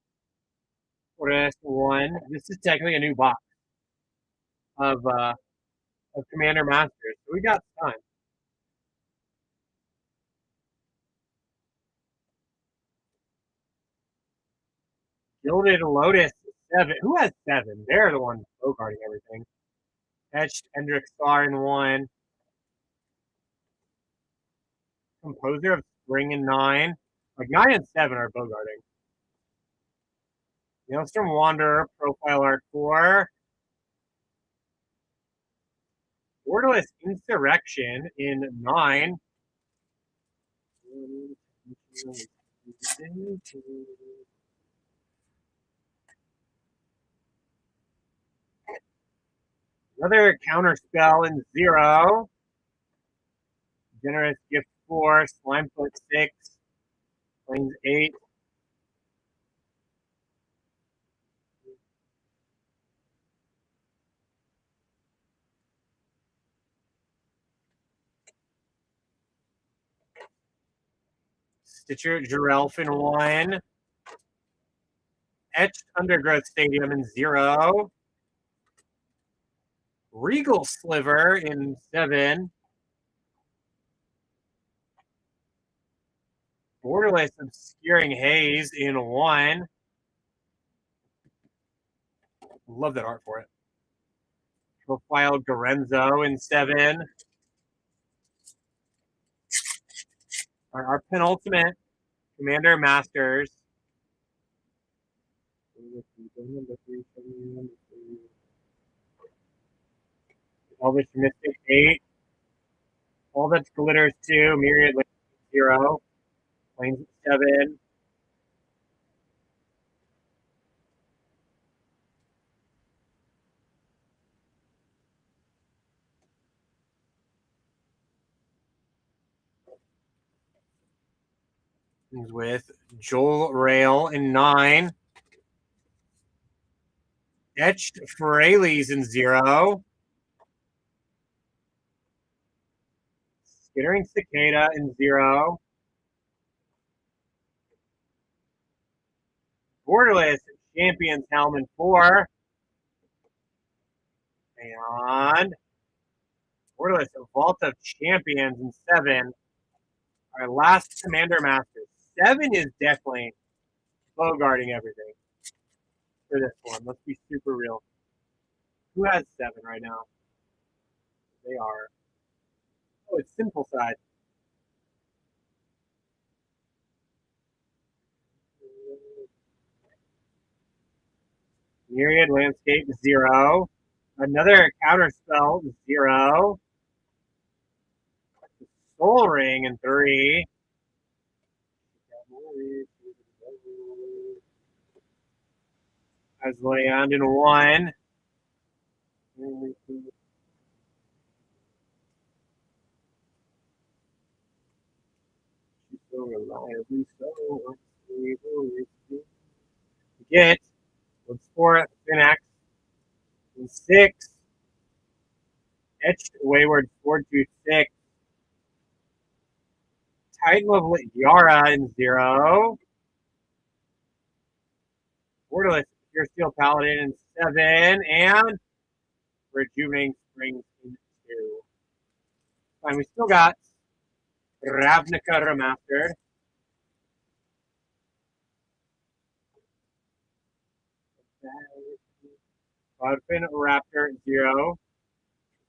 Forest 1. This is technically a new box of Commander Masters. So we got time. Gilded Lotus 7. Who has 7? They're the ones bogarting everything. Etched Hendrik Star in 1. Composer of Spring in 9. Like 9 and 7 are bogarting. Maelstrom Wanderer, Profile Art 4. Borderless Insurrection in 9. Another counter spell in 0. Generous Gift 4. Slimefoot 6. Plains 8. Stitcher Girelf in 1. Etched Undergrowth Stadium in 0. Regal Sliver in 7. Borderless Obscuring Haze in 1. Love that art for it. Profile Gorenzo in 7. Our penultimate Commander Masters. Elvish Mystic 8. All That's Glitters 2. Myriad 0. Plains 7. With Joel Rail in 9. Etched Fraley's in 0. Skittering Cicada in 0. Borderless Champions Helm in 4. And Borderless Vault of Champions in 7. Our last Commander Master. 7 is definitely bogarting everything for this one. Let's be super real. Who has 7 right now? They are. Oh, it's Simple Side. Myriad Landscape 0. Another counterspell 0. Soul Ring in 3. As Land in 1. So reliably so unstable. Get what's 4 Finax in 6. Etched Wayward 426. Titan of Yara in 0. Borderless Pure Steel Paladin in 7. And Rejuvenating Springs in 2. And we still got Ravnica Remastered. Cloudfin Raptor 0.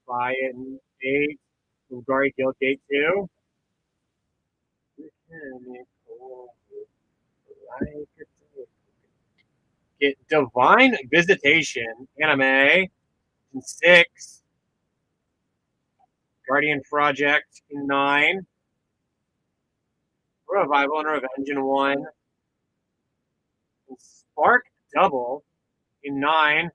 Lion 8. Bulgari Guildgate 2. Get Divine Visitation Anime in 6. Guardian Project in 9. Revival and Revenge in 1. And Spark Double in 9.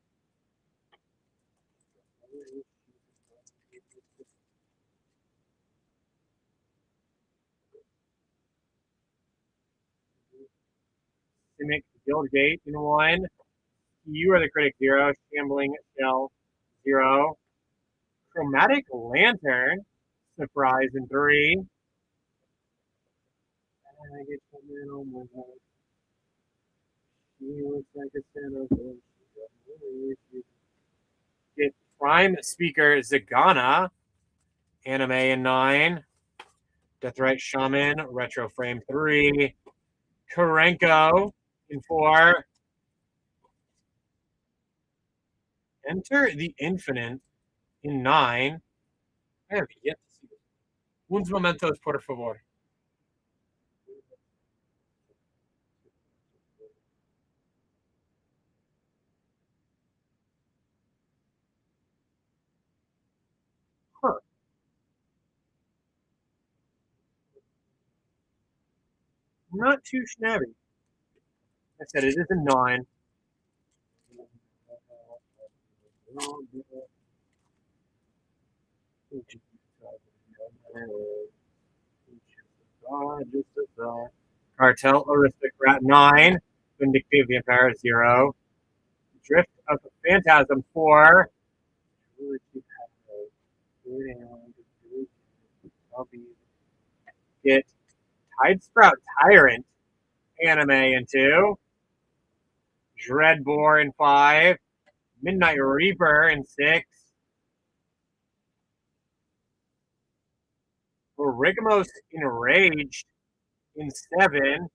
Simic Guildgate in 1. You Are the Critic 0. Shambling Shell 0. Chromatic Lantern Surprise in 3. She looks like a center. Get Prime Speaker Zagana Anime in 9. Deathrite Shaman Retro Frame 3. Karenko in 4. Enter the Infinite in 9. I have yet to see this. Uns momentos, por favor. Huh. Not too shabby. I said it is a 9. Cartel Aristocrat 9. Vindictive Vampire 0. Drift of Phantasm 4. Get Tide Sprout Tyrant anime in 2. Dreadbore in 5. Midnight Reaper in 6. Origamos Enraged in 7.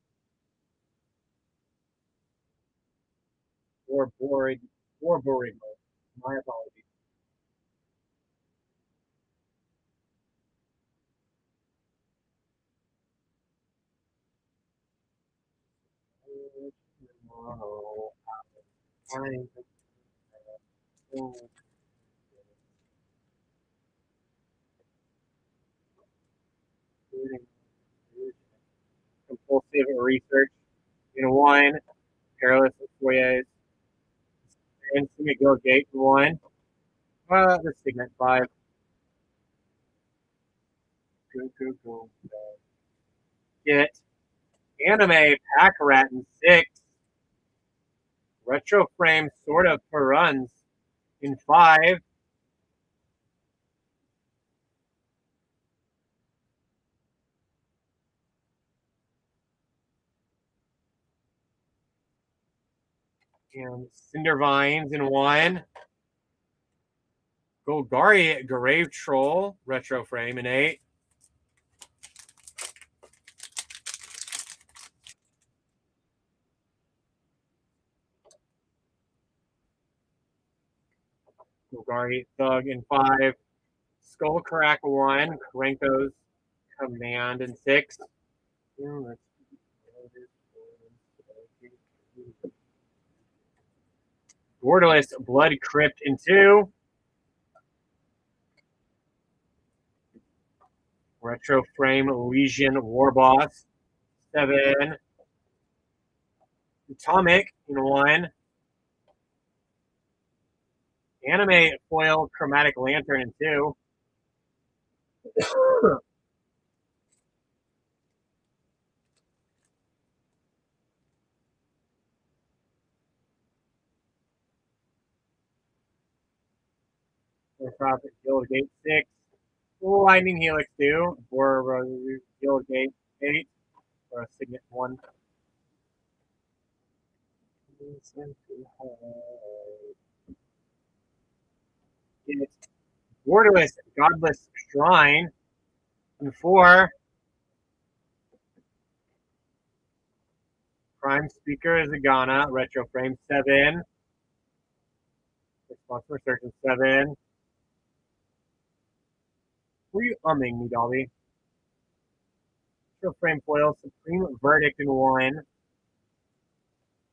Or Borigmo. My apologies. Compulsive research in 1. Careless Foyers. And Signet Gate in 1. The Signet 5. Go. Get Anime Pack Rat in 6. Retro Frame Sort of Peruns in 5. And Cindervines in 1. Golgari Grave Troll Retro Frame in 8. Golgari Thug in 5. Skullcrack 1. Krenko's Command in 6. Borderless Blood Crypt in 2. Retro Frame Legion Warboss 7. Atomic in 1. Anime Foil Chromatic Lantern in 2. Profit Guild Gate 6. Lightning Helix 2. Or Guild Gate 8. Or Signet 1. Get Borderless Godless Shrine in 4. Prime Speaker Zagana, Retro Frame 7. Response for Search in 7. Were you umming me, Dolby? Retro Frame Foil, Supreme Verdict in 1.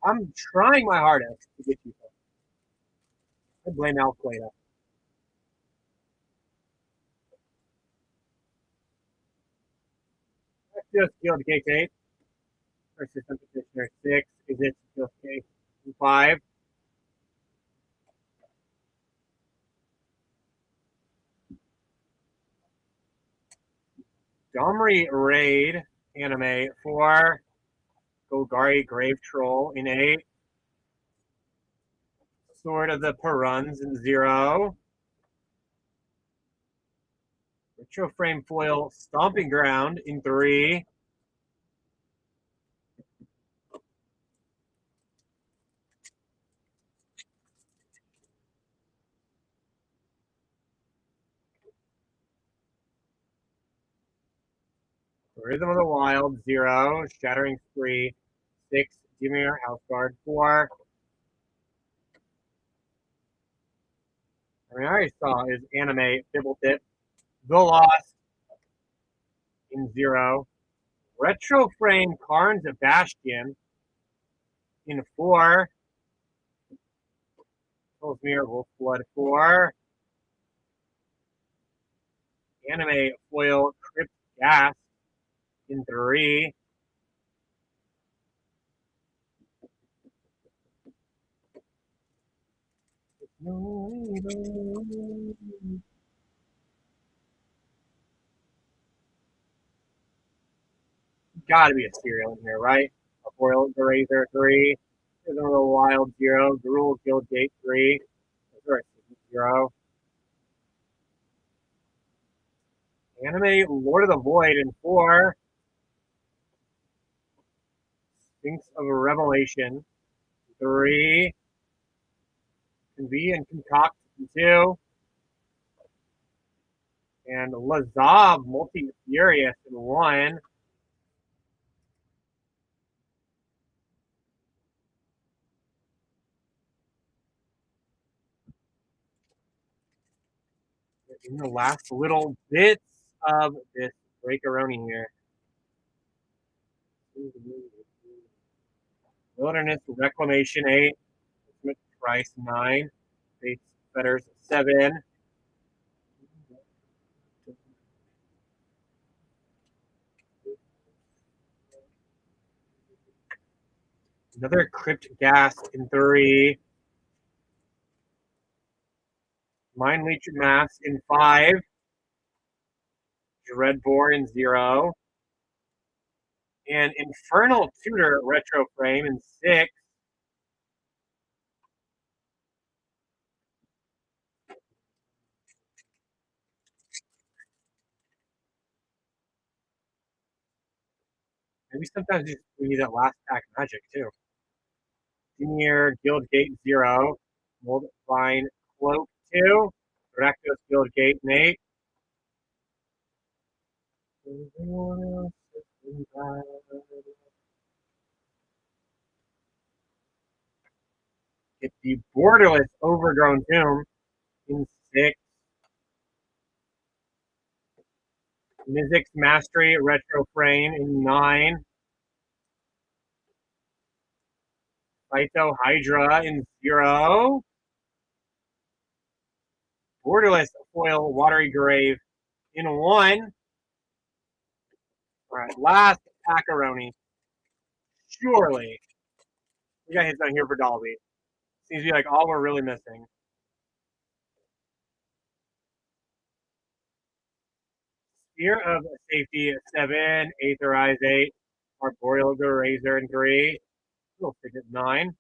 I'm trying my hardest to get you. I blame Al-Qaeda. Just Guild Gate 8. Persistent Petitioner 6. Is it Guild Gate 5? Domri Raid Anime 4. Golgari Grave Troll in 8. Sword of the Peruns in 0. Retro Frame Foil Stomping Ground in 3. Rhythm of the Wild 0. Shattering Spree 6. Dimir House Guard 4. I mean, I already saw his anime Dibble Dip. The Lost in 0. Retro Frame Karn Sebastian in 4. Mirror Wolf Blood 4. Anime Foil Crypt Gas in 3. Gotta be a cereal in here, right? A Foil Eraser 3. There's a little Wild 0. Gruel Guild Gate 3. 0. Anime Lord of the Void in 4. Sphinx of Revelation 3. Convey and Concoct 2. And Lazav Multi Furious in 1. In the last little bits of this breakaroni here. Wilderness Reclamation 8. Ultimate Price 9. Fates Fetters 7. Another Crypt Gas in 3. Mind Leech Mass in 5. Dreadbore in 0. And Infernal Tutor Retro Frame in 6. Maybe sometimes we need that last pack magic too. Junior Guild Gate 0. Mold Vine Cloak 2. Rakdos Guild Gate 8. Get the Borderless Overgrown Tomb in 6. Mizzix Mastery Retro Frame in 9. Phyto Hydra in 0. Borderless Foil Watery Grave in 1. All right, last Packaroni. Surely. We got hits on here for Dolby. Seems to be like all we're really missing. Sphere of Safety 7, Aetherize 8, Arboreal Razor in 3, Little Fidget 9.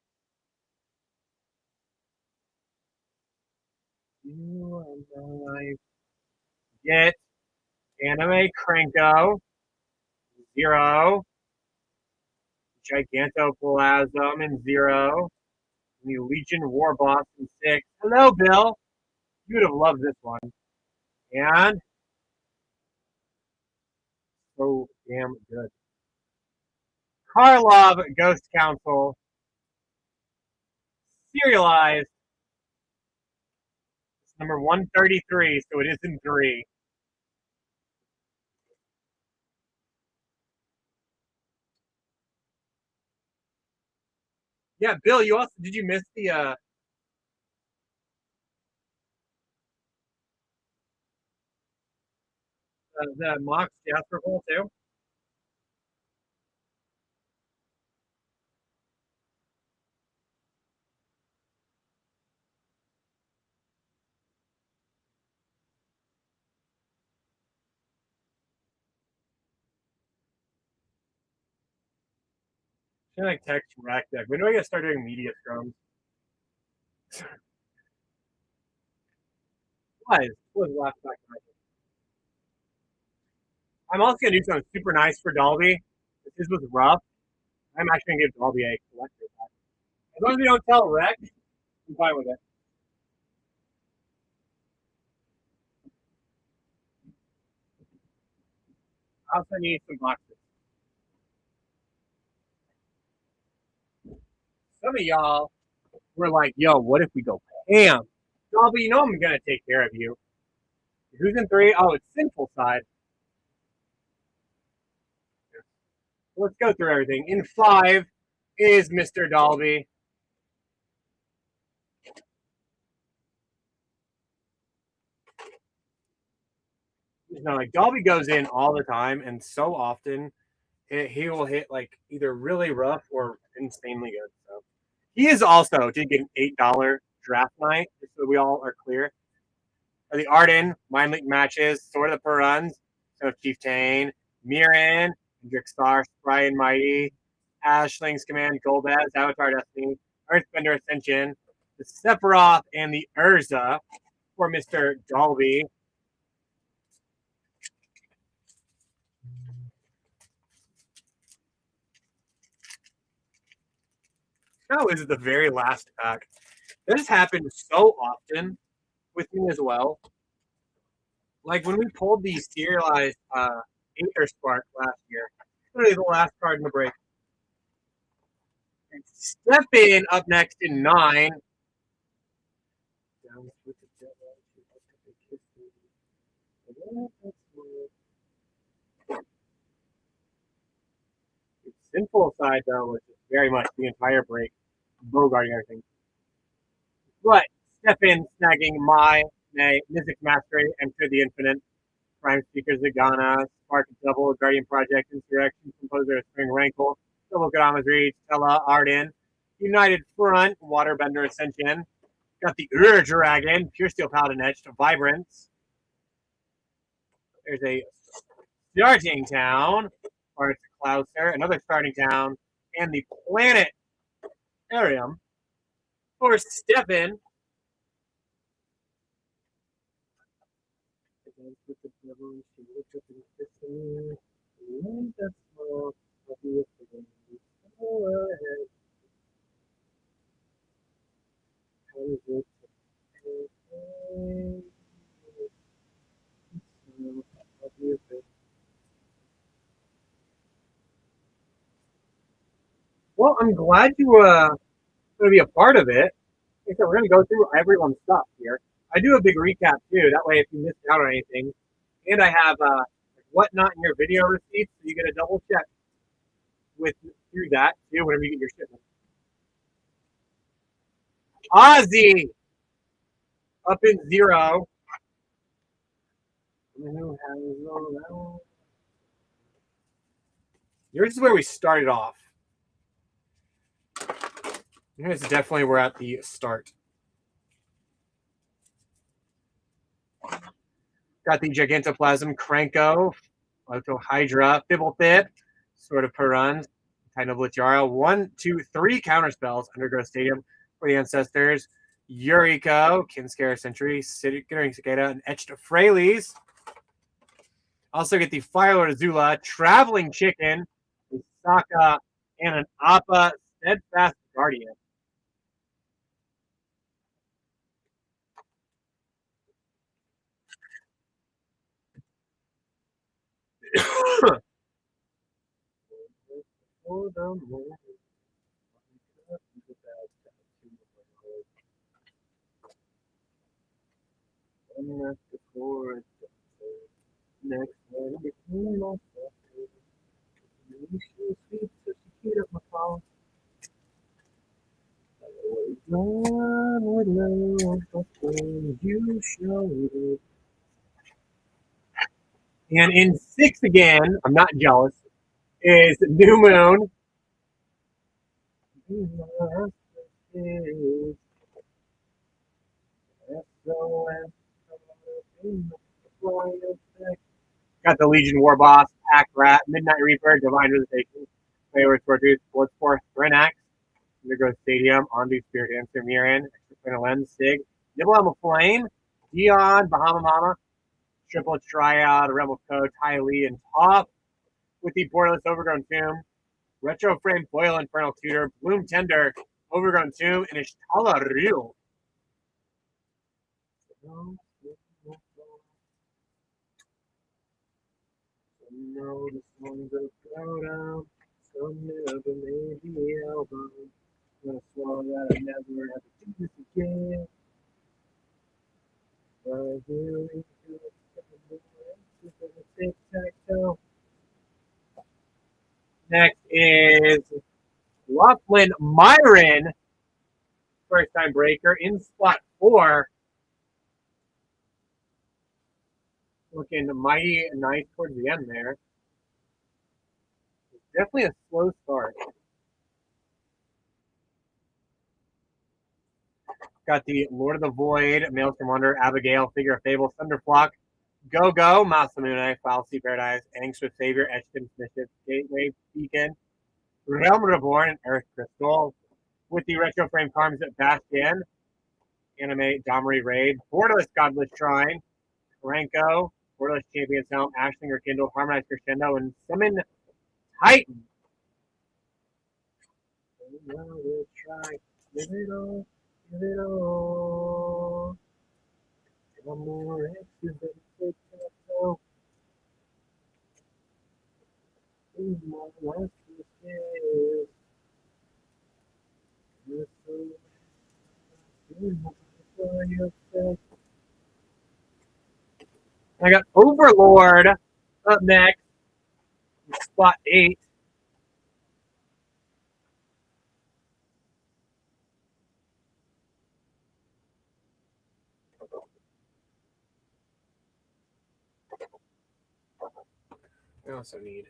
Get Anime Cranko 0, Gigantoplasm in 0, and the Legion Warboss in 6. Hello, Bill. You would have loved this one. And so damn good. Karlov Ghost Council, serialized. It's number 133, so it is in 3. Yeah, Bill, you also did you miss the Mox Jasper Bowl too? Should I like text Rack Deck? When do I get to start doing media scrums? What was the last back? I'm also gonna do something super nice for Dolby. If this was rough, I'm actually gonna give Dolby a collector pack. As long as we don't tell Rex, I'm fine with it. I also need some boxes. Some of y'all were like, yo, what if we go ham? Dolby, you know I'm going to take care of you. Who's in 3? Oh, it's Sinful Side. Let's go through everything. In 5 is Mr. Dolby. Like Dolby goes in all the time, and so often he will hit like either really rough or insanely good. So he is also did get an $8 draft night, just so we all are clear. The Arden, Mind Link matches, Sword of the Peruns, so Chieftain, Mirren, Drixar, Spry and Mighty, Ashling's Command, Golbez, Avatar Destiny, Earthbender Ascension, the Sephiroth, and the Urza for Mr. Dolby. Now is the very last pack. This happens so often with me as well. Like when we pulled the serialized Aether Spark last year, literally the last card in the break. And Step in up next in 9. Sinful Side though was very much the entire break, bogarting everything. But Step in snagging my Mythic Mastery, Enter the Infinite, Prime Speaker Zagana, Spark Double, Guardian Project, Insurrection, Composer Spring Rankle, Double Kodama's Reach, Tella, Arden, United Front, Waterbender Ascension, got the Dragon, Pure Steel Paladin Etched, Vibrance. There's a Starting Town, or it's a Clouser, another Starting Town, and the Planet Arium for Stefan. Well, I'm glad you going to be a part of it. Like we're going to go through everyone's stuff here. I do a big recap too. That way, if you missed out on anything, and I have what not in your video receipts, so you get a double check with through that too whenever you get your shipment. Ozzy up in 0. Yours is where we started off. Here's definitely we're at the start. Got the Gigantoplasm, Cranko, Hydra, Fibblethip, Sword of Peruns, Titan of Lichara. 1, 2, 3 counter spells, Undergrowth Stadium for the Ancestors, Yuriko, Kinscare Sentry, Skittering Cicada, and Etched Freyleys. Also get the Firelord Azula, Traveling Chicken, Saka, and an Appa Steadfast Guardian. Next one, and in 6 again, I'm not jealous, is New Moon. Got the Legion War Boss, Pack Rat, Midnight Reaper, Divine Visitation, Favorite Tortoise, Bloodsport, Renax, Undergrowth Stadium, Ondu, Spirit Dancer, Mirren, Extra Planar Lens, Sig, Nibble Elm of Flame, Dion, Bahama Mama, Triple Triad, Realm of Code, Ty Lee, and Top, with the Borderless Overgrown Tomb, Retro Frame Foil Infernal Tutor, Bloom Tender, Overgrown Tomb, and Ishtala Ryu. No, the songs of Proto, some never made the album. I'm gonna swallow that I never have to do this again. is Laughlin Myron, first time breaker in spot 4. Looking mighty nice towards the end there. Definitely a slow start. Got the Lord of the Void, Maelstrom Wonder, Abigail, Figure of Fable, Thunderflock, Go Go, Masamune, Fallacy Paradise, Angswift Savior, Eshton, Mischief, Gateway, Beacon, Realm Reborn, and Earth Crystal. With the retro frame cards at Bastion, Anime, Domri Raid, Borderless Godless Shrine, Ranko, Borderless Champion's Helm, Ashlinger Kindle, Harmonized Crescendo, and Summon Titan. We'll try. Give it all. Give it all. One more extra bit of more last is I got Overlord up next, spot 8. I also need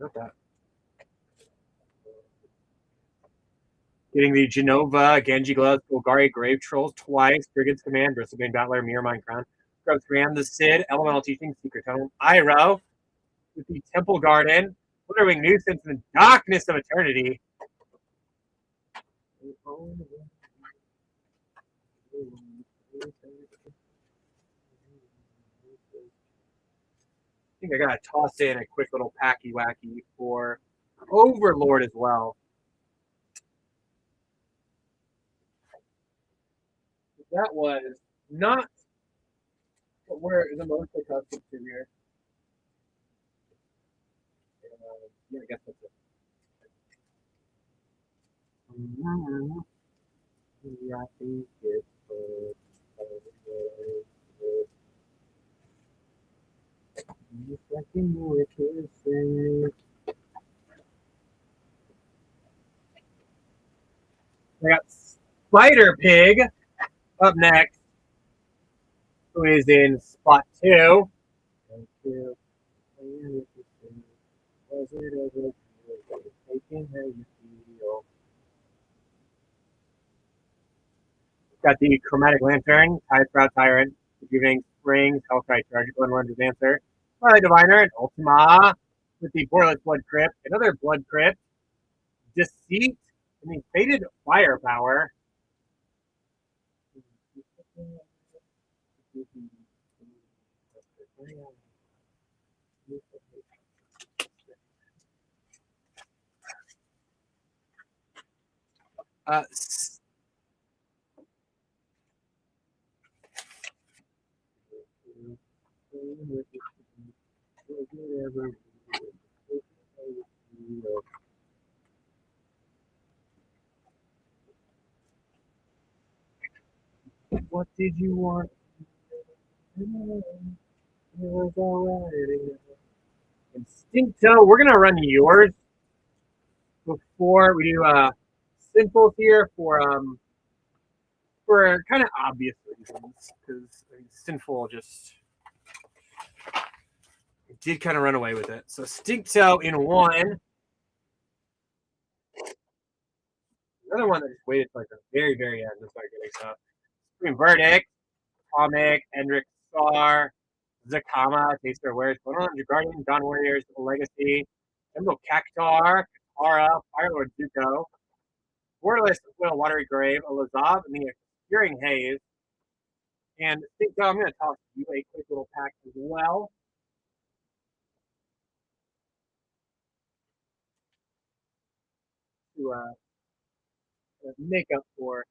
not that. Getting the Genova, Genji Gloves, Golgari Grave Trolls twice, Brigand's Command, Bristlebane Battler, Mirror Mind Crown, Scrub's Command, the Sid, Elemental Teaching, Secret Tome, Iroh, with the Temple Garden, Withering Nuisance, and the Darkness of Eternity. I think I gotta toss in a quick little packy wacky for Overlord as well. That was not what we're the most accustomed to here. Yeah, I guess that's it. Yeah, I think it's I got Spider Pig up next, who is in spot 2. Thank you. Was it ever taking how you feel? Got the Chromatic Lantern, Tide Sprout Tyrant, Giving Springs, Hellkite Charge, Glenward's Answer, Twilight Diviner, and Ultima, with the Borderless Blood Crypt, another Blood Crypt, Deceit, and the Faded Firepower. Uh, what did you want? It was alright. Instincto, we're gonna run yours before we do simple here for kind of obvious reasons because Sinful just did kind of run away with it. So Stinkto in 1. Another one that just waited for like the very, very end to start getting stuff. Supreme Verdict, Comic, Hendrik Star, Zakama, Taster Wares, Bonanza Guardian, Dawn Warriors, Legacy, Emerald Cactar, Katara, Firelord Zuko, Borderless Will Watery Grave, Elazab, and the Obscuring Haze. And Stinkto, I'm going to toss you a quick little pack as well. To make up for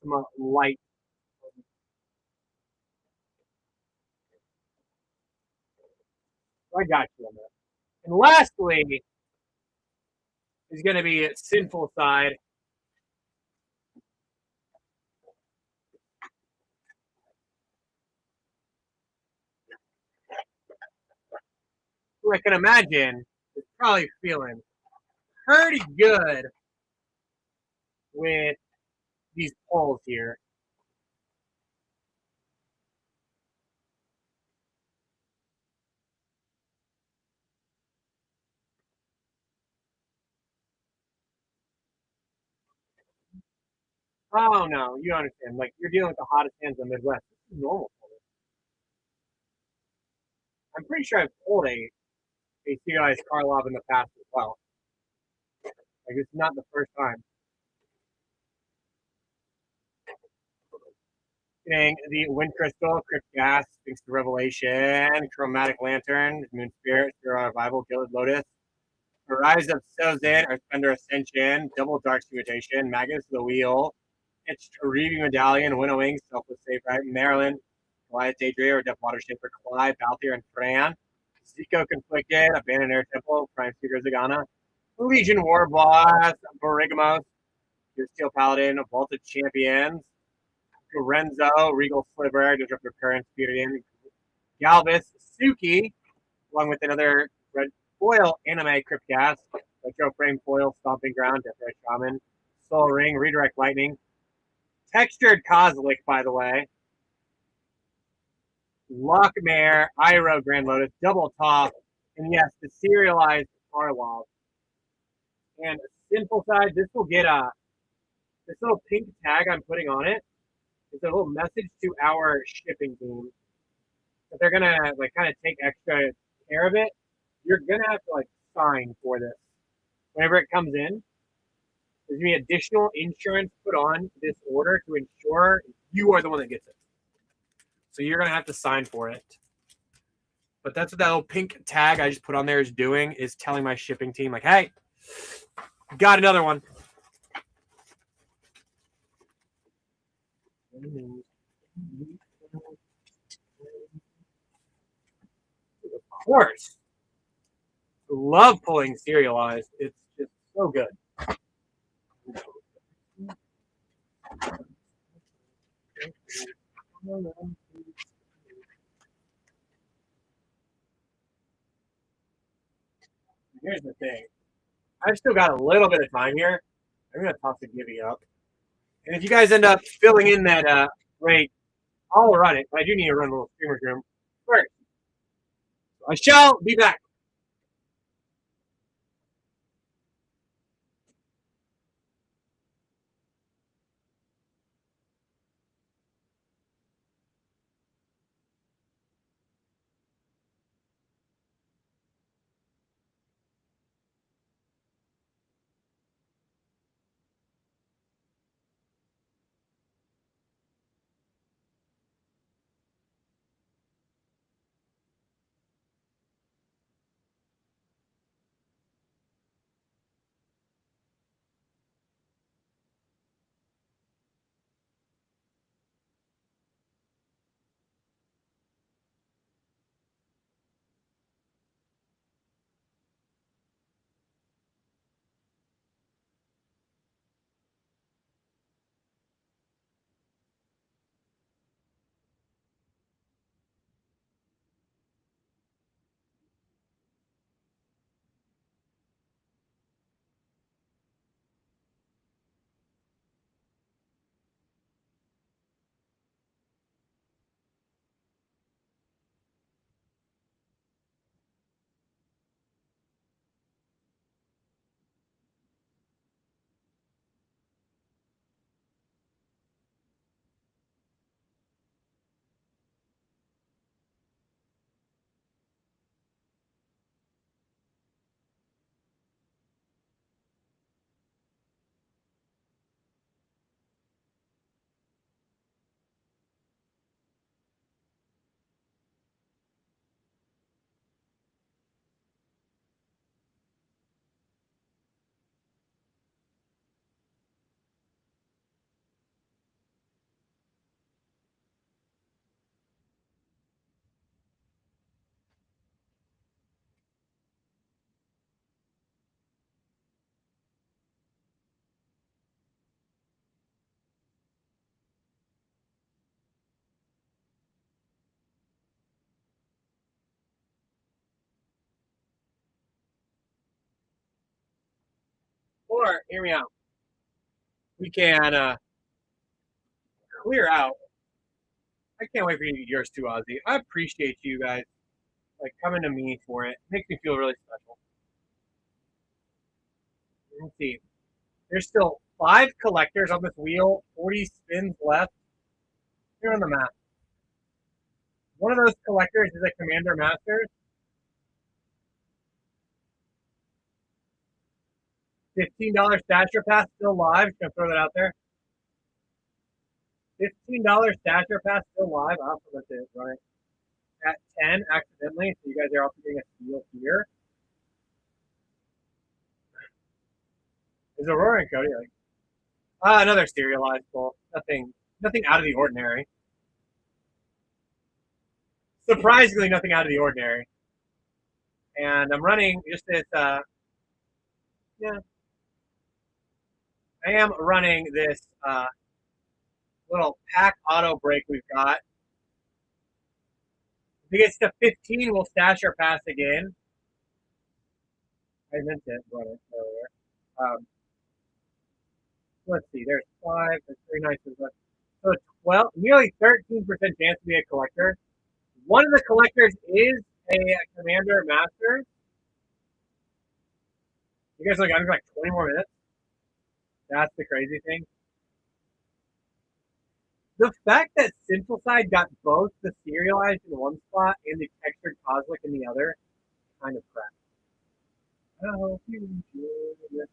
some light. I got you on that. And lastly is going to be Sinful Side. Who I can imagine is probably feeling pretty good with these polls here. Oh no, you understand. Like you're dealing with the hottest hands in the Midwest. This is normal for me. I'm pretty sure I've pulled a CI's Karlov in the past as well. Like it's not the first time. Getting the Wind Crystal, Crypt Gas, Sphinx to Revelation, Chromatic Lantern, Moon Spirit, Zero Revival, Gilded Lotus, Rise of Sozin, Earthbender Ascension, Double Dark Mutation, Magus of the Wheel, It's Reaving Medallion, Winnowing, Selfless Safe Right, Maryland, Goliath Daydream, Depth Watershed for Clyde, Balthier, and Fran, Zico Conflicted, Abandoned Air Temple, Prime Seeker Zagana, Legion War Boss, Borigamos, Your Steel Paladin, Vaulted Champions, Lorenzo, Regal Sliver, Disruptor Current, Spirit Galvis, Suki, along with another red foil anime Cryptcast, Retro Frame Foil, Stomping Ground, Death Ray Shaman, Soul Ring, Redirect Lightning, Textured Kozilek, by the way, Lockmare, Iroh Grand Lotus, Double Top, and yes, the serialized Karlov. And simple side, this will get this little pink tag I'm putting on it. It's a little message to our shipping team that they're gonna like kind of take extra care of it. You're gonna have to like sign for this whenever it comes in. There's gonna be additional insurance put on this order to ensure you are the one that gets it. So you're gonna have to sign for it. But that's what that little pink tag I just put on there is doing, is telling my shipping team, like, hey, got another one. Of course. Love pulling serialized. It's just so good. Here's the thing. I've still got a little bit of time here. I'm gonna toss the Gibby up. And if you guys end up filling in that rate, I'll run it. But I do need to run a little streamer's room first. I shall be back. before, hear me out. We can clear out. I can't wait for you to get yours too, Ozzy. I appreciate you guys like coming to me for it. It makes me feel really special. Let's see. There's still 5 collectors on this wheel, 40 spins left. Here on the map. One of those collectors is a Commander Masters. $15 Stasher Pass still live. Just gonna throw that out there. $15 Stasher Pass still live. I'll put it right at 10 accidentally. So you guys are also getting a steal here. Is Aurora and Cody like another serialized pull? Nothing out of the ordinary. Surprisingly, nothing out of the ordinary. And I'm running just this. Yeah, I am running this little pack auto break we've got. If it gets to 15, we'll stash our pass again. I meant to run it earlier. Let's see. There's 5. There's 3 nice left. So 12, nearly 13% chance to be a collector. One of the collectors is a Commander Master. You guys got like 20 more minutes. That's the crazy thing. The fact that Central Side got both the serialized in one spot and the textured cosmic in the other, kind of crap. I hope you enjoy this.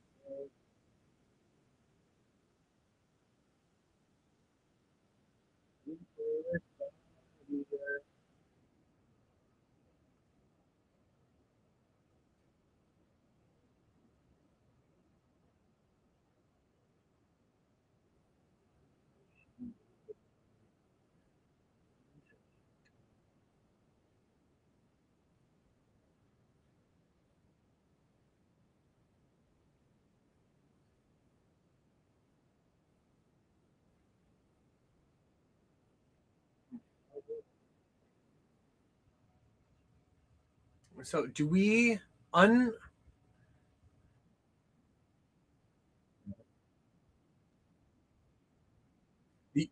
So do we the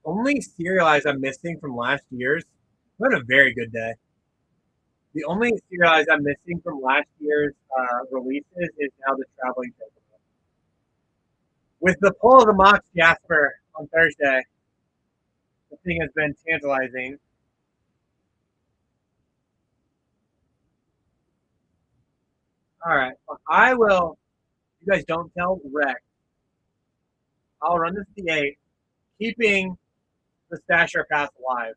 only serialized I'm missing from last year's? I'm having a very good day. The only serialized I'm missing from last year's releases is now the traveling Pokemon. With the pull of the Mox Jasper on Thursday, the thing has been tantalizing. All right, I will. You guys don't tell Rex. I'll run this D8, keeping the Stasher Pass live.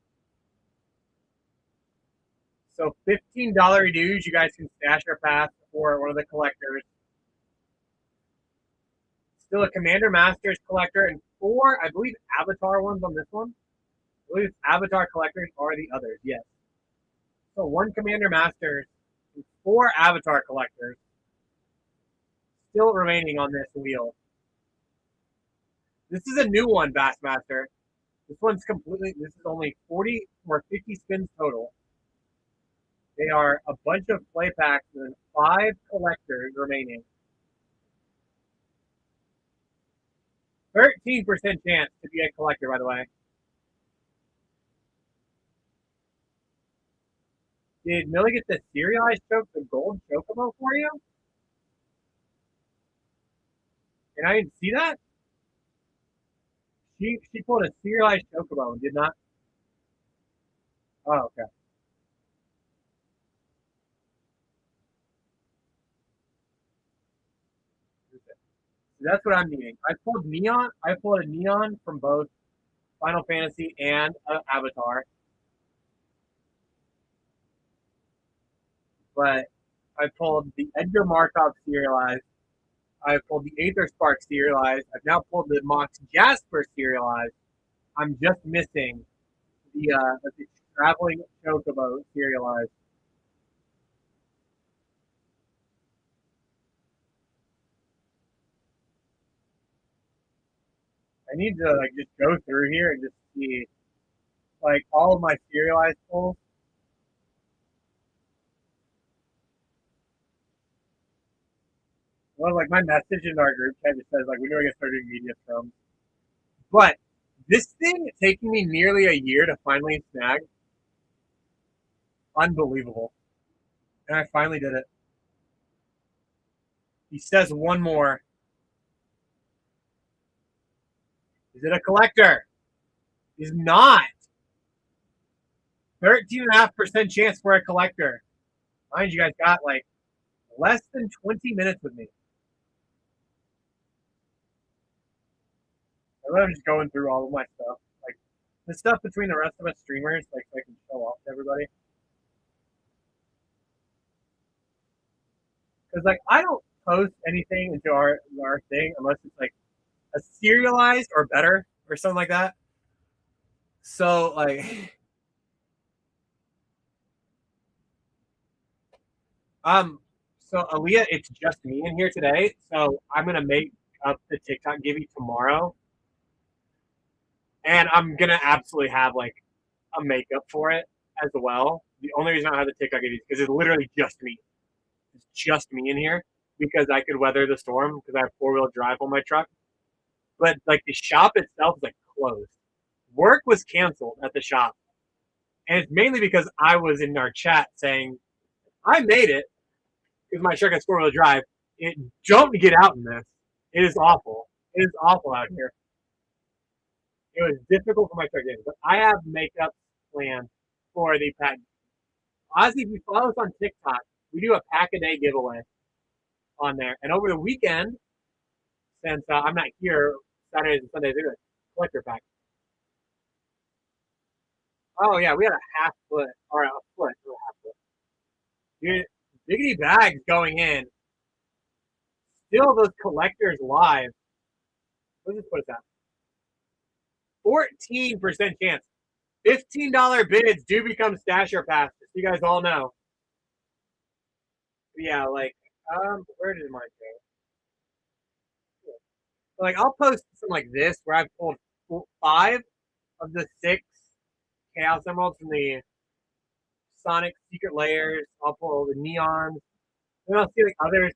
So $15 dues, you guys can stash your pass for one of the collectors. Still a Commander Masters collector and 4, I believe, Avatar ones on this one. I believe Avatar collectors are the others, yes. So 1 Commander Masters and 4 Avatar collectors still remaining on this wheel. This is a new one, Bassmaster. This one's this is only 40 or 50 spins total. They are a bunch of play packs and 5 collectors remaining. 13% chance to be a collector, by the way. Did Millie get the serialized the gold chocobo for you? And I didn't see that? She pulled a serialized chocobo and did not. Oh, okay. So that's what I'm needing. I pulled neon. I pulled a neon from both Final Fantasy and Avatar. But I pulled the Edgar Markov serialized. I pulled the Aether Spark serialized. I've now pulled the Mox Jasper serialized. I'm just missing the Traveling Chocobo serialized. I need to like just go through here and just see like all of my serialized pulls. Well, like my message in our group chat just says like we know I get started doing media from, but this thing taking me nearly a year to finally snag, unbelievable, and I finally did it. He says one more. Is it a collector? He's not. 13.5% chance for a collector. Mind you guys got like less than 20 minutes with me. I'm just going through all of my stuff. Like the stuff between the rest of us streamers, like so I can show off to everybody. Because like I don't post anything into our thing unless it's like a serialized or better or something like that. So like so Aaliyah, it's just me in here today. So I'm gonna make up the TikTok give you tomorrow. And I'm gonna absolutely have like a makeup for it as well. The only reason I don't have the TikTok give you is because it's literally just me. It's just me in here because I could weather the storm because I have 4-wheel drive on my truck. But like the shop itself is like closed. Work was canceled at the shop. And it's mainly because I was in our chat saying, I made it because my truck has 4-wheel drive. Don't get out in this. It is awful. It is awful out here. It was difficult for my truck in, but I have makeup planned for the pack. Honestly, if you follow us on TikTok, we do a pack a day giveaway on there. And over the weekend, since I'm not here Saturdays and Sundays, we do a collector pack. Oh yeah, we had a half foot or a foot or a half foot. Dude, Diggity bags going in. Still those collectors live. Let's just put it down. 14% chance. $15 bids do become stasher passes. You guys all know. Yeah, like where did mine go? Like I'll post something like this where I've pulled 5 of the 6 Chaos Emeralds from the Sonic Secret Layers. I'll pull the Neons. Then I'll see like others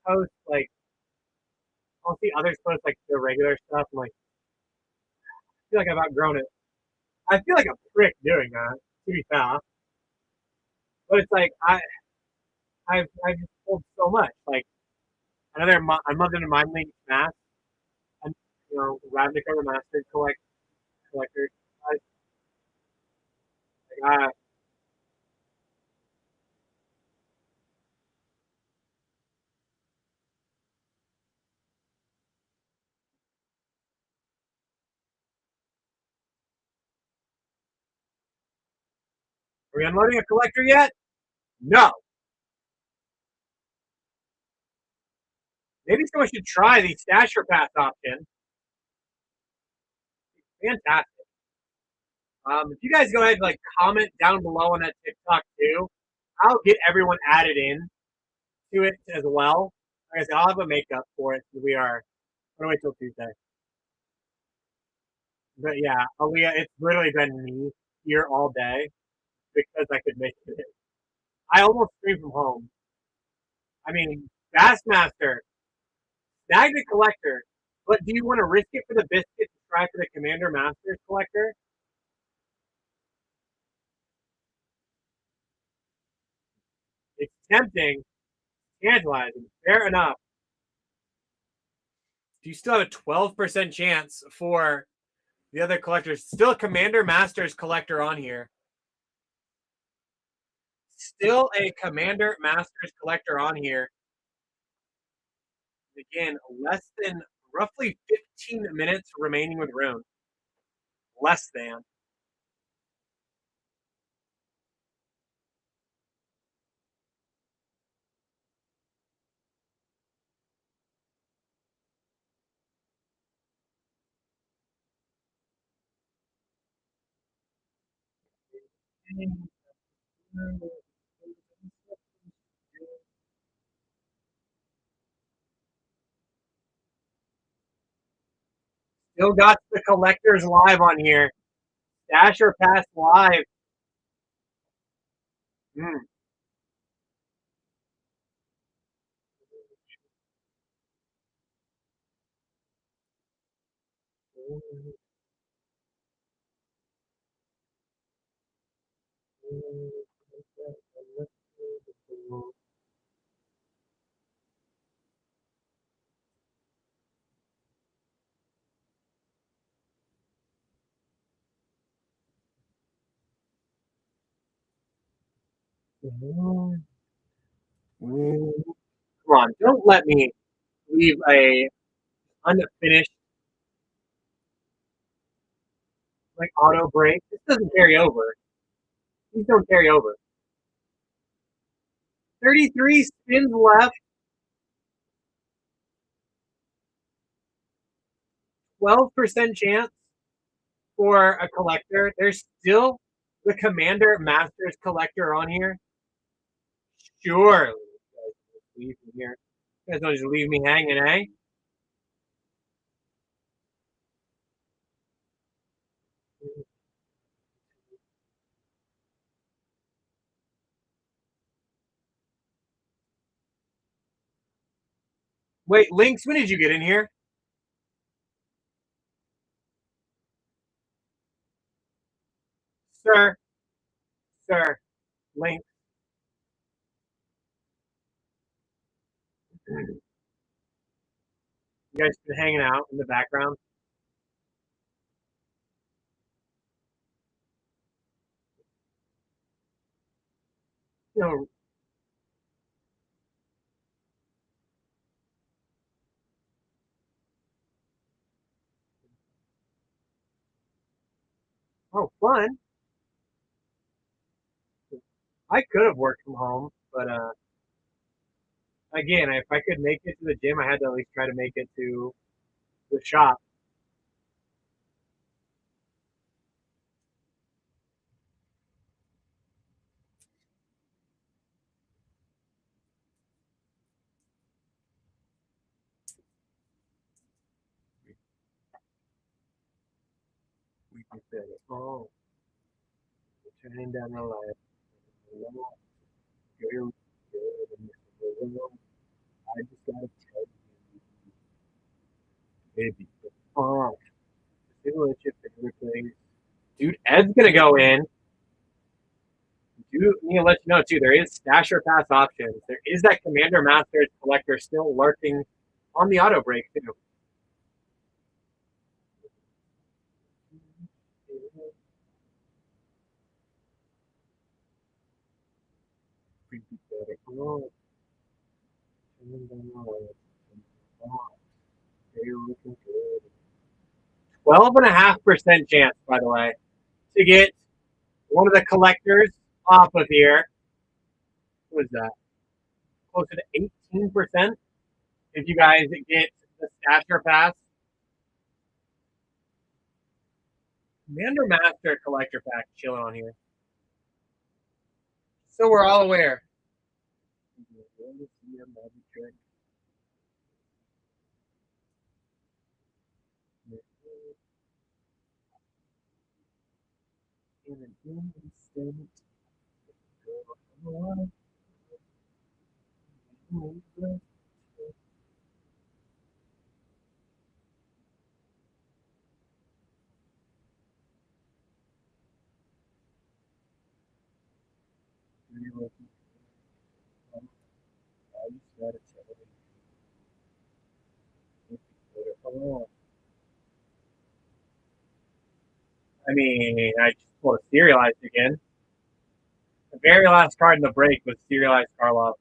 post like I'll see others post like the regular stuff. I'm like, I feel like I've outgrown it. I feel like a prick doing that, to be fair. But it's like I've just pulled so much. Like I'm loving a Mind Link Mask. And Ravnica Remastered collectors. Like, are we unloading a collector yet? No. Maybe someone should try the Stasher Pass option. Fantastic. If you guys go ahead and like comment down below on that TikTok too, I'll get everyone added in to it as well. Like I said, I'll have a makeup for it. We are gonna wait till Tuesday. But yeah, Aaliyah, it's literally been me here all day because I could make it. I almost streamed from home. I mean, Bassmaster, snag the collector, but do you want to risk it for the biscuit to try for the Commander Masters collector? It's tempting, tantalizing. Fair enough. Do you still have a 12% chance for the other collectors? Still a Commander Masters collector on here. Still a Commander Masters collector on here. Again, less than roughly 15 minutes remaining with Rune. Less than. Still got the collectors live on here. Dasher Pass live. Mm. Come on, don't let me leave a unfinished like auto break. This doesn't carry over. These don't carry over. 33 spins left. 12% chance for a collector. There's still the Commander Masters collector on here. Surely, you guys just leave me here. You guys don't just leave me hanging, eh? Wait, Lynx, when did you get in here? Sir, sir, Lynx. You guys been hanging out in the background? You know, oh, fun. I could have worked from home, but again, if I could make it to the gym, I had to at least try to make it to the shop. We could say, oh, turning down the light. You're good. I just gotta tell you, baby, oh, what's your favorite thing? Dude, Ed's gonna go in. Dude, need to let you know too. There is stasher pass options. There is that Commander Masters collector still lurking on the auto break too. Oh, 12.5% chance, by the way, to get one of the collectors off of here. What is that? Closer to 18%. If you guys get the stasher pass, Commander Master collector pack chilling on here. So we're all aware. In an instant, I mean, I just pulled a serialized again. The very last card in the break was serialized Karlov.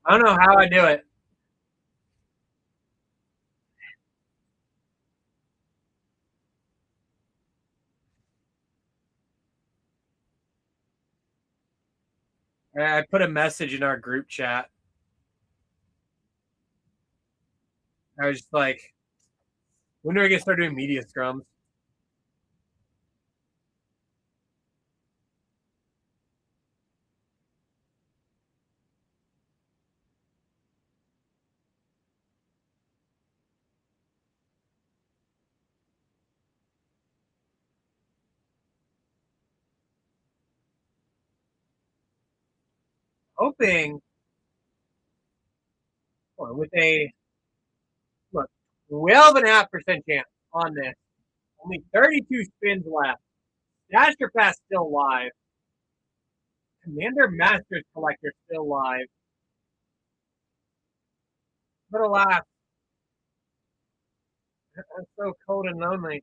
I don't know how I do it. I put a message in our group chat. I was just like, when do I get start doing media scrums? Hoping with a look 12.5% chance on this. Only 32 spins left. Master Pass still live. Commander Masters Collector still live. But alas, I'm so cold and lonely.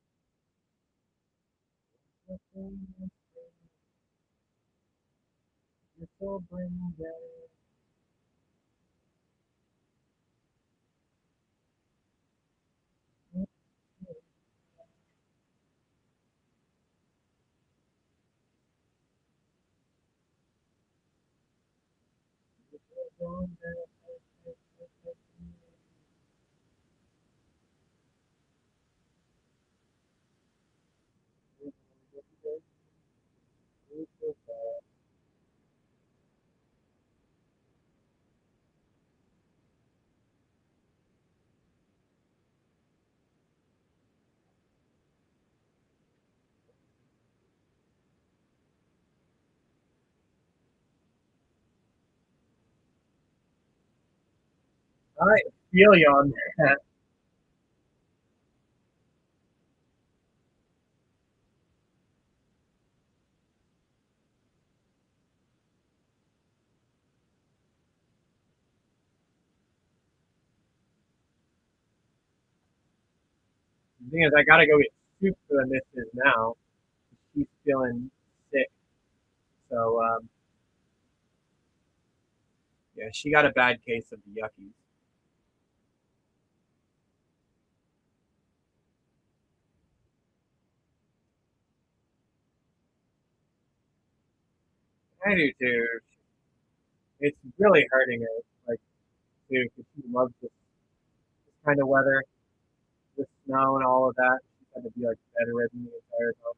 I feel you on that. The thing is, I gotta go get soup for the missus now. She's feeling sick, so yeah, she got a bad case of the yuckies. I do too. It's really hurting her, like too, because she loves this kind of weather, the snow and all of that. She's had to be like bedridden the entire time.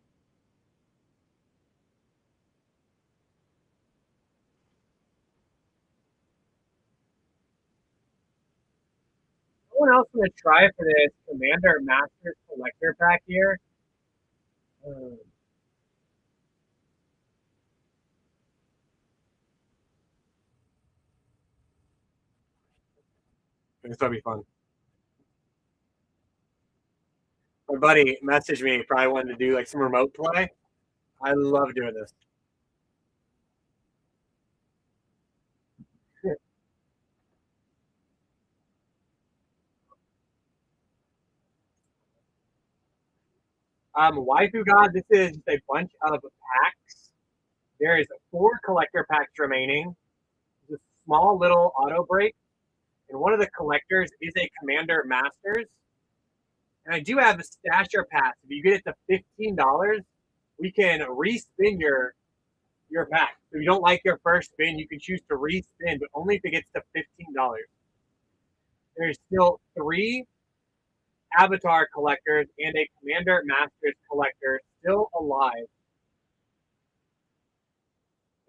Someone else gonna try for this Commander Masters Collector pack here? Um, this will be fun. My buddy messaged me, probably wanted to do like some remote play. I love doing this. Waifu God, this is a bunch of packs. There is 4 collector packs remaining. There's a small little auto break, and one of the collectors is a Commander Masters. And I do have a Stasher Pass. If you get it to $15, we can respin your pack. So if you don't like your first spin, you can choose to respin, but only if it gets to $15. There's still 3 Avatar collectors and a Commander Masters collector still alive.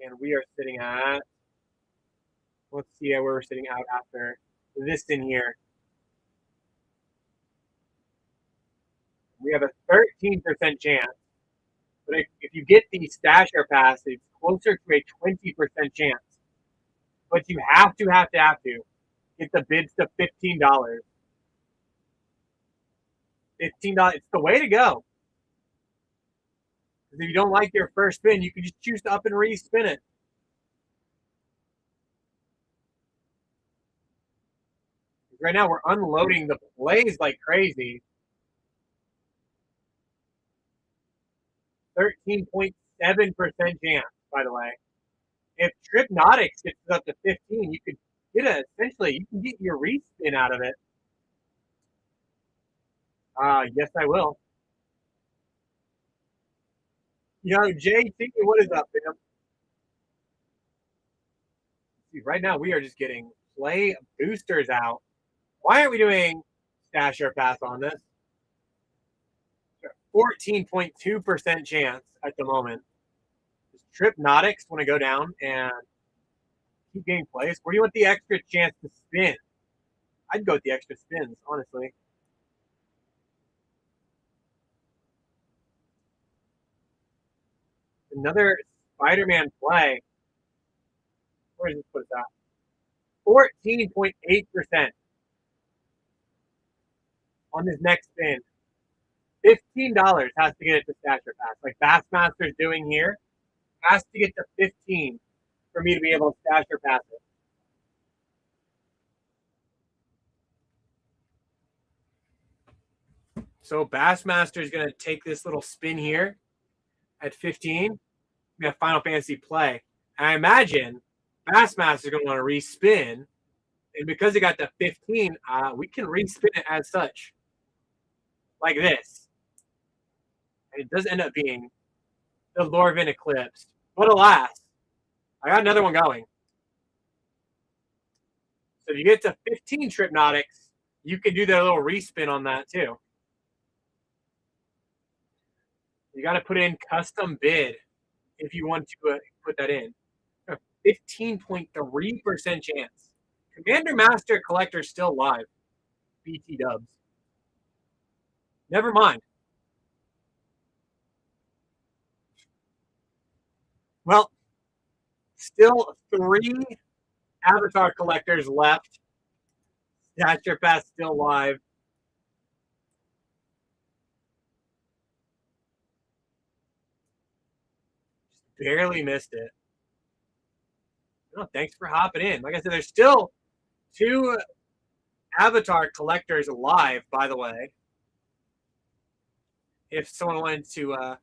And we are sitting at, let's see where we're sitting out after this in here. We have a 13% chance. But if you get the Stasher Pass, it's closer to a 20% chance. But you have to get the bids to $15. $15, it's the way to go. Because if you don't like your first spin, you can just choose to up and re-spin it. Right now, we're unloading the plays like crazy. 13.7% chance, by the way. If Tripnotics gets up to 15, you could get essentially, you can get your respin out of it. Yes, I will. Yo, Jay, what is up, man? See, right now, we are just getting play boosters out. Why aren't we doing Stasher Pass on this? 14.2% chance at the moment. Does Tripnotics want to go down and keep getting plays? Where do you want the extra chance to spin? I'd go with the extra spins, honestly. Another Spider-Man play. Where does this put us at? 14.8% on this next spin. $15 has to get it to stash or pass. Like Bassmaster's doing here, has to get to 15 for me to be able to stash or pass it. So Bassmaster is going to take this little spin here at 15. We have Final Fantasy play. And I imagine Bassmaster is going to want to respin. And because he got the 15, we can respin it as such. Like this. And it does end up being the Lorvin Eclipse. But alas, I got another one going. So if you get to 15 Tripnotics, you can do that little respin on that too. You got to put in custom bid if you want to put that in. 15.3% chance. Commander Master Collector still live. BT dubs. Never mind. Well, still 3 Avatar collectors left. Stature Pass still live. Just barely missed it. Oh, thanks for hopping in. Like I said, there's still 2 Avatar collectors alive, by the way. If someone wanted to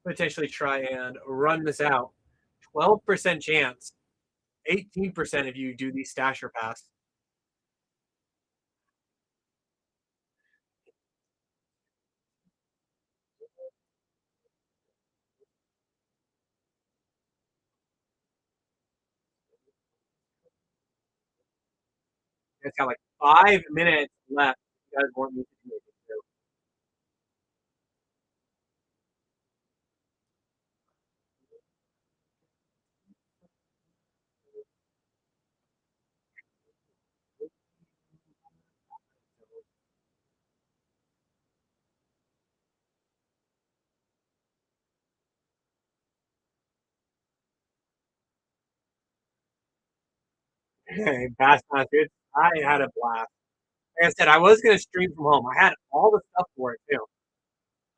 potentially try and run this out. 12% chance. 18% if you do the Stasher Pass. It's got like 5 minutes left. You guys want me to do it. Hey, Bassmasters, I had a blast. Like I said, I was going to stream from home. I had all the stuff for it too.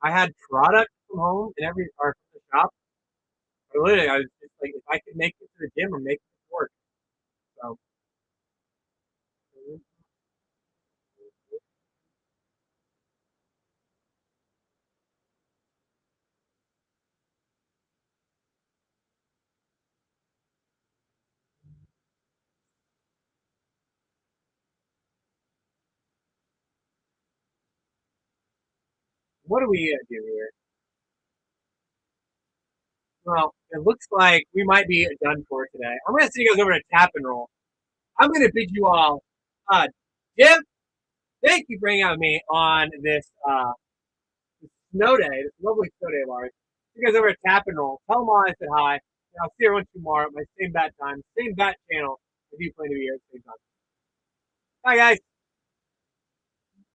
I had products from home and every or from the shop. But literally, I was just like, if I could make it to the gym or make it work. So, what do we do here? Well, it looks like we might be done for today. I'm going to send you guys over to Tap and Roll. I'm going to bid you all, Jim, thank you for hanging out with me on this snow day, this lovely snow day of ours. You guys over at Tap and Roll. Tell them all I said hi. And I'll see everyone tomorrow at my same bat time, same bat channel. If you plan to be here at the same time. Bye, guys.